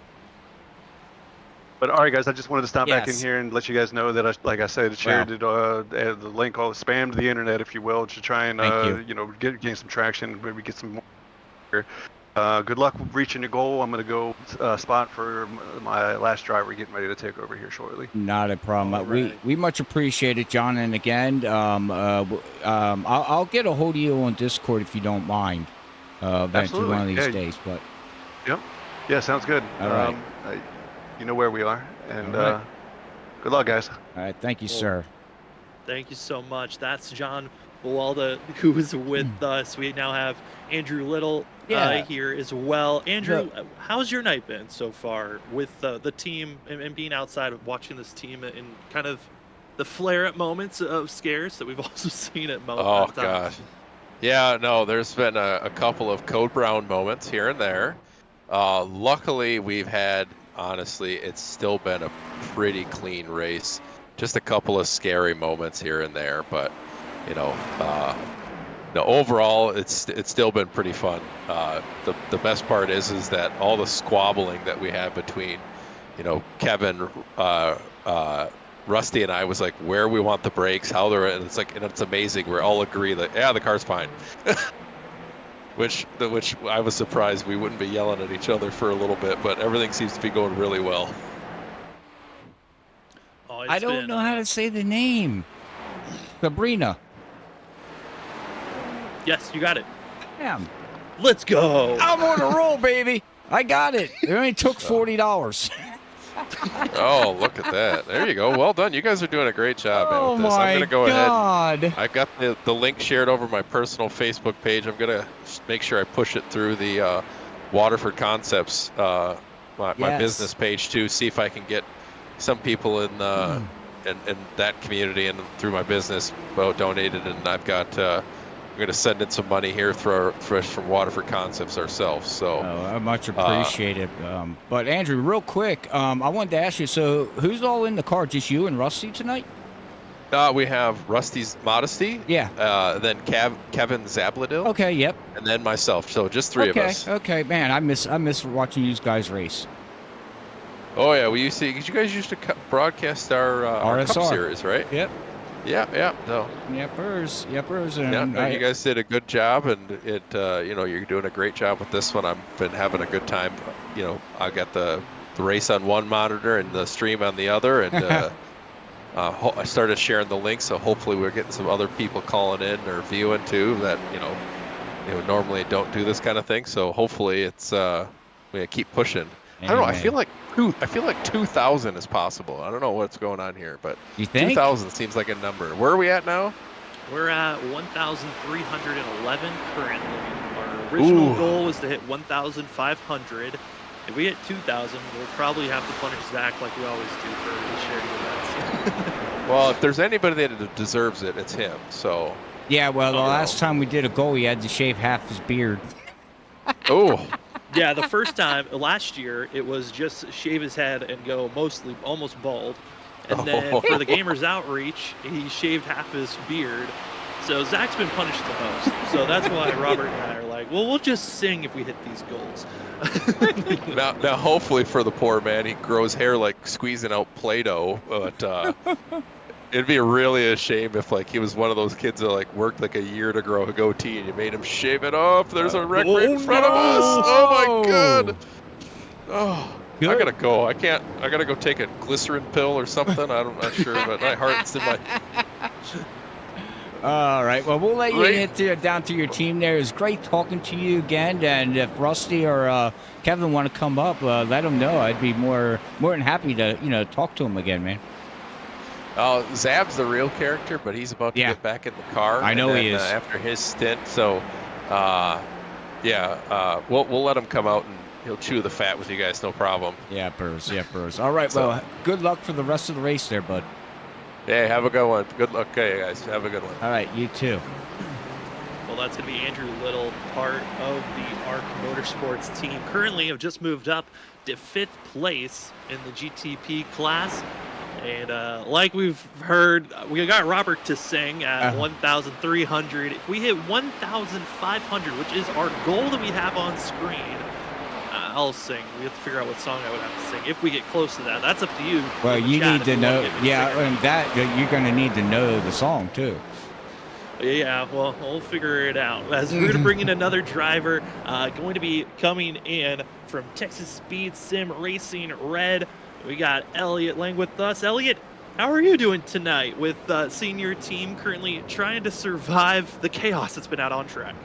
But all right, guys, I just wanted to stop back in Yes. here and let you guys know that, like I said, shared it, the link, spammed the internet, if you will, to try and gain some traction, maybe get some more. Good luck reaching your goal. I'm going to go spot for my last driver getting ready to take over here shortly. Not a problem. We much appreciate it, John. And again, I'll get a hold of you on Discord if you don't mind. Eventually, Absolutely. one of these days. But Yep. Yeah, sounds good. All right. You know where we are, and All right. good luck, guys. All right. Thank you, sir. Thank you so much. That's John Buwalda, who is with us. We now have Andrew Little here as well. Andrew, how's your night been so far with the team and being outside of watching this team and kind of the flare-up moments of scares that we've also seen at moments? Oh, gosh. Yeah, no, there's been a couple of Code Brown moments here and there. Luckily, we've had, honestly, it's still been a pretty clean race. Just a couple of scary moments here and there, but no, overall it's still been pretty fun. The best part is that all the squabbling that we have between Kevin, Rusty, and I was like, where we want the brakes, how they're, and it's amazing. We all agree that the car's fine. which I was surprised we wouldn't be yelling at each other for a little bit, but everything seems to be going really well. I don't know how to say the name. Sabrina. Yes, you got it. Damn. Let's go. I'm on a roll, baby. I got it. It only took $40. Oh, look at that. There you go. Well done. You guys are doing a great job, man, with this. my I'm going to go God. ahead. I've got the link shared over my personal Facebook page. I'm going to make sure I push it through the Waterford Concepts, my business page, too, see if I can get some people in that community and through my business donated. And I've got... I'm going to send in some money here from Waterford Concepts ourselves. So I much appreciate it. But Andrew, real quick, I wanted to ask you, so who's all in the car? Just you and Rusty tonight? We have Rusty's Modesty. Yeah. Then Kevin Zabladil. Okay, yep. And then myself. So just three of us. Okay, man, I miss watching you guys race. Oh, yeah. You guys used to broadcast our Cup Series, right? Yep. Yeah. No. Yepers. And you guys did a good job, and you're doing a great job with this one. I've been having a good time. I got the race on one monitor and the stream on the other, and I started sharing the link, so hopefully we're getting some other people calling in or viewing too that normally don't do this kind of thing. So hopefully it's we keep pushing. I don't know. I feel like 2,000 is possible. I don't know what's going on here, but you think 2,000 seems like a number. Where are we at now? We're at 1,311 currently. Our original goal was to hit 1,500. If we hit 2,000, we'll probably have to punish Zach like we always do for the charity events. Well, if there's anybody that deserves it, it's him. So. Yeah, well, the last time we did a goal, he had to shave half his beard. Oh. Yeah, the first time last year, it was just shave his head and go almost bald. And then for the Gamers Outreach, he shaved half his beard. So Zach's been punished the most. So that's why Robert and I are like, well, we'll just sing if we hit these goals. now, hopefully for the poor man, he grows hair like squeezing out Play-Doh. But it'd be really a shame if he was one of those kids that worked a year to grow a goatee and you made him shave it off. There's a wreck right in front of us. Oh my God. Oh. Good. I gotta go. I gotta go take a glycerin pill or something. I'm not sure, but my heart's in my. All right. Well, we'll let you down to your team there. It was great talking to you again. And if Rusty or Kevin want to come up, let them know. I'd be more than happy to talk to them again, man. Zab's the real character, but he's about to get back in the car. I know he is after his stint. So, we'll let him come out and. He'll chew the fat with you guys, no problem. Yeah, Burrs. All right, well, good luck for the rest of the race there, bud. Yeah, have a good one. Good luck, guys. Have a good one. All right, you too. Well, that's going to be Andrew Little, part of the ARC Motorsports team. Currently have just moved up to 5th place in the GTP class. And like we've heard, we got Robert to sing at 1,300. If we hit 1,500, which is our goal that we have on screen, I'll sing. We have to figure out what song I would have to sing. If we get close to that, that's up to you. Well, you need to know. Yeah, and that you're going to need to know the song too. Yeah, well, we'll figure it out. As we're going to bring in another driver, going to be coming in from Texas Speed Sim Racing Red. We got Elliot Lang with us. Elliot, how are you doing tonight with seeing your team currently trying to survive the chaos that's been out on track?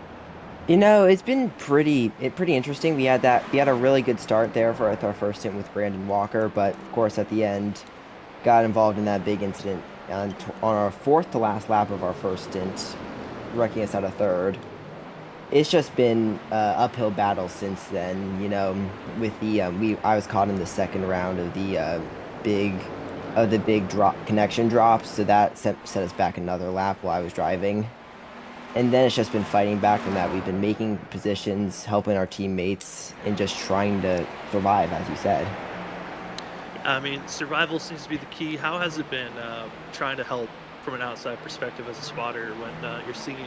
It's been pretty interesting. We had a really good start there for our first stint with Brandon Walker, but of course at the end got involved in that big incident on our 4th to last lap of our first stint, wrecking us out of 3rd. It's just been uphill battle since then. With I was caught in the 2nd round of the big connection drops, so that set us back another lap while I was driving. And then it's just been fighting back from that. We've been making positions, helping our teammates, and just trying to survive, as you said. I mean, survival seems to be the key. How has it been trying to help from an outside perspective as a spotter when you're seeing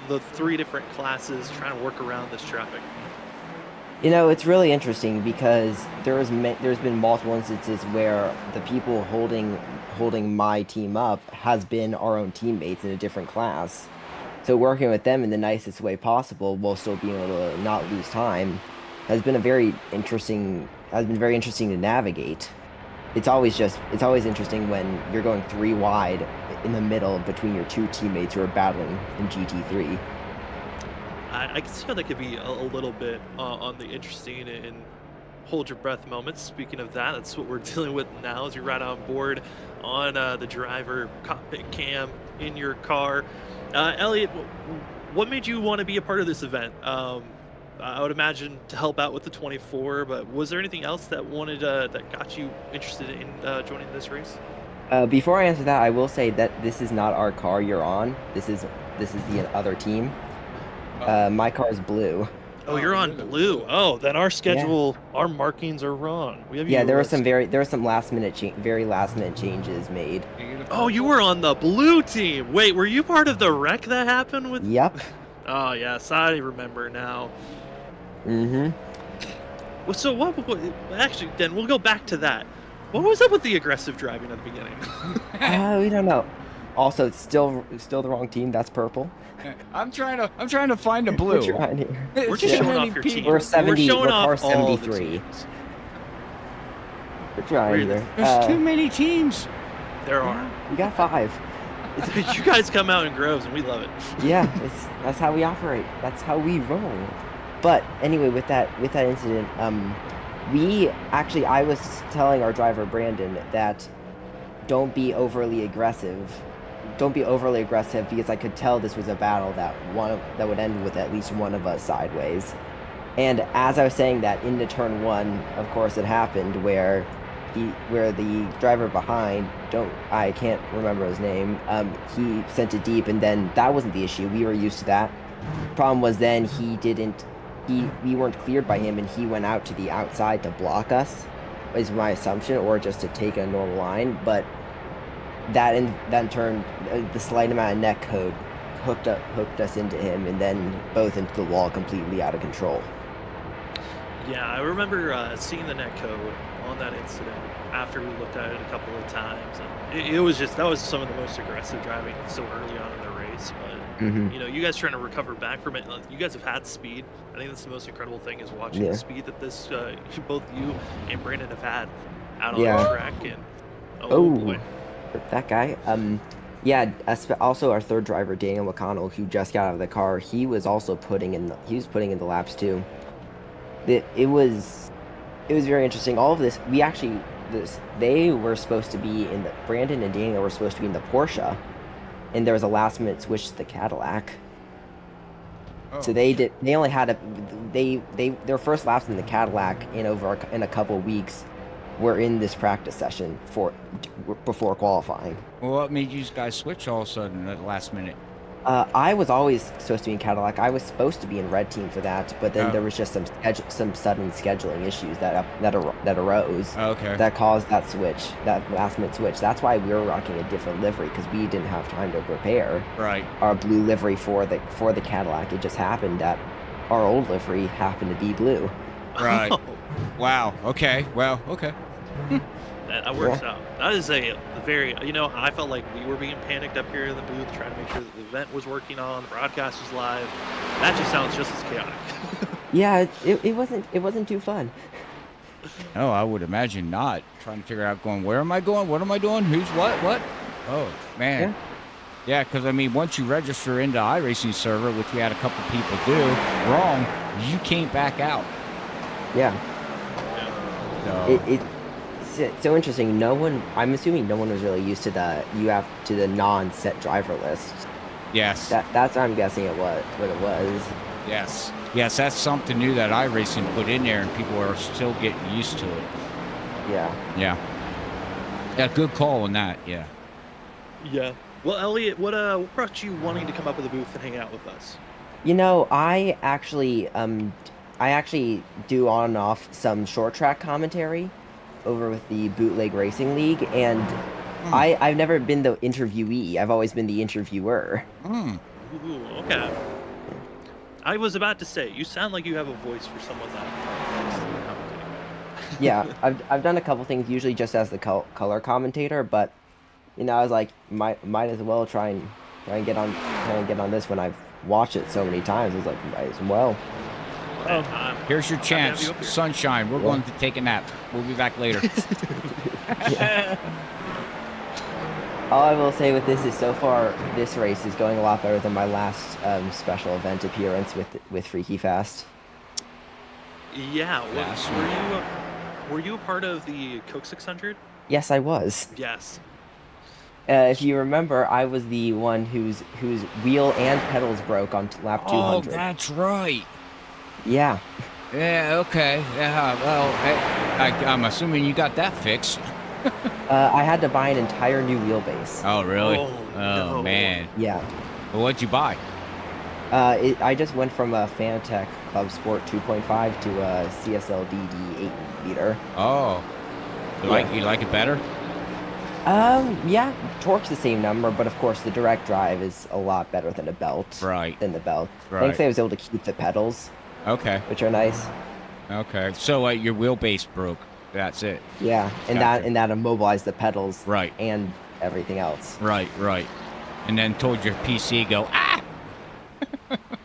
the 3 different classes trying to work around this traffic? It's really interesting because there's been multiple instances where the people holding my team up has been our own teammates in a different class. So working with them in the nicest way possible while still being able to not lose time has been very interesting to navigate. It's always interesting when you're going 3 wide in the middle between your 2 teammates who are battling in GT3. I can see how that could be a little bit on the interesting and hold your breath moments. Speaking of that, that's what we're dealing with now as you're right on board on the driver cockpit cam in your car. Elliot, what made you want to be a part of this event? I would imagine to help out with the 24, but was there anything else that got you interested in joining this race? Before I answer that, I will say that this is not our car you're on. This is the other team. My car is blue. Oh, you're on blue. Oh, then our schedule, our markings are wrong. There were some very last minute changes made. Oh, you were on the blue team. Wait, were you part of the wreck that happened with? Yep. Oh yes, I remember now. Mm-hmm. Well, so what? Actually, then we'll go back to that. What was up with the aggressive driving at the beginning? We don't know. Also, it's still the wrong team. That's purple. I'm trying to find a blue. We're just showing off your team. We're 70. We're showing off 73. We're trying here. There's too many teams. There are. We got 5. You guys come out in groves, and we love it. Yeah, that's how we operate. That's how we roll. But anyway, with that incident, I was telling our driver Brandon that don't be overly aggressive. Don't be overly aggressive because I could tell this was a battle that would end with at least one of us sideways. And as I was saying that, into turn 1, of course, it happened where the driver behind, I can't remember his name, he sent it deep, and then that wasn't the issue. We were used to that. Problem was then we weren't cleared by him, and he went out to the outside to block us, is my assumption, or just to take a normal line. But that in turn, the slight amount of net code hooked us into him, and then both into the wall, completely out of control. Yeah, I remember seeing the netcode on that incident after we looked at it a couple of times, and it was just, that was some of the most aggressive driving so early on in the race. But you know, you guys trying to recover back from it, you guys have had speed. I think that's the most incredible thing, is watching the speed that this both you and Brandon have had out on the track. And oh boy, that guy. Also our third driver, Daniel McConnell, who just got out of the car, he was also putting in the laps too. It was very interesting. All of this, they were supposed to be in the, Brandon and Daniel were supposed to be in the Porsche, and there was a last minute switch to the Cadillac. So they only had their first laps in the Cadillac in a couple of weeks were in this practice session before qualifying. Well, what made you guys switch all of a sudden at the last minute? I was always supposed to be in Cadillac. I was supposed to be in Red Team for that, but then there was just some sudden scheduling issues that arose. That caused that last minute switch. That's why we were rocking a different livery, because we didn't have time to prepare our blue livery for the Cadillac. It just happened that our old livery happened to be blue. Right. Wow. Okay. Well. Okay. That works out. That is a very, I felt like we were being panicked up here in the booth, trying to make sure that the event was working on, the broadcast was live. That just sounds just as chaotic. Yeah, it wasn't too fun. No, I would imagine not. Trying to figure out where am I going? What am I doing? Who's what? Oh, man. Yeah, because, I mean, once you register into iRacing server, which we had a couple people do wrong, you can't back out. Yeah. So. It's so interesting. I'm assuming no one was really used to the non-set driver list. Yes. That's what I'm guessing what it was. Yes, that's something new that iRacing put in there, and people are still getting used to it. Yeah, good call on that. Yeah. Well, Elliot, what brought you wanting to come up with the booth and hang out with us? I actually do on and off some short track commentary over with the Bootleg Racing League, and I've never been the interviewee. I've always been the interviewer. Ooh, okay. I was about to say, you sound like you have a voice for someone that Yeah, I've done a couple things, usually just as the color commentator, but I was like, might as well try and get on this when I've watched it so many times. I was like, might as well. Here's your chance, sunshine. We're going to take a nap. We'll be back later. All I will say with this is, so far, this race is going a lot better than my last special event appearance with Freaky Fast. Yeah. Were you a part of the Coke 600? Yes, I was. Yes. If you remember, I was the one whose wheel and pedals broke on lap 200. Oh, that's right. Yeah. Yeah, okay. Yeah, well, I'm assuming you got that fixed. I had to buy an entire new wheelbase. Oh, really? Oh, no. Man. Yeah. Well, what'd you buy? I just went from a Fanatec Club Sport 2.5 to a CSL DD 8-liter. Oh. You like it better? Yeah. Torque's the same number, but of course the direct drive is a lot better than the belt. Than the belt. Right. Thankfully I was able to keep the pedals. Okay. Which are nice. Okay. So your wheelbase broke. That's it. Yeah, and Gotcha. that immobilized the pedals. Right. And everything else. Right. And then told your PC go, ah!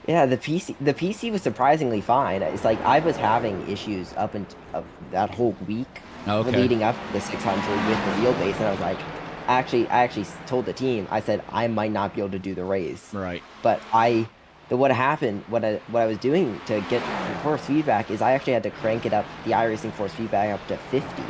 Yeah, the PC was surprisingly fine. It's like I was having issues up until that whole week leading up to the 600 with the wheelbase, and I was like, I actually told the team, I said I might not be able to do the race. Right. But what happened, what I was doing to get force feedback is I actually had to crank it up, the iRacing force feedback up to 50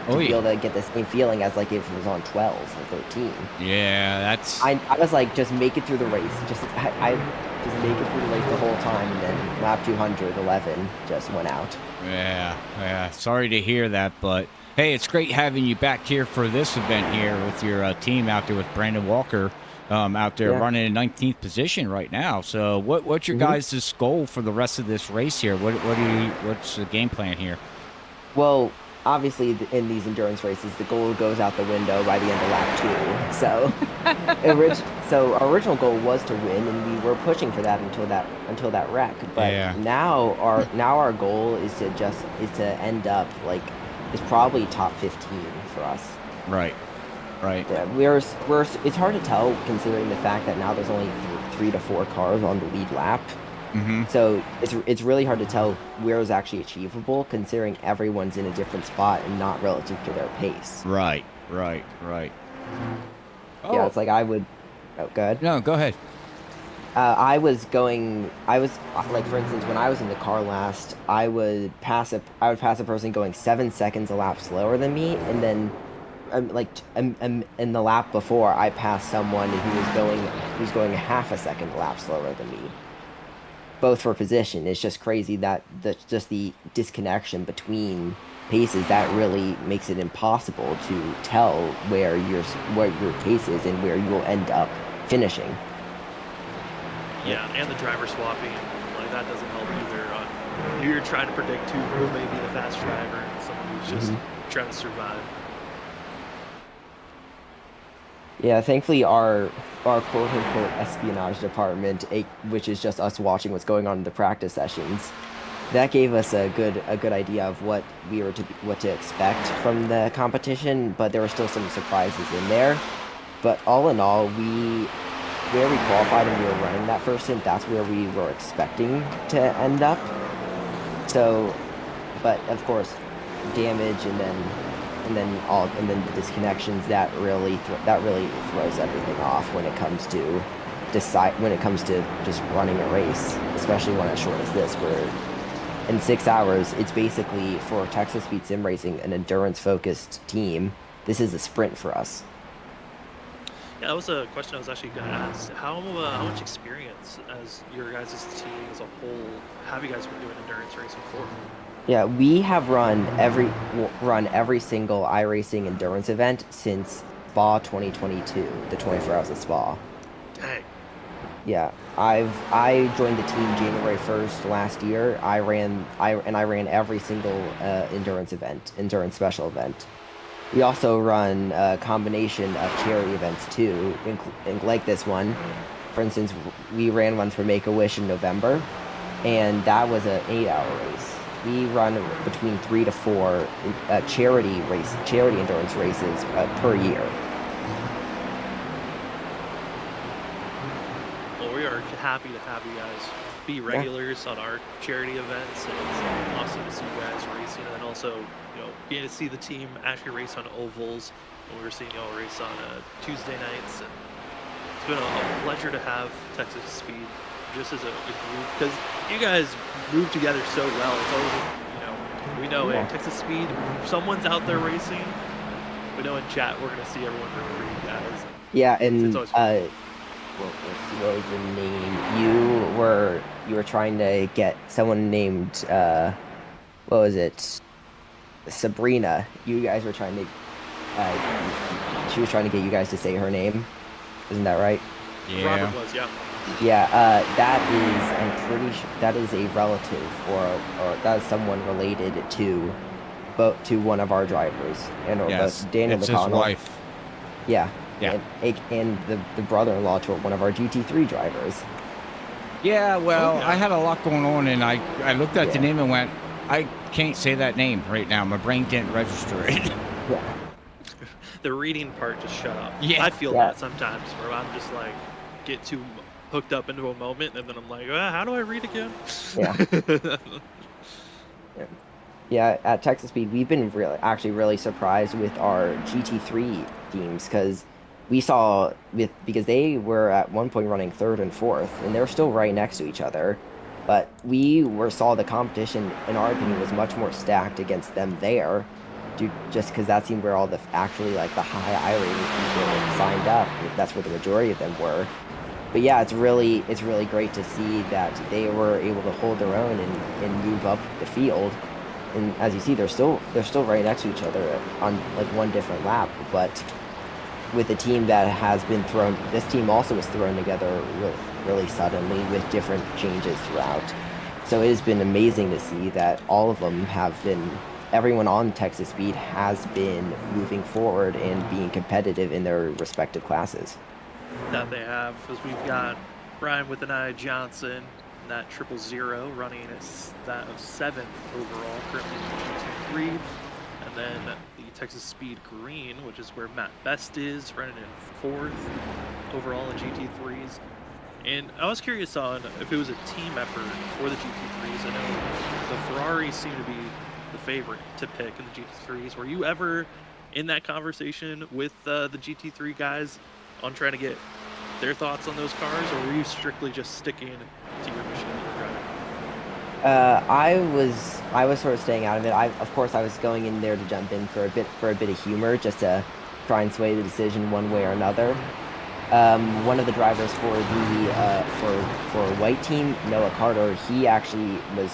to be able to get the same feeling as like if it was on 12 or 13. Yeah, that's. I was like, just make it through the race. Just make it through the race the whole time, and then lap 211 just went out. Yeah. Sorry to hear that, but hey, it's great having you back here for this event here with your team out there with Brandon Walker. Out there running in 19th position right now. So what's your guys' goal for the rest of this race here? What's the game plan here? Well, obviously in these endurance races, the goal goes out the window by the end of lap 2. So our original goal was to win, and we were pushing for that until that wreck. But now our goal is to end up is probably top 15 for us. Right. Yeah, it's hard to tell considering the fact that now there's only 3 to 4 cars on the lead lap. So it's really hard to tell where is actually achievable considering everyone's in a different spot and not relative to their pace. Right. Yeah, it's like I would. Oh, go ahead. No, go ahead. I was like, for instance, when I was in the car last, I would pass a person going 7 seconds a lap slower than me, and then. In the lap before, I passed someone who was going half a second a lap slower than me. Both for position. It's just crazy that the disconnection between paces that really makes it impossible to tell where your pace is and where you'll end up finishing. Yeah, and the driver swapping, like that doesn't help either. You're trying to predict who may be the fast driver and someone who's just trying to survive. Yeah, thankfully our quote-unquote espionage department, which is just us watching what's going on in the practice sessions, that gave us a good idea of what to expect from the competition. But there were still some surprises in there. But all in all, where we qualified and we were running that first stint, that's where we were expecting to end up. So, but of course, damage and then the disconnections that really throws everything off when it comes to just running a race, especially one as short as this, where in 6 hours it's basically, for Texas Speed Sim Racing, an endurance focused team. This is a sprint for us. Yeah, that was a question I was actually going to ask. How much experience as your guys' team as a whole have you guys been doing endurance racing for? Yeah, we have run every single iRacing endurance event since Spa 2022, the 24 Hours of Spa. Dang. Yeah, I joined the team January 1st last year. I ran every single endurance special event. We also run a combination of charity events too, like this one. For instance, we ran one for Make-A-Wish in November, and that was an 8-hour race. We run between 3 to 4 charity endurance races per year. Well, we are happy to have you guys be regulars on our charity events, and it's awesome to see you guys racing, and then also, getting to see the team actually race on ovals. And we were seeing y'all race on Tuesday nights, and it's been a pleasure to have Texas Speed just as a group, because you guys move together so well. It's always, we know in Texas Speed, someone's out there racing. We know in chat we're gonna see everyone root for you guys. Yeah, and what was the name? You were trying to get someone named what was it? Sabrina. You guys were trying to. She was trying to get you guys to say her name. Isn't that right? Yeah. Robert was, yeah. Yeah, I'm pretty sure that is a relative or that is someone related to one of our drivers, and yes, Daniel it's McConnell. His wife. Yeah. And the brother-in-law to one of our GT3 drivers. Yeah, well, I had a lot going on, and I looked at the name and went, I can't say that name right now. My brain can't register it. Yeah. The reading part just shut up. Yeah. I feel that sometimes, where I'm just like, get too hooked up into a moment, and then I'm like, how do I read again? Yeah. Yeah, at Texas Speed, we've been really surprised with our GT3 teams because we saw because they were at one point running third and fourth, and they're still right next to each other. But saw the competition, in our opinion, was much more stacked against them there, just because that seemed where all the actually like the high I rating people signed up. That's where the majority of them were. But yeah, it's really great to see that they were able to hold their own and move up the field. And as you see, they're still right next to each other on like one different lap. But with a team that has been thrown, this team also was thrown together really suddenly with different changes throughout. So it has been amazing to see that all of them everyone on Texas Speed has been moving forward and being competitive in their respective classes. That they have, because we've got Brian with an eye Johnson, that 000 running that of 7th overall, currently in GT3, and then the Texas Speed Green, which is where Matt Best is, running in 4th overall in GT3s. And I was curious on if it was a team effort for the GT3s. I know the Ferraris seem to be the favorite to pick in the GT3s. Were you ever in that conversation with the GT3 guys on trying to get their thoughts on those cars, or were you strictly just sticking to your machine that you were driving? I was sort of staying out of it. Of course I was going in there to jump in for a bit of humor, just to try and sway the decision one way or another. One of the drivers for the for white team, Noah Carter, he actually was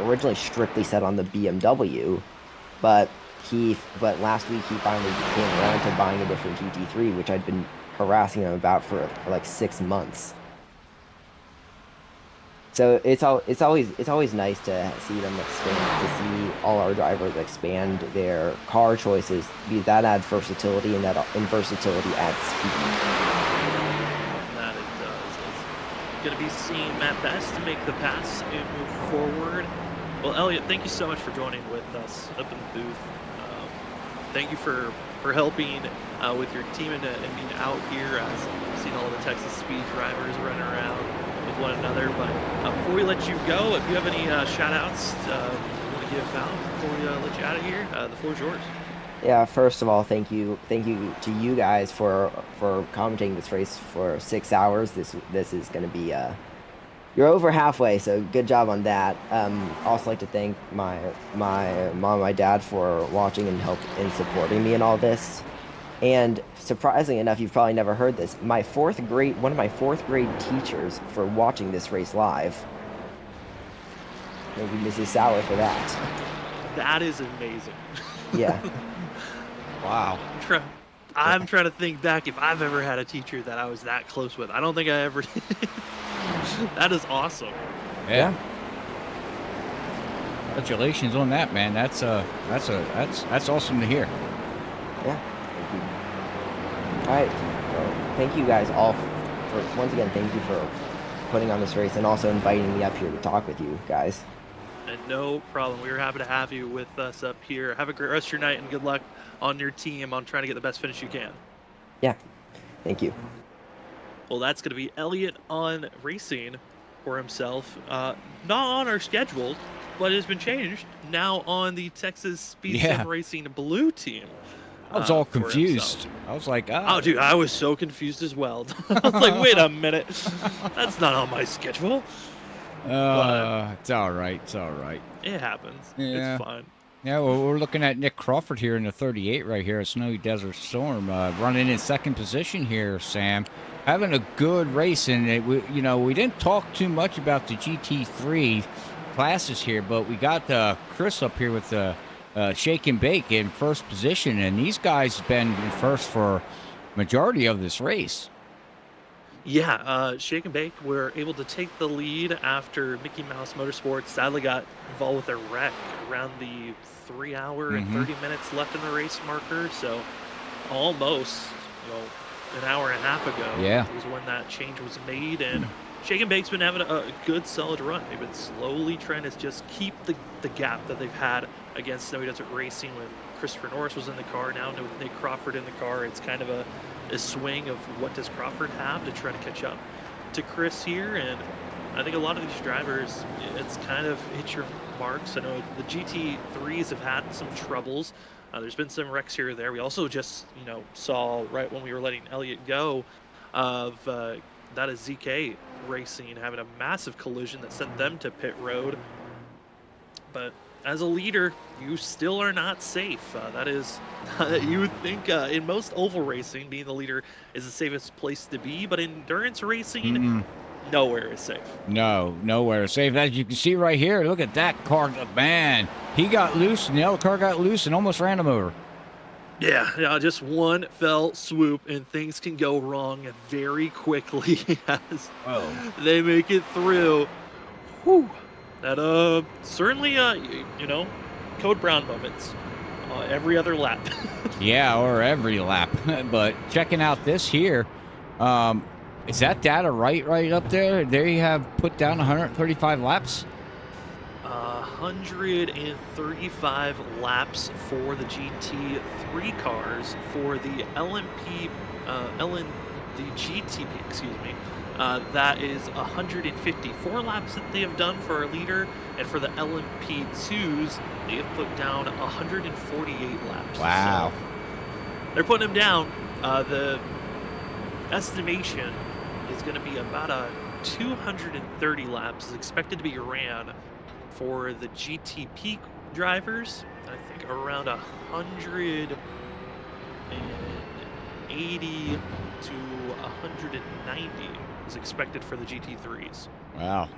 originally strictly set on the BMW, but last week he finally came around to buying a different GT3, which I'd been harassing him about for like 6 months. So it's always nice to see them expand, to see all our drivers expand their car choices, because that adds versatility, and versatility adds speed. That it does. It's going to be seeing Matt Best to make the pass and move forward. Well, Elliot, thank you so much for joining with us up in the booth. Thank you for helping with your team and being out here, seeing all the Texas Speed drivers running around with one another. But before we let you go, if you have any shout outs you want to give out before we let you out of here, the floor is yours. Yeah, first of all, thank you to you guys for commentating this race for 6 hours. This is going to be you're over halfway, so good job on that. Also like to thank my mom and my dad for watching and supporting me in all this. And surprisingly enough, you've probably never heard this. One of my fourth grade teachers for watching this race live. Thank you, Mrs. Sauer, for that. That is amazing. Yeah. Wow. I'm trying to think back if I've ever had a teacher that I was that close with. I don't think I ever did. That is awesome. Yeah. Congratulations on that, man. That's awesome to hear. Yeah. Thank you. All right. Well, thank you guys all once again. Thank you for putting on this race and also inviting me up here to talk with you guys. And no problem. We were happy to have you with us up here. Have a great rest of your night, and good luck on your team on trying to get the best finish you can. Yeah. Thank you. Well, that's going to be Elliot on racing for himself. Not on our schedule, but it has been changed. Now on the Texas Speed Sim Racing Blue team. I was all confused. I was like, oh, dude, I was so confused as well. I was like, wait a minute. That's not on my schedule. It's all right. It's all right. It happens. Yeah. It's fine. Yeah, well, we're looking at Nick Crawford here in the 38 right here at Snowy Desert Storm, running in second position here, Sam. Having a good race, and we didn't talk too much about the GT3 classes here, but we got Chris up here with the Shake and Bake in first position, and these guys have been in first for majority of this race. Yeah, Shake and Bake were able to take the lead after Mickey Mouse Motorsports sadly got involved with a wreck around the 3 hour and 30 minutes left in the race marker. So almost, an hour and a half ago was when that change was made. And Shake and Bake's been having a good, solid run. They've been slowly trying to just keep the gap that they've had against Snowy Desert Racing when Christopher Norris was in the car. Now with Nick Crawford in the car, it's kind of a swing of what does Crawford have to try to catch up to Chris here. And I think a lot of these drivers, it's kind of hit your marks. I know the GT3s have had some troubles. There's been some wrecks here or there. We also just, saw right when we were letting Elliott go of that is ZK Racing having a massive collision that sent them to pit road. But as a leader, you still are not safe. That is, you would think in most oval racing, being the leader is the safest place to be, but in endurance racing, nowhere is safe. No, nowhere is safe. As you can see right here, look at that car. Man, he got loose, and the other car got loose and almost ran him over. Yeah, just one fell swoop, and things can go wrong very quickly as they make it through. Whew. That certainly Code Brown moments every other lap. Yeah, or every lap. But checking out this here, is that data right up there? There you have put down 135 laps. 135 laps for the GT3 cars. For the the GTP, excuse me. That is 154 laps that they have done for our leader, and for the LMP2s, they have put down 148 laps. Wow. So they're putting him down. The estimation is going to be about 230 laps is expected to be ran for the GTP drivers. I think around 180 to 190 is expected for the GT3s. Wow.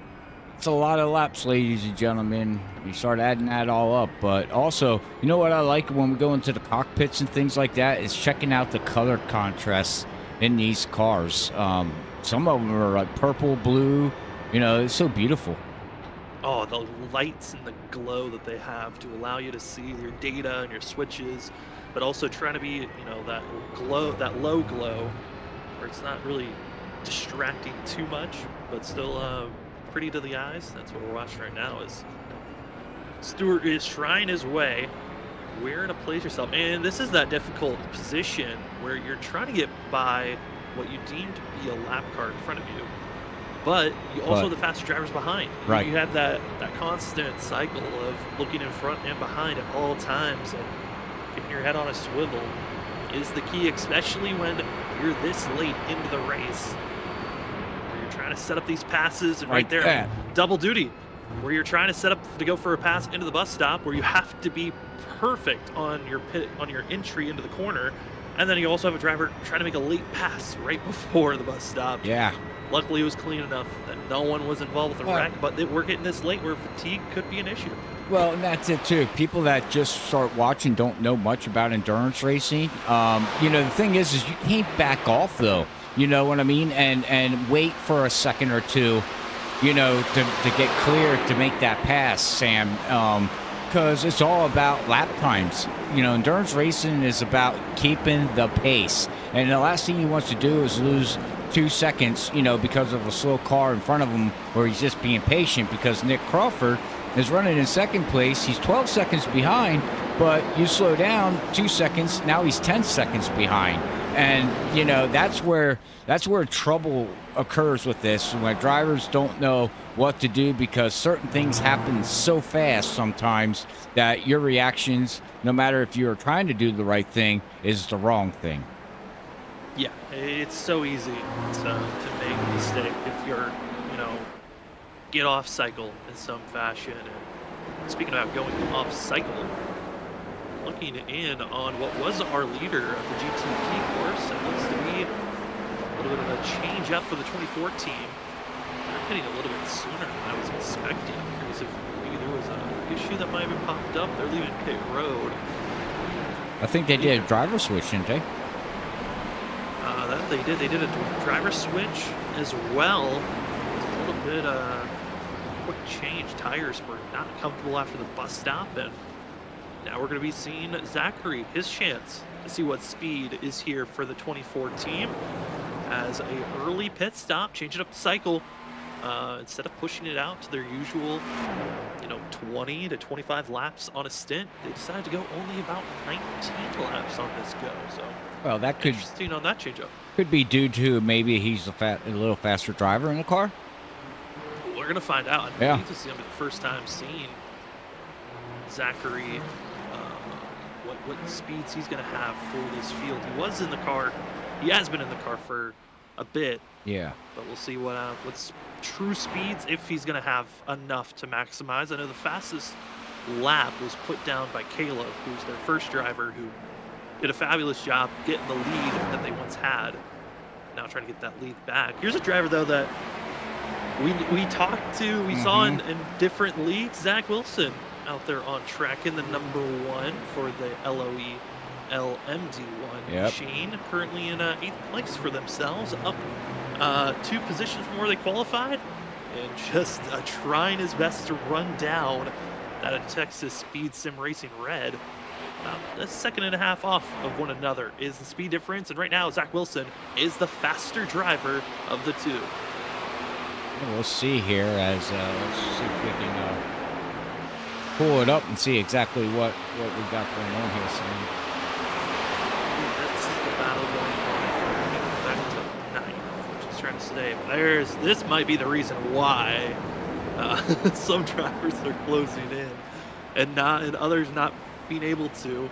It's a lot of laps, ladies and gentlemen. You start adding that all up. But also, you know what I like when we go into the cockpits and things like that is checking out the color contrasts in these cars. Some of them are like purple, blue. It's so beautiful. Oh, the lights and the glow that they have to allow you to see your data and your switches, but also trying to be, that glow, that low glow, where it's not really distracting too much, but still pretty to the eyes. That's what we're watching right now. Is Stewart is trying his way where to place yourself, and this is that difficult position where you're trying to get by what you deem to be a lap car in front of you, but you also have the faster drivers behind. Right. You have that constant cycle of looking in front and behind at all times, and keeping your head on a swivel is the key, especially when you're this late into the race, where you're trying to set up these passes, and right there, double duty, where you're trying to set up to go for a pass into the bus stop, where you have to be perfect on your entry into the corner, and then you also have a driver trying to make a late pass right before the bus stop. Yeah. Luckily, it was clean enough that no one was involved with a wreck, but we're getting this late where fatigue could be an issue. Well, and that's it too. People that just start watching don't know much about endurance racing. The thing is you can't back off though. You know what I mean? And wait for a second or two, to get clear to make that pass, Sam. Because it's all about lap times. Endurance racing is about keeping the pace. And the last thing he wants to do is lose 2 seconds, because of a slow car in front of him, where he's just being patient, because Nick Crawford is running in second place. He's 12 seconds behind, but you slow down 2 seconds, now he's 10 seconds behind. And, that's where trouble occurs with this, when drivers don't know what to do, because certain things happen so fast sometimes that your reactions, no matter if you're trying to do the right thing, is the wrong thing. Yeah, it's so easy to make a mistake if you're, get off cycle in some fashion. And speaking about going off cycle, looking in on what was our leader of the GTP course, it looks to be a little bit of a change up for the 24 team. They're hitting a little bit sooner than I was expecting. I'm curious if maybe there was an issue that might have been popped up. They're leaving pit road. I think they did a driver switch, didn't they? That they did. They did a driver switch as well. A little bit quick change. Tires were not comfortable after the bus stop, and now we're going to be seeing Zachary, his chance to see what speed is here for the 24 team, as a early pit stop, changing up the cycle. Instead of pushing it out to their usual, 20 to 25 laps on a stint, they decided to go only about 19 laps on this go. So, well, that could interesting on that change up. Could be due to maybe he's a little faster driver in the car. We're gonna find out. I Yeah. need to see him for the first time seeing Zachary, what speeds he's gonna have for this field. He was in the car. He has been in the car for a bit. Yeah. But we'll see what's true speeds, if he's gonna have enough to maximize. I know the fastest lap was put down by Caleb, who's their first driver, who did a fabulous job getting the lead that they once had. Now trying to get that lead back. Here's a driver though that we talked to, we saw in different leagues. Zach Wilson out there on track in the #1 for the LOE LMD1 machine, currently in 8th place for themselves, up 2 positions from where they qualified, and just trying his best to run down that Texas Speed Sim Racing Red. A second and a half off of one another is the speed difference, and right now Zach Wilson is the faster driver of the two. We'll see here as let's see if we can pull it up and see exactly what we got going on here. Sam. This is the battle going on for back to 9th, which is trying to stay. This might be the reason why some drivers are closing in, and others not being able to.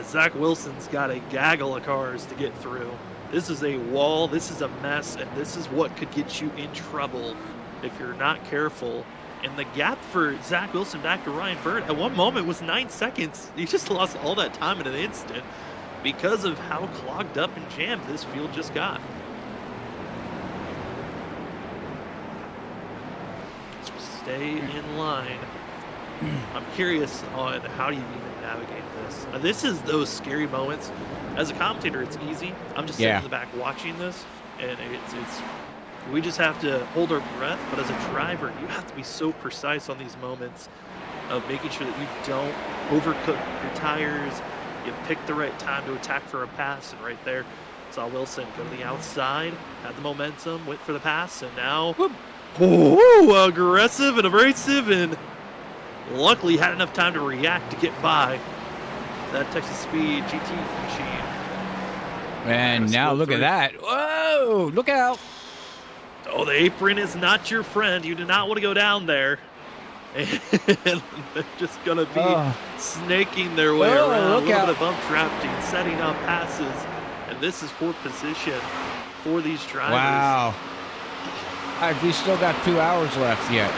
Zach Wilson's got a gaggle of cars to get through. This is a wall, this is a mess, and this is what could get you in trouble if you're not careful. And the gap for Zach Wilson back to Ryan Bird at one moment was 9 seconds. He just lost all that time in an instant because of how clogged up and jammed this field just got. So stay in line. I'm curious on how you even navigate this. This is those scary moments. As a commentator, it's easy. I'm just sitting in the back watching this, and we just have to hold our breath. But as a driver, you have to be so precise on these moments of making sure that you don't overcook your tires. You pick the right time to attack for a pass, and right there, saw Wilson go to the outside, had the momentum, went for the pass, and now, aggressive and abrasive, and luckily had enough time to react to get by that Texas Speed GT machine. And now look at that. Whoa, look out. Oh, the apron is not your friend. You do not want to go down there. And they're just going to be snaking their way around. A little bit of bump drafting, setting up passes. And this is for position for these drivers. Wow. We still got 2 hours left yet.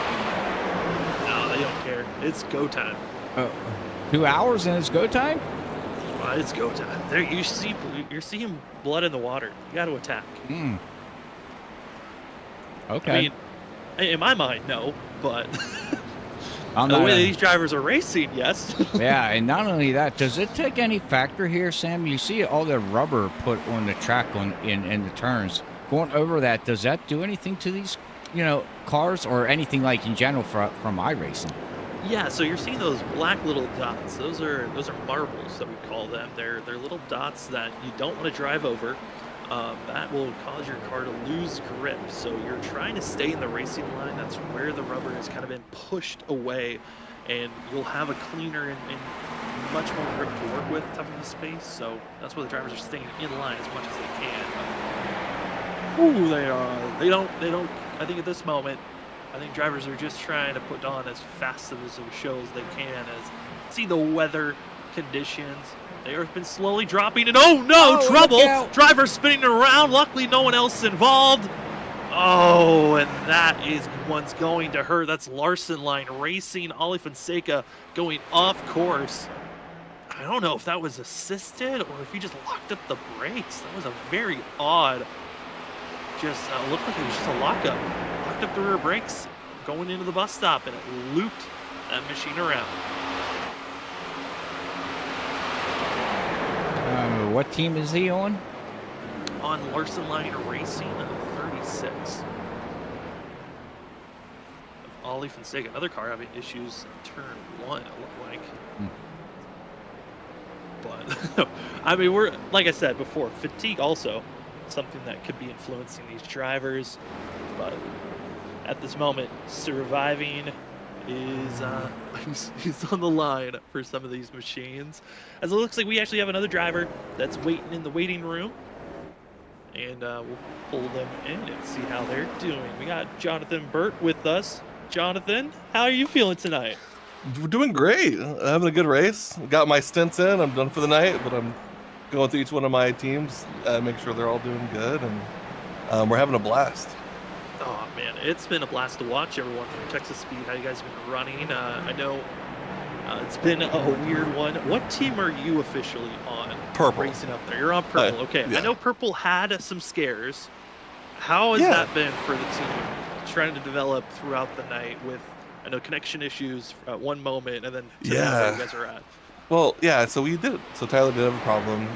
No, they don't care. It's go time. 2 hours and it's go time? It's go time. There, you're seeing blood in the water. You got to attack. Okay. I mean, in my mind, no, but the way these drivers are racing, yes. Yeah, and not only that, does it take any factor here, Sam? You see all the rubber put on the track in the turns. Going over that, does that do anything to these, cars or anything like in general from iRacing? Yeah, so you're seeing those black little dots. Those are marbles that we call them. They're little dots that you don't want to drive over. That will cause your car to lose grip. So you're trying to stay in the racing line. That's where the rubber has kind of been pushed away, and you'll have a cleaner and much more grip to work with type of a space. So that's why the drivers are staying in line as much as they can. Ooh, they don't. I think at this moment, I think drivers are just trying to put on as fast of a show as they can, as see the weather conditions. They have been slowly dropping, and oh no, trouble! Driver spinning around. Luckily, no one else involved. Oh, and that is one's going to hurt. That's Larson Line Racing. Ali Fonseca going off course. I don't know if that was assisted or if he just locked up the brakes. That was a very odd. Just looked like it was just a lockup. Locked up the rear brakes going into the bus stop, and it looped that machine around. What team is he on? On Larson Line Racing, 36. Ollie Fonseca, another car having issues in turn 1, it looked like. But, I mean, we're, like I said before, fatigue also something that could be influencing these drivers. But at this moment, surviving is on the line for some of these machines. As it looks like we actually have another driver that's waiting in the waiting room. and we'll pull them in and see how they're doing. We got Jonathan Burt with us. Jonathan, how are you feeling tonight? We're doing great. Having a good race. Got my stints in. I'm done for the night, but I'm going through each one of my teams, make sure they're all doing good, and we're having a blast. Oh man, it's been a blast to watch everyone from Texas Speed. How you guys been running? I know it's been a weird one. What team are you officially on? Purple. Racing up there. You're on Purple. Okay. Yeah. I know Purple had some scares. How has that been for the team trying to develop throughout the night with, I know, connection issues at one moment and then to now where you guys are at? Well, yeah, so we did. So Tyler did have a problem.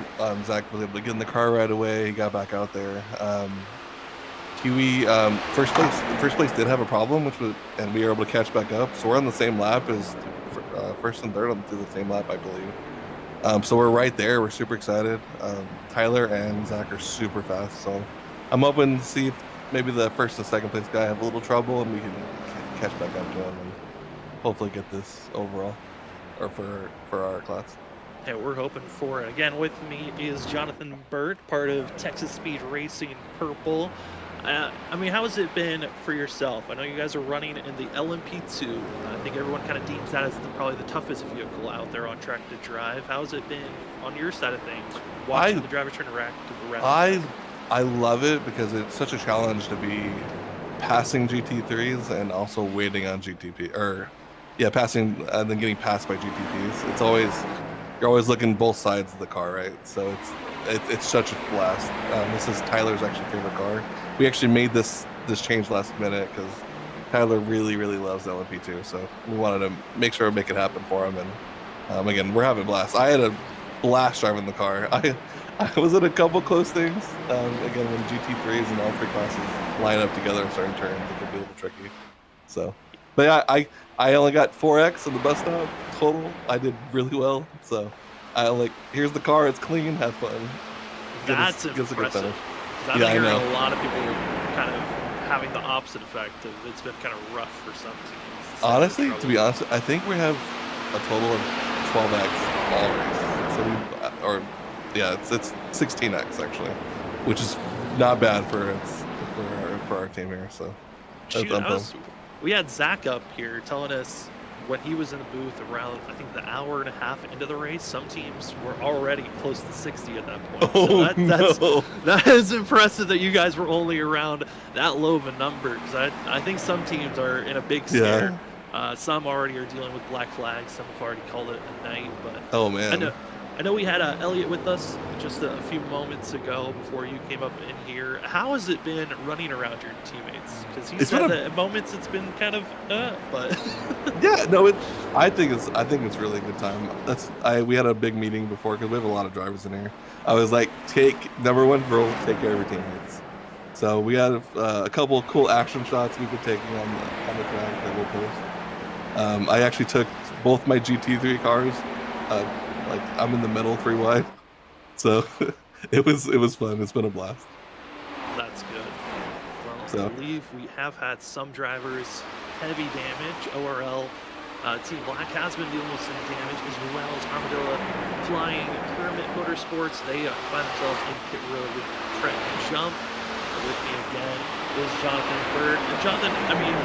Zach was able to get in the car right away. He got back out there. Huey, first place did have a problem, and we were able to catch back up. So we're on the same lap as first and third on the same lap, I believe. So we're right there. We're super excited. Tyler and Zach are super fast. So I'm hoping to see if maybe the first and second place guy have a little trouble, and we can catch back up to him and hopefully get this overall, or for our class. Yeah, we're hoping for it. Again, with me is Jonathan Burt, part of Texas Speed Racing Purple. I mean, how has it been for yourself? I know you guys are running in the LMP2. I think everyone kind of deems that as probably the toughest vehicle out there on track to drive. How has it been on your side of things, watching the drivers turn around? I love it because it's such a challenge to be passing GT3s and also waiting on passing and then getting passed by GTPs. It's always, you're always looking both sides of the car, right? So it's such a blast. This is Tyler's actually favorite car. We actually made this change last minute because Tyler really loves the LMP2, so we wanted to make sure to make it happen for him. And again, we're having a blast. I had a blast driving the car. I was in a couple close things. Again, when GT3s and all three classes line up together in certain turns, it can be a little tricky. So, but yeah, I only got 4X in the bus stop total. I did really well. So here's the car. It's clean. Have fun. That's impressive. I've been hearing a lot of people kind of having the opposite effect. It's been kind of rough for some teams. Honestly, to be honest, I think we have a total of 12X all race. So it's 16X actually, which is not bad for our team here. So we had Zach up here telling us when he was in the booth around, I think, the hour and a half into the race, some teams were already close to 60 at that point. So that is impressive that you guys were only around that low of a number, because I think some teams are in a big scare. Some already are dealing with black flags. Some have already called it a night. But oh man, I know we had Elliot with us just a few moments ago before you came up in here. How has it been running around your teammates? Because he said that at moments it's been kind of, but yeah, no, I think it's really a good time. We had a big meeting before because we have a lot of drivers in here. I was like, number one rule, take care of your teammates. So we had a couple of cool action shots we've been taking on the track that we'll post. I actually took both my GT3 cars. Like I'm in the middle 3 wide, so it was fun. It's been a blast. That's good. Well, I believe we have had some drivers heavy damage. ORL Team Black has been dealing with some damage, as well as Armadillo Flying, Kermit Motorsports. They find themselves in pit road with Trent Jump. With me again is Jonathan Bird. And Jonathan, I mean,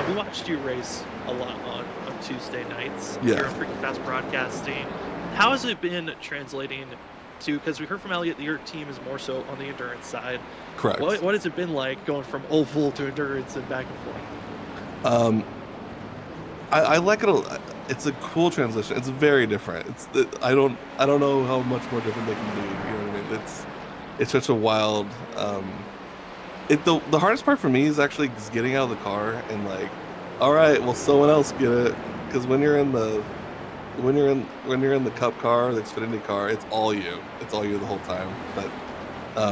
we watched you race a lot on Tuesday nights here on Freaking Fast Broadcasting. How has it been translating to, because we heard from Elliot that your team is more so on the endurance side. Correct. What has it been like going from oval to endurance and back and forth? I like it. It's a cool transition. It's very different. I don't know how much more different they can do. You know what I mean? It's such a wild. The hardest part for me is actually just getting out of the car and like, all right, well, someone else get it, because when you're in the Cup car, the Xfinity car, it's all you the whole time. But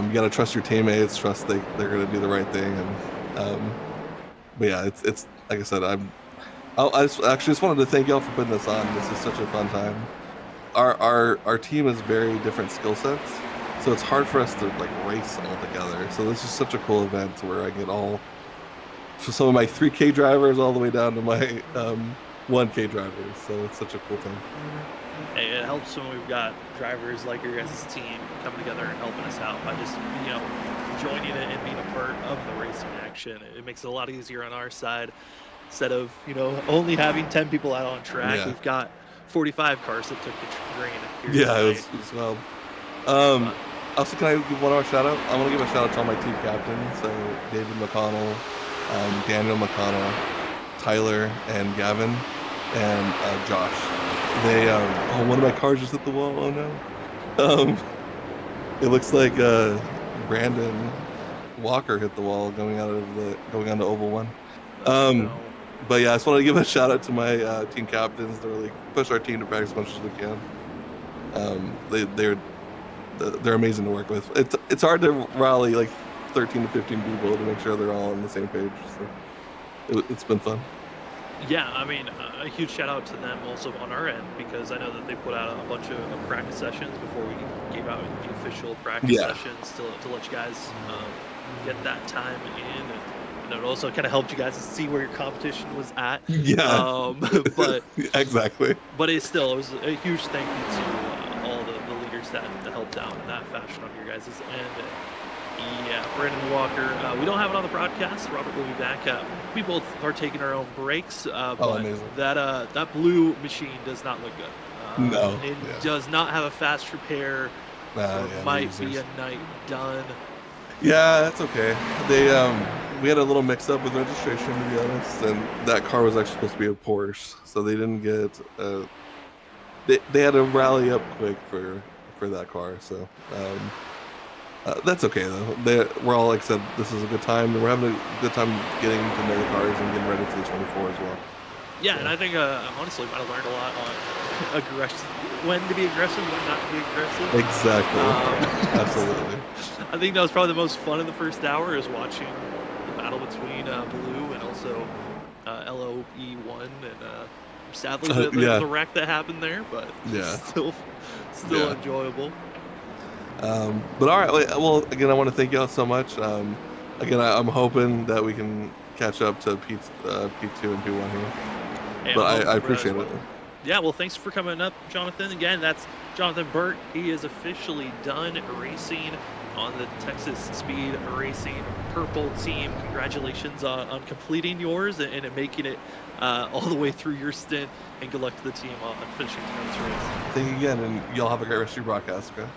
you gotta trust your teammates, trust they're gonna do the right thing, and but yeah, it's like I said, I just wanted to thank y'all for putting this on. This is such a fun time. Our team is very different skill sets, so it's hard for us to like race all together. So this is such a cool event where I get all, for some of my 3K drivers all the way down to my 1K drivers. So it's such a cool thing. it helps when we've got drivers like your guys' team coming together and helping us out by just, joining it and being a part of the racing action. It makes it a lot easier on our side. Instead of, only having 10 people out on track, Yeah. we've got 45 cars that took the train. Yeah, it was wild. Also, can I give one more shout out? I want to give a shout out to all my team captains. So David McConnell, Daniel McConnell, Tyler, and Gavin, and Josh. They one of my cars just hit the wall. Oh no. It looks like Brandon Walker hit the wall going onto Oval 1. But yeah, I just want to give a shout out to my team captains to really push our team to practice as much as we can. They're amazing to work with. It's hard to rally like 13 to 15 people to make sure they're all on the same page. So it's been fun. Yeah, I mean, a huge shout out to them also on our end, because I know that they put out a bunch of practice sessions before we gave out the official practice sessions to let you guys get that time in. And it also kind of helped you guys see where your competition was at. Yeah. But exactly. But it was a huge thank you to all the leaders that helped out in that fashion on your guys' end. Yeah, Brandon Walker. We don't have it on the broadcast. Robert will be back. We both are taking our own breaks. But amazing. That blue machine does not look good. No. It does not have a fast repair. So it might be a night done. Yeah, that's okay. We had a little mix-up with registration, to be honest, and that car was actually supposed to be a Porsche, so they didn't get. They had to rally up quick for that car, so that's okay though. We're all, like I said, this is a good time. We're having a good time getting to know the cars and getting ready for the 24 as well. Yeah, and I think honestly, we might have learned a lot on aggressive, when to be aggressive, when not to be aggressive. Exactly. Absolutely. I think that was probably the most fun in the first hour, is watching the battle between Blue and also LOE1, and sadly the wreck that happened there, but still enjoyable. But all right, well, again, I want to thank y'all so much. Again, I'm hoping that we can catch up to P2 and P1 here. And but I appreciate it. Yeah, well, thanks for coming up, Jonathan. Again, that's Jonathan Burt. He is officially done racing on the Texas Speed Racing Purple team. Congratulations on completing yours and making it all the way through your stint. And good luck to the team on finishing tonight's race. Thank you again, and y'all have a great rest of your broadcast, okay?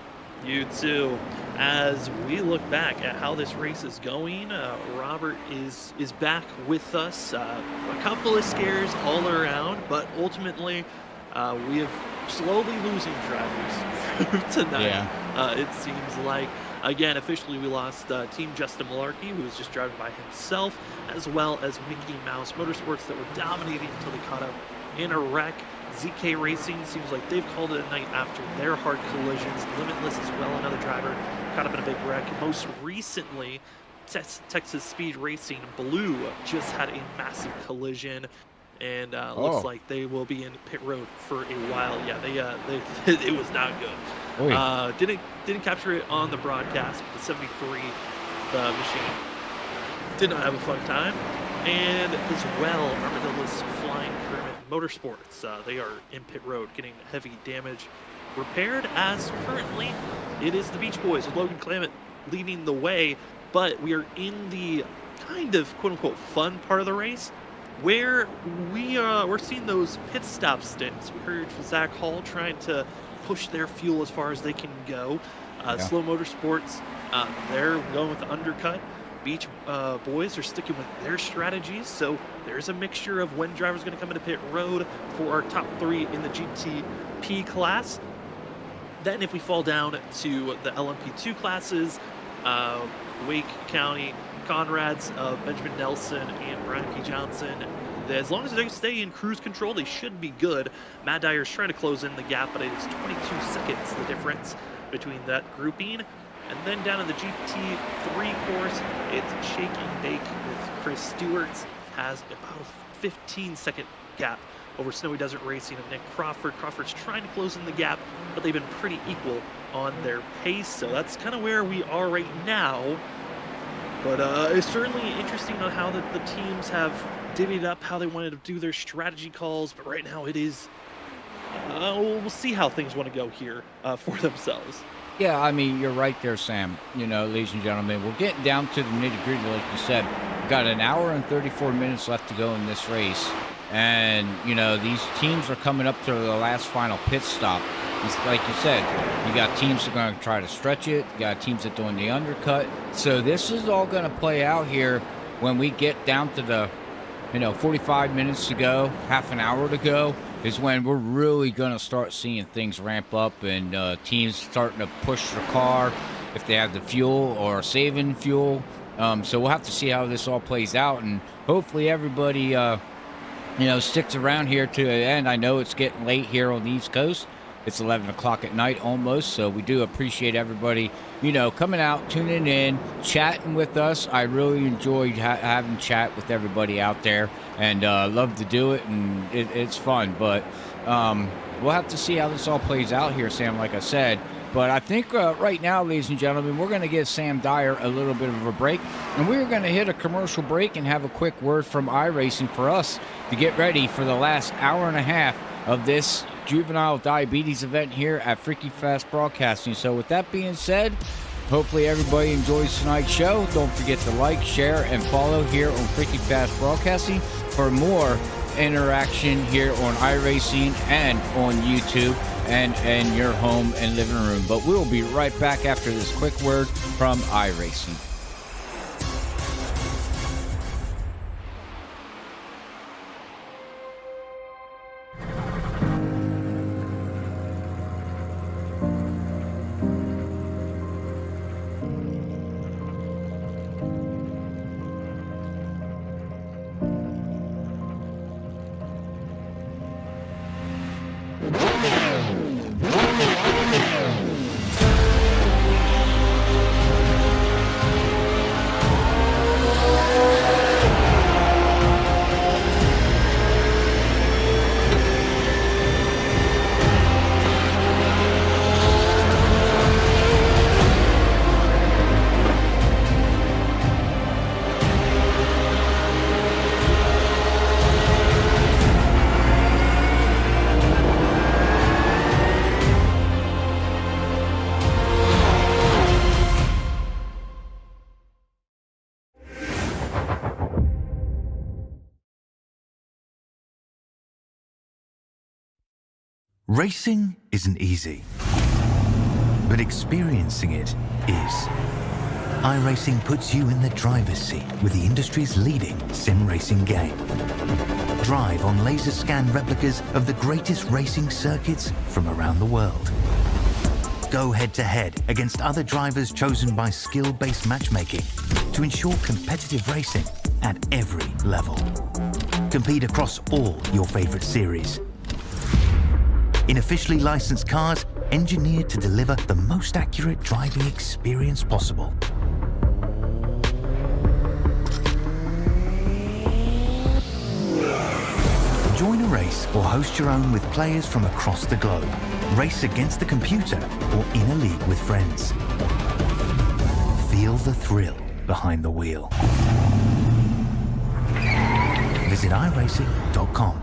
You too. As we look back at how this race is going, Robert is back with us. A couple of scares all around, but ultimately we have slowly losing drivers tonight. Yeah. It seems like. Again, officially we lost Team Justin Malarkey, who was just driving by himself, as well as Mickey Mouse Motorsports that were dominating until they caught up in a wreck. ZK Racing seems like they've called it a night after their hard collisions. Limitless as well, another driver caught up in a big wreck. Most recently, Texas Speed Racing Blue just had a massive collision, and looks like they will be in pit road for a while. Yeah, they it was not good. Didn't capture it on the broadcast, but the 73 machine did not have a fun time. And as well, Armadillo's Flying Kermit Motorsports. They are in pit road getting heavy damage repaired, as currently it is the Beach Boys with Logan Clement leading the way. But we are in the kind of quote-unquote fun part of the race, where we're seeing those pit stop stints. We heard Zach Hall trying to push their fuel as far as they can go. Slow Motorsports, they're going with the undercut. Beach Boys are sticking with their strategies, so there's a mixture of when drivers are going to come into pit road for our top three in the GTP class. Then if we fall down to the LMP2 classes, Wake County, Conrad's, Benjamin Nelson, and Brian P. Johnson, as long as they stay in cruise control, they should be good. Matt Dyer's trying to close in the gap, but it is 22 seconds the difference between that grouping. And then down in the GT3 course, it's Shake and Bake with Chris Stewart. Has about a 15-second gap over Snowy Desert Racing and Nick Crawford. Crawford's trying to close in the gap, but they've been pretty equal on their pace. So that's kind of where we are right now. But it's certainly interesting on how the teams have divvied up how they wanted to do their strategy calls. But right now it is we'll see how things want to go here for themselves. Yeah, I mean, you're right there, Sam. You know, ladies and gentlemen, we're getting down to the nitty-gritty, like you said. We've got an hour and 34 minutes left to go in this race. And, you know, these teams are coming up to the last final pit stop. It's like you said, you got teams that are going to try to stretch it. You got teams that are doing the undercut. So this is all going to play out here when we get down to the, 45 minutes to go, half an hour to go, is when we're really going to start seeing things ramp up and teams starting to push the car if they have the fuel or saving fuel. So we'll have to see how this all plays out, and hopefully everybody, sticks around here to the end. I know it's getting late here on the East Coast. It's 11 o'clock at night almost, so we do appreciate everybody, coming out, tuning in, chatting with us. I really enjoyed having chat with everybody out there, and love to do it, and it's fun. But we'll have to see how this all plays out here, Sam, like I said. But I think right now, ladies and gentlemen, we're going to give Sam Dyer a little bit of a break, and we're going to hit a commercial break and have a quick word from iRacing for us to get ready for the last hour and a half of this Juvenile Diabetes event here at Freaky Fast Broadcasting. So with that being said, hopefully everybody enjoys tonight's show. Don't forget to like, share, and follow here on Freaky Fast Broadcasting for more interaction here on iRacing and on YouTube and in your home and living room. But we'll be right back after this quick word from iRacing. Racing isn't easy, but experiencing it is. iRacing puts you in the driver's seat with the industry's leading sim racing game. Drive on laser scan replicas of the greatest racing circuits from around the world. Go head to head against other drivers chosen by skill-based matchmaking to ensure competitive racing at every level. Compete across all your favorite series in officially licensed cars engineered to deliver the most accurate driving experience possible. Join a race or host your own with players from across the globe. Race against the computer or in a league with friends. Feel the thrill behind the wheel. Visit iRacing.com.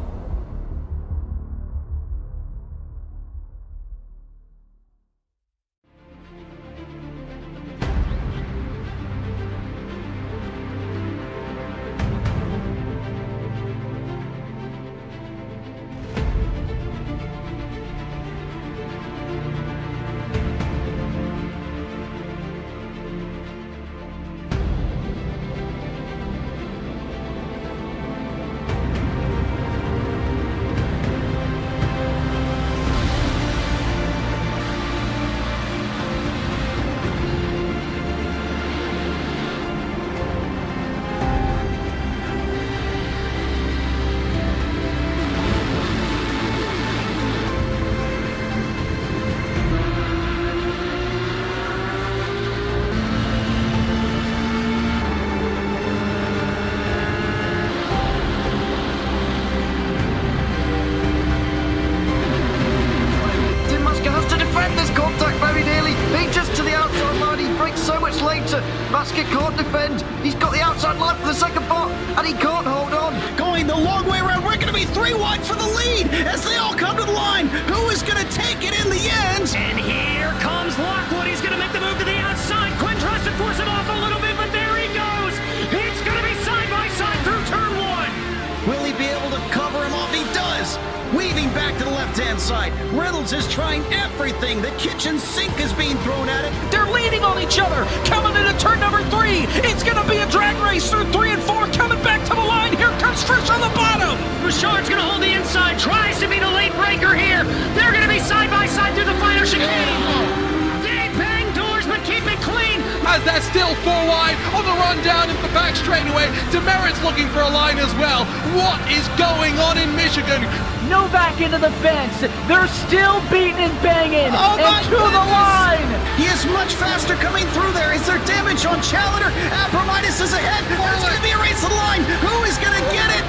Basket can't defend. He's got the outside line for the second part, and he can't hold on. Going the long way around. We're going to be 3 wide for the lead as they all come to the line. back to the left-hand side. Reynolds is trying everything. The kitchen sink is being thrown at it. They're leaning on each other. Coming into turn number 3. It's going to be a drag race through 3 and 4. Coming back to the line. Here comes Trish on the bottom. Richard's going to hold the inside. Tries to be the late breaker here. They're going to be side by side through the final chicane. They bang doors, but keep it clean. As that's still 4 wide on the run down into the back straightaway. Demerit's looking for a line as well. What is going on in Michigan? Novak into the fence. They're still beating and banging. Oh my and to the line. He is much faster coming through there. Is there damage on Challenger? Aphrodite is ahead. There's going to be a race to the line. Who is going to get it?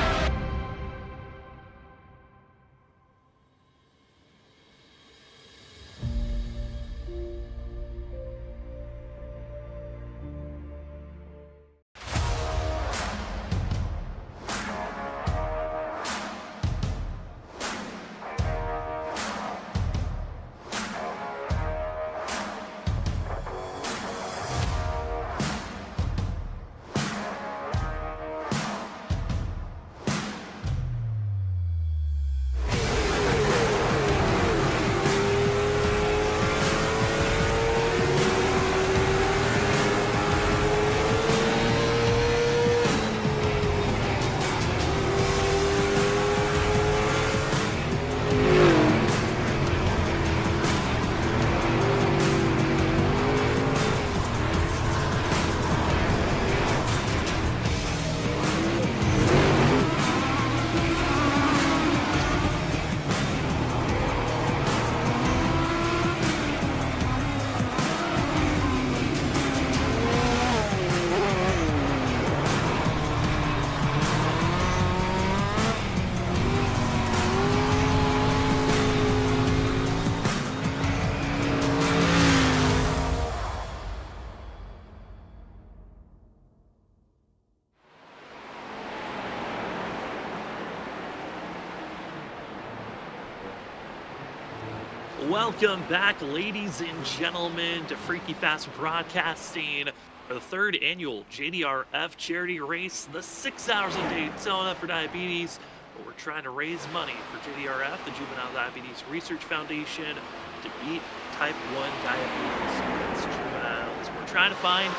Welcome back, ladies and gentlemen, to Freaky Fast Broadcasting for the 3rd annual JDRF charity race, the 6 hours in Daytona for diabetes. We're trying to raise money for JDRF, the Juvenile Diabetes Research Foundation, to beat type 1 diabetes. It's juveniles. We're trying to find,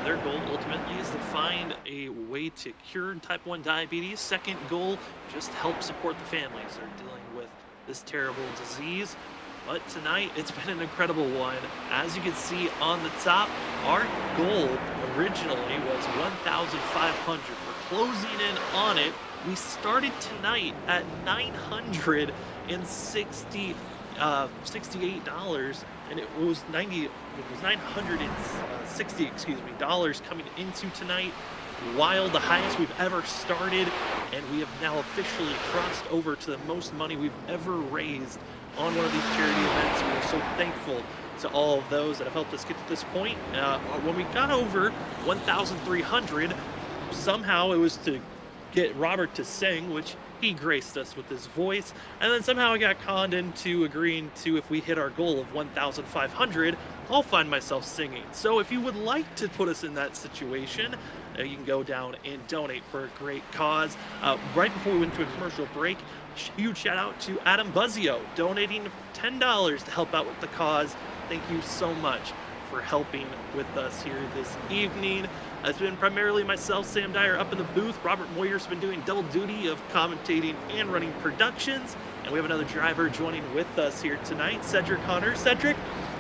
their goal ultimately is to find a way to cure type 1 diabetes. Second goal, just help support the families that are dealing with this terrible disease. But tonight, it's been an incredible one. As you can see on the top, our goal originally was 1,500. We're closing in on it. We started tonight at $968, and it was $960 dollars coming into tonight. While the highest we've ever started, and we have now officially crossed over to the most money we've ever raised on one of these charity events. We're so thankful to all of those that have helped us get to this point. When we got over 1,300, somehow it was to get Robert to sing, which he graced us with his voice, and then somehow I got conned into agreeing to, if we hit our goal of 1,500, I'll find myself singing. So if you would like to put us in that situation, you can go down and donate for a great cause. Right before we went to a commercial break, huge shout out to Adam Buzzio, donating $10 to help out with the cause. Thank you so much for helping with us here this evening. It's been primarily myself, Sam Dyer, up in the booth. Robert Moyer's been doing double duty of commentating and running productions. And we have another driver joining with us here tonight, Cedric Hunter. Cedric,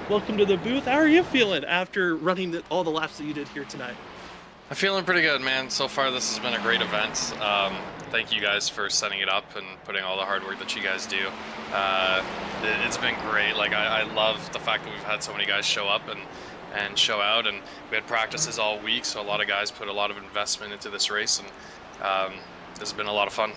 welcome to the booth. How are you feeling after running all the laps that you did here tonight? I'm feeling pretty good, man. So far, this has been a great event. Thank you guys for setting it up and putting all the hard work that you guys do. It's been great. Like, I love the fact that we've had so many guys show up and show out, and we had practices all week, so a lot of guys put a lot of investment into this race, and this has been a lot of fun.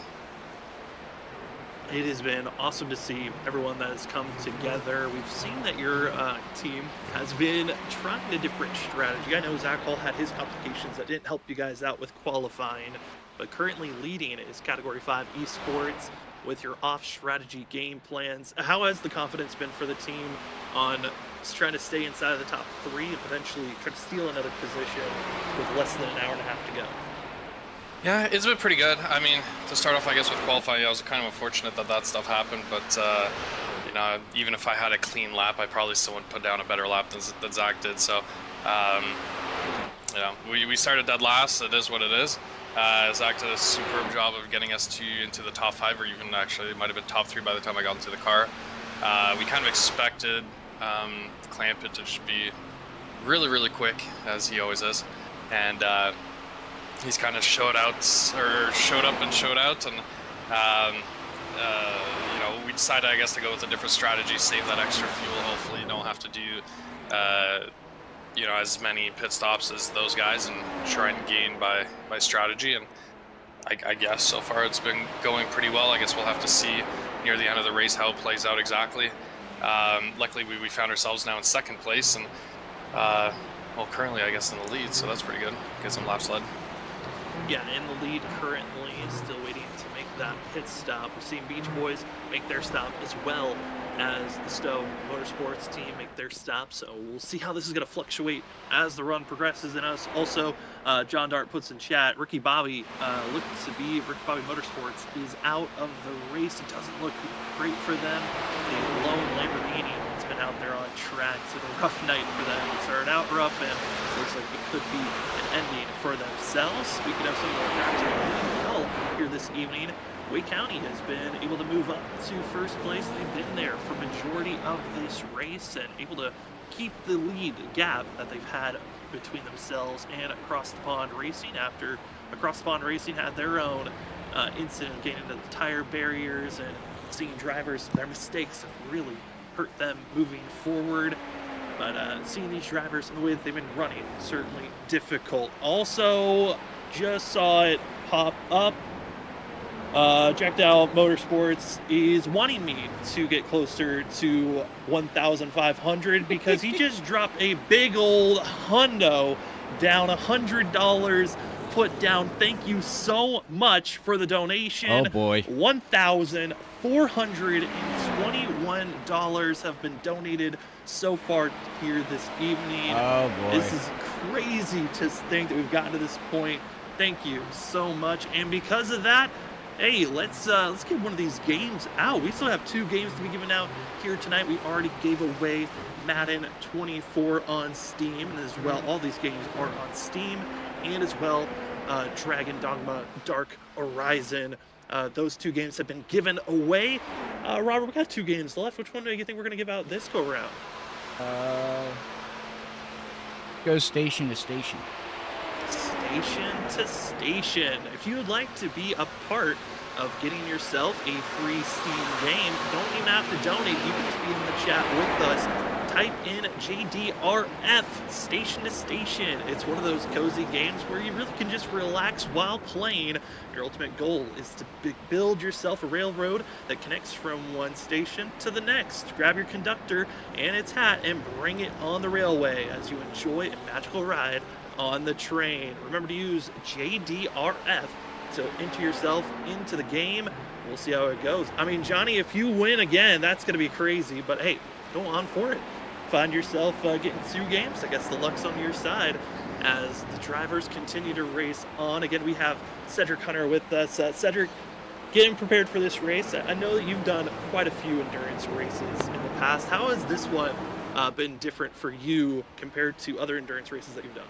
It has been awesome to see everyone that has come together. We've seen that your team has been trying a different strategy. I know Zach Hall had his complications that didn't help you guys out with qualifying, but currently leading is Category 5 Esports with your off-strategy game plans. How has the confidence been for the team on trying to stay inside of the top 3 and potentially try to steal another position with less than an hour and a half to go? Yeah, it's been pretty good. I mean, to start off, I guess, with qualifying, I was kind of unfortunate that that stuff happened, but, you know, even if I had a clean lap, I probably still wouldn't put down a better lap than Zach did, so, you know, we started dead last. It is what it is. Zach did a superb job of getting us into the top 5, or even actually it might have been top 3 by the time I got into the car. We kind of expected Clampett to just be really, really quick, as he always is, and he's kind of showed up and showed out, and you know, we decided, I guess, to go with a different strategy, save that extra fuel. Hopefully, you don't have to do you know, as many pit stops as those guys, and try and gain by strategy. And I guess so far it's been going pretty well. I guess we'll have to see near the end of the race how it plays out exactly. Luckily, we found ourselves now in 2nd place, and well, currently I guess in the lead, so that's pretty good. Get some laps led. Yeah, in the lead currently, still waiting to make that pit stop. We're seeing Beach Boys make their stop as well as the Stowe Motorsports team make their stop. So we'll see how this is going to fluctuate as the run progresses. And us also, John Dart puts in chat, Ricky Bobby Motorsports is out of the race. It doesn't look great for them. The lone Lamborghini has been out there on track. It's been a rough night for them. It started out rough, and it looks like it could be an ending for themselves. Speaking of some of the drivers that are doing well here this evening, Wake County has been able to move up to 1st place. They've been there for majority of this race and able to keep the lead gap that they've had between themselves and Across the Pond Racing, after Across the Pond Racing had their own incident getting into the tire barriers, and seeing drivers, their mistakes have really hurt them moving forward. But seeing these drivers and the way that they've been running, certainly difficult. Also, just saw it pop up. Jack Dow Motorsports is wanting me to get closer to 1,500 because he just dropped a big old hundo down, $100 put down. Thank you so much for the donation. Oh boy. $1,421 have been donated so far here this evening. Oh boy. This is crazy to think that we've gotten to this point. Thank you so much. And because of that, hey, let's get one of these games out. We still have 2 games to be given out here tonight. We already gave away Madden 24 on Steam, and as well, all these games are on Steam, and as well, Dragon Dogma Dark Horizon. Those 2 games have been given away. Robert, we got 2 games left. Which one do you think we're going to give out this go round? Go station to station. Station to station. If you would like to be a part of getting yourself a free Steam game, don't even have to donate. You can just be in the chat with us. Type in JDRF Station to Station. It's one of those cozy games where you really can just relax while playing. Your ultimate goal is to build yourself a railroad that connects from one station to the next. Grab your conductor and its hat and bring it on the railway as you enjoy a magical ride on the train. Remember to use JDRF to enter yourself into the game. We'll see how it goes. I mean, Johnny, if you win again, that's going to be crazy, but hey, go on for it. Find yourself getting 2 games. I guess the luck's on your side as the drivers continue to race on. Again, we have Cedric Hunter with us. Cedric, getting prepared for this race. I know that you've done quite a few endurance races in the past. How has this one been different for you compared to other endurance races that you've done?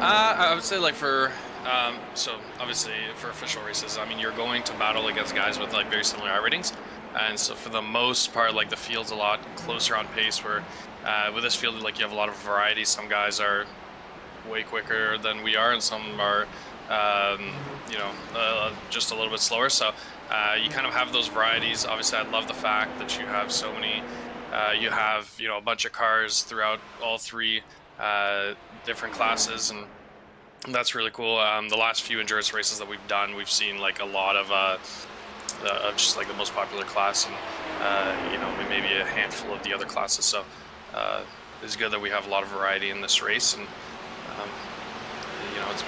I would say, like, for so obviously for official races, I mean, you're going to battle against guys with like very similar iRatings, and so for the most part, like, the field's a lot closer on pace, where with this field, like, you have a lot of variety. Some guys are way quicker than we are, and some are you know, just a little bit slower, so you kind of have those varieties. Obviously, I love the fact that you have so many you have, you know, a bunch of cars throughout all 3 different classes, and that's really cool. The last few endurance races that we've done, we've seen like a lot of just like the most popular class, and you know, maybe a handful of the other classes. So it's good that we have a lot of variety in this race, and you know, it's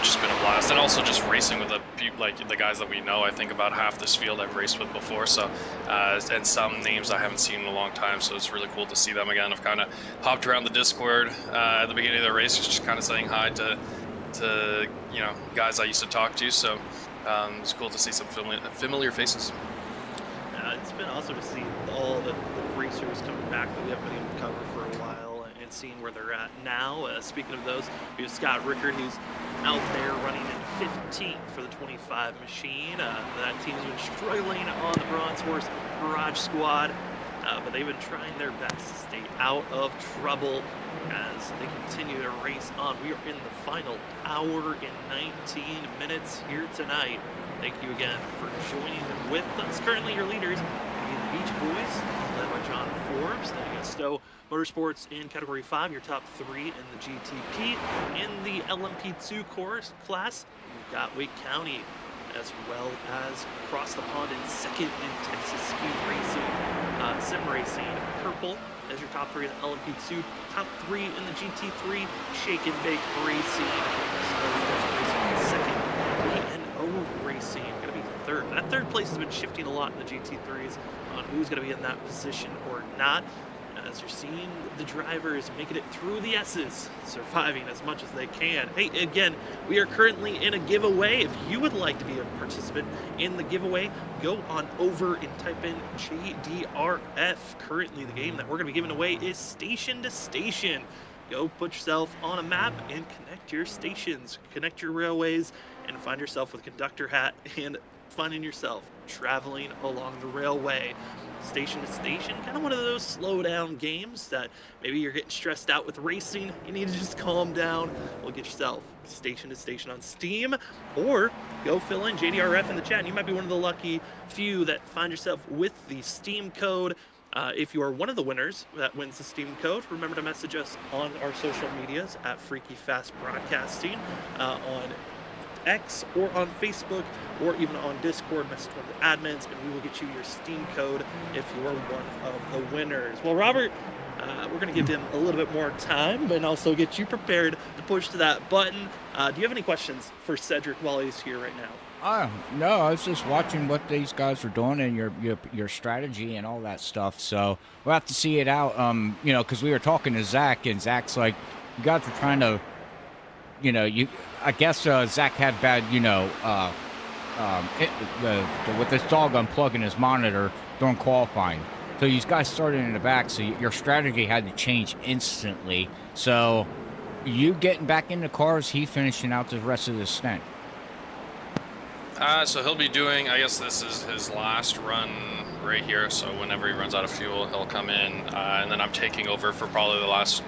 just been a blast. And also just racing with the people, like the guys that we know. I think about half this field I've raced with before, so and some names I haven't seen in a long time, so it's really cool to see them again. I've kind of hopped around the Discord at the beginning of the race, just kind of saying hi to to guys I used to talk to. So it's cool to see some familiar faces. It's been awesome to see all the racers coming back that we haven't been able to cover for a while and seeing where they're at now. Speaking of those, we have Scott Rickard, who's out there running in 15th for the 25 machine. That team's been struggling on the Bronze Horse Garage Squad, but they've been trying their best to stay out of trouble as they continue to race on. We are in the final hour and 19 minutes here tonight. Thank you again for joining with us. Currently your leaders, the Beach Boys, led by John Forbes. Then you got Stowe Motorsports in Category 5, your top 3 in the GTP. In the LMP2 class, we've got Wake County, as well as across the pond in second in Texas Speed Racing, Sim Racing. Purple as your top 3 in the LMP2, top 3 in the GT3, Shake and Bake Racing, second. Racing going to be third. That third place has been shifting a lot in the GT3s on who's going to be in that position or not. As you're seeing the drivers making it through the S's, surviving as much as they can. Hey, again, we are currently in a giveaway. If you would like to be a participant in the giveaway, go on over and type in JDRF. Currently, the game that we're going to be giving away is Station to Station. Go put yourself on a map and connect your stations, connect your railways, and find yourself with a conductor hat and finding yourself traveling along the railway, station to station. Kind of one of those slow down games that maybe you're getting stressed out with racing. You need to just calm down. We'll get yourself station to station on Steam, or go fill in JDRF in the chat. And you might be one of the lucky few that find yourself with the Steam code. If you are one of the winners that wins the Steam code, remember to message us on our social medias at Freaky Fast Broadcasting, on X or on Facebook or even on Discord. Message one of the admins and we will get you your Steam code if you are one of the winners. Well, Robert, we're going to give him a little bit more time and also get you prepared to push to that button. Do you have any questions for Cedric while he's here right now? No, I was just watching what these guys are doing and your strategy and all that stuff. So we'll have to see it out. Because we were talking to Zach, and Zach's like, you guys were trying to, I guess Zach had bad, with this dog unplugging his monitor during qualifying. So you guys started in the back, so your strategy had to change instantly. So you getting back in the cars, he finishing out the rest of the stint. So he'll be doing, I guess this is his last run right here. So whenever he runs out of fuel, he'll come in. And then I'm taking over for probably the last,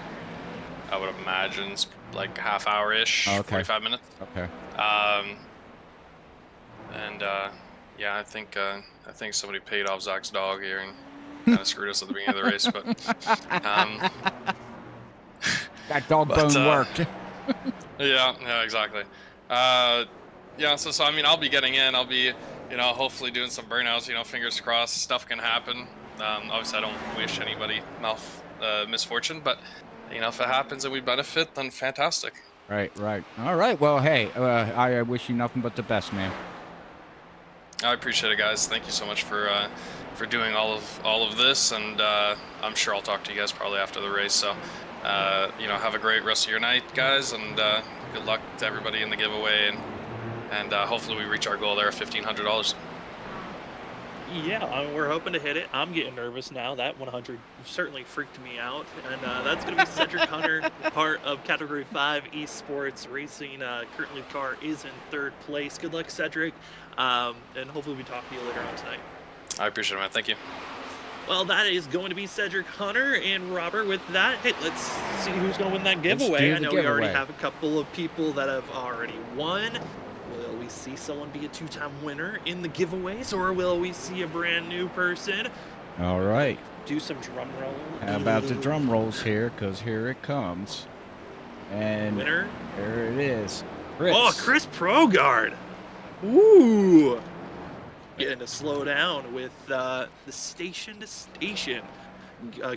I would imagine, like half hour-ish, 45 minutes. Okay. Yeah, I think somebody paid off Zach's dog here and kind of screwed us at the beginning of the race. But that dog bone worked. yeah, exactly. Yeah, so I mean, I'll be getting in. I'll be, hopefully doing some burnouts. Fingers crossed. Stuff can happen. Obviously, I don't wish anybody misfortune, but if it happens and we benefit, then fantastic. Right. All right. Well, hey, I wish you nothing but the best, man. I appreciate it, guys. Thank you so much for doing all of this, and I'm sure I'll talk to you guys probably after the race. So, have a great rest of your night, guys, and good luck to everybody in the giveaway, and hopefully we reach our goal there of $1,500. Yeah, we're hoping to hit it. I'm getting nervous now. That 100 certainly freaked me out. And that's going to be Cedric Hunter, part of Category 5 Esports Racing. Currently, the car is in third place. Good luck, Cedric. And hopefully we talk to you later on tonight. I appreciate it, man. Thank you. Well, that is going to be Cedric Hunter. And Robert, with that, hey, let's see who's going to win that giveaway. I know we already have a couple of people that have already won. Will we see someone be a two-time winner in the giveaways, or will we see a brand new person? All right. Do some drum roll. How about the drum rolls here? Because here it comes. And winner? There it is. Chris. Oh, Chris Progrard. Ooh. Getting to slow down with the station-to-station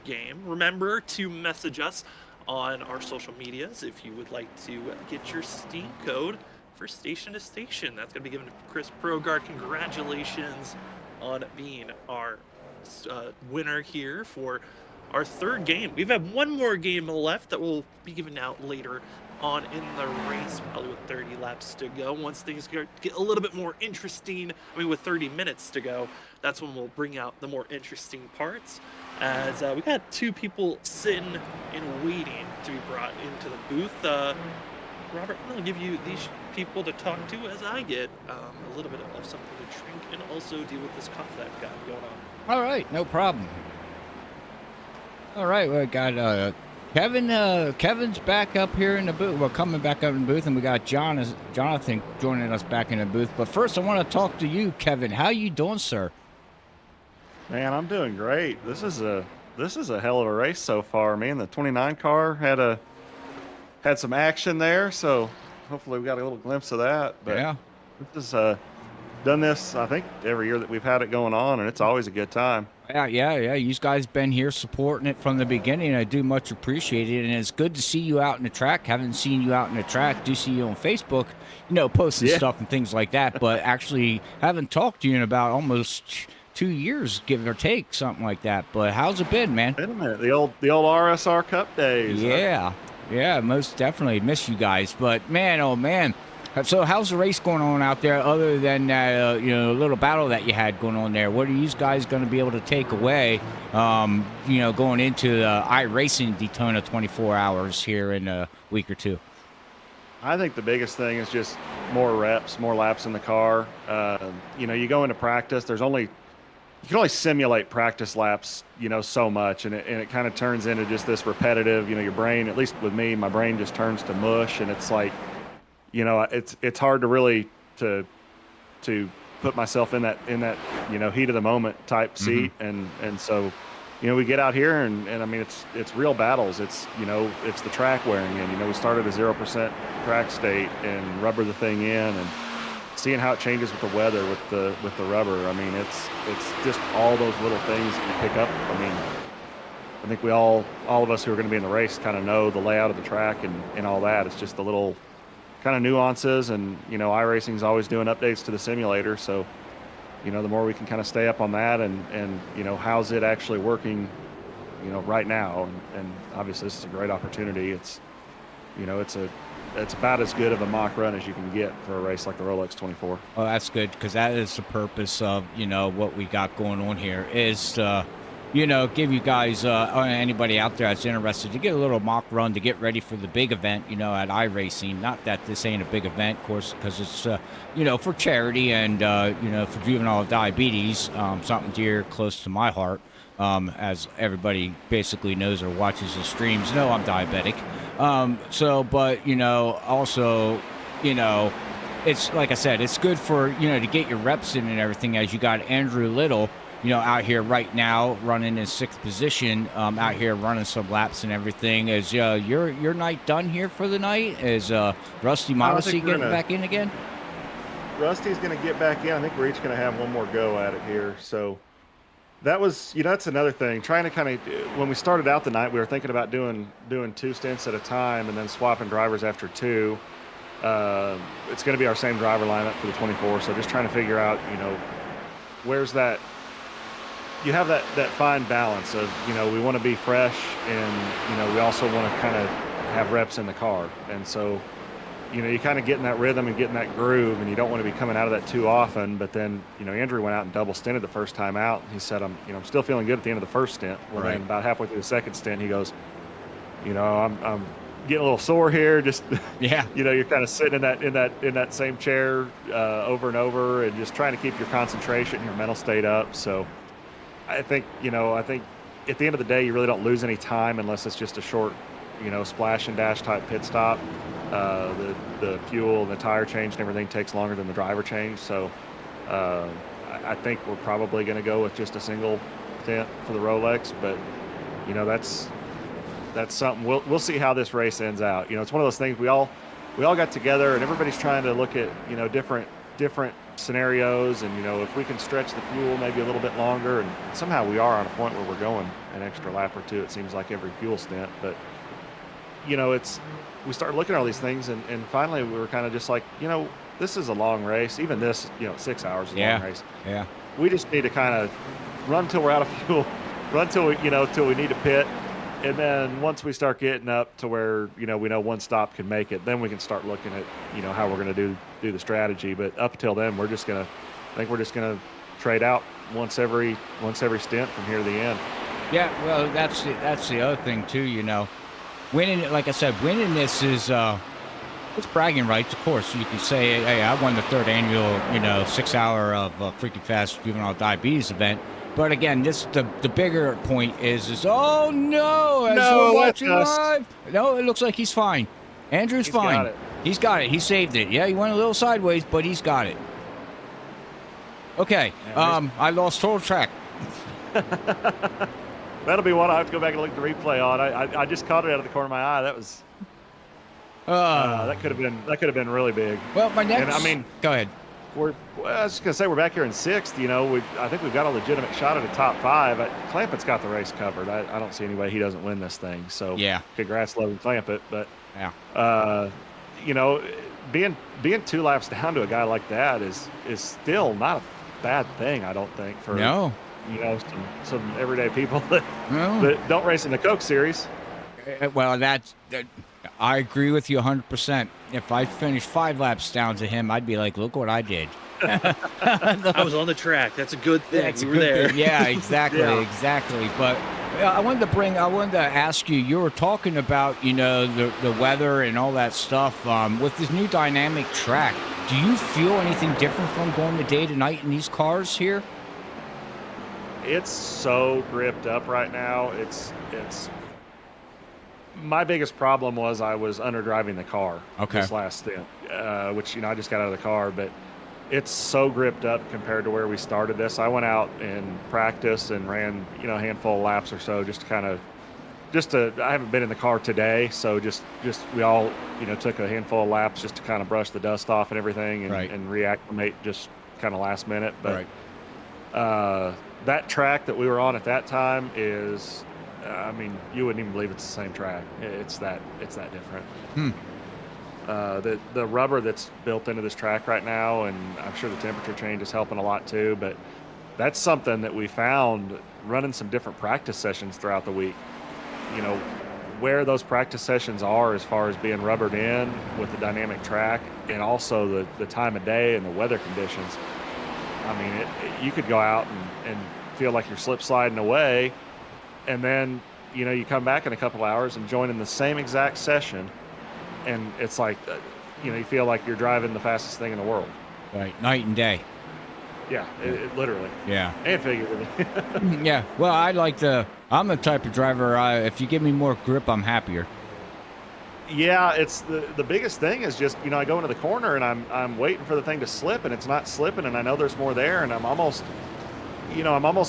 game. Remember to message us on our social medias if you would like to get your Steam code for Station to Station. That's going to be given to Chris Progrard. Congratulations on being our winner here for our third game. We've had one more game left that will be given out later on in the race, probably with 30 laps to go. Once things get a little bit more interesting, I mean, with 30 minutes to go, that's when we'll bring out the more interesting parts. As we got 2 people sitting and waiting to be brought into the booth. Robert, I'm going to give you these people to talk to as I get a little bit of something to drink and also deal with this cough that I've got going on. All right, no problem. All right, we got Kevin. Kevin's back up here in the booth. We're coming back up in the booth, and we got Jonathan joining us back in the booth. But first, I want to talk to you, Kevin. How you doing, sir? Man, I'm doing great. This is a hell of a race so far. Man, the 29 car had some action there, so hopefully we got a little glimpse of that. But yeah, this is done this, I think, every year that we've had it going on, and it's always a good time. Yeah. You guys been here supporting it from the beginning. I do much appreciate it, and it's good to see you out in the track. Haven't seen you out in the track. Do see you on Facebook, posting stuff and things like that, but actually haven't talked to you in about almost 2 years, give or take, something like that. But how's it been, man? Been a minute. The old RSR Cup days. Yeah, most definitely miss you guys. But man, oh man. So how's the race going on out there other than that, little battle that you had going on there? What are you guys going to be able to take away, going into iRacing Daytona 24 hours here in a week or two? I think the biggest thing is just more reps, more laps in the car. You go into practice, you can only simulate practice laps, so much, and it kind of turns into just this repetitive, your brain, at least with me, my brain just turns to mush, and it's like, it's hard to really to put myself in that heat of the moment type seat, and so we get out here and I mean it's real battles. It's it's the track wearing in. We started a 0% track state and rubber the thing in, and seeing how it changes with the weather with the rubber. I mean it's just all those little things that you pick up. I mean, I think all of us who are going to be in the race kind of know the layout of the track and all that. It's just the little kind of nuances, and iRacing is always doing updates to the simulator, so the more we can kind of stay up on that and how's it actually working right now, and obviously this is a great opportunity. It's it's about as good of a mock run as you can get for a race like the Rolex 24. Well, that's good, because that is the purpose of what we got going on here is give you guys, anybody out there that's interested, to get a little mock run to get ready for the big event, at iRacing. Not that this ain't a big event, of course, because it's, for charity and, for juvenile diabetes, something dear, close to my heart. As everybody basically knows or watches the streams, know I'm diabetic. But, also, it's like I said, it's good for, to get your reps in and everything, as you got Andrew Little, out here right now running in 6th position, out here running some laps and everything. Is your night done here for the night? Is Rusty Modesty getting back in again? Rusty's going to get back in. I think we're each going to have one more go at it here. So that was, that's another thing. Trying to kind of, when we started out the night, we were thinking about doing 2 stints at a time and then swapping drivers after 2. It's going to be our same driver lineup for the 24. So just trying to figure out, where's that. You have that fine balance of, we want to be fresh and, we also want to kind of have reps in the car. And so, you kind of get in that rhythm and get in that groove, and you don't want to be coming out of that too often. But then, Andrew went out and double stinted the first time out. He said, I'm still feeling good at the end of the first stint. Well, then about halfway through the second stint, he goes, I'm getting a little sore here. Just, you're kind of sitting in that same chair over and over, and just trying to keep your concentration, your mental state up. So I think at the end of the day, you really don't lose any time unless it's just a short, splash and dash type pit stop. The fuel and the tire change and everything takes longer than the driver change. So I think we're probably going to go with just a single stint for the Rolex. But, that's something. We'll see how this race ends out. It's one of those things we all got together and everybody's trying to look at, different scenarios, and if we can stretch the fuel maybe a little bit longer, and somehow we are on a point where we're going an extra lap or 2, it seems like, every fuel stint. But we started looking at all these things, and finally we were kind of just like, this is a long race. Even this, 6 hours is a long race. Yeah. We just need to kind of run till we're out of fuel, run till we need to pit. And then once we start getting up to where, we know one stop can make it, then we can start looking at, how we're going to do the strategy. But up until then, we're just going to trade out once every stint from here to the end. Yeah, well, that's the other thing too, winning, like I said, winning this is, it's bragging rights, of course. You can say, hey, I won the 3rd annual, 6 hour of Freaky Fast Juvenile Diabetes event. But again, the bigger point is oh no, as we're watching live. No, it looks like he's fine. Andrew's fine. He's got it. He saved it. Yeah, he went a little sideways, but he's got it. Okay. I lost total track. That'll be one I have to go back and look at the replay on. I just caught it out of the corner of my eye. That was that could have been really big. Well, my next. And, I mean, go ahead. I was just gonna say we're back here in 6th. I think we've got a legitimate shot at a top 5. Clampett's got the race covered. I don't see any way he doesn't win this thing. So yeah, congrats, Logan Clampett. But yeah, being 2 laps down to a guy like that is still not a bad thing. I don't think for some everyday people that don't race in the Coke Series. Well, I agree with you 100%. If I finished 5 laps down to him, I'd be like, look what I did. I was on the track. That's a good thing. That's we were there. Yeah, exactly, exactly. But I wanted to ask you, you were talking about, the weather and all that stuff. With this new dynamic track, do you feel anything different from going to day to night in these cars here? It's so gripped up right now. It's my biggest problem was I was underdriving the car this last stint, which, I just got out of the car, but it's so gripped up compared to where we started this. I went out and practiced and ran, a handful of laps or so I haven't been in the car today. So just we all, took a handful of laps just to kind of brush the dust off and everything and reacclimate just kind of last minute. But that track that we were on at that time is, you wouldn't even believe it's the same track. It's that different. The rubber that's built into this track right now, and I'm sure the temperature change is helping a lot too, but that's something that we found running some different practice sessions throughout the week. Where those practice sessions are as far as being rubbered in with the dynamic track and also the time of day and the weather conditions. You could go out and feel like you're slip sliding away, and then you come back in a couple hours and join in the same exact session, and it's like you feel like you're driving the fastest thing in the world. Right, night and day. Yeah, it literally. Yeah, and figuratively. Yeah, well, I'm the type of driver. If you give me more grip, I'm happier. Yeah, it's the biggest thing is just I go into the corner and I'm waiting for the thing to slip, and it's not slipping, and I know there's more there, and I'm almost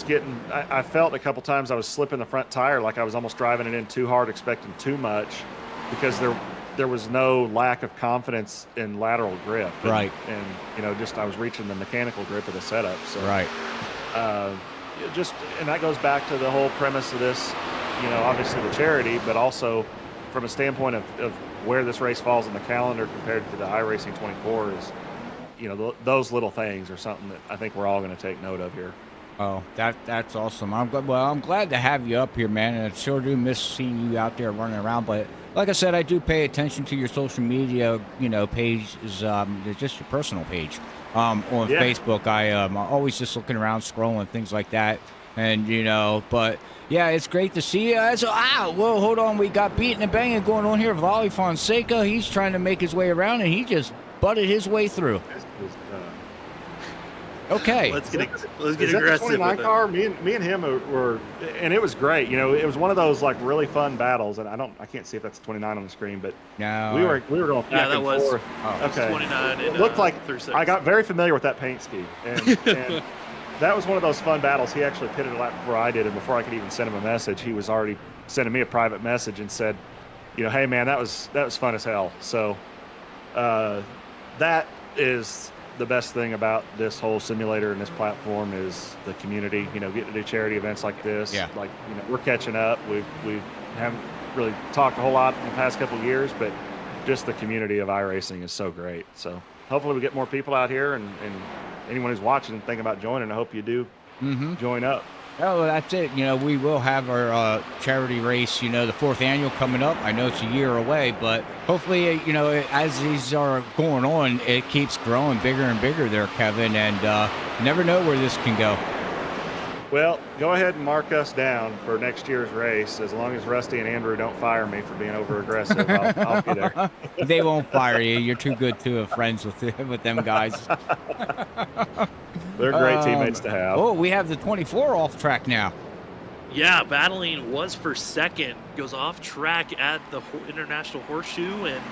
getting. I felt a couple times I was slipping the front tire, like I was almost driving it in too hard, expecting too much, because there was no lack of confidence in lateral grip. Right. And I was reaching the mechanical grip of the setup. So right. And that goes back to the whole premise of this. Obviously the charity, but also from a standpoint of where this race falls in the calendar compared to the iRacing 24 is, those little things are something that I think we're all going to take note of here. Oh, that's awesome. I'm glad to have you up here, man, and I sure do miss seeing you out there running around. But like I said, I do pay attention to your social media, page is just your personal page on Facebook. I'm always just looking around, scrolling, things like that, and but yeah, it's great to see you. Well, hold on, we got beating and banging going on here. Volley Fonseca, he's trying to make his way around, and he just butted his way through. Okay, let's get aggressive. The 29 car? Me and him were, and it was great. It was one of those like really fun battles, and I can't see if that's 29 on the screen, but no, we were going back and forth. Okay, 29. It looked like I got very familiar with that paint scheme, and that was one of those fun battles. He actually pitted a lap before I did, and before I could even send him a message, he was already sending me a private message and said, hey man, that was fun as hell. So that is the best thing about this whole simulator and this platform is the community. Getting to do charity events like this. Yeah. Like we're catching up. We haven't really talked a whole lot in the past couple of years, but just the community of iRacing is so great. So hopefully we get more people out here, and anyone who's watching and thinking about joining, I hope you do join up. Oh, that's it. You know, we will have our charity race, you know, the 4th annual coming up. I know it's a year away, but hopefully, you know, as these are going on, it keeps growing bigger and bigger there, Kevin, and never know where this can go. Well, go ahead and mark us down for next year's race. As long as Rusty and Andrew don't fire me for being over aggressive, I'll be there. They won't fire you. You're too good to have friends with them guys. They're great teammates to have. Oh, we have the 24 off track now. Yeah, battling was for second. Goes off track at the International Horseshoe and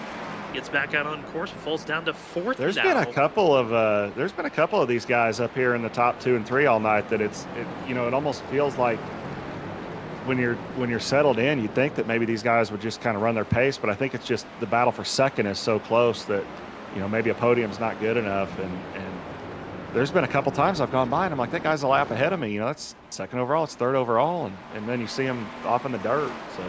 gets back out on course. Falls down to 4th. There's been a couple of these guys up here in the top 2 and 3 all night that it almost feels like when you're settled in, you'd think that maybe these guys would just kind of run their pace, but I think it's just the battle for second is so close that, you know, maybe a podium's not good enough. And there's been a couple times I've gone by and I'm like, that guy's a lap ahead of me. You know, that's 2nd overall, it's 3rd overall, and then you see him off in the dirt. So.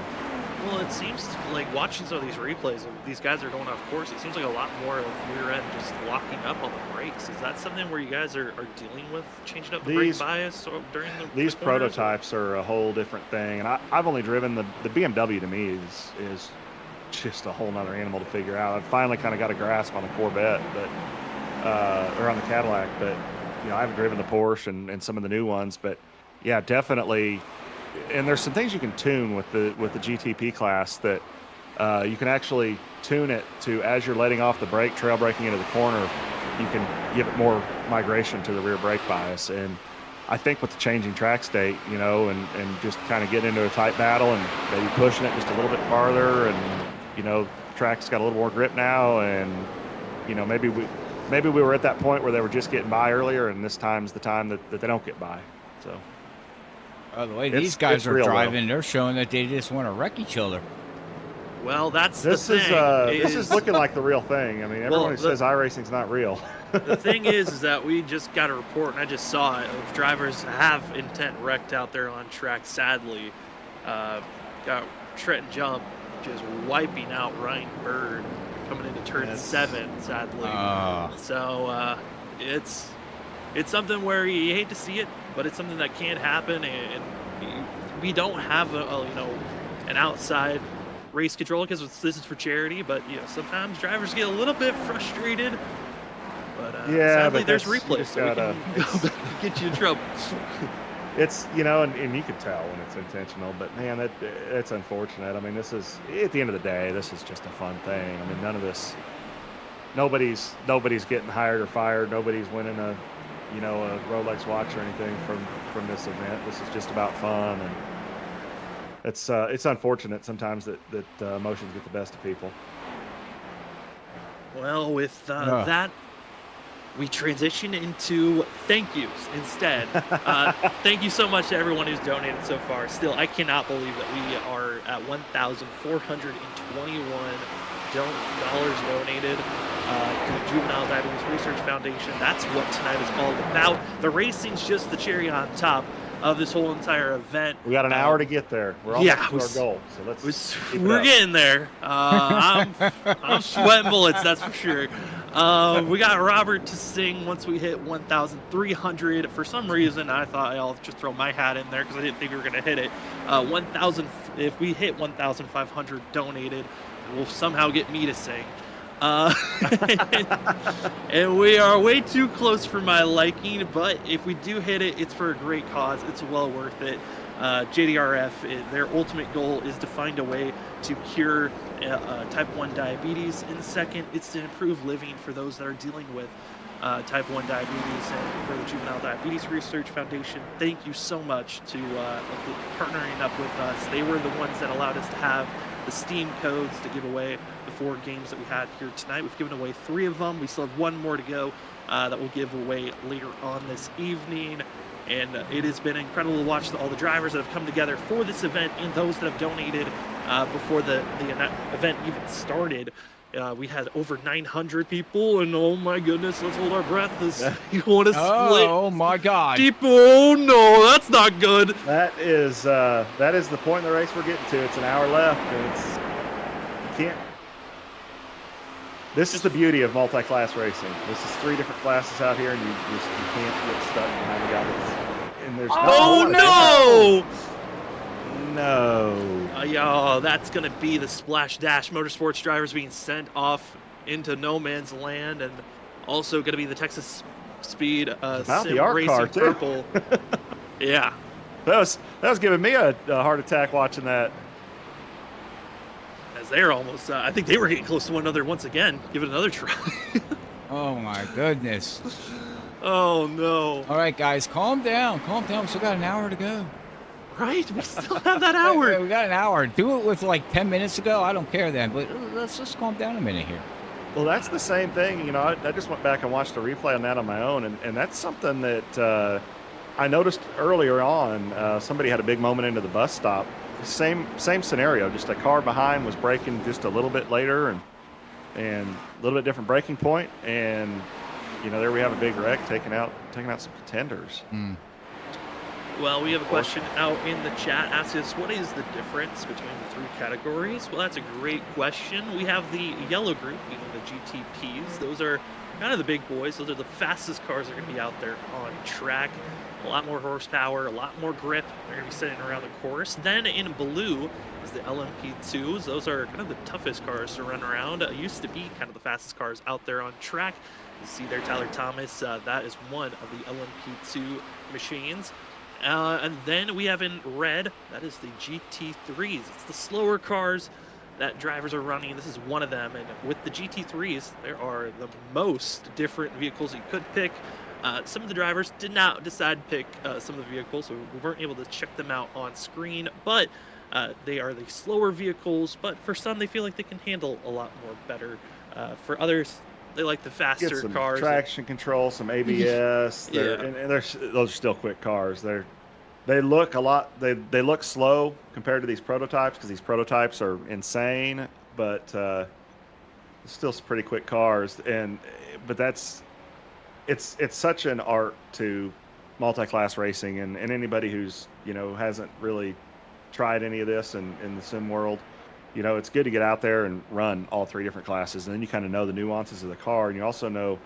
Well, it seems like watching some of these replays of these guys are going off course, it seems like a lot more of rear end just locking up on the brakes. Is that something where you guys are dealing with changing up the brake bias during these prototypes are a whole different thing, and I've only driven the BMW. To me is just a whole nother animal to figure out. I've finally kind of got a grasp on the Corvette, but or on the Cadillac, but you know, I haven't driven the Porsche and some of the new ones, but yeah, definitely. And there's some things you can tune with the GTP class that you can actually tune it to, as you're letting off the brake, trail braking into the corner, you can give it more migration to the rear brake bias. And I think with the changing track state, you know, and just kind of getting into a tight battle and maybe pushing it just a little bit farther, and you know, track's got a little more grip now, and you know, maybe we were at that point where they were just getting by earlier, and this time's the time that they don't get by. So. By the way, these guys are driving. They're showing that they just want to wreck each other. Well, that's this the thing. This is looking like the real thing. I mean, everyone who says iRacing's not real. The thing is that we just got a report, and I just saw it, of drivers have intent wrecked out there on track, sadly. Got Trenton Jump just wiping out Ryan Bird coming into turn 7, sadly. So it's something where you hate to see it, but it's something that can happen, and we don't have an outside race controller because this is for charity. But you know, sometimes drivers get a little bit frustrated. But sadly, there's replays, so we can go back and get you in trouble. It's, you know, and you can tell when it's intentional, but man, it's unfortunate. I mean, this is, at the end of the day, this is just a fun thing. I mean, none of this, nobody's getting hired or fired. Nobody's winning a Rolex watch or anything from this event. This is just about fun, and it's unfortunate sometimes that emotions get the best of people. Well, with that, we transition into thank yous instead. Thank you so much to everyone who's donated so far. Still, I cannot believe that we are at $1,421 donated to the Juvenile Diabetes Research Foundation. That's what tonight is all about. The racing's just the cherry on top of this whole entire event. We got an hour to get there. We're almost to our goal, so we're getting there. I'm sweating bullets, that's for sure. We got Robert to sing once we hit 1,300. For some reason, I thought I'll just throw my hat in there because I didn't think we were going to hit it. 1,000. If we hit 1,500 donated, we'll somehow get me to sing. And we are way too close for my liking, but if we do hit it, it's for a great cause. It's well worth it. JDRF, their ultimate goal is to find a way to cure type 1 diabetes. And second, it's to improve living for those that are dealing with type 1 diabetes. And for the Juvenile Diabetes Research Foundation, thank you so much to partnering up with us. They were the ones that allowed us to have the Steam codes to give away the 4 games that we had here tonight. We've given away 3 of them. We still have 1 more to go that we'll give away later on this evening. And it has been incredible to watch all the drivers that have come together for this event and those that have donated before the event even started. We had over 900 people, and oh my goodness, let's hold our breath. You want to split? Oh my God! People, oh no, that's not good. That is the point in the race we're getting to. It's an hour left, and you can't. This is the beauty of multi-class racing. This is 3 different classes out here, and you can't get stuck behind the guy and There's oh no! No. Yo, that's gonna be the Splash Dash Motorsports drivers being sent off into no man's land, and also gonna be the Texas Speed About Sim the ARC Racing car, too. Purple. Yeah. That was giving me a heart attack watching that. As they're almost, I think they were getting close to one another once again. Give it another try. Oh my goodness. Oh no. All right, guys, calm down. Calm down. We still got an hour to go. Right? We still have that hour. Yeah, we got an hour. Do it with like 10 minutes ago. I don't care then, but let's just calm down a minute here. Well, that's the same thing. You know, I just went back and watched a replay on that on my own, and that's something that I noticed earlier on. Somebody had a big moment into the bus stop. Same scenario. Just a car behind was braking just a little bit later, and a little bit different braking point, and you know, there we have a big wreck, taking out some contenders. Well, we have a question out in the chat. Asks us, what is the difference between the three categories? Well, that's a great question. We have the yellow group, you know, the GTPs. Those are kind of the big boys. Those are the fastest cars that are going to be out there on track. A lot more horsepower, a lot more grip. They're going to be sitting around the course. Then in blue is the LMP2s. Those are kind of the toughest cars to run around. Used to be kind of the fastest cars out there on track. You see there Tyler Thomas. That is one of the LMP2 machines. And then we have in red, that is the GT3s. It's the slower cars that drivers are running. This is one of them. And with the GT3s, there are the most different vehicles you could pick. Some of the drivers did not decide to pick some of the vehicles, so we weren't able to check them out on screen. But they are the slower vehicles. But for some, they feel like they can handle a lot more better. For others, they like the faster Get some cars. traction control, some ABS. Yeah. And those are still quick cars. They look a lot. They look slow compared to these prototypes because these prototypes are insane, but still some pretty quick cars. But it's such an art to multi-class racing, and anybody who's hasn't really tried any of this in the sim world. It's good to get out there and run all three different classes, and then you kind of know the nuances of the car, and you also know,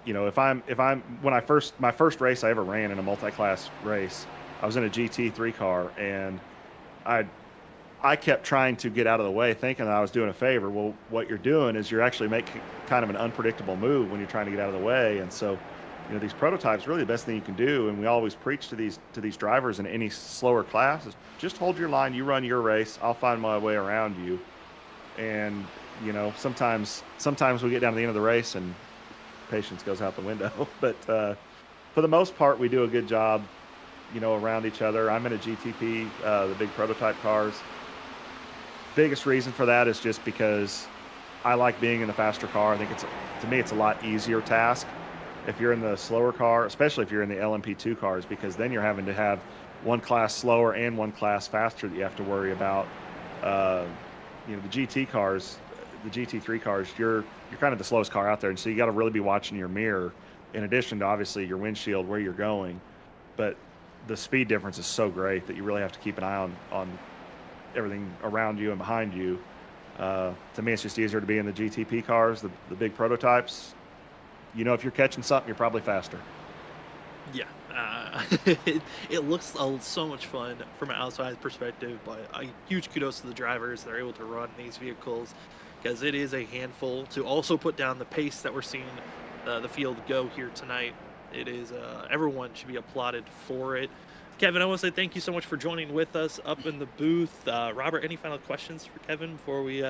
my first race I ever ran in a multi-class race, I was in a GT3 car, and I kept trying to get out of the way, thinking that I was doing a favor. Well, what you're doing is you're actually making kind of an unpredictable move when you're trying to get out of the way, and so. These prototypes, really the best thing you can do, and we always preach to these drivers in any slower class, is just hold your line, you run your race, I'll find my way around you. And, sometimes we get down to the end of the race and patience goes out the window. But for the most part, we do a good job, around each other. I'm in a GTP, the big prototype cars. Biggest reason for that is just because I like being in the faster car. I think to me, it's a lot easier task. If you're in the slower car, especially if you're in the LMP2 cars, because then you're having to have one class slower and one class faster that you have to worry about. The GT cars, the GT3 cars, you're kind of the slowest car out there, and so you got to really be watching your mirror, in addition to obviously your windshield where you're going. But the speed difference is so great that you really have to keep an eye on everything around you and behind you. To me, it's just easier to be in the GTP cars, the big prototypes. If you're catching something, you're probably faster. Yeah, it looks so much fun from an outside perspective, but a huge kudos to the drivers that are able to run these vehicles, because it is a handful to also put down the pace that we're seeing the field go here tonight. It is everyone should be applauded for it. Kevin, I want to say thank you so much for joining with us up in the booth. Robert, any final questions for Kevin before we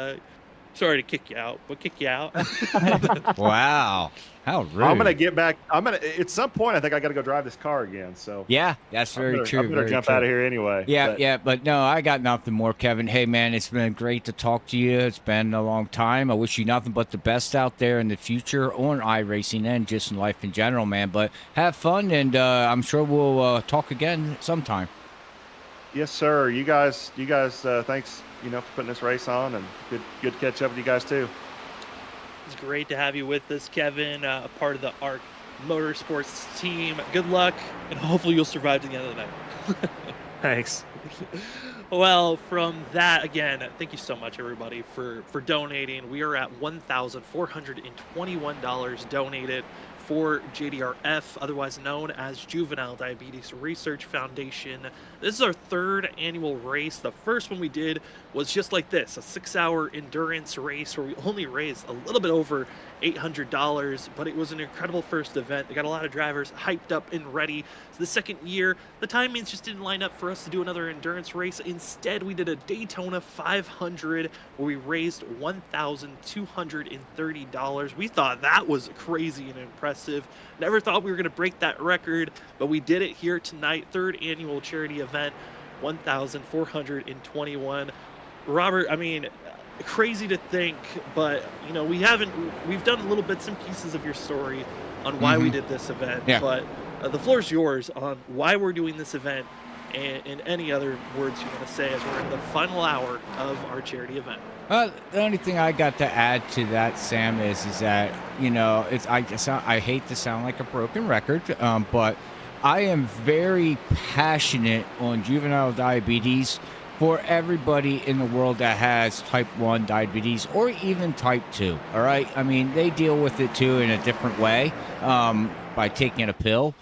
sorry to kick you out, but kick you out. Wow. How rude. I'm going to get back. At some point, I think I got to go drive this car again. So yeah, that's very true. I'm going to jump out of here anyway. But no, I got nothing more, Kevin. Hey, man, it's been great to talk to you. It's been a long time. I wish you nothing but the best out there in the future on iRacing and just in life in general, man. But have fun, and I'm sure we'll talk again sometime. Yes, sir. You guys, thanks, for putting this race on, and good to catch up with you guys too. It's great to have you with us, Kevin, a part of the ARC Motorsports team. Good luck, and hopefully you'll survive to the end of the night. Thanks. Well, from that, again, thank you so much, everybody, for donating. We are at $1,421 donated for JDRF, otherwise known as Juvenile Diabetes Research Foundation. This is our 3rd annual race. The first one we did was just like this, a 6-hour endurance race where we only raised a little bit over $800, but it was an incredible first event. They got a lot of drivers hyped up and ready. So the second year, the timings just didn't line up for us to do another endurance race. Instead, we did a Daytona 500 where we raised $1,230. We thought that was crazy and impressive. Never thought we were going to break that record, but we did it here tonight. 3rd annual charity event, 1,421. Robert, I mean, crazy to think, but you know, we've done little bits and pieces of your story on why we did this event, but the floor is yours on why we're doing this event and any other words you want to say as we're in the final hour of our charity event. The only thing I got to add to that, Sam, is that, you know, I hate to sound like a broken record, but I am very passionate on juvenile diabetes for everybody in the world that has type 1 diabetes or even type 2, all right? I mean, they deal with it too in a different way by taking a pill,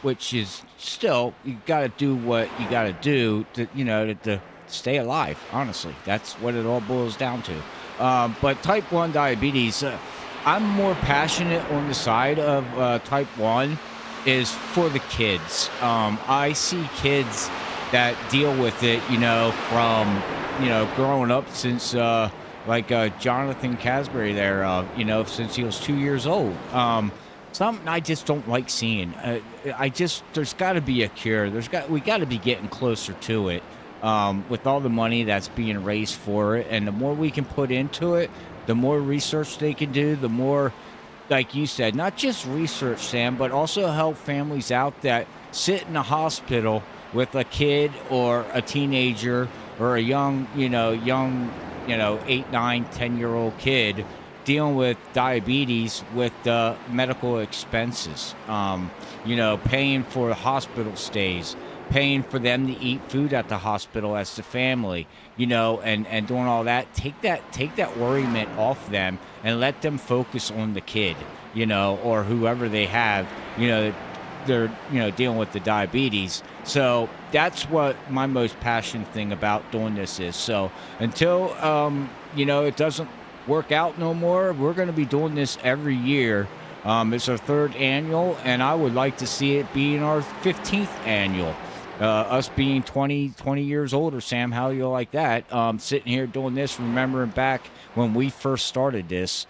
which is still, you got to do what you got to do to, you know, to stay alive, honestly. That's what it all boils down to. But type 1 diabetes, I'm more passionate on the side of type 1 is for the kids. I see kids that deal with it, you know, from, you know, growing up since like Jonathan Casbury there, you know, since he was 2 years old. Something I just don't like seeing. There's got to be a cure. We got to be getting closer to it. With all the money that's being raised for it, and the more we can put into it, the more research they can do, the more, like you said, not just research, Sam, but also help families out that sit in a hospital with a kid or a teenager or a young, 8, 9, 10-year-old kid dealing with diabetes with the medical expenses, paying for hospital stays, paying for them to eat food at the hospital as the family, and doing all that. Take that worriment off them and let them focus on the kid, or whoever they have, they're dealing with the diabetes. So that's what my most passionate thing about doing this is. So until it doesn't work out no more, we're going to be doing this every year. It's our 3rd annual, and I would like to see it being our 15th annual. Us being 20 years older, Sam, how you like that? Sitting here doing this, remembering back when we first started this,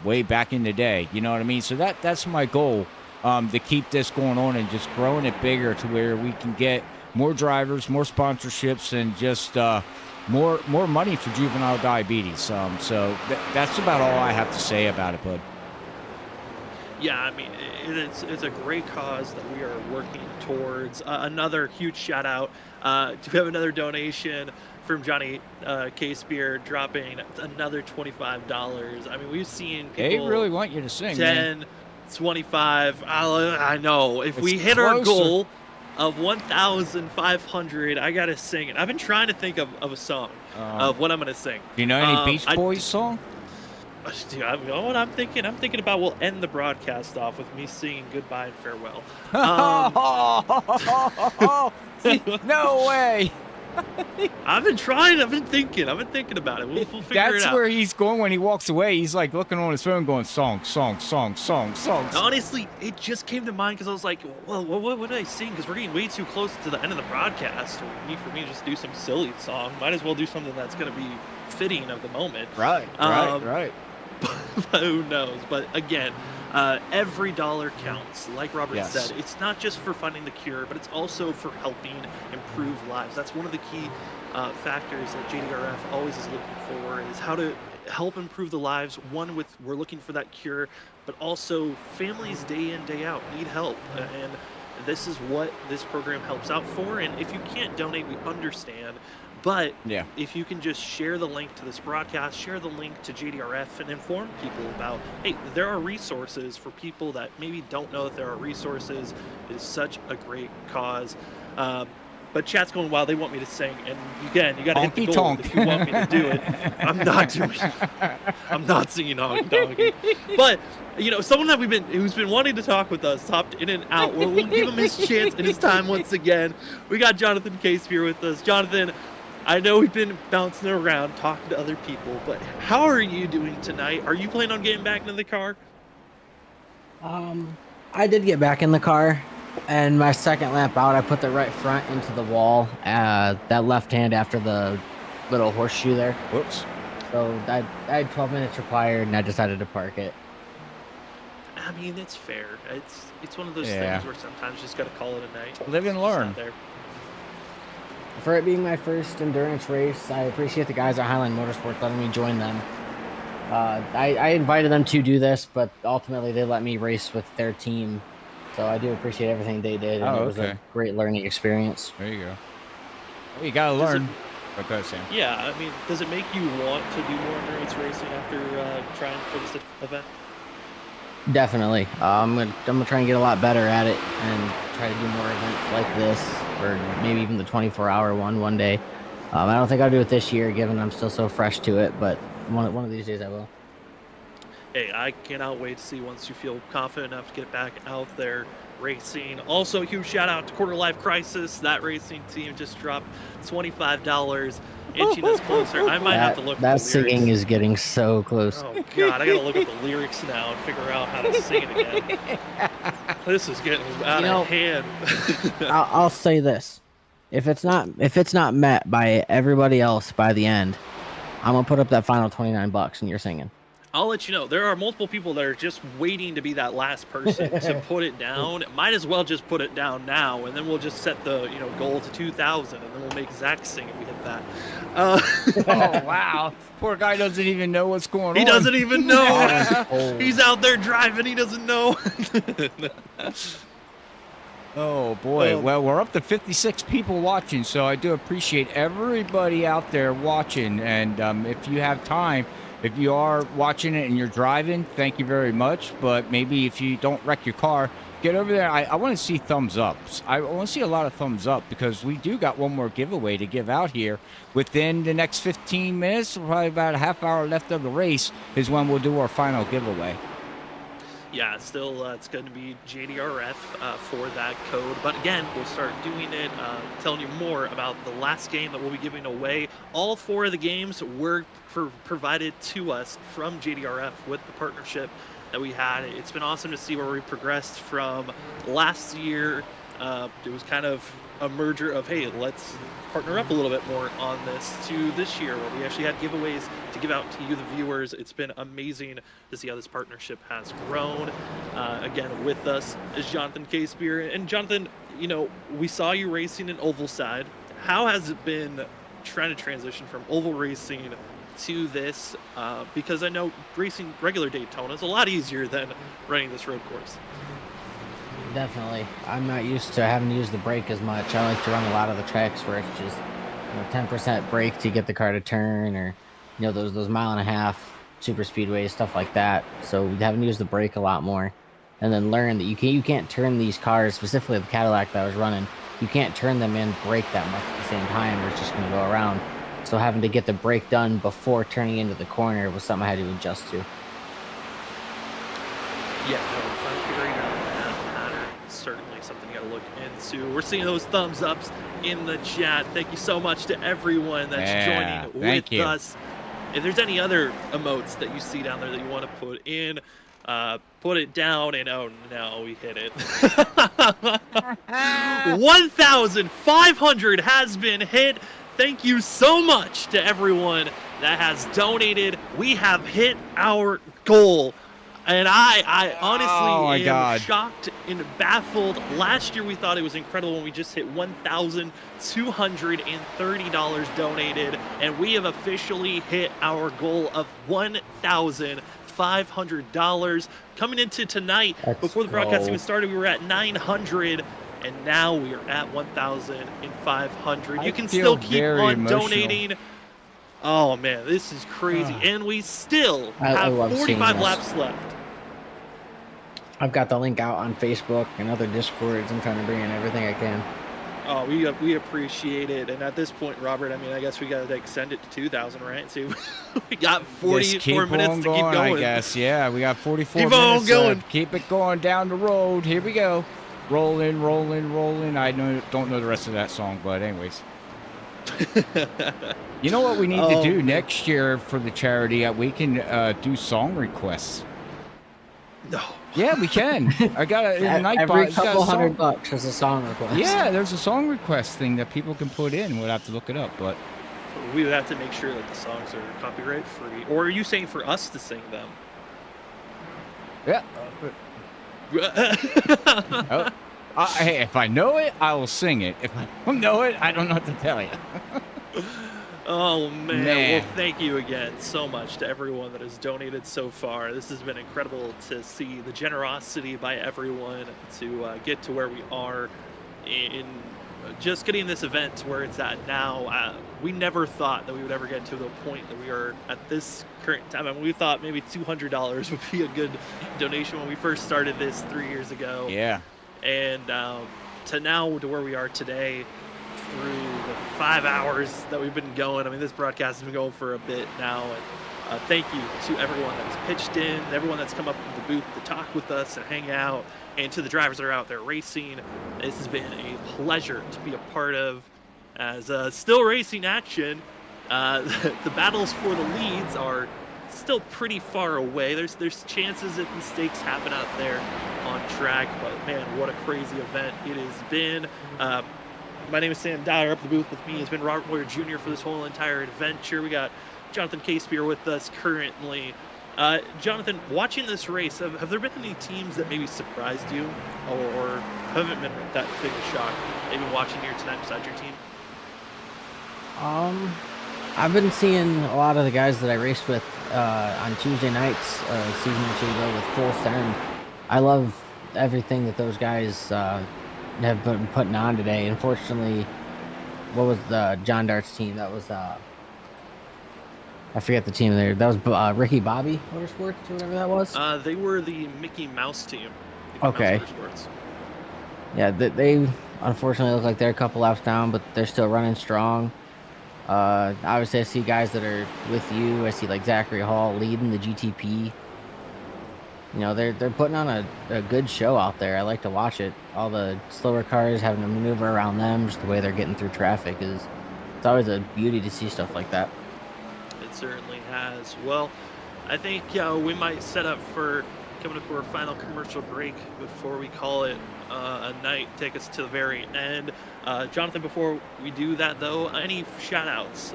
way back in the day. You know what I mean? So that's my goal, to keep this going on and just growing it bigger to where we can get more drivers, more sponsorships, and just more money for juvenile diabetes. So that's about all I have to say about it, bud. Yeah, I mean, it's a great cause that we are working towards. Another huge shout out. We have another donation from Johnny K-Spear dropping another $25. I mean, we've seen people. They really want you to sing. 10, man. 25. I know. If we hit our goal of 1,500, I gotta sing it. I've been trying to think of a song of what I'm gonna sing. Do you know any Beach Boys song? Dude, what I'm thinking about, we'll end the broadcast off with me singing goodbye and farewell. No way. I've been thinking about it. We'll figure it out. That's where he's going when he walks away. He's like looking on his phone going, song. Honestly, it just came to mind because I was like, well, what would I sing? Because we're getting way too close to the end of the broadcast. For me to just do some silly song. Might as well do something that's going to be fitting of the moment. Right. But who knows? But again, every dollar counts. Like Robert said, it's not just for funding the cure, but it's also for helping improve lives. That's one of the key factors that JDRF always is looking for, is how to help improve the lives. We're looking for that cure, but also families day in, day out need help. And this is what this program helps out for. And if you can't donate, we understand. But if you can just share the link to this broadcast, share the link to JDRF, and inform people about, hey, there are resources for people that maybe don't know that there are resources. It is such a great cause. But chat's going, wow, they want me to sing. And again, you got to hit the Honky goal tonk. if you want me to do it. I'm not doing it. I'm not singing honky tonk. But, you know, someone that who's been wanting to talk with us, hopped in and out. We'll give him his chance and his time once again. We got Jonathan Case here with us. Jonathan, I know we've been bouncing around, talking to other people, but how are you doing tonight? Are you planning on getting back into the car? I did get back in the car, and my second lap out, I put the right front into the wall, that left hand after the little horseshoe there. Whoops. So I had 12 minutes required, and I decided to park it. I mean, it's fair. It's one of those Yeah. things where sometimes you just got to call it a night. Live and It's just learn. not there. For it being my first endurance race, I appreciate the guys at Highline Motorsports letting me join them. I invited them to do this, but ultimately they let me race with their team. So I do appreciate everything they did, and it was a great learning experience. There you go. Well, you gotta learn. But go ahead, Sam. Yeah, I mean, does it make you want to do more endurance racing after trying for this event? Definitely. I'm gonna try and get a lot better at it and try to do more events like this, or maybe even the 24-hour one day. I don't think I'll do it this year, given I'm still so fresh to it, but one of these days I will. Hey, I cannot wait to see once you feel confident enough to get back out there racing. Also, huge shout out to Quarter Life Crisis. That racing team just dropped $25, inching us closer. I might have to look at That the singing lyrics. is getting so close. Oh god, I gotta look up the lyrics now and figure out how to sing it again. This is getting out of hand. I'll say this: if it's not met by everybody else by the end, I'm gonna put up that final $29 and you're singing. I'll let you know. There are multiple people that are just waiting to be that last person to put it down. Might as well just put it down now, and then we'll just set the goal to 2,000, and then we'll make Zach sing if we hit that. Oh wow! Poor guy doesn't even know what's going on. He doesn't even know. He's out there driving. He doesn't know. Oh boy, well, we're up to 56 people watching, so I do appreciate everybody out there watching. And if you have time, if you are watching it and you're driving, thank you very much. But maybe if you don't wreck your car, get over there. I want to see thumbs ups. I want to see a lot of thumbs up, because we do got one more giveaway to give out here. Within the next 15 minutes, probably about a half hour left of the race, is when we'll do our final giveaway. Yeah, still, it's going to be JDRF for that code. But again, we'll start doing it, telling you more about the last game that we'll be giving away. All 4 of the games were provided to us from JDRF with the partnership that we had. It's been awesome to see where we progressed from last year. It was kind of a merger of, hey, let's partner up a little bit more on this, to this year where we actually had giveaways to give out to you, the viewers. It's been amazing to see how this partnership has grown. Again, with us is Jonathan Casebeer. And Jonathan, we saw you racing in oval side. How has it been trying to transition from oval racing to this? Because I know racing regular Daytona is a lot easier than running this road course. Definitely. I'm not used to having to use the brake as much. I like to run a lot of the tracks where it's just 10% brake to get the car to turn, or those mile-and-a-half super speedways, stuff like that. So having to use the brake a lot more, and then learn that you can't turn these cars, specifically the Cadillac that I was running, you can't turn them and brake that much at the same time, or it's just going to go around. So having to get the brake done before turning into the corner was something I had to adjust to. Yeah, figuring out that pattern is certainly something you got to look into. We're seeing those thumbs ups in the chat. Thank you so much to everyone that's joining with us. If there's any other emotes that you see down there that you want to put in, put it down. And oh no, we hit it. 1,500 has been hit. Thank you so much to everyone that has donated. We have hit our goal. And I honestly am shocked and baffled. Last year we thought it was incredible when we just hit $1,230 donated, and we have officially hit our goal of $1,500. Coming into tonight, before the broadcast even started, we were at 900, and now we are at 1,500. You can still keep on donating. Oh man, this is crazy. And we still have 45 laps left. I've got the link out on Facebook and other Discords. I'm trying to bring in everything I can. Oh, we appreciate it. And at this point, Robert, I mean, I guess we got to extend it to 2,000, right? So we got 44 minutes to keep going. I guess. Yeah, we got 44 keep minutes on going. left. Keep it going down the road. Here we go. Rolling, rolling, rolling. I don't know the rest of that song, but anyways. You know what we need to do next year for the charity? We can do song requests. No. Yeah, we can. I got a every couple $100 is a song request. Yeah, there's a song request thing that people can put in. We'll have to look it up, but we would have to make sure that the songs are copyright free. Or are you saying for us to sing them? Yeah. Hey, if I know it, I will sing it. If I don't know it, I don't know what to tell you. Oh, man. Well, thank you again so much to everyone that has donated so far. This has been incredible to see the generosity by everyone to get to where we are in just getting this event to where it's at now. We never thought that we would ever get to the point that we are at this current time. I mean, we thought maybe $200 would be a good donation when we first started this 3 years ago. Yeah. And to now to where we are today, through the 5 hours that we've been going. I mean, this broadcast has been going for a bit now. And thank you to everyone that's pitched in, everyone that's come up to the booth to talk with us and hang out, and to the drivers that are out there racing. This has been a pleasure to be a part of as still racing action. The battles for the leads are still pretty far away. There's chances that mistakes happen out there on track, but man, what a crazy event it has been. My name is Sam Dyer. Up the booth with me has been Robert Boyer Jr. for this whole entire adventure. We got Jonathan Casebeer with us currently. Jonathan, watching this race, have there been any teams that maybe surprised you or haven't been that big a shock, maybe watching here tonight besides your team? I've been seeing a lot of the guys that I raced with on Tuesday nights, season or two ago, with full send. I love everything that those guys have been putting on today. Unfortunately, what was the John Dart's team? That was I forget the team there. That was Ricky Bobby Motorsports or whatever that was. They were the Mickey Mouse team. Okay. Mouse Motorsports. Yeah, they unfortunately look like they're a couple laps down, but they're still running strong. Obviously, I see guys that are with you. I see like Zachary Hall leading the GTP. You know, they're putting on a good show out there. I like to watch it. All the slower cars having to maneuver around them, just the way they're getting through traffic it's always a beauty to see stuff like that. It certainly has. Well, I think we might set up for coming up for a final commercial break before we call it a night. Take us to the very end. Jonathan, before we do that, though, any shout outs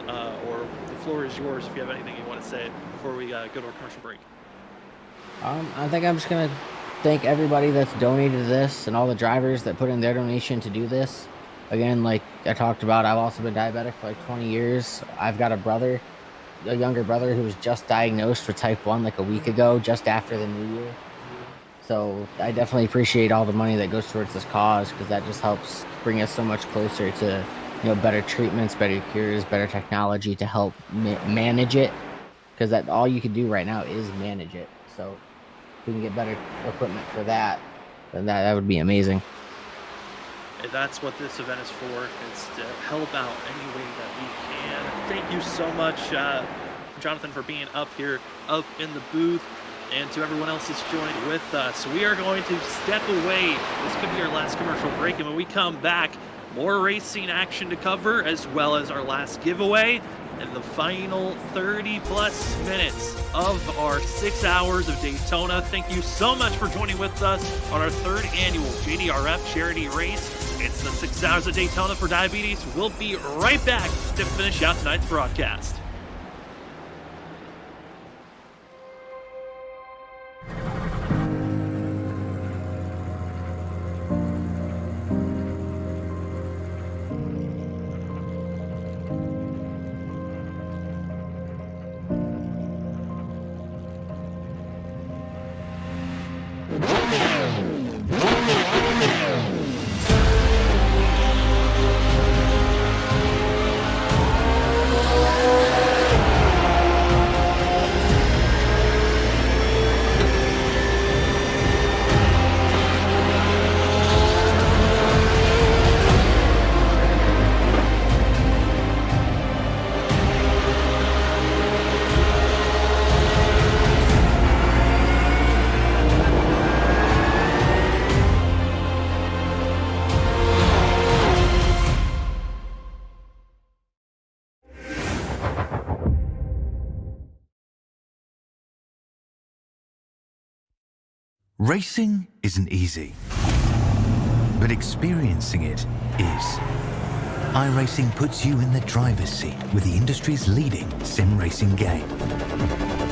or the floor is yours if you have anything you want to say before we go to our commercial break. I think I'm just going to thank everybody that's donated to this and all the drivers that put in their donation to do this. Again, like I talked about, I've also been diabetic for like 20 years. I've got a younger brother who was just diagnosed with type 1 like a week ago, just after the new year. So I definitely appreciate all the money that goes towards this cause, because that just helps bring us so much closer to, better treatments, better cures, better technology to help manage it. Because that all you can do right now is manage it. So if we can get better equipment for that, then that would be amazing. And that's what this event is for. It's to help out any way that we can. Thank you so much, Jonathan, for being up here, up in the booth, and to everyone else that's joined with us. We are going to step away. This could be our last commercial break, and when we come back, more racing action to cover, as well as our last giveaway and the final 30-plus minutes of our 6 hours of Daytona. Thank you so much for joining with us on our 3rd annual JDRF charity race. It's the 6 hours of Daytona for diabetes. We'll be right back to finish out tonight's broadcast. Racing isn't easy, but experiencing it is. iRacing puts you in the driver's seat with the industry's leading sim racing game.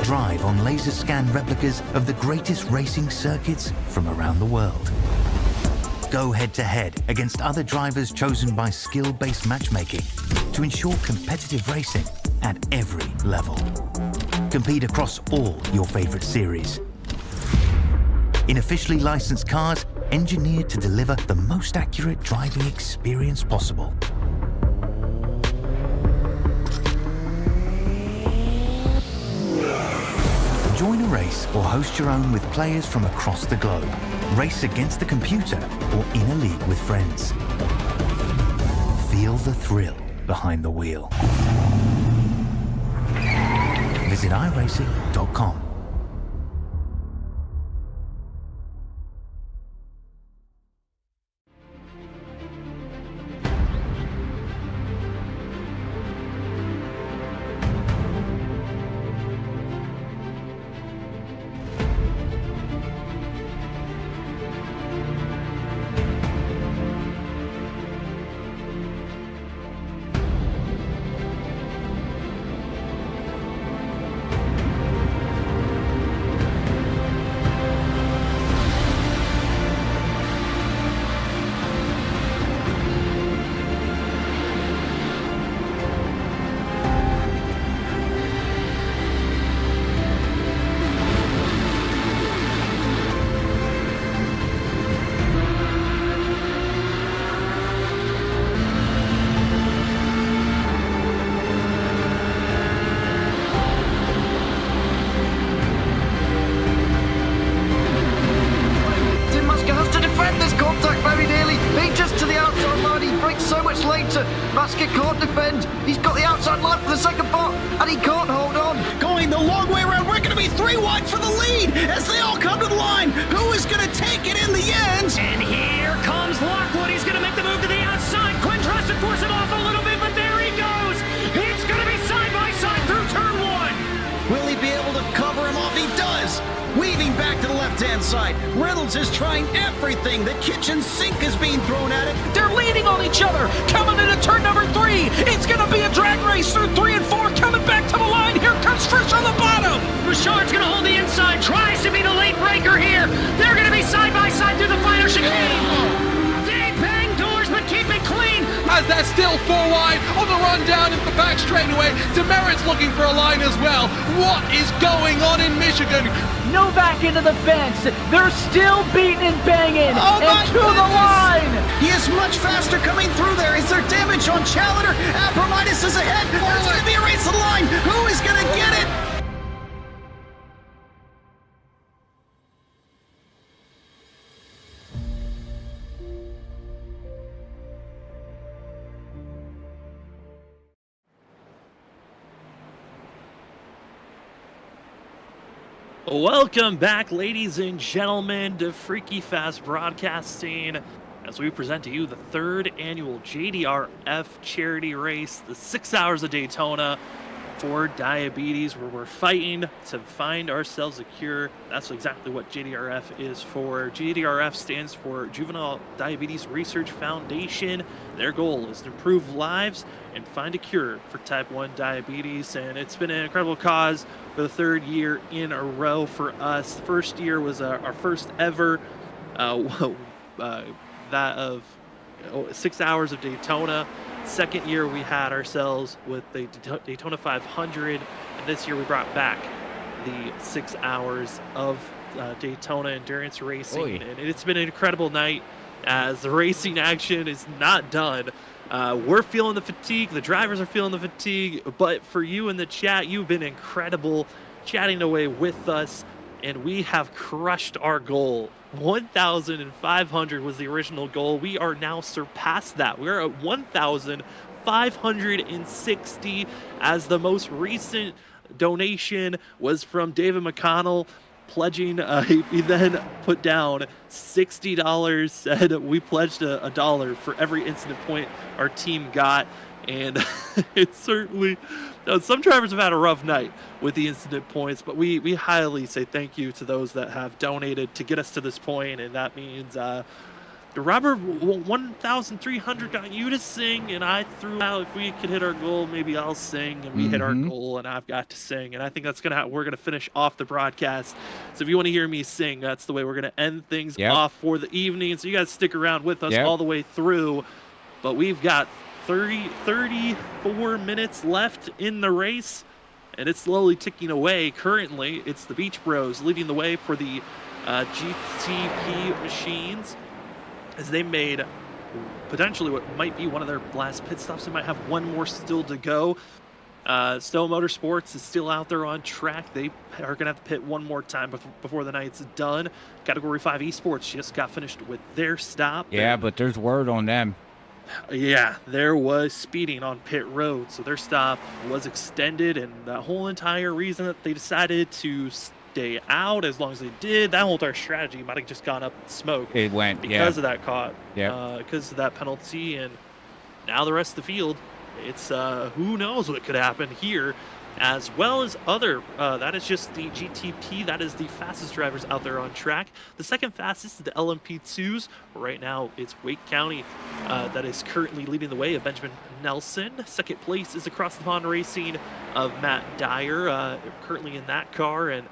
Drive on laser scan replicas of the greatest racing circuits from around the world. Go head-to-head against other drivers chosen by skill-based matchmaking to ensure competitive racing at every level. Compete across all your favorite series. In officially licensed cars, engineered to deliver the most accurate driving experience possible. Join a race or host your own with players from across the globe. Race against the computer or in a league with friends. Feel the thrill behind the wheel. Visit iRacing.com. Basket can't defend. He's got the outside line for the second part, and he can't hold on. Going the long way around. We're going to be 3 wide for the lead as they all come to the line. Who is going to take it in the end? And here comes Lockwood. He's going to make the move to the outside. Quinn tries to force it off a little bit, but there he goes. It's going to be side by side through turn 1. Will he be able to cover him off? He does. Weaving back to the left-hand side. Reynolds is trying everything. The kitchen sink is being thrown at it. They're leaning on each other. Coming into turn number 3. It's going to be a drag race through 3 and 4. Coming back to the line. Here comes Frisch on the bottom. Richard's going to hold the inside. Tries to be the late breaker here. They're going to be side by side through the final chicane. They bang doors, but keep it clean. As they're still 4 wide on the run down into the back straightaway. Demerit's looking for a line as well. What is going on in Michigan? Novak into the fence. They're still beating and banging. Oh and to the line. He is much faster coming through there. Is there damage on Challenger? Abramitis is ahead. There's going to be a race to the line. Who is going to get it? Welcome back, ladies and gentlemen, to Freaky Fast Broadcasting as we present to you the 3rd annual JDRF charity race, the 6 Hours of Daytona for diabetes, where we're fighting to find ourselves a cure. That's exactly what JDRF is for. JDRF stands for Juvenile Diabetes Research Foundation. Their goal is to improve lives and find a cure for type 1 diabetes, and it's been an incredible cause for the 3rd year in a row for us. The first year was our first ever that of 6 Hours of Daytona. Second year we had ourselves with the Daytona 500, and this year we brought back the 6 Hours of Daytona endurance racing. And it's been an incredible night as the racing action is not done. We're feeling the fatigue, the drivers are feeling the fatigue, but for you in the chat, you've been incredible chatting away with us, and we have crushed our goal. 1,500 was the original goal. We are now surpassed that. We're at 1,560 as the most recent donation was from David McConnell pledging. He then put down $60, said we pledged a dollar for every incident point our team got. And it's certainly, some drivers have had a rough night with the incident points, but we highly say thank you to those that have donated to get us to this point. And that means Robert, 1,300 got you to sing, and I threw out if we could hit our goal, maybe I'll sing, and we hit our goal, and I've got to sing, and I think that's we're gonna finish off the broadcast. So if you want to hear me sing, that's the way we're gonna end things off for the evening. So you guys stick around with us all the way through. But we've got 34 minutes left in the race, and it's slowly ticking away. Currently, it's the Beach Bros leading the way for the GTP machines, as they made potentially what might be one of their last pit stops. They might have one more still to go. Stowe Motorsports is still out there on track. They are going to have to pit one more time before the night's done. Category 5 Esports just got finished with their stop. Yeah, but there's word on them. Yeah, there was speeding on pit road, so their stop was extended, and the whole entire reason that they decided to stay out as long as they did, that whole entire strategy might have just gone up in smoke. It went because of that because of that penalty, and now the rest of the field, it's who knows what could happen here, as well as other. That is just the GTP. That is the fastest drivers out there on track. The second fastest is the LMP2s. Right now, it's Wake County that is currently leading the way of Benjamin Nelson. Second place is Across the Pond Racing of Matt Dyer, currently in that car, and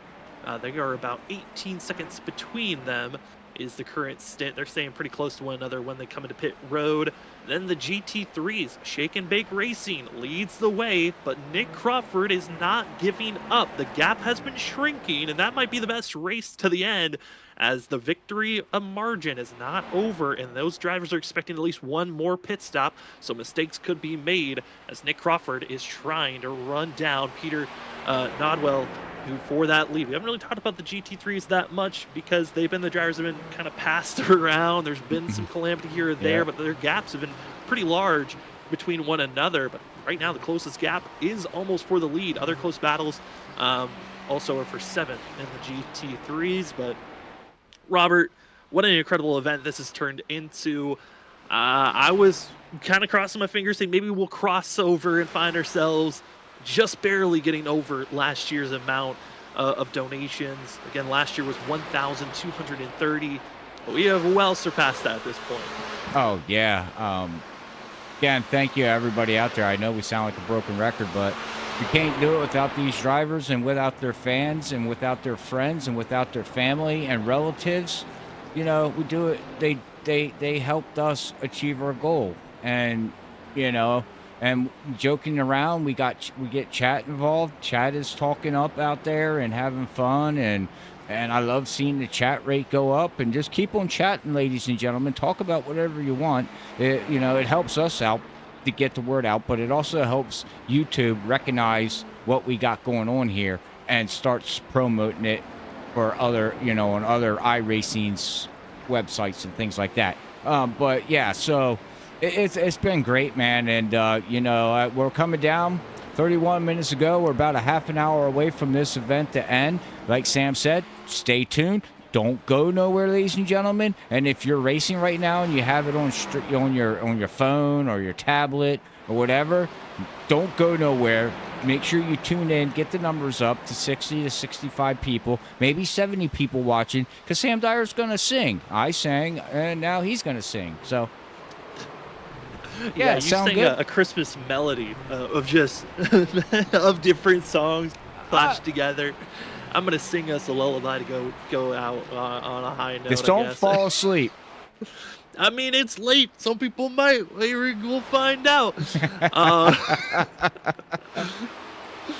they are about 18 seconds between them is the current stint. They're staying pretty close to one another when they come into pit road. Then the GT3s, Shake and Bake Racing leads the way, but Nick Crawford is not giving up. The gap has been shrinking, and that might be the best race to the end, as the victory margin is not over, and those drivers are expecting at least one more pit stop, so mistakes could be made as Nick Crawford is trying to run down Peter Nodwell, who for that lead. We haven't really talked about the GT3s that much because they've been the drivers have been kind of passed around. There's been some calamity here or there, but their gaps have been pretty large between one another. But right now, the closest gap is almost for the lead. Other close battles also are for 7th in the GT3s. But Robert, what an incredible event this has turned into. I was kind of crossing my fingers saying maybe we'll cross over and find ourselves just barely getting over last year's amount of donations. Again, last year was 1,230, but we have well surpassed that at this point. Oh, yeah. Again, thank you, everybody out there. I know we sound like a broken record, but you can't do it without these drivers and without their fans and without their friends and without their family and relatives. You know, we do it. They helped us achieve our goal. And, you know, and joking around, we get chat involved. Chat is talking up out there and having fun, and I love seeing the chat rate go up. And just keep on chatting, ladies and gentlemen. Talk about whatever you want. It helps us out to get the word out, but it also helps YouTube recognize what we got going on here and starts promoting it for other, on other iRacing's websites and things like that. But yeah, so. It's been great, man, and we're coming down 31 minutes ago. We're about a half an hour away from this event to end. Like Sam said, stay tuned. Don't go nowhere, ladies and gentlemen. And if you're racing right now and you have it on your phone or your tablet or whatever, don't go nowhere. Make sure you tune in, get the numbers up to 60 to 65 people, maybe 70 people watching, because Sam Dyer's going to sing. I sang, and now he's going to sing. So. Yeah, you sang a Christmas melody of just of different songs clashed together. I'm gonna sing us a lullaby to go out on a high note. Just don't fall asleep. I mean, it's late. Some people might. We'll find out.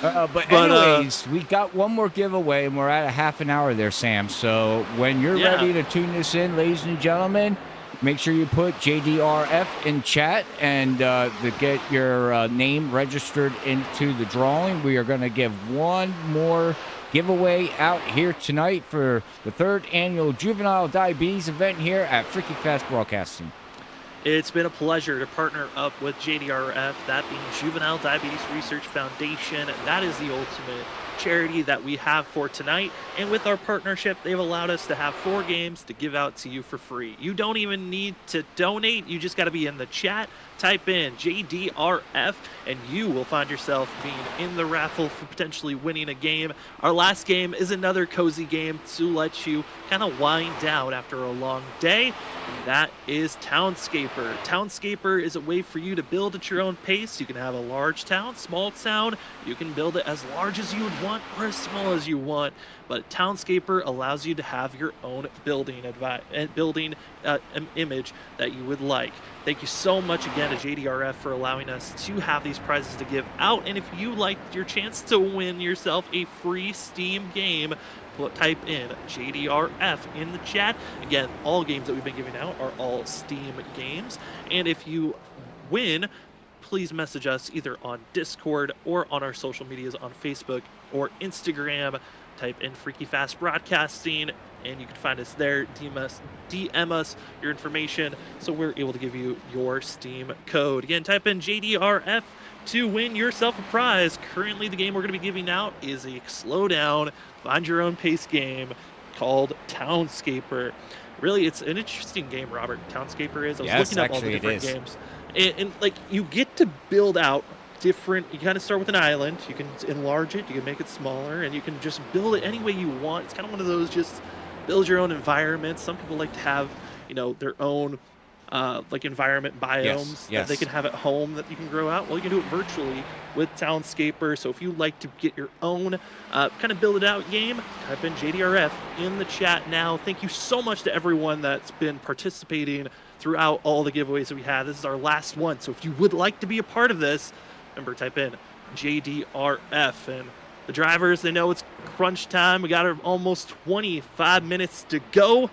But anyways, we got one more giveaway, and we're at a half an hour there, Sam. So when you're ready to tune this in, ladies and gentlemen, make sure you put JDRF in chat and to get your name registered into the drawing. We are going to give one more giveaway out here tonight for the 3rd annual Juvenile Diabetes event here at Freaky Fast Broadcasting. It's been a pleasure to partner up with JDRF, that being Juvenile Diabetes Research Foundation. That is the ultimate charity that we have for tonight. And with our partnership, they've allowed us to have 4 games to give out to you for free. You don't even need to donate. You just got to be in the chat. Type in JDRF, and you will find yourself being in the raffle for potentially winning a game. Our last game is another cozy game to let you kind of wind down after a long day, and that is Townscaper. Townscaper is a way for you to build at your own pace. You can have a large town, small town. You can build it as large as you would want or as small as you want. But Townscaper allows you to have your own building image that you would like. Thank you so much again to JDRF for allowing us to have these prizes to give out. And if you like your chance to win yourself a free Steam game, type in JDRF in the chat. Again, all games that we've been giving out are all Steam games. And if you win, please message us either on Discord or on our social medias on Facebook or Instagram. Type in Freaky Fast Broadcasting, and you can find us there. DM us your information so we're able to give you your Steam code. Again, type in JDRF to win yourself a prize. Currently, the game we're going to be giving out is a slow down, find your own pace game called Townscaper. Really, it's an interesting game, Robert. Townscaper is. I was looking up all the different games, and like you get to build out different. You kind of start with an island. You can enlarge it, you can make it smaller, and you can just build it any way you want. It's kind of one of those just build your own environments. Some people like to have, their own like environment biomes that they can have at home that you can grow out. Well, you can do it virtually with Townscaper. So if you like to get your own kind of build it out game, type in JDRF in the chat now. Thank you so much to everyone that's been participating throughout all the giveaways that we had. This is our last one. So if you would like to be a part of this, remember, type in JDRF. And the drivers, they know it's crunch time. We got almost 25 minutes to go.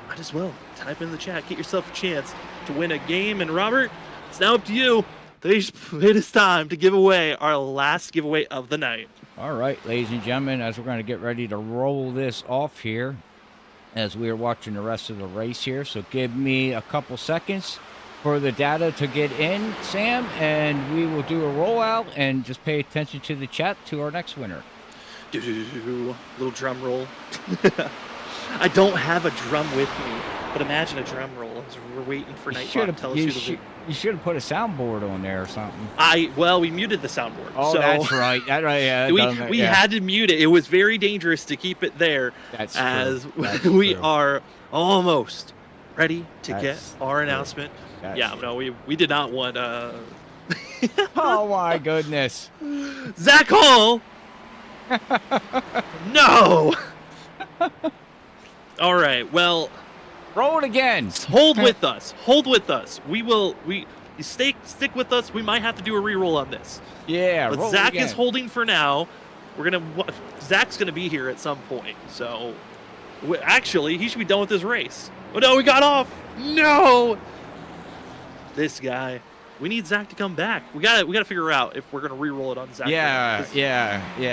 Might as well type in the chat. Get yourself a chance to win a game. And Robert, it's now up to you. It is time to give away our last giveaway of the night. All right, ladies and gentlemen, as we're going to get ready to roll this off here, as we are watching the rest of the race here. So give me a couple seconds for the data to get in, Sam, and we will do a rollout and just pay attention to the chat to our next winner. Little drum roll. I don't have a drum with me, but imagine a drum roll as we're waiting for Nightbot to tell us who the You should have put a soundboard on there or something. Well, we muted the soundboard. Oh, so that's right. That's right. Yeah, we had to mute it. It was very dangerous to keep it there. That's as true. That's we true. are almost ready to get our announcement. That's we did not want. Oh my goodness, Zach Hall. No. All right. Well, roll it again. Hold with us. Hold with us. You stick with us. We might have to do a reroll on this. Yeah. But Zach is holding for now. Zach's gonna be here at some point. So, actually, he should be done with this race. Oh no, we got off. No. This guy. We need Zach to come back. We gotta figure out if we're gonna re-roll it on Zach. Yeah.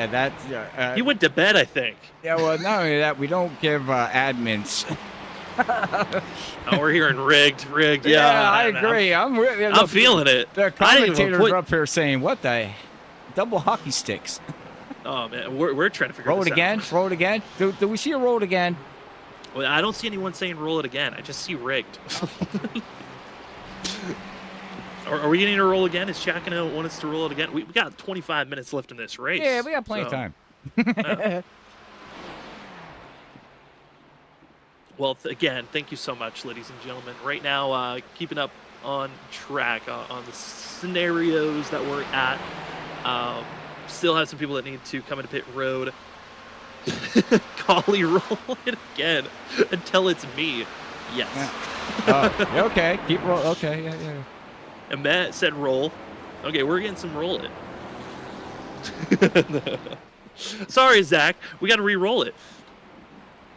That's he went to bed, I think. Yeah. Well, not only that, we don't give admins. Oh, we're hearing rigged. Yeah, I agree. I'm feeling it. The commentators are up here saying, "What the double hockey sticks?" Oh man, we're trying to figure roll this it again. out. Roll it again. Do we see a roll it again? Well, I don't see anyone saying roll it again. I just see rigged. Are we getting a roll again? Is Shaq gonna want us to roll it again? We got 25 minutes left in this race. Yeah, we got plenty of time. Well, again, thank you so much, ladies and gentlemen. Right now, keeping up on track on the scenarios that we're at. Still have some people that need to come into pit road. Collie, roll it again until it's me. Yes. Yeah. Okay. Keep roll. Okay. Yeah. And Matt said roll. Okay, we're getting some roll it. Sorry, Zach. We got to re-roll it.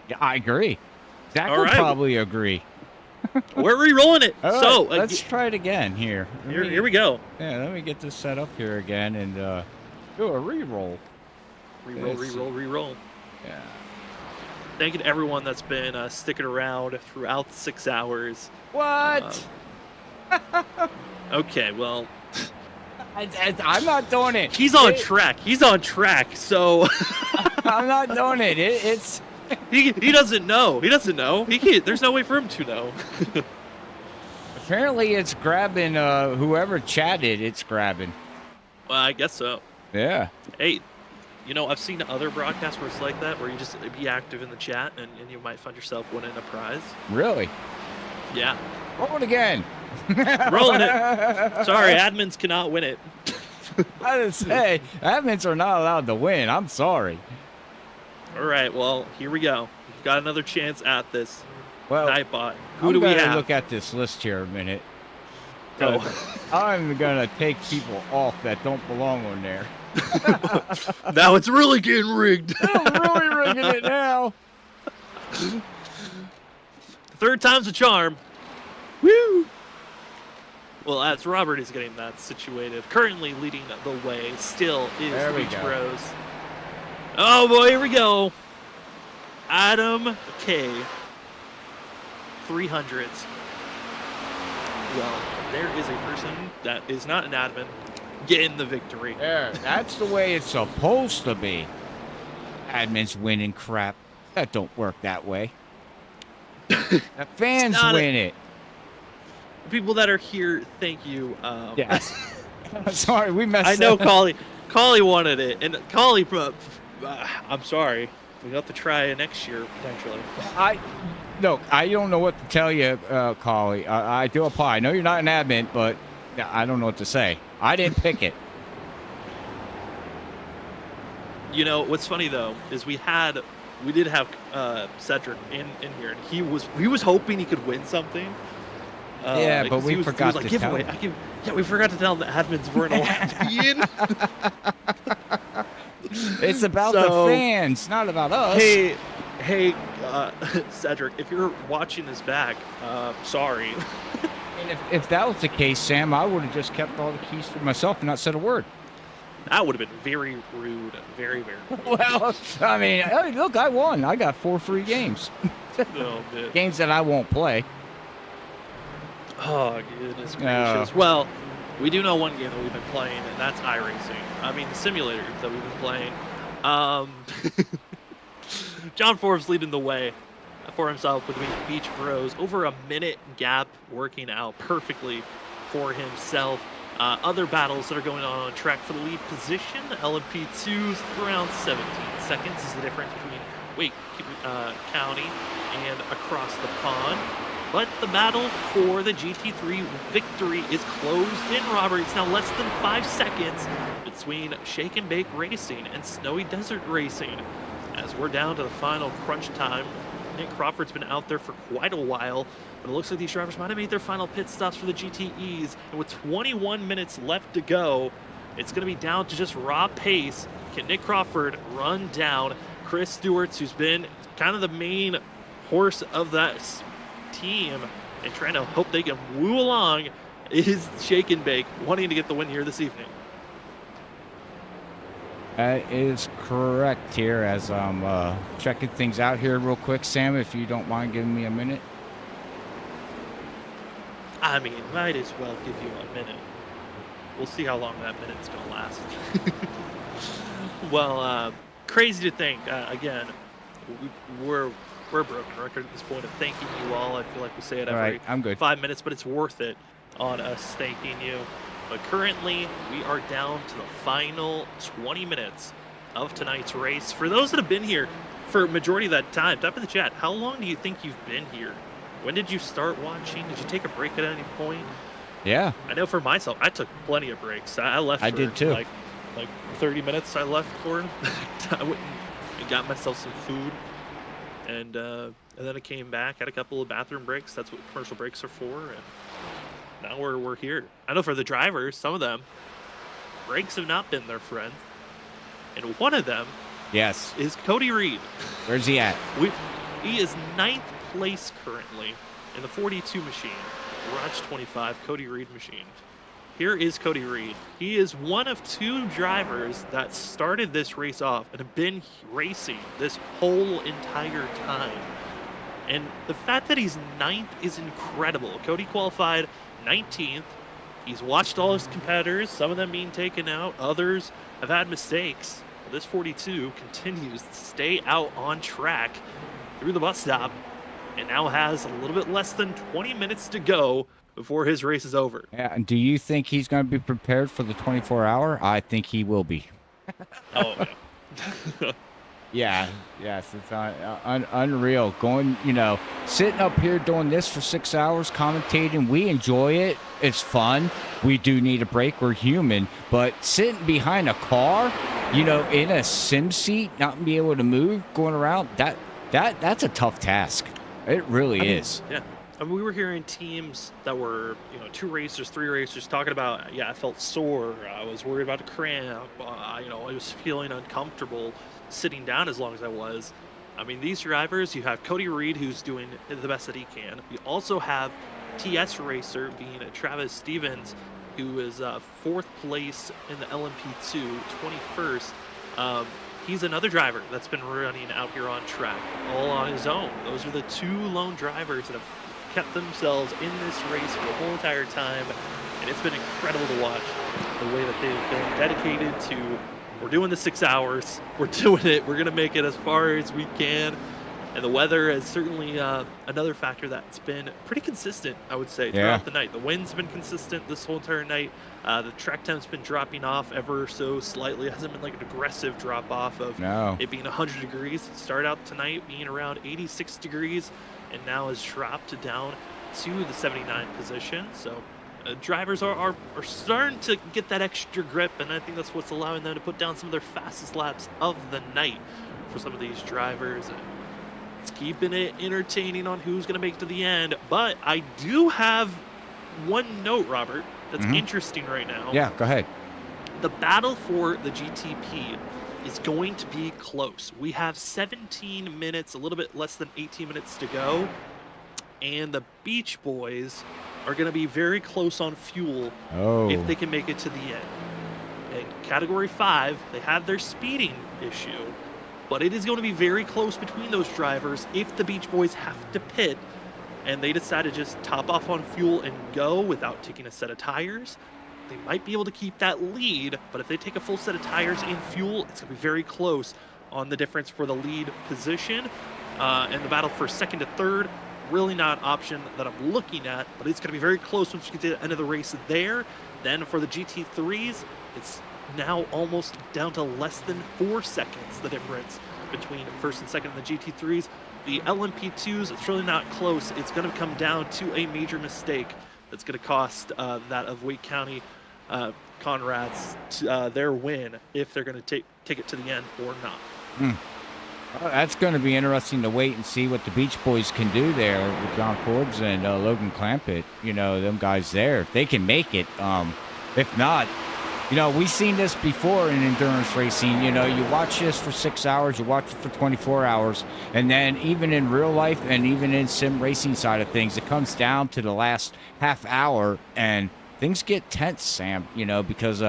Yeah, I agree. Zach All would right. probably agree. We're re-rolling it. All So right, let's try it again here. Here we go. Yeah, let me get this set up here again and do a re-roll. Re-roll. Yeah. Thank you to everyone that's been sticking around throughout the 6 hours. What? Okay, well, I'm not doing it. He's on track. He's on track. So I'm not doing it. It's he doesn't know. He doesn't know. He can't. There's no way for him to know. Apparently, it's grabbing whoever chatted. It's grabbing. Well, I guess so. Yeah. Hey, you know, I've seen other broadcasts where it's like that, where you just be active in the chat and you might find yourself winning a prize. Really? Yeah. Roll it again. Rolling it. Sorry, admins cannot win it. I didn't say admins are not allowed to win. I'm sorry. All right, well, here we go. We've got another chance at this. Well, Nightbot. Who I'm do we gonna have? look at this list here a minute. Go. I'm gonna take people off that don't belong on there. Now it's really getting rigged. I'm really rigging it now. Third time's a charm. Woo! Well, as Robert is getting that situated, currently leading the way still is There we Beach go. Bros. Oh boy, here we go. Adam K. 300s. Well, there is a person that is not an admin getting the victory. There, that's the way it's supposed to be. Admins winning crap. That don't work that way. The fans win it. People that are here, thank you. Yes. Sorry, we messed I know up. Collie wanted it, and Collie, I'm sorry. We have to try it next year, potentially. Look, I don't know what to tell you, Collie. I do apply. I know you're not an admin, but I don't know what to say. I didn't pick it. You know, what's funny, though, is we did have Cedric in here, and he was hoping he could win something. Yeah, but we forgot like, to give tell away. him. Yeah, we forgot to tell him the admins weren't allowed to be in. It's about the fans, not about us. Hey, Cedric, if you're watching this back, sorry. And if that was the case, Sam, I would have just kept all the keys for myself and not said a word. That would have been very rude. Very, very rude. Well, I mean, hey, look, I won. I got 4 free games. Oh, man. Games that I won't play. Oh, goodness gracious. Well, we do know one game that we've been playing, and that's iRacing. I mean, the simulator that we've been playing. John Forbes leading the way for himself with Beach Bros. Over a minute gap, working out perfectly for himself. Other battles that are going on track for the lead position. LMP2's around 17 seconds is the difference between Wake County and across the pond. But the battle for the GT3 victory is closed in, Robert. It's now less than 5 seconds between Shake and Bake Racing and Snowy Desert Racing. As we're down to the final crunch time. Nick Crawford's been out there for quite a while, but it looks like these drivers might have made their final pit stops for the GTEs. And with 21 minutes left to go, it's going to be down to just raw pace. Can Nick Crawford run down Chris Stewart, who's been kind of the main horse of that team, and trying to hope they can woo along is Shake and Bake, wanting to get the win here this evening. That is correct here as I'm checking things out here real quick. Sam, if you don't mind giving me a minute. I mean, might as well give you a minute. We'll see how long that minute's going to last. Well, crazy to think, again, we're broken record at this point of thanking you all. I feel like we say it every I'm good. 5 minutes, but it's worth it on us thanking you. But currently, we are down to the final 20 minutes of tonight's race. For those that have been here for a majority of that time, type in the chat, how long do you think you've been here? When did you start watching? Did you take a break at any point? Yeah. I know for myself, I took plenty of breaks. I left for did too. like 30 minutes I left for. I went and got myself some food. And then I came back, had a couple of bathroom breaks. That's what commercial breaks are for. And now we're here. I know for the drivers, some of them, breaks have not been their friend. And one of them is Cody Reed. Where's he at? He is 9th place currently in the 42 machine. Garage 25, Cody Reed machine. Here is Cody Reed. He is one of 2 drivers that started this race off and have been racing this whole entire time. And the fact that he's 9th is incredible. Cody qualified 19th, He's watched all his competitors, some of them being taken out, others have had mistakes. But this 42 continues to stay out on track through the bus stop and now has a little bit less than 20 minutes to go before his race is over. Yeah, and do you think he's going to be prepared for the 24-hour? I think he will be. Oh, yeah. Yeah, yes, it's unreal. Going, sitting up here doing this for 6 hours, commentating, we enjoy it. It's fun. We do need a break. We're human. But sitting behind a car, in a sim seat, not be able to move, going around, that's a tough task. It really is. Yeah. I mean, we were hearing teams that were, 2 racers, 3 racers talking about, I felt sore. I was worried about a cramp. I was feeling uncomfortable sitting down as long as I was. I mean, these drivers, you have Cody Reed, who's doing the best that he can. You also have TS racer being Travis Stevens, who is 4th place in the LMP2, 21st. He's another driver that's been running out here on track all on his own. Those are the 2 lone drivers that have kept themselves in this race for the whole entire time, and it's been incredible to watch the way that they've been dedicated to, we're doing the 6 hours, we're doing it, we're going to make it as far as we can. And the weather is certainly another factor that's been pretty consistent, I would say, throughout the night. The wind's been consistent this whole entire night. The track time's been dropping off ever so slightly. It hasn't been like an aggressive drop off of it being 100 degrees. It started out tonight being around 86 degrees and now has dropped down to the 79 position. So drivers are starting to get that extra grip, and I think that's what's allowing them to put down some of their fastest laps of the night for some of these drivers. And it's keeping it entertaining on who's going to make it to the end. But I do have one note, Robert, that's interesting right now. Yeah, go ahead. The battle for the GTP is going to be close. We have 17 minutes, a little bit less than 18 minutes to go, and the Beach Boys are going to be very close on fuel if they can make it to the end. In Category 5, they have their speeding issue, but it is going to be very close between those drivers if the Beach Boys have to pit and they decide to just top off on fuel and go without taking a set of tires. They might be able to keep that lead, but if they take a full set of tires and fuel, it's going to be very close on the difference for the lead position. And the battle for second to third, really not an option that I'm looking at, but it's going to be very close once you get to the end of the race there. Then for the GT3s, it's now almost down to less than 4 seconds, the difference between first and second in the GT3s. The LMP2s, it's really not close. It's going to come down to a major mistake that's going to cost that of Wake County Conrad's their win if they're going to take it to the end or not. Well, that's going to be interesting to wait and see what the Beach Boys can do there with John Forbes and Logan Clampett. Them guys there, if they can make it. If not, we've seen this before in endurance racing. You watch this for 6 hours, you watch it for 24 hours, and then even in real life and even in sim racing side of things, it comes down to the last half hour and things get tense, Sam, because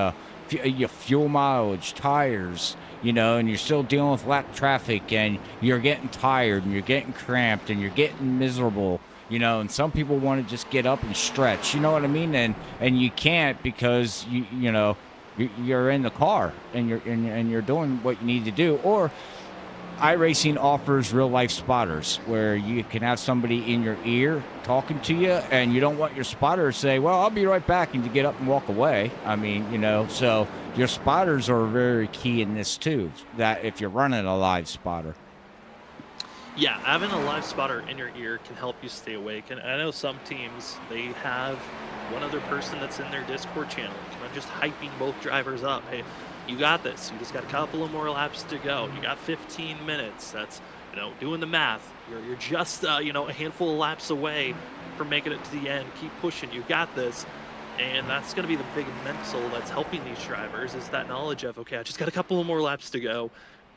your fuel mileage, tires, and you're still dealing with lap traffic and you're getting tired and you're getting cramped and you're getting miserable, and some people want to just get up and stretch, you know what I mean? And you can't because you're in the car and you're doing what you need to do. Or iRacing offers real life spotters where you can have somebody in your ear talking to you and you don't want your spotter to say, well, I'll be right back, and you get up and walk away. I mean, so your spotters are very key in this too, that if you're running a live spotter. Yeah, having a live spotter in your ear can help you stay awake. And I know some teams, they have one other person that's in their Discord channel, kind of just hyping both drivers up. Hey, you got this. You just got a couple of more laps to go. You got 15 minutes. That's, doing the math. You're just, a handful of laps away from making it to the end. Keep pushing. You got this. And that's going to be the big mental that's helping these drivers, is that knowledge of, okay, I just got a couple of more laps to go.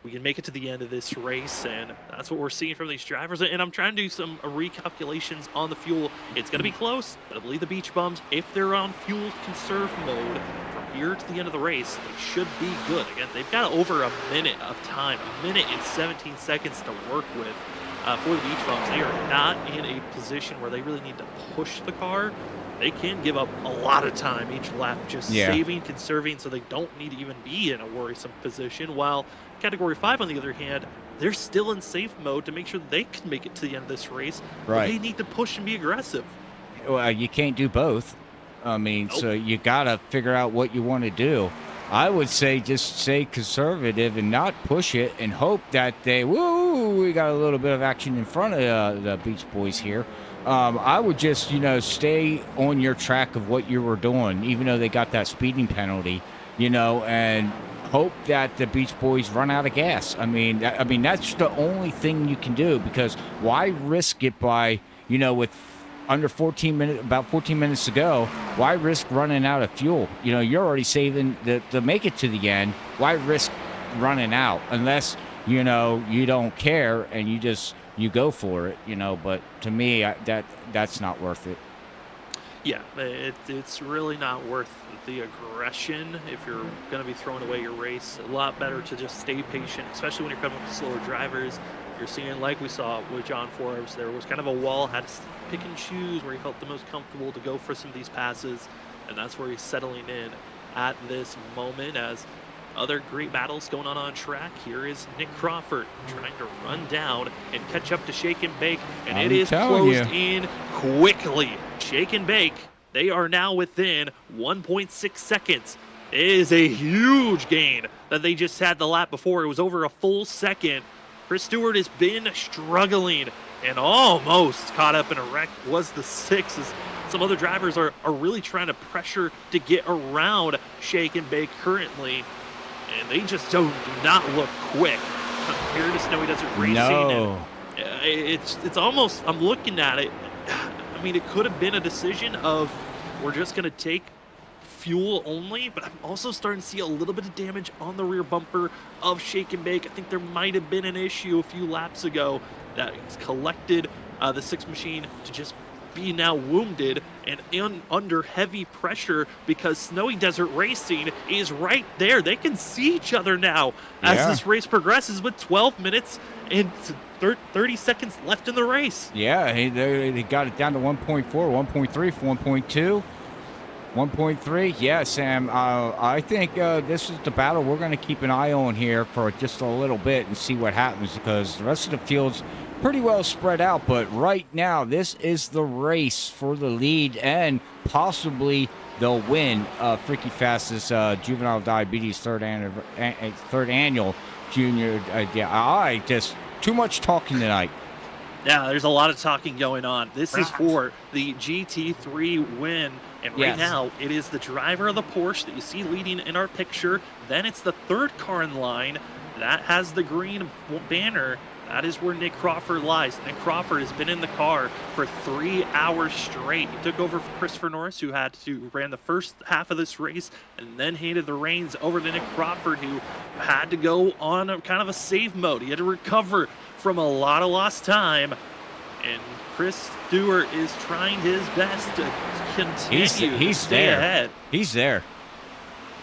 We can make it to the end of this race, and that's what we're seeing from these drivers. And I'm trying to do some recalculations on the fuel. It's going to be close, but I believe the Beach Bums, if they're on fuel conserve mode from here to the end of the race, they should be good. Again, they've got over a minute of time, 1 minute and 17 seconds to work with for the Beach Bums. They are not in a position where they really need to push the car. they can give up a lot of time each lap, just Yeah. saving, conserving, so they don't need to even be in a worrisome position. While Category 5, on the other hand, they're still in safe mode to make sure they can make it to the end of this race. But Right. they need to push and be aggressive. Well, you can't do both. I mean, so you got to figure out what you want to do. I would say just stay conservative and not push it and hope that we got a little bit of action in front of the Beach Boys here. I would just, stay on your track of what you were doing, even though they got that speeding penalty, and hope that the Beach Boys run out of gas. I mean, that's the only thing you can do, because why risk it by, with under 14 minutes, about 14 minutes to go, why risk running out of fuel? You're already saving to make it to the end. Why risk running out unless, you don't care and you go for it, but to me, that's not worth it. Yeah, it's really not worth the aggression if you're going to be throwing away your race. A lot better to just stay patient, especially when you're coming up with slower drivers. You're seeing, like we saw with John Forbes, there was kind of a wall, had to pick and choose where he felt the most comfortable to go for some of these passes, and that's where he's settling in at this moment. As other great battles going on track, here is Nick Crawford trying to run down and catch up to Shake and Bake, and it is closed in quickly. Shake and Bake, they are now within 1.6 seconds. It is a huge gain that they just had the lap before. It was over a full second. Chris Stewart has been struggling and almost caught up in a wreck. Was the 6 as some other drivers are really trying to pressure to get around Shake and Bake currently, and they just do not look quick compared to Snowy Desert Racing. No. And it's almost, I'm looking at it, I mean, it could have been a decision of we're just going to take fuel only, but I'm also starting to see a little bit of damage on the rear bumper of Shake and Bake. I think there might have been an issue a few laps ago that has collected the 6 machine to just be now wounded and under heavy pressure, because Snowy Desert Racing is right there. They can see each other now as this race progresses with 12 minutes and 30 seconds left in the race. Yeah, they got it down to 1.4, 1.3 for 1.2. 1.3, yeah, Sam. I think this is the battle we're going to keep an eye on here for just a little bit and see what happens, because the rest of the field's pretty well spread out. But right now, this is the race for the lead and possibly the win of Freaky Fast's Juvenile Diabetes third annual junior. Too much talking tonight. Yeah, there's a lot of talking going on. This is for the GT3 win. And right now, it is the driver of the Porsche that you see leading in our picture. Then it's the third car in line that has the green banner. That is where Nick Crawford lies. Nick Crawford has been in the car for 3 hours straight. He took over for Christopher Norris, who ran the first half of this race, and then handed the reins over to Nick Crawford, who had to go on kind of a save mode. He had to recover from a lot of lost time. And Chris Stewart is trying his best to continue to stay ahead. He's there.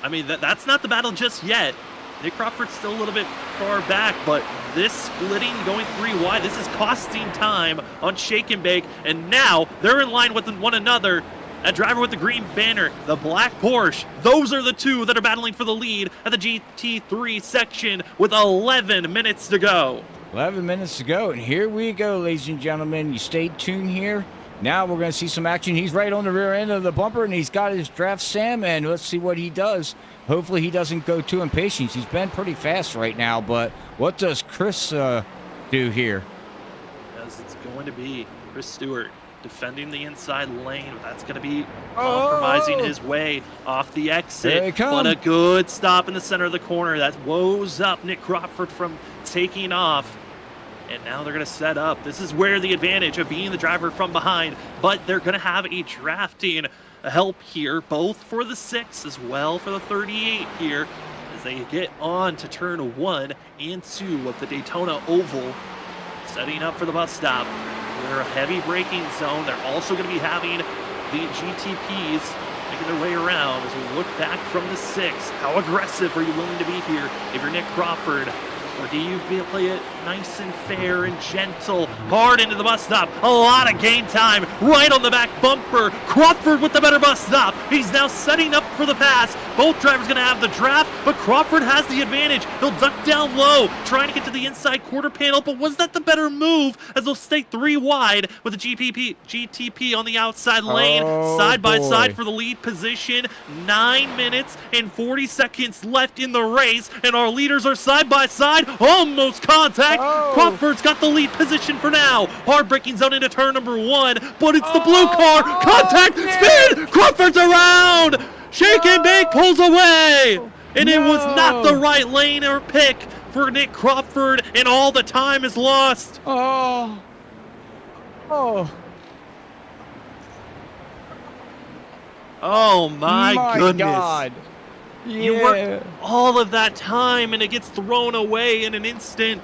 I mean, that's not the battle just yet. Nick Crawford's still a little bit far back, but this splitting, going 3 wide, this is costing time on Shake and Bake, and now they're in line with one another. A driver with the green banner, the black Porsche, those are the two that are battling for the lead at the GT3 section with 11 minutes to go. 11 minutes to go, and here we go, ladies and gentlemen. You stay tuned here. Now we're going to see some action. He's right on the rear end of the bumper, and he's got his draft Sam, and let's see what he does. Hopefully he doesn't go too impatient. He's been pretty fast right now, but what does Chris do here? As it's going to be Chris Stewart defending the inside lane. That's going to be compromising his way off the exit. There they come. But a good stop in the center of the corner. That woes up Nick Crawford from taking off. And now they're going to set up. This is where the advantage of being the driver from behind, but they're going to have a drafting help here, both for the 6 as well for the 38 here, as they get on to turn 1 and 2 of the Daytona Oval, setting up for the bus stop. They're a heavy braking zone. They're also going to be having the GTPs making their way around as we look back from the 6. How aggressive are you willing to be here if you're Nick Crawford? Or do you play it nice and fair and gentle, hard into the bus stop? A lot of gain time right on the back bumper. Crawford with the better bus stop. He's now setting up for the pass. Both drivers going to have the draft, but Crawford has the advantage. He'll duck down low, trying to get to the inside quarter panel, but was that the better move as they'll stay 3 wide with the GTP on the outside lane, side by side for the lead position. 9 minutes and 40 seconds left in the race, and our leaders are side by side. Almost contact. Crawford's got the lead position for now. Hard braking zone into turn number 1, but it's the blue car. Contact, spin. Crawford's around. Shake and bake pulls away, and it was not the right lane or pick for Nick Crawford, and all the time is lost. Oh my goodness. God. You worked all of that time, and it gets thrown away in an instant.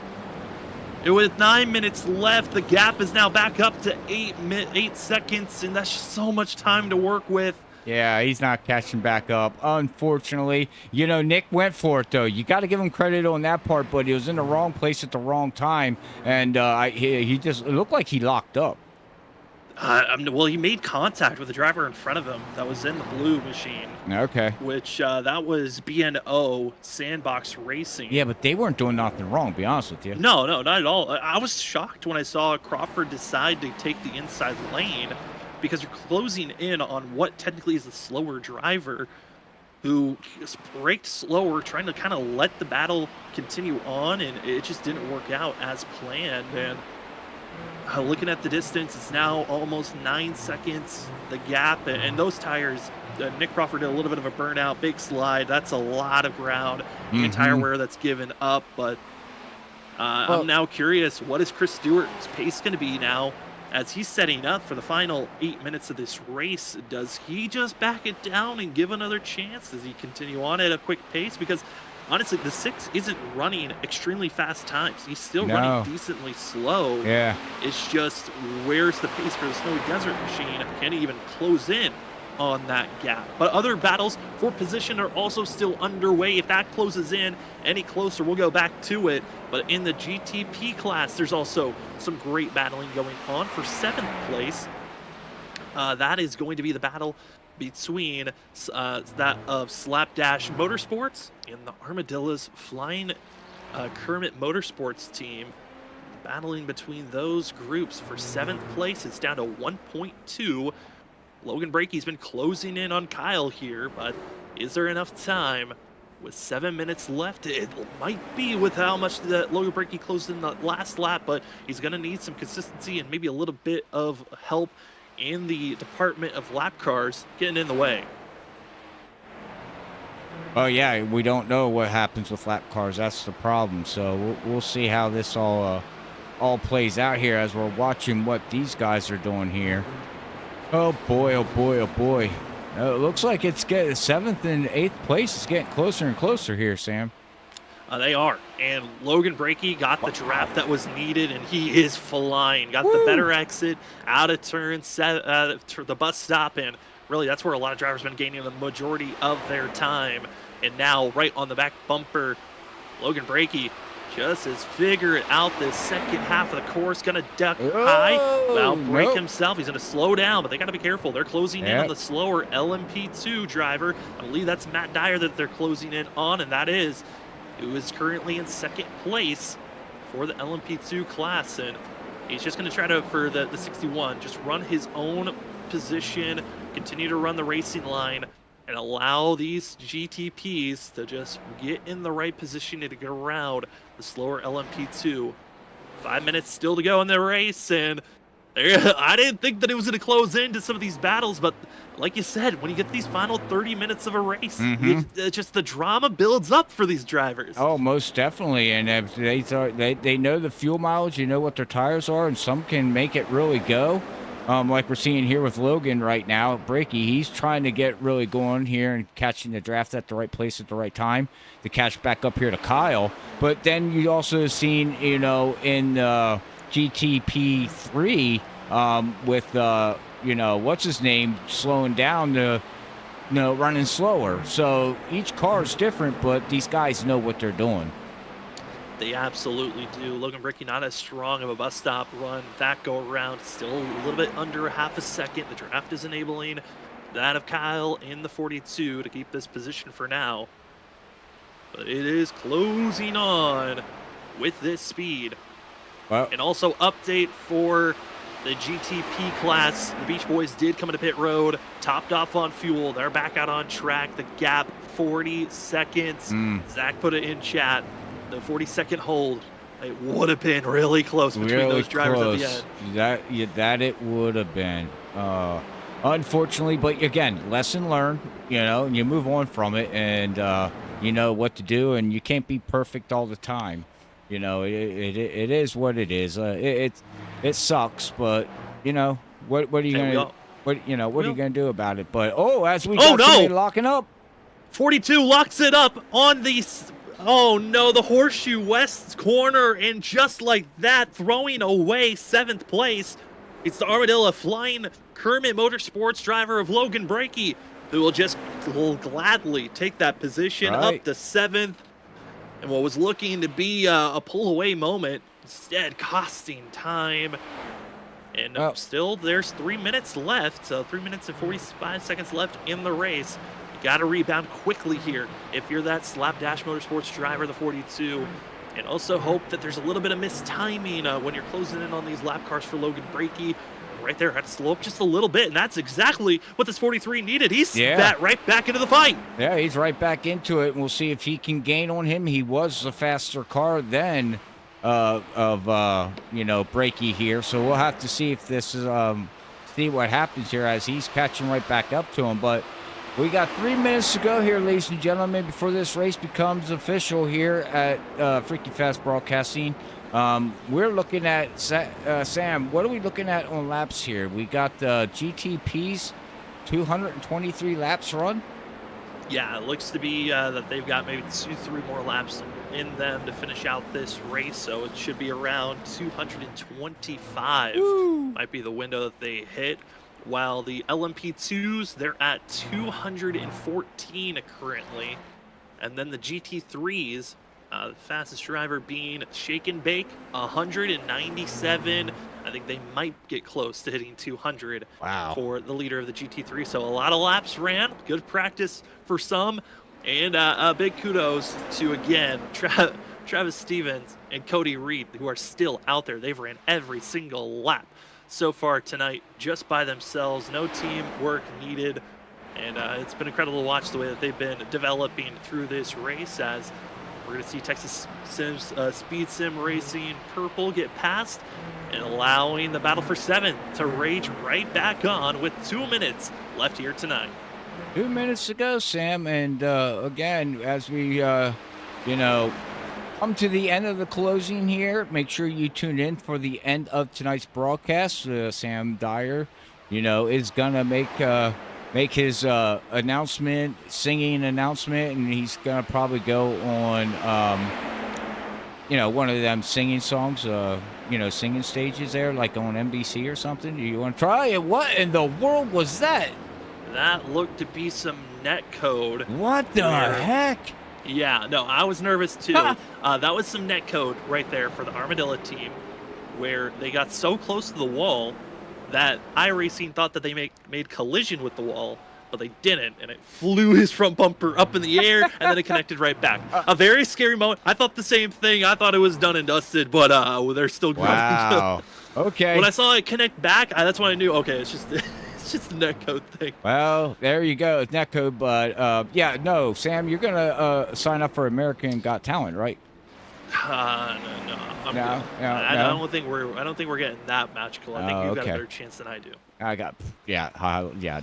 With 9 minutes left, the gap is now back up to 8 seconds, and that's just so much time to work with. Yeah, he's not catching back up, unfortunately. You know, Nick went for it, though. You got to give him credit on that part, but he was in the wrong place at the wrong time, and he just looked like he locked up. Well, he made contact with the driver in front of him that was in the blue machine. Okay. Which, that was BNO Sandbox Racing. Yeah, but they weren't doing nothing wrong, to be honest with you. No, not at all. I was shocked when I saw Crawford decide to take the inside lane, because you're closing in on what technically is the slower driver who braked slower, trying to kind of let the battle continue on, and it just didn't work out as planned. And looking at the distance, it's now almost 9 seconds, the gap, and those tires, Nick Crawford did a little bit of a burnout, big slide. That's a lot of ground, tire wear that's given up, but I'm now curious, what is Chris Stewart's pace going to be now as he's setting up for the final 8 minutes of this race? Does he just back it down and give another chance? Does he continue on at a quick pace? Because honestly, the 6 isn't running extremely fast times. He's still running decently slow. Yeah. It's just, where's the pace for the Snowy Desert machine? Can he even close in on that gap? But other battles for position are also still underway. If that closes in any closer, we'll go back to it. But in the GTP class, there's also some great battling going on for 7th place. That is going to be the battle between that of Slapdash Motorsports and the Armadillos Flying Kermit Motorsports team. Battling between those groups for 7th place. It's down to 1.2. Logan Brakey's been closing in on Kyle here, but is there enough time? With 7 minutes left, it might be with how much that Logan Brakey closed in the last lap, but he's going to need some consistency and maybe a little bit of help in the department of lap cars getting in the way. Oh, yeah, we don't know what happens with lap cars. That's the problem. So we'll see how this all plays out here as we're watching what these guys are doing here. Oh, boy, oh, boy, oh, boy. It looks like it's getting 7th and 8th place. It's getting closer and closer here, Sam. They are. And Logan Brakey got the draft that was needed, and he is flying. Got the better exit, out of turn, the bus stop, and really that's where a lot of drivers have been gaining the majority of their time. And now right on the back bumper, Logan Brakey just has figured out this second half of the course. Going to duck high, brake himself. He's going to slow down, but they got to be careful. They're closing in on the slower LMP2 driver. I believe that's Matt Dyer that they're closing in on, and that is who is currently in 2nd place for the LMP2 class. And he's just going to try to, for the 61, just run his own position, continue to run the racing line, and allow these GTPs to just get in the right position to get around the slower LMP2. 5 minutes still to go in the race, and I didn't think that it was going to close into some of these battles, but like you said, when you get these final 30 minutes of a race, just the drama builds up for these drivers. Oh, most definitely, and if they know the fuel mileage, you know what their tires are, and some can make it really go. Like we're seeing here with Logan right now, Brakey, he's trying to get really going here and catching the draft at the right place at the right time to catch back up here to Kyle. But then you also seen, you know, in GTP3 with, you know, what's his name, slowing down to, you know, running slower. So each car is different, but these guys know what they're doing. They absolutely do. Logan Brickey not as strong of a bus stop run that go around. Still a little bit under a half a second. The draft is enabling that of Kyle in the 42 to keep this position for now. But it is closing on with this speed. Well, and also update for the GTP class. The Beach Boys did come into pit road, topped off on fuel. They're back out on track. The gap, 40 seconds. Zach put it in chat. The 40-second hold. It would have been really close between those drivers at the end. That it would have been. Unfortunately, but again, lesson learned, and you move on from it, and you know what to do, and you can't be perfect all the time. It is what it is. It sucks, but what are you gonna what are you gonna do about it? But as we got somebody locking up, 42 locks it up on the. Oh no, the Horseshoe West corner, and just like that, throwing away 7th place. It's the Armadillo Flying Kermit Motorsports driver of Logan Brickey, who will gladly take that position up to 7th. And what was looking to be a pull-away moment, instead costing time. And still, there's 3 minutes left, so 3 minutes and 45 seconds left in the race. You got to rebound quickly here if you're that Slapdash Motorsports driver, the 42. And also hope that there's a little bit of mistiming when you're closing in on these lap cars for Logan Brickey. Right there, had to slow up just a little bit, and that's exactly what this 43 needed. He's right back into the fight. Yeah, he's right back into it, and we'll see if he can gain on him. He was the faster car than Brickey here, so we'll have to see if this is see what happens here as he's catching right back up to him. But we got 3 minutes to go here, ladies and gentlemen, before this race becomes official here at Freaky Fast Broadcasting. We're looking at, Sam, what are we looking at on laps here? We got the GTP's 223 laps run? Yeah, it looks to be that they've got maybe 2-3 more laps in them to finish out this race, so it should be around 225. Might be the window that they hit. While the LMP2s, they're at 214 currently. And then the GT3s, the fastest driver being Shake and Bake, 197. I think they might get close to hitting 200 for the leader of the GT3. So a lot of laps ran. Good practice for some. And big kudos to, again, Travis Stevens and Cody Reed, who are still out there. They've ran every single lap so far tonight just by themselves. No teamwork needed. And it's been incredible to watch the way that they've been developing through this race, as we're going to see Texas Speed Sim Racing Purple get past and allowing the battle for 7th to rage right back on with 2 minutes left here tonight. 2 minutes to go, Sam. And again, as we, come to the end of the closing here, make sure you tune in for the end of tonight's broadcast. Sam Dyer, is going to make his singing announcement, and he's going to probably go on, one of them singing songs, singing stages there, like on NBC or something. Do you want to try it? What in the world was that? That looked to be some net code. What the heck? Yeah, no, I was nervous too. That was some net code right there for the Armadillo team, where they got so close to the wall that iRacing thought that they made collision with the wall, but they didn't, and it flew his front bumper up in the air, and then it connected right back. A very scary moment. I thought the same thing. I thought it was done and dusted, but they're still going. Wow. Okay. When I saw it connect back, that's when I knew, okay, it's just a netcode thing. Well, there you go. It's netcode, but no, Sam, you're gonna sign up for American Got Talent, right? No. I'm good. I don't think we're getting that magical. I think you've got a better chance than I do.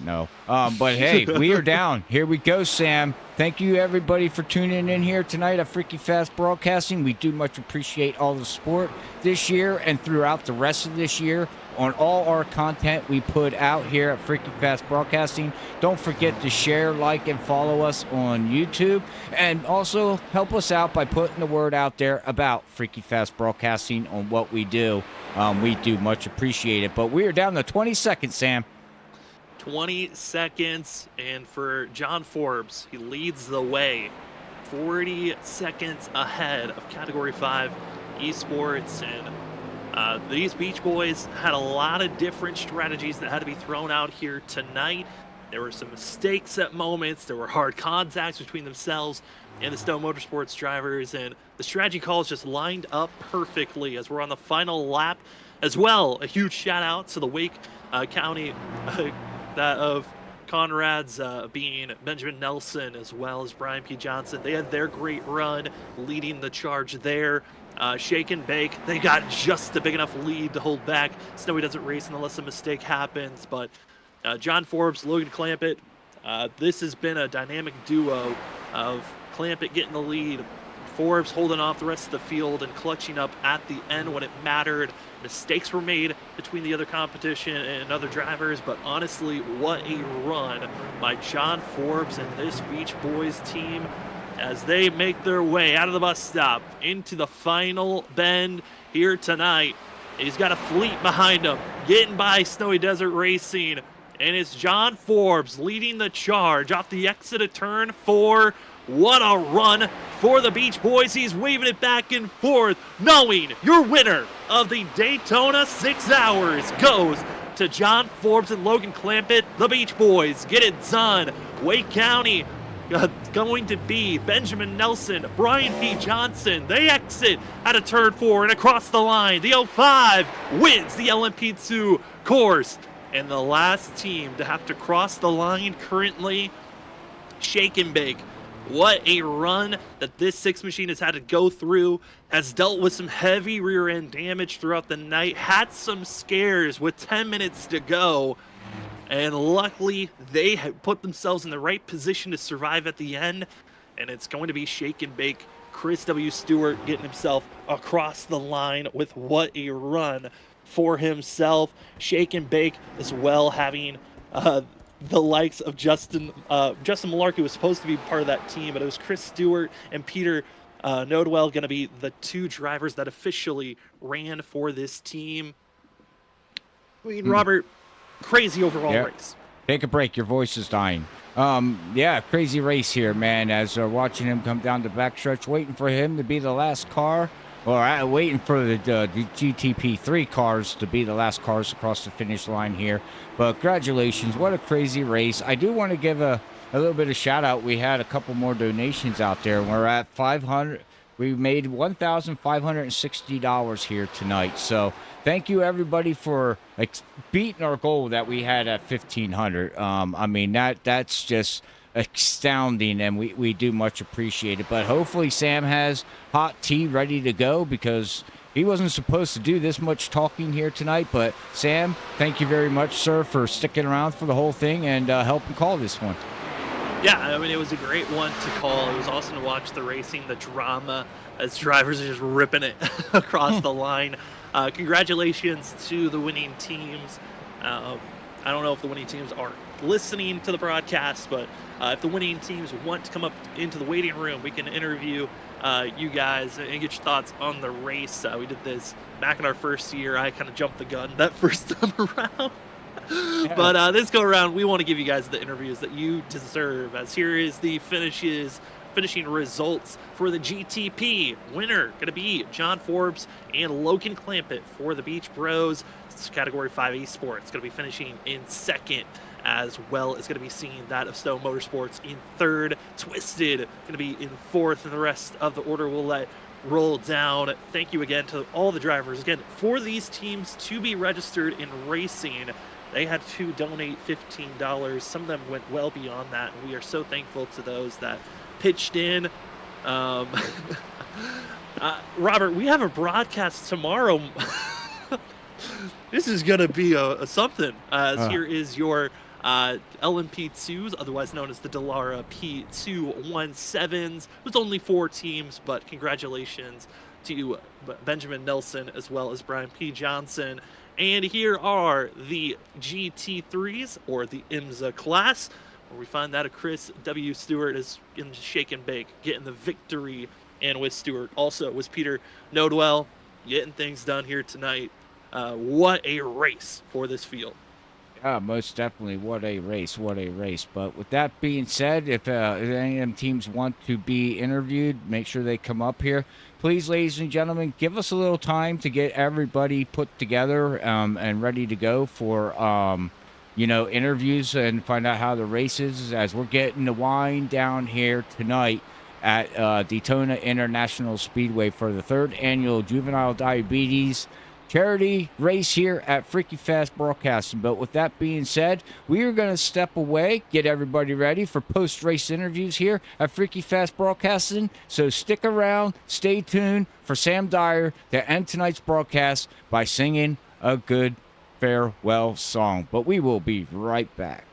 No. But hey, we are down. Here we go, Sam. Thank you, everybody, for tuning in here tonight at Freaky Fast Broadcasting. We do much appreciate all the support this year and throughout the rest of this year on all our content we put out here at Freaky Fast Broadcasting. Don't forget to share, like, and follow us on YouTube, and also help us out by putting the word out there about Freaky Fast Broadcasting on what we do. We do much appreciate it. But we are down to 20 seconds, Sam. 20 seconds, and for John Forbes, he leads the way 40 seconds ahead of Category 5 Esports. And these Beach Boys had a lot of different strategies that had to be thrown out here tonight. There were some mistakes at moments. There were hard contacts between themselves and the Stowe Motorsports drivers. And the strategy calls just lined up perfectly as we're on the final lap as well. A huge shout out to the Wake County that of Conrad's being Benjamin Nelson as well as Brian P. Johnson. They had their great run leading the charge there. Shake and Bake, they got just a big enough lead to hold back. Snowy doesn't race unless a mistake happens, but John Forbes, Logan Clampett, this has been a dynamic duo of Clampett getting the lead, Forbes holding off the rest of the field and clutching up at the end when it mattered. Mistakes were made between the other competition and other drivers, but honestly, what a run by John Forbes and this Beach Boys team as they make their way out of the bus stop into the final bend here tonight. He's got a fleet behind him, getting by Snowy Desert Racing, and it's John Forbes leading the charge off the exit of turn 4. What a run for the Beach Boys. He's waving it back and forth, knowing your winner of the Daytona 6 Hours goes to John Forbes and Logan Clampett. The Beach Boys get it done. Wake County going to be Benjamin Nelson, Brian P. Johnson. They exit out of turn 4 and across the line. The 05 wins the LMP2 course. And the last team to have to cross the line currently, Shake and Bake. What a run that this 6 machine has had to go through. Has dealt with some heavy rear end damage throughout the night. Had some scares with 10 minutes to go. And luckily, they have put themselves in the right position to survive at the end. And it's going to be Shake and Bake. Chris W. Stewart getting himself across the line with what a run for himself. Shake and Bake as well, having the likes of Justin Malarkey was supposed to be part of that team, but it was Chris Stewart and Peter Nodwell going to be the 2 drivers that officially ran for this team. I mean, Robert, crazy overall race. Take a break. Your voice is dying. Yeah, crazy race here, man. As watching him come down the backstretch, waiting for him to be the last car, or waiting for the GTP3 cars to be the last cars across the finish line here. But congratulations, what a crazy race. I do want to give a little bit of shout out. We had a couple more donations out there. We're at 500. We made $1,560 here tonight. So thank you everybody for beating our goal that we had at 1,500. I mean, that's just astounding, and we do much appreciate it. But hopefully Sam has hot tea ready to go, because he wasn't supposed to do this much talking here tonight. But Sam, thank you very much, sir, for sticking around for the whole thing and helping call this one. Yeah, I mean, it was a great one to call. It was awesome to watch the racing, the drama, as drivers are just ripping it across the line. Congratulations to the winning teams. I don't know if the winning teams are listening to the broadcast, but if the winning teams want to come up into the waiting room, we can interview you guys and get your thoughts on the race. We did this back in our first year. I kind of jumped the gun that first time around. Yeah. But this go around, we want to give you guys the interviews that you deserve, as here is the finishing results for the GTP. Winner going to be John Forbes and Logan Clampett for the Beach Bros. It's Category 5 Esports. It's going to be finishing in second, as well as going to be seeing that of Stowe Motorsports in third. Twisted going to be in fourth, and the rest of the order will let roll down. Thank you again to all the drivers. Again, for these teams to be registered in racing, they had to donate $15. Some of them went well beyond that, and we are so thankful to those that pitched in. Robert, we have a broadcast tomorrow. This is going to be a something. Here is your LMP2s, otherwise known as the Dallara P217s. It was only 4 teams, but congratulations to Benjamin Nelson as well as Brian P. Johnson. And here are the GT3s, or the IMSA class, where we find that Chris W. Stewart is in Shake and Bake, getting the victory. And with Stewart also was Peter Nodwell, getting things done here tonight. What a race for this field. Most definitely. What a race. What a race. But with that being said, if any of them teams want to be interviewed, make sure they come up here. Please, ladies and gentlemen, give us a little time to get everybody put together and ready to go for, interviews and find out how the race is as we're getting the wind down here tonight at Daytona International Speedway for the 3rd annual Juvenile Diabetes charity race here at Freaky Fast Broadcasting. But with that being said, we are going to step away, get everybody ready for post-race interviews here at Freaky Fast Broadcasting. So stick around, stay tuned for Sam Dyer to end tonight's broadcast by singing a good farewell song. But we will be right back.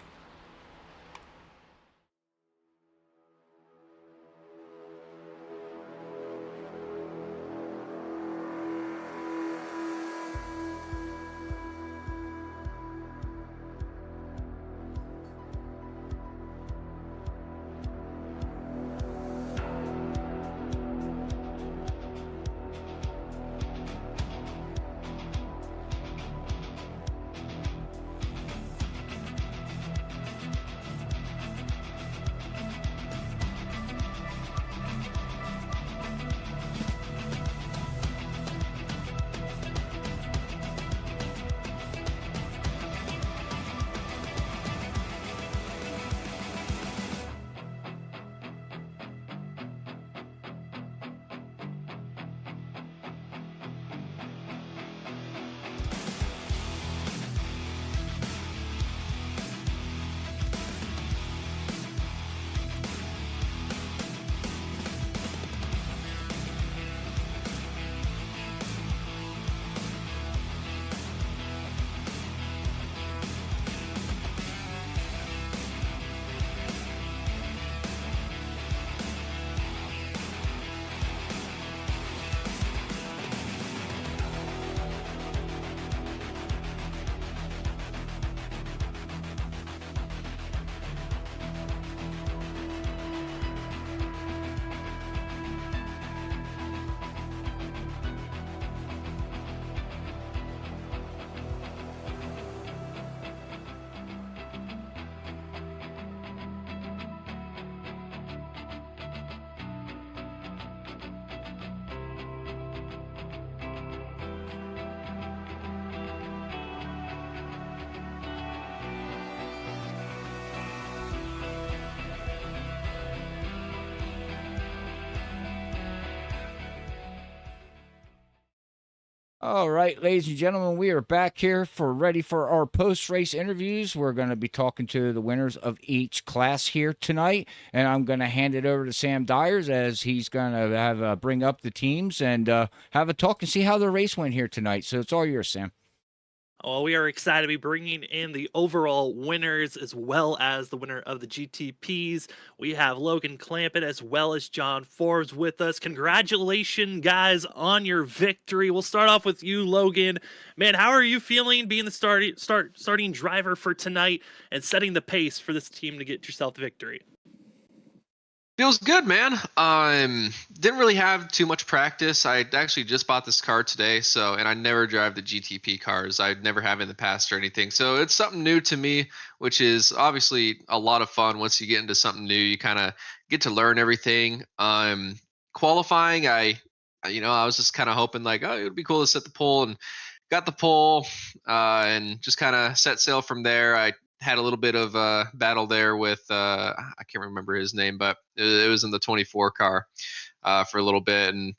All right, ladies and gentlemen, we are back here ready for our post-race interviews. We're going to be talking to the winners of each class here tonight, and I'm going to hand it over to Sam Dyers as he's going to have bring up the teams and have a talk and see how the race went here tonight. So it's all yours, Sam. Well, we are excited to be bringing in the overall winners as well as the winner of the GTPs. We have Logan Clampett as well as John Forbes with us. Congratulations, guys, on your victory. We'll start off with you, Logan. Man, how are you feeling being the starting driver for tonight and setting the pace for this team to get yourself the victory? Feels good, man. Didn't really have too much practice. I actually just bought this car today, and I never drive the GTP cars. I never have in the past or anything. So it's something new to me, which is obviously a lot of fun. Once you get into something new, you kind of get to learn everything. Qualifying, I was just kind of hoping like, oh, it would be cool to set the pole, and got the pole, and just kind of set sail from there. I had a little bit of a battle there with I can't remember his name, but it was in the 24 car for a little bit, and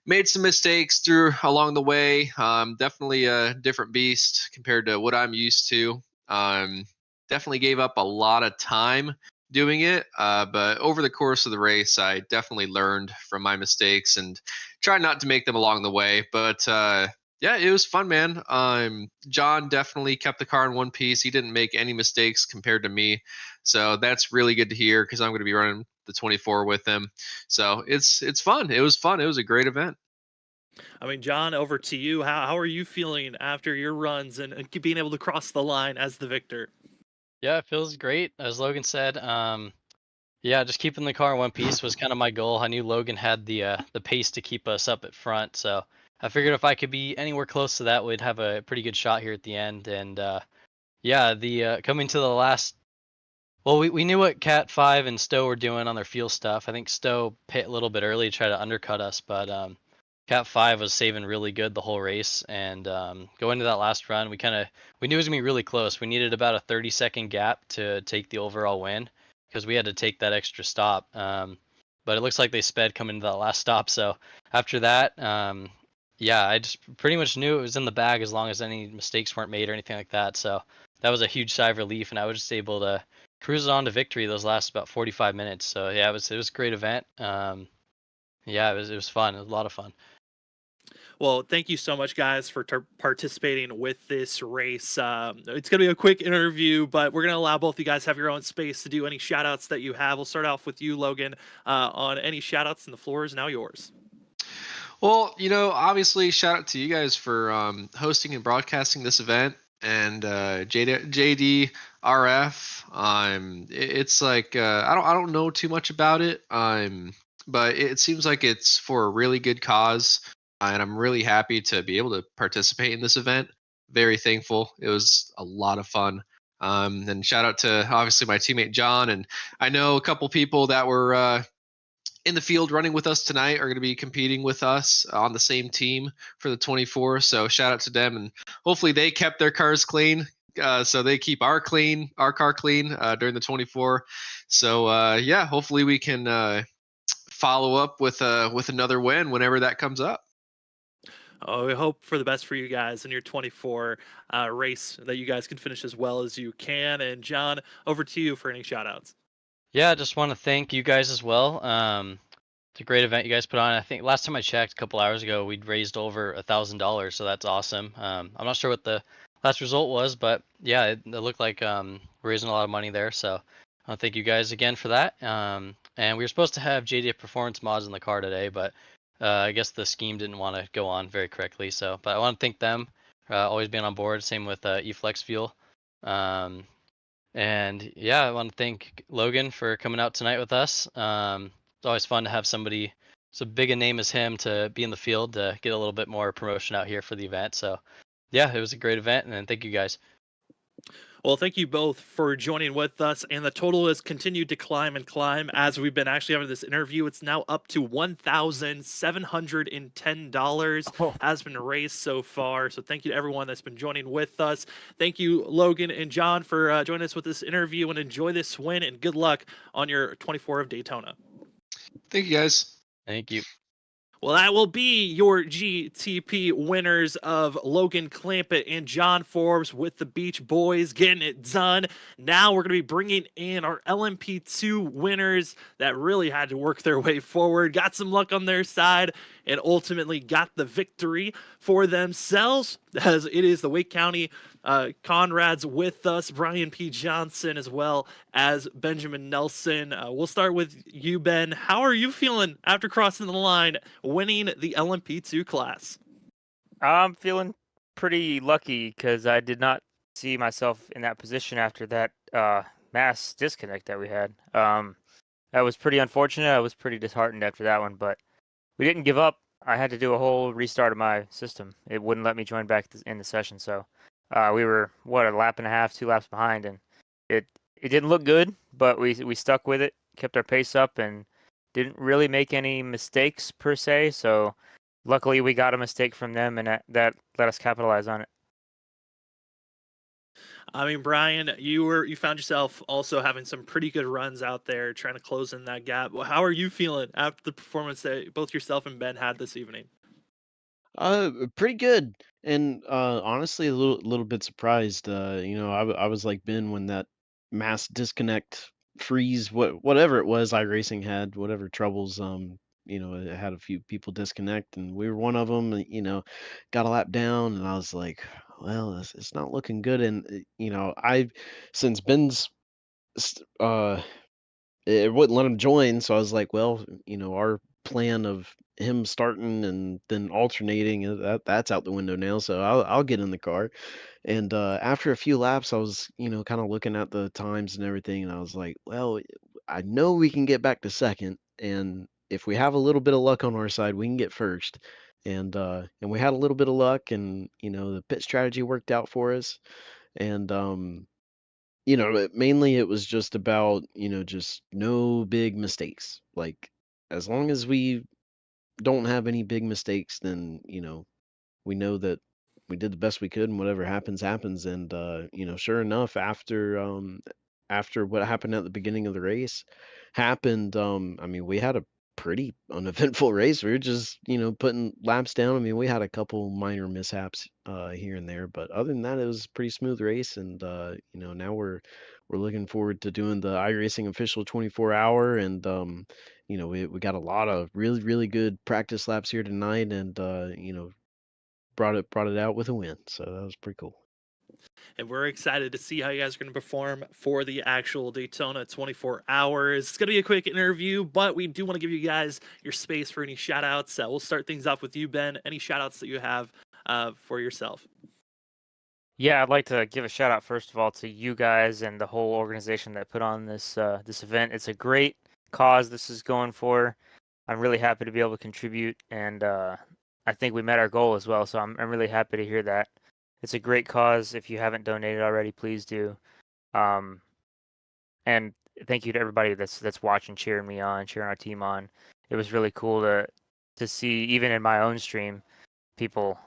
made some mistakes along the way. Definitely a different beast compared to what I'm used to. Definitely gave up a lot of time doing it, but over the course of the race, I definitely learned from my mistakes and tried not to make them along the way. But yeah, it was fun, man. John definitely kept the car in one piece. He didn't make any mistakes compared to me. So that's really good to hear because I'm going to be running the 24 with him. So it's fun. It was fun. It was a great event. I mean, John, over to you. How are you feeling after your runs and being able to cross the line as the victor? Yeah, it feels great. As Logan said, yeah, just keeping the car in one piece was kind of my goal. I knew Logan had the pace to keep us up at front, so I figured if I could be anywhere close to that, we'd have a pretty good shot here at the end. And Yeah, the coming to the last. Well, we knew what Cat 5 and Stowe were doing on their fuel stuff. I think Stowe pit a little bit early to try to undercut us, but Cat 5 was saving really good the whole race. And going to that last run, we knew it was gonna be really close. We needed about a 30-second gap to take the overall win because we had to take that extra stop. But it looks like they sped coming to that last stop. So after that, yeah, I just pretty much knew it was in the bag as long as any mistakes weren't made or anything like that. So that was a huge sigh of relief, and I was just able to cruise on to victory those last about 45 minutes. So yeah, it was a great event. Yeah, it was fun. It was a lot of fun. Well, thank you so much, guys, for participating with this race. It's going to be a quick interview, but we're going to allow both you guys have your own space to do any shout-outs that you have. We'll start off with you, Logan, on any shout-outs, and the floor is now yours. Well, obviously, shout out to you guys for hosting and broadcasting this event, and JDRF. It's like I don't know too much about it. But it seems like it's for a really good cause, and I'm really happy to be able to participate in this event. Very thankful. It was a lot of fun. And shout out to obviously my teammate John, and I know a couple people that were in the field running with us tonight are going to be competing with us on the same team for the 24. So shout out to them, and hopefully they kept their cars clean. So they keep our car clean during the 24. So yeah, hopefully we can follow up with another win whenever that comes up. Oh, we hope for the best for you guys in your 24 race, that you guys can finish as well as you can. And John, over to you for any shout outs. Yeah, I just want to thank you guys as well. It's a great event you guys put on. I think last time I checked a couple hours ago, we'd raised over $1,000, so that's awesome. I'm not sure what the last result was, but yeah, it looked like we're raising a lot of money there. So I want to thank you guys again for that. And we were supposed to have JDF Performance mods in the car today, but I guess the scheme didn't want to go on very correctly. So, but I want to thank them always being on board. Same with eFlex Fuel. And yeah, I want to thank Logan for coming out tonight with us. It's always fun to have somebody so big a name as him to be in the field to get a little bit more promotion out here for the event. So yeah, it was a great event, and thank you guys. Well, thank you both for joining with us, and the total has continued to climb and climb as we've been actually having this interview. It's now up to $1,710 has been raised so far. So thank you to everyone that's been joining with us. Thank you, Logan and John, for joining us with this interview, and enjoy this win, and good luck on your 24 of Daytona. Thank you, guys. Thank you. Well, that will be your GTP winners of Logan Clampett and John Forbes with the Beach Boys getting it done. Now we're going to be bringing in our LMP2 winners that really had to work their way forward, got some luck on their side, and ultimately got the victory for themselves, as it is the Wake County Conrads with us, Brian P. Johnson, as well as Benjamin Nelson. We'll start with you, Ben. How are you feeling after crossing the line, winning the LMP2 class? I'm feeling pretty lucky because I did not see myself in that position after that mass disconnect that we had. That was pretty unfortunate. I was pretty disheartened after that one, but we didn't give up. I had to do a whole restart of my system. It wouldn't let me join back in the session, so we were a lap and a half, 2 laps behind, and it didn't look good, but we stuck with it, kept our pace up, and didn't really make any mistakes per se. So luckily we got a mistake from them, and that let us capitalize on it. I mean, Brian, you found yourself also having some pretty good runs out there, trying to close in that gap. How are you feeling after the performance that both yourself and Ben had this evening? Pretty good, and honestly, a little bit surprised. I was like Ben when that mass disconnect freeze, whatever it was, iRacing had whatever troubles. It had a few people disconnect, and we were one of them. Got a lap down, and I was like, well, it's not looking good. And since Ben's it wouldn't let him join, so I was like, well, our plan of him starting and then alternating, that's out the window now, so I'll get in the car. And after a few laps, I was, kind of looking at the times and everything, and I was like, well, I know we can get back to second, and if we have a little bit of luck on our side, we can get first. And we had a little bit of luck, and the pit strategy worked out for us. And mainly it was just about, just no big mistakes. Like, as long as we don't have any big mistakes, then, we know that we did the best we could, and whatever happens, happens. And, sure enough, after what happened at the beginning of the race happened, I mean, we had a pretty uneventful race. We were just, putting laps down. I mean, we had a couple minor mishaps here and there, but other than that, it was a pretty smooth race. And now we're looking forward to doing the iRacing official 24-hour. And we got a lot of really, really good practice laps here tonight, and brought it out with a win. So that was pretty cool. And we're excited to see how you guys are going to perform for the actual Daytona 24 hours. It's going to be a quick interview, but we do want to give you guys your space for any shout outs. We'll start things off with you, Ben. Any shout outs that you have for yourself? Yeah, I'd like to give a shout out first of all to you guys and the whole organization that put on this this event. It's a great cause this is going for. I'm really happy to be able to contribute, and I think we met our goal as well. So I'm really happy to hear that. It's a great cause. If you haven't donated already, please do. And thank you to everybody that's watching, cheering me on, cheering our team on. It was really cool to see, even in my own stream, people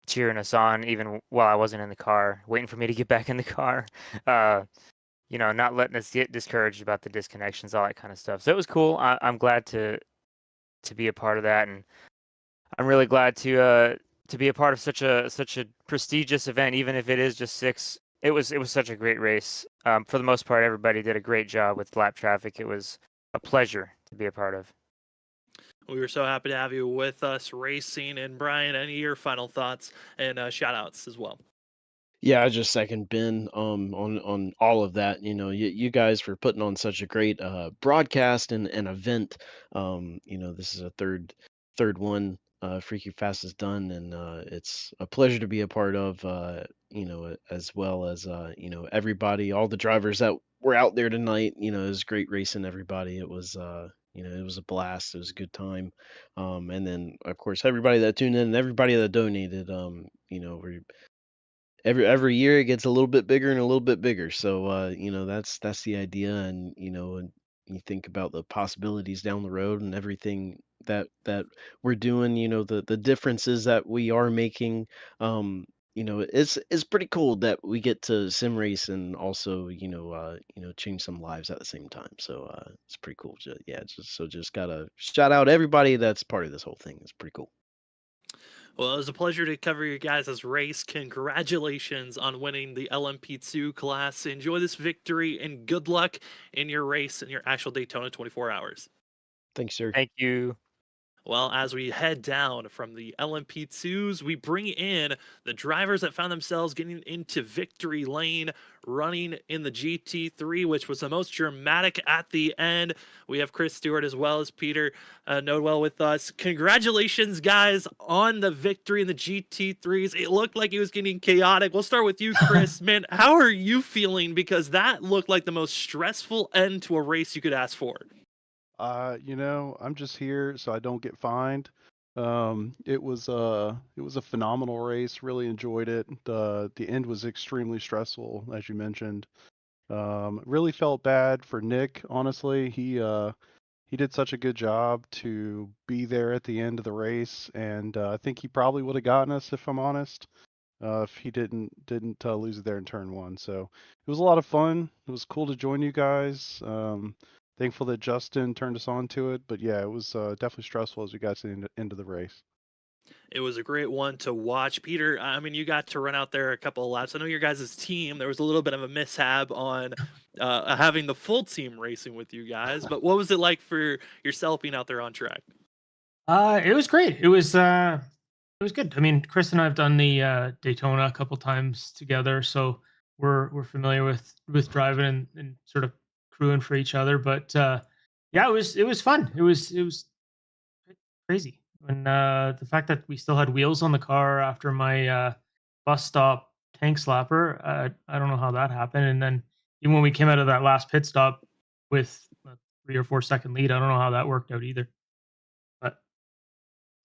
cheering us on, even while I wasn't in the car, waiting for me to get back in the car. Not letting us get discouraged about the disconnections, all that kind of stuff. So it was cool. I'm glad to be a part of that, and I'm really glad to be a part of such a prestigious event, even if it is just 6. It was such a great race. For the most part, everybody did a great job with lap traffic. It was a pleasure to be a part of. We were so happy to have you with us racing. And Brian, any of your final thoughts and shout outs as well? Yeah, I just second Ben on all of that. You guys for putting on such a great broadcast and event. This is a third one Freaky Fast has done, and it's a pleasure to be a part of. As well as everybody, all the drivers that were out there tonight. It was great racing everybody. It was it was a blast. It was a good time. And then of course everybody that tuned in and everybody that donated. We every year it gets a little bit bigger and a little bit bigger. So that's the idea. And and you think about the possibilities down the road and everything that we're doing, the differences that we are making. It's pretty cool that we get to sim race and also change some lives at the same time. So it's pretty cool. Just gotta shout out everybody that's part of this whole thing. It's pretty cool. Well, it was a pleasure to cover your guys' race. Congratulations on winning the LMP2 class. Enjoy this victory and good luck in your race and your actual Daytona 24 hours. Thanks, sir. Thank you. Well, as we head down from the LMP2s, we bring in the drivers that found themselves getting into victory lane, running in the GT3, which was the most dramatic at the end. We have Chris Stewart as well as Peter Nodwell with us. Congratulations, guys, on the victory in the GT3s. It looked like it was getting chaotic. We'll start with you, Chris. Man, how are you feeling? Because that looked like the most stressful end to a race you could ask for. I'm just here so I don't get fined. It was a phenomenal race. Really enjoyed it. The end was extremely stressful, as you mentioned. Really felt bad for Nick. Honestly, he did such a good job to be there at the end of the race, and I think he probably would have gotten us if I'm honest. If he didn't lose it there in turn 1. So it was a lot of fun. It was cool to join you guys. Thankful that Justin turned us on to it, but yeah, it was definitely stressful as we got to the end of the race. It was a great one to watch. Peter, I mean, you got to run out there a couple of laps. I know your guys' team, there was a little bit of a mishap on having the full team racing with you guys, but what was it like for yourself being out there on track? It was great. It was good. I mean, Chris and I have done the Daytona a couple times together, so we're familiar with driving and sort of crewing for each other. But yeah, it was fun. It was crazy. And the fact that we still had wheels on the car after my bus stop tank slapper, I don't know how that happened. And then even when we came out of that last pit stop with a 3 or 4 second lead, I don't know how that worked out either. But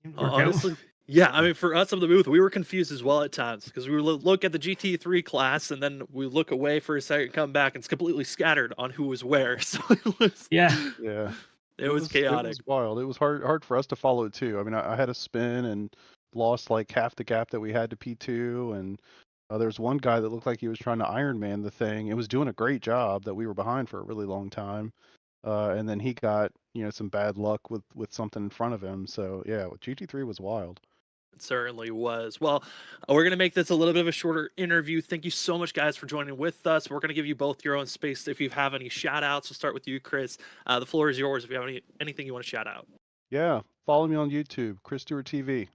it worked out. Yeah, I mean, for us on the booth, we were confused as well at times because we would look at the GT3 class and then we look away for a second, come back, and it's completely scattered on who was where. So it was, Yeah. Yeah. it was chaotic. It was wild. It was hard for us to follow it too. I mean, I had a spin and lost like half the gap that we had to P2, and there was one guy that looked like he was trying to Ironman the thing. It was doing a great job that we were behind for a really long time. And then he got, some bad luck with something in front of him. So yeah, GT3 was wild. It certainly was. Well, we're going to make this a little bit of a shorter interview. Thank you so much, guys, for joining with us. We're going to give you both your own space if you have any shout outs. We'll start with you, Chris. The floor is yours if you have anything you want to shout out. Yeah, follow me on YouTube, Chris Stewart TV.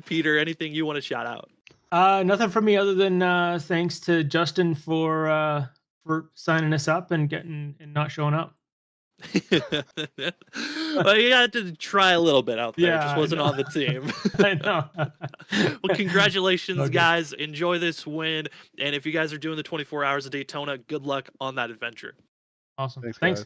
Peter, anything you want to shout out? Nothing from me other than thanks to Justin for signing us up and not showing up. Well, you had to try a little bit out there. Yeah, It just I wasn't know. on the team. I know. Well, congratulations, Okay. guys. Enjoy this win. And if you guys are doing the 24 hours of Daytona, good luck on that adventure. Awesome. Thanks.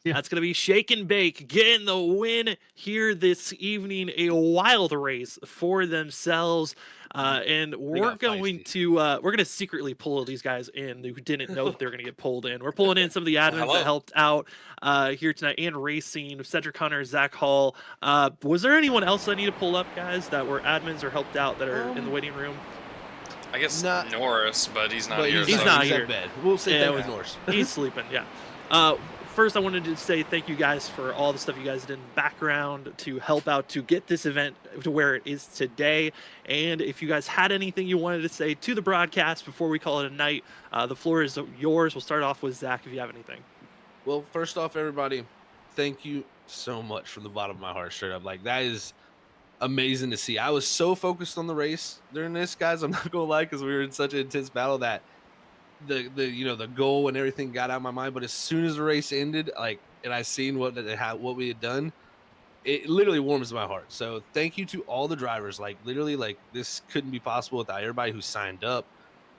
That's going to be Shake and Bake getting the win here this evening. A wild race for themselves. And we're going to secretly pull these guys in who didn't know that they were going to get pulled in. We're pulling in some of the admins that helped out here tonight and racing. Cedric Hunter, Zach Hall. Was there anyone else I need to pull up, guys, that were admins or helped out that are in the waiting room? I guess Norris, but he's not here. He's so- not here. We'll say Yeah, thank you, Norris. He's sleeping, yeah. First, I wanted to say thank you guys for all the stuff you guys did in the background to help out to get this event to where it is today. And if you guys had anything you wanted to say to the broadcast before we call it a night, the floor is yours. We'll start off with Zach if you have anything. Well, first off, everybody, thank you so much from the bottom of my heart, straight up. Like, that is amazing to see. I was so focused on the race during this, guys. I'm not gonna lie, because we were in such an intense battle that the goal and everything got out of my mind. But as soon as the race ended, and I seen what we had done, it literally warms my heart. So thank you to all the drivers. Literally, this couldn't be possible without everybody who signed up.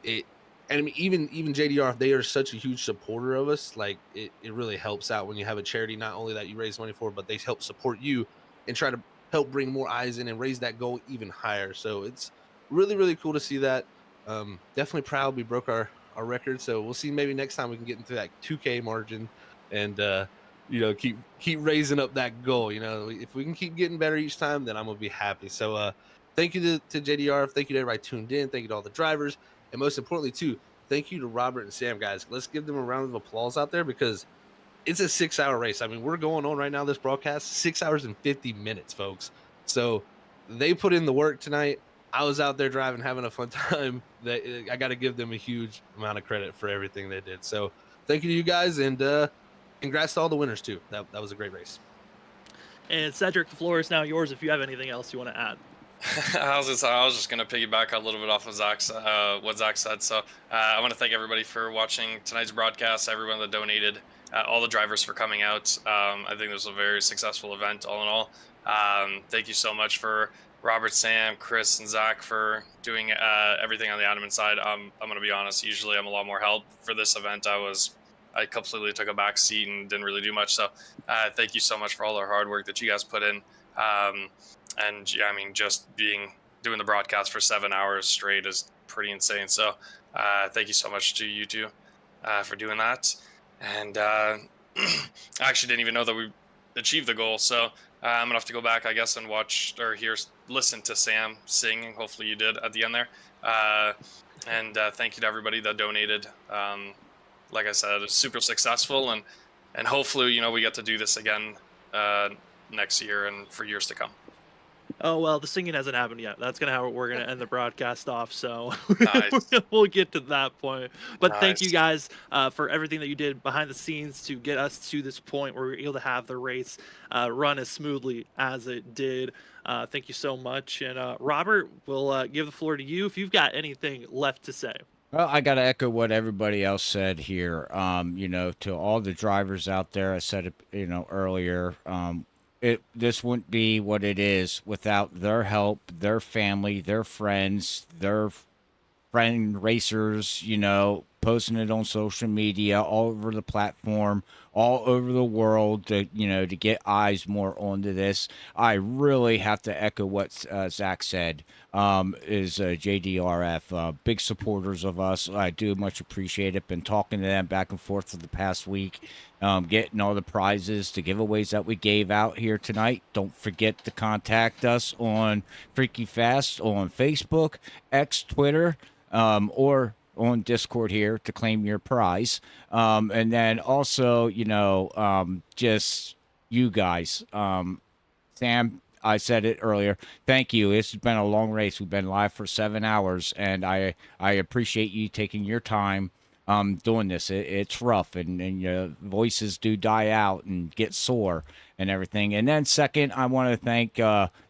And I mean, even JDRF, they are such a huge supporter of us. It really helps out when you have a charity, not only that you raise money for, but they help support you and try to help bring more eyes in and raise that goal even higher. So it's really, really cool to see that. Definitely proud we broke our record. So we'll see, maybe next time we can get into that 2K margin and keep raising up that goal. If we can keep getting better each time, then I'm gonna be happy. So thank you to JDRF, thank you to everybody tuned in, thank you to all the drivers, and most importantly too, thank you to Robert and Sam, guys. Let's give them a round of applause out there, because it's a 6-hour race. I mean, we're going on right now, this broadcast, 6 hours and 50 minutes, folks. So they put in the work tonight. I was out there driving, having a fun time. I got to give them a huge amount of credit for everything they did. So thank you to you guys, and congrats to all the winners too. That was a great race. And Cedric, the floor is now yours if you have anything else you want to add. I was just going to piggyback a little bit off of what Zach said. So I want to thank everybody for watching tonight's broadcast, everyone that donated, all the drivers for coming out. I think this was a very successful event all in all. Thank you so much for Robert, Sam, Chris, and Zach for doing everything on the admin side. I'm going to be honest, usually I'm a lot more help. For this event, I completely took a back seat and didn't really do much. So thank you so much for all the hard work that you guys put in. And yeah, I mean, just doing the broadcast for 7 hours straight is pretty insane. So thank you so much to you two for doing that. And I actually didn't even know that we achieved the goal. So I'm gonna have to go back, I guess, and listen to Sam sing. Hopefully you did at the end there. And thank you to everybody that donated. Like I said, it's super successful, and hopefully, we get to do this again next year and for years to come. Oh, well, the singing hasn't happened yet. That's how we're going to end the broadcast off, so Nice. we'll get to that point. But thank you Nice. guys for everything that you did behind the scenes to get us to this point where we were able to have the race run as smoothly as it did. Thank you so much. And Robert, we'll give the floor to you if you've got anything left to say. Well, I got to echo what everybody else said here. To all the drivers out there, I said it, earlier, this wouldn't be what it is without their help, their family, their friends, their friend racers, posting it on social media, all over the platform, all over the world to get eyes more onto this. I really have to echo what Zach said. Is JDRF big supporters of us? I do much appreciate it. Been talking to them back and forth for the past week, getting all the prizes, the giveaways that we gave out here tonight. Don't forget to contact us on Freaky Fast on Facebook, X, Twitter, or on Discord here to claim your prize. And then also, just you guys. Sam, I said it earlier. Thank you. It's been a long race. We've been live for 7 hours, and I appreciate you taking your time doing this. It's rough, and your voices do die out and get sore and everything. And then second, I want to thank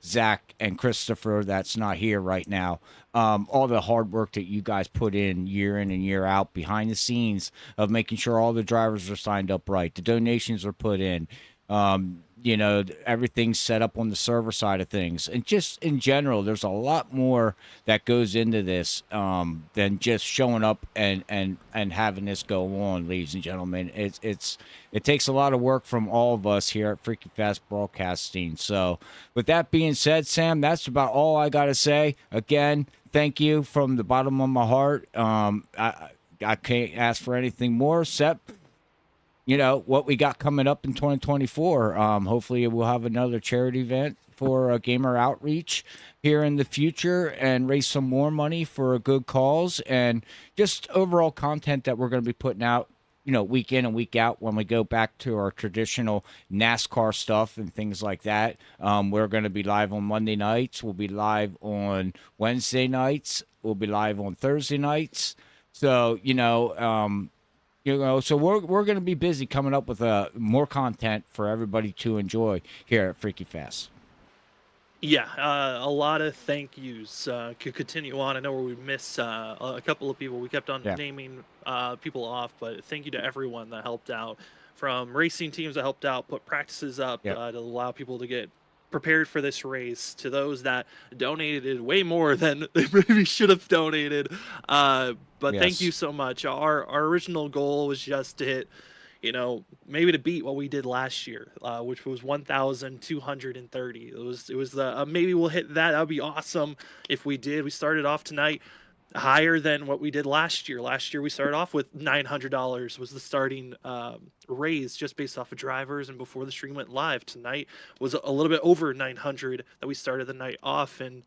Zach and Christopher that's not here right now. All the hard work that you guys put in and year out behind the scenes of making sure all the drivers are signed up right. The donations are put in. Everything's set up on the server side of things, and just in general, there's a lot more that goes into this than just showing up and having this go on, ladies and gentlemen. It takes a lot of work from all of us here at Freaky Fast Broadcasting. So with that being said, Sam, that's about all I got to say. Again, thank you from the bottom of my heart. I can't ask for anything more except what we got coming up in 2024. Hopefully we'll have another charity event for gamer outreach here in the future and raise some more money for a good cause, and just overall content that we're going to be putting out, week in and week out when we go back to our traditional NASCAR stuff and things like that. We're going to be live on Monday nights. We'll be live on Wednesday nights. We'll be live on Thursday nights. So, so we're going to be busy coming up with more content for everybody to enjoy here at Freaky Fast. Yeah, a lot of thank yous could continue on. I know we missed a couple of people. We kept on naming people off, but thank you to everyone that helped out, from racing teams that helped out, put practices up to allow people to get prepared for this race, to those that donated way more than they maybe should have donated. But thank you so much. Our original goal was just to hit, maybe to beat what we did last year, which was 1,230. It was the maybe we'll hit that. That would be awesome if we did. We started off tonight higher than what we did last year. Last year we started off with $900 was the starting raise, just based off of drivers and before the stream went live. Tonight was a little bit over 900 that we started the night off, and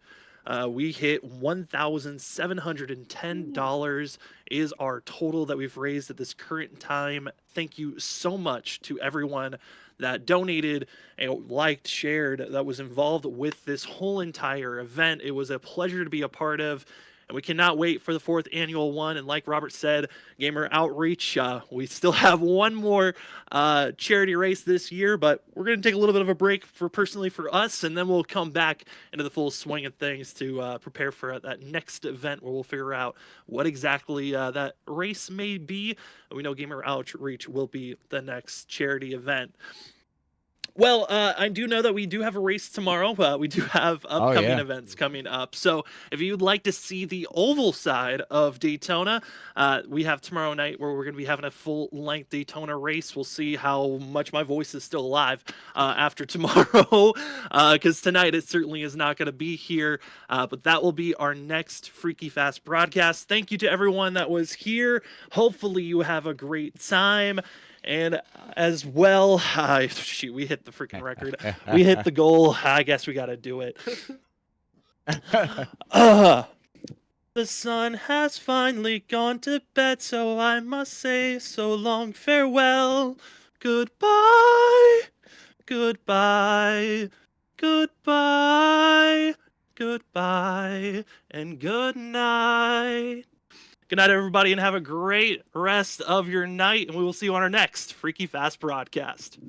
we hit $1,710 is our total that we've raised at this current time. Thank you so much to everyone that donated and liked, shared, that was involved with this whole entire event. It was a pleasure to be a part of, and we cannot wait for the 4th annual one. And like Robert said, Gamer Outreach, we still have one more charity race this year, but we're going to take a little bit of a break personally for us, and then we'll come back into the full swing of things to prepare for that next event, where we'll figure out what exactly that race may be. We know Gamer Outreach will be the next charity event. Well, I do know that we do have a race tomorrow. We do have upcoming events coming up. So if you'd like to see the oval side of Daytona, we have tomorrow night where we're going to be having a full-length Daytona race. We'll see how much my voice is still alive after tomorrow, because tonight it certainly is not going to be here. But that will be our next Freaky Fast broadcast. Thank you to everyone that was here. Hopefully you have a great time. And as well, shoot, we hit the freaking record. We hit the goal. I guess we got to do it. The sun has finally gone to bed, so I must say so long farewell. Goodbye, goodbye, goodbye, goodbye, and good night. Good night, everybody, and have a great rest of your night, and we will see you on our next Freaky Fast broadcast.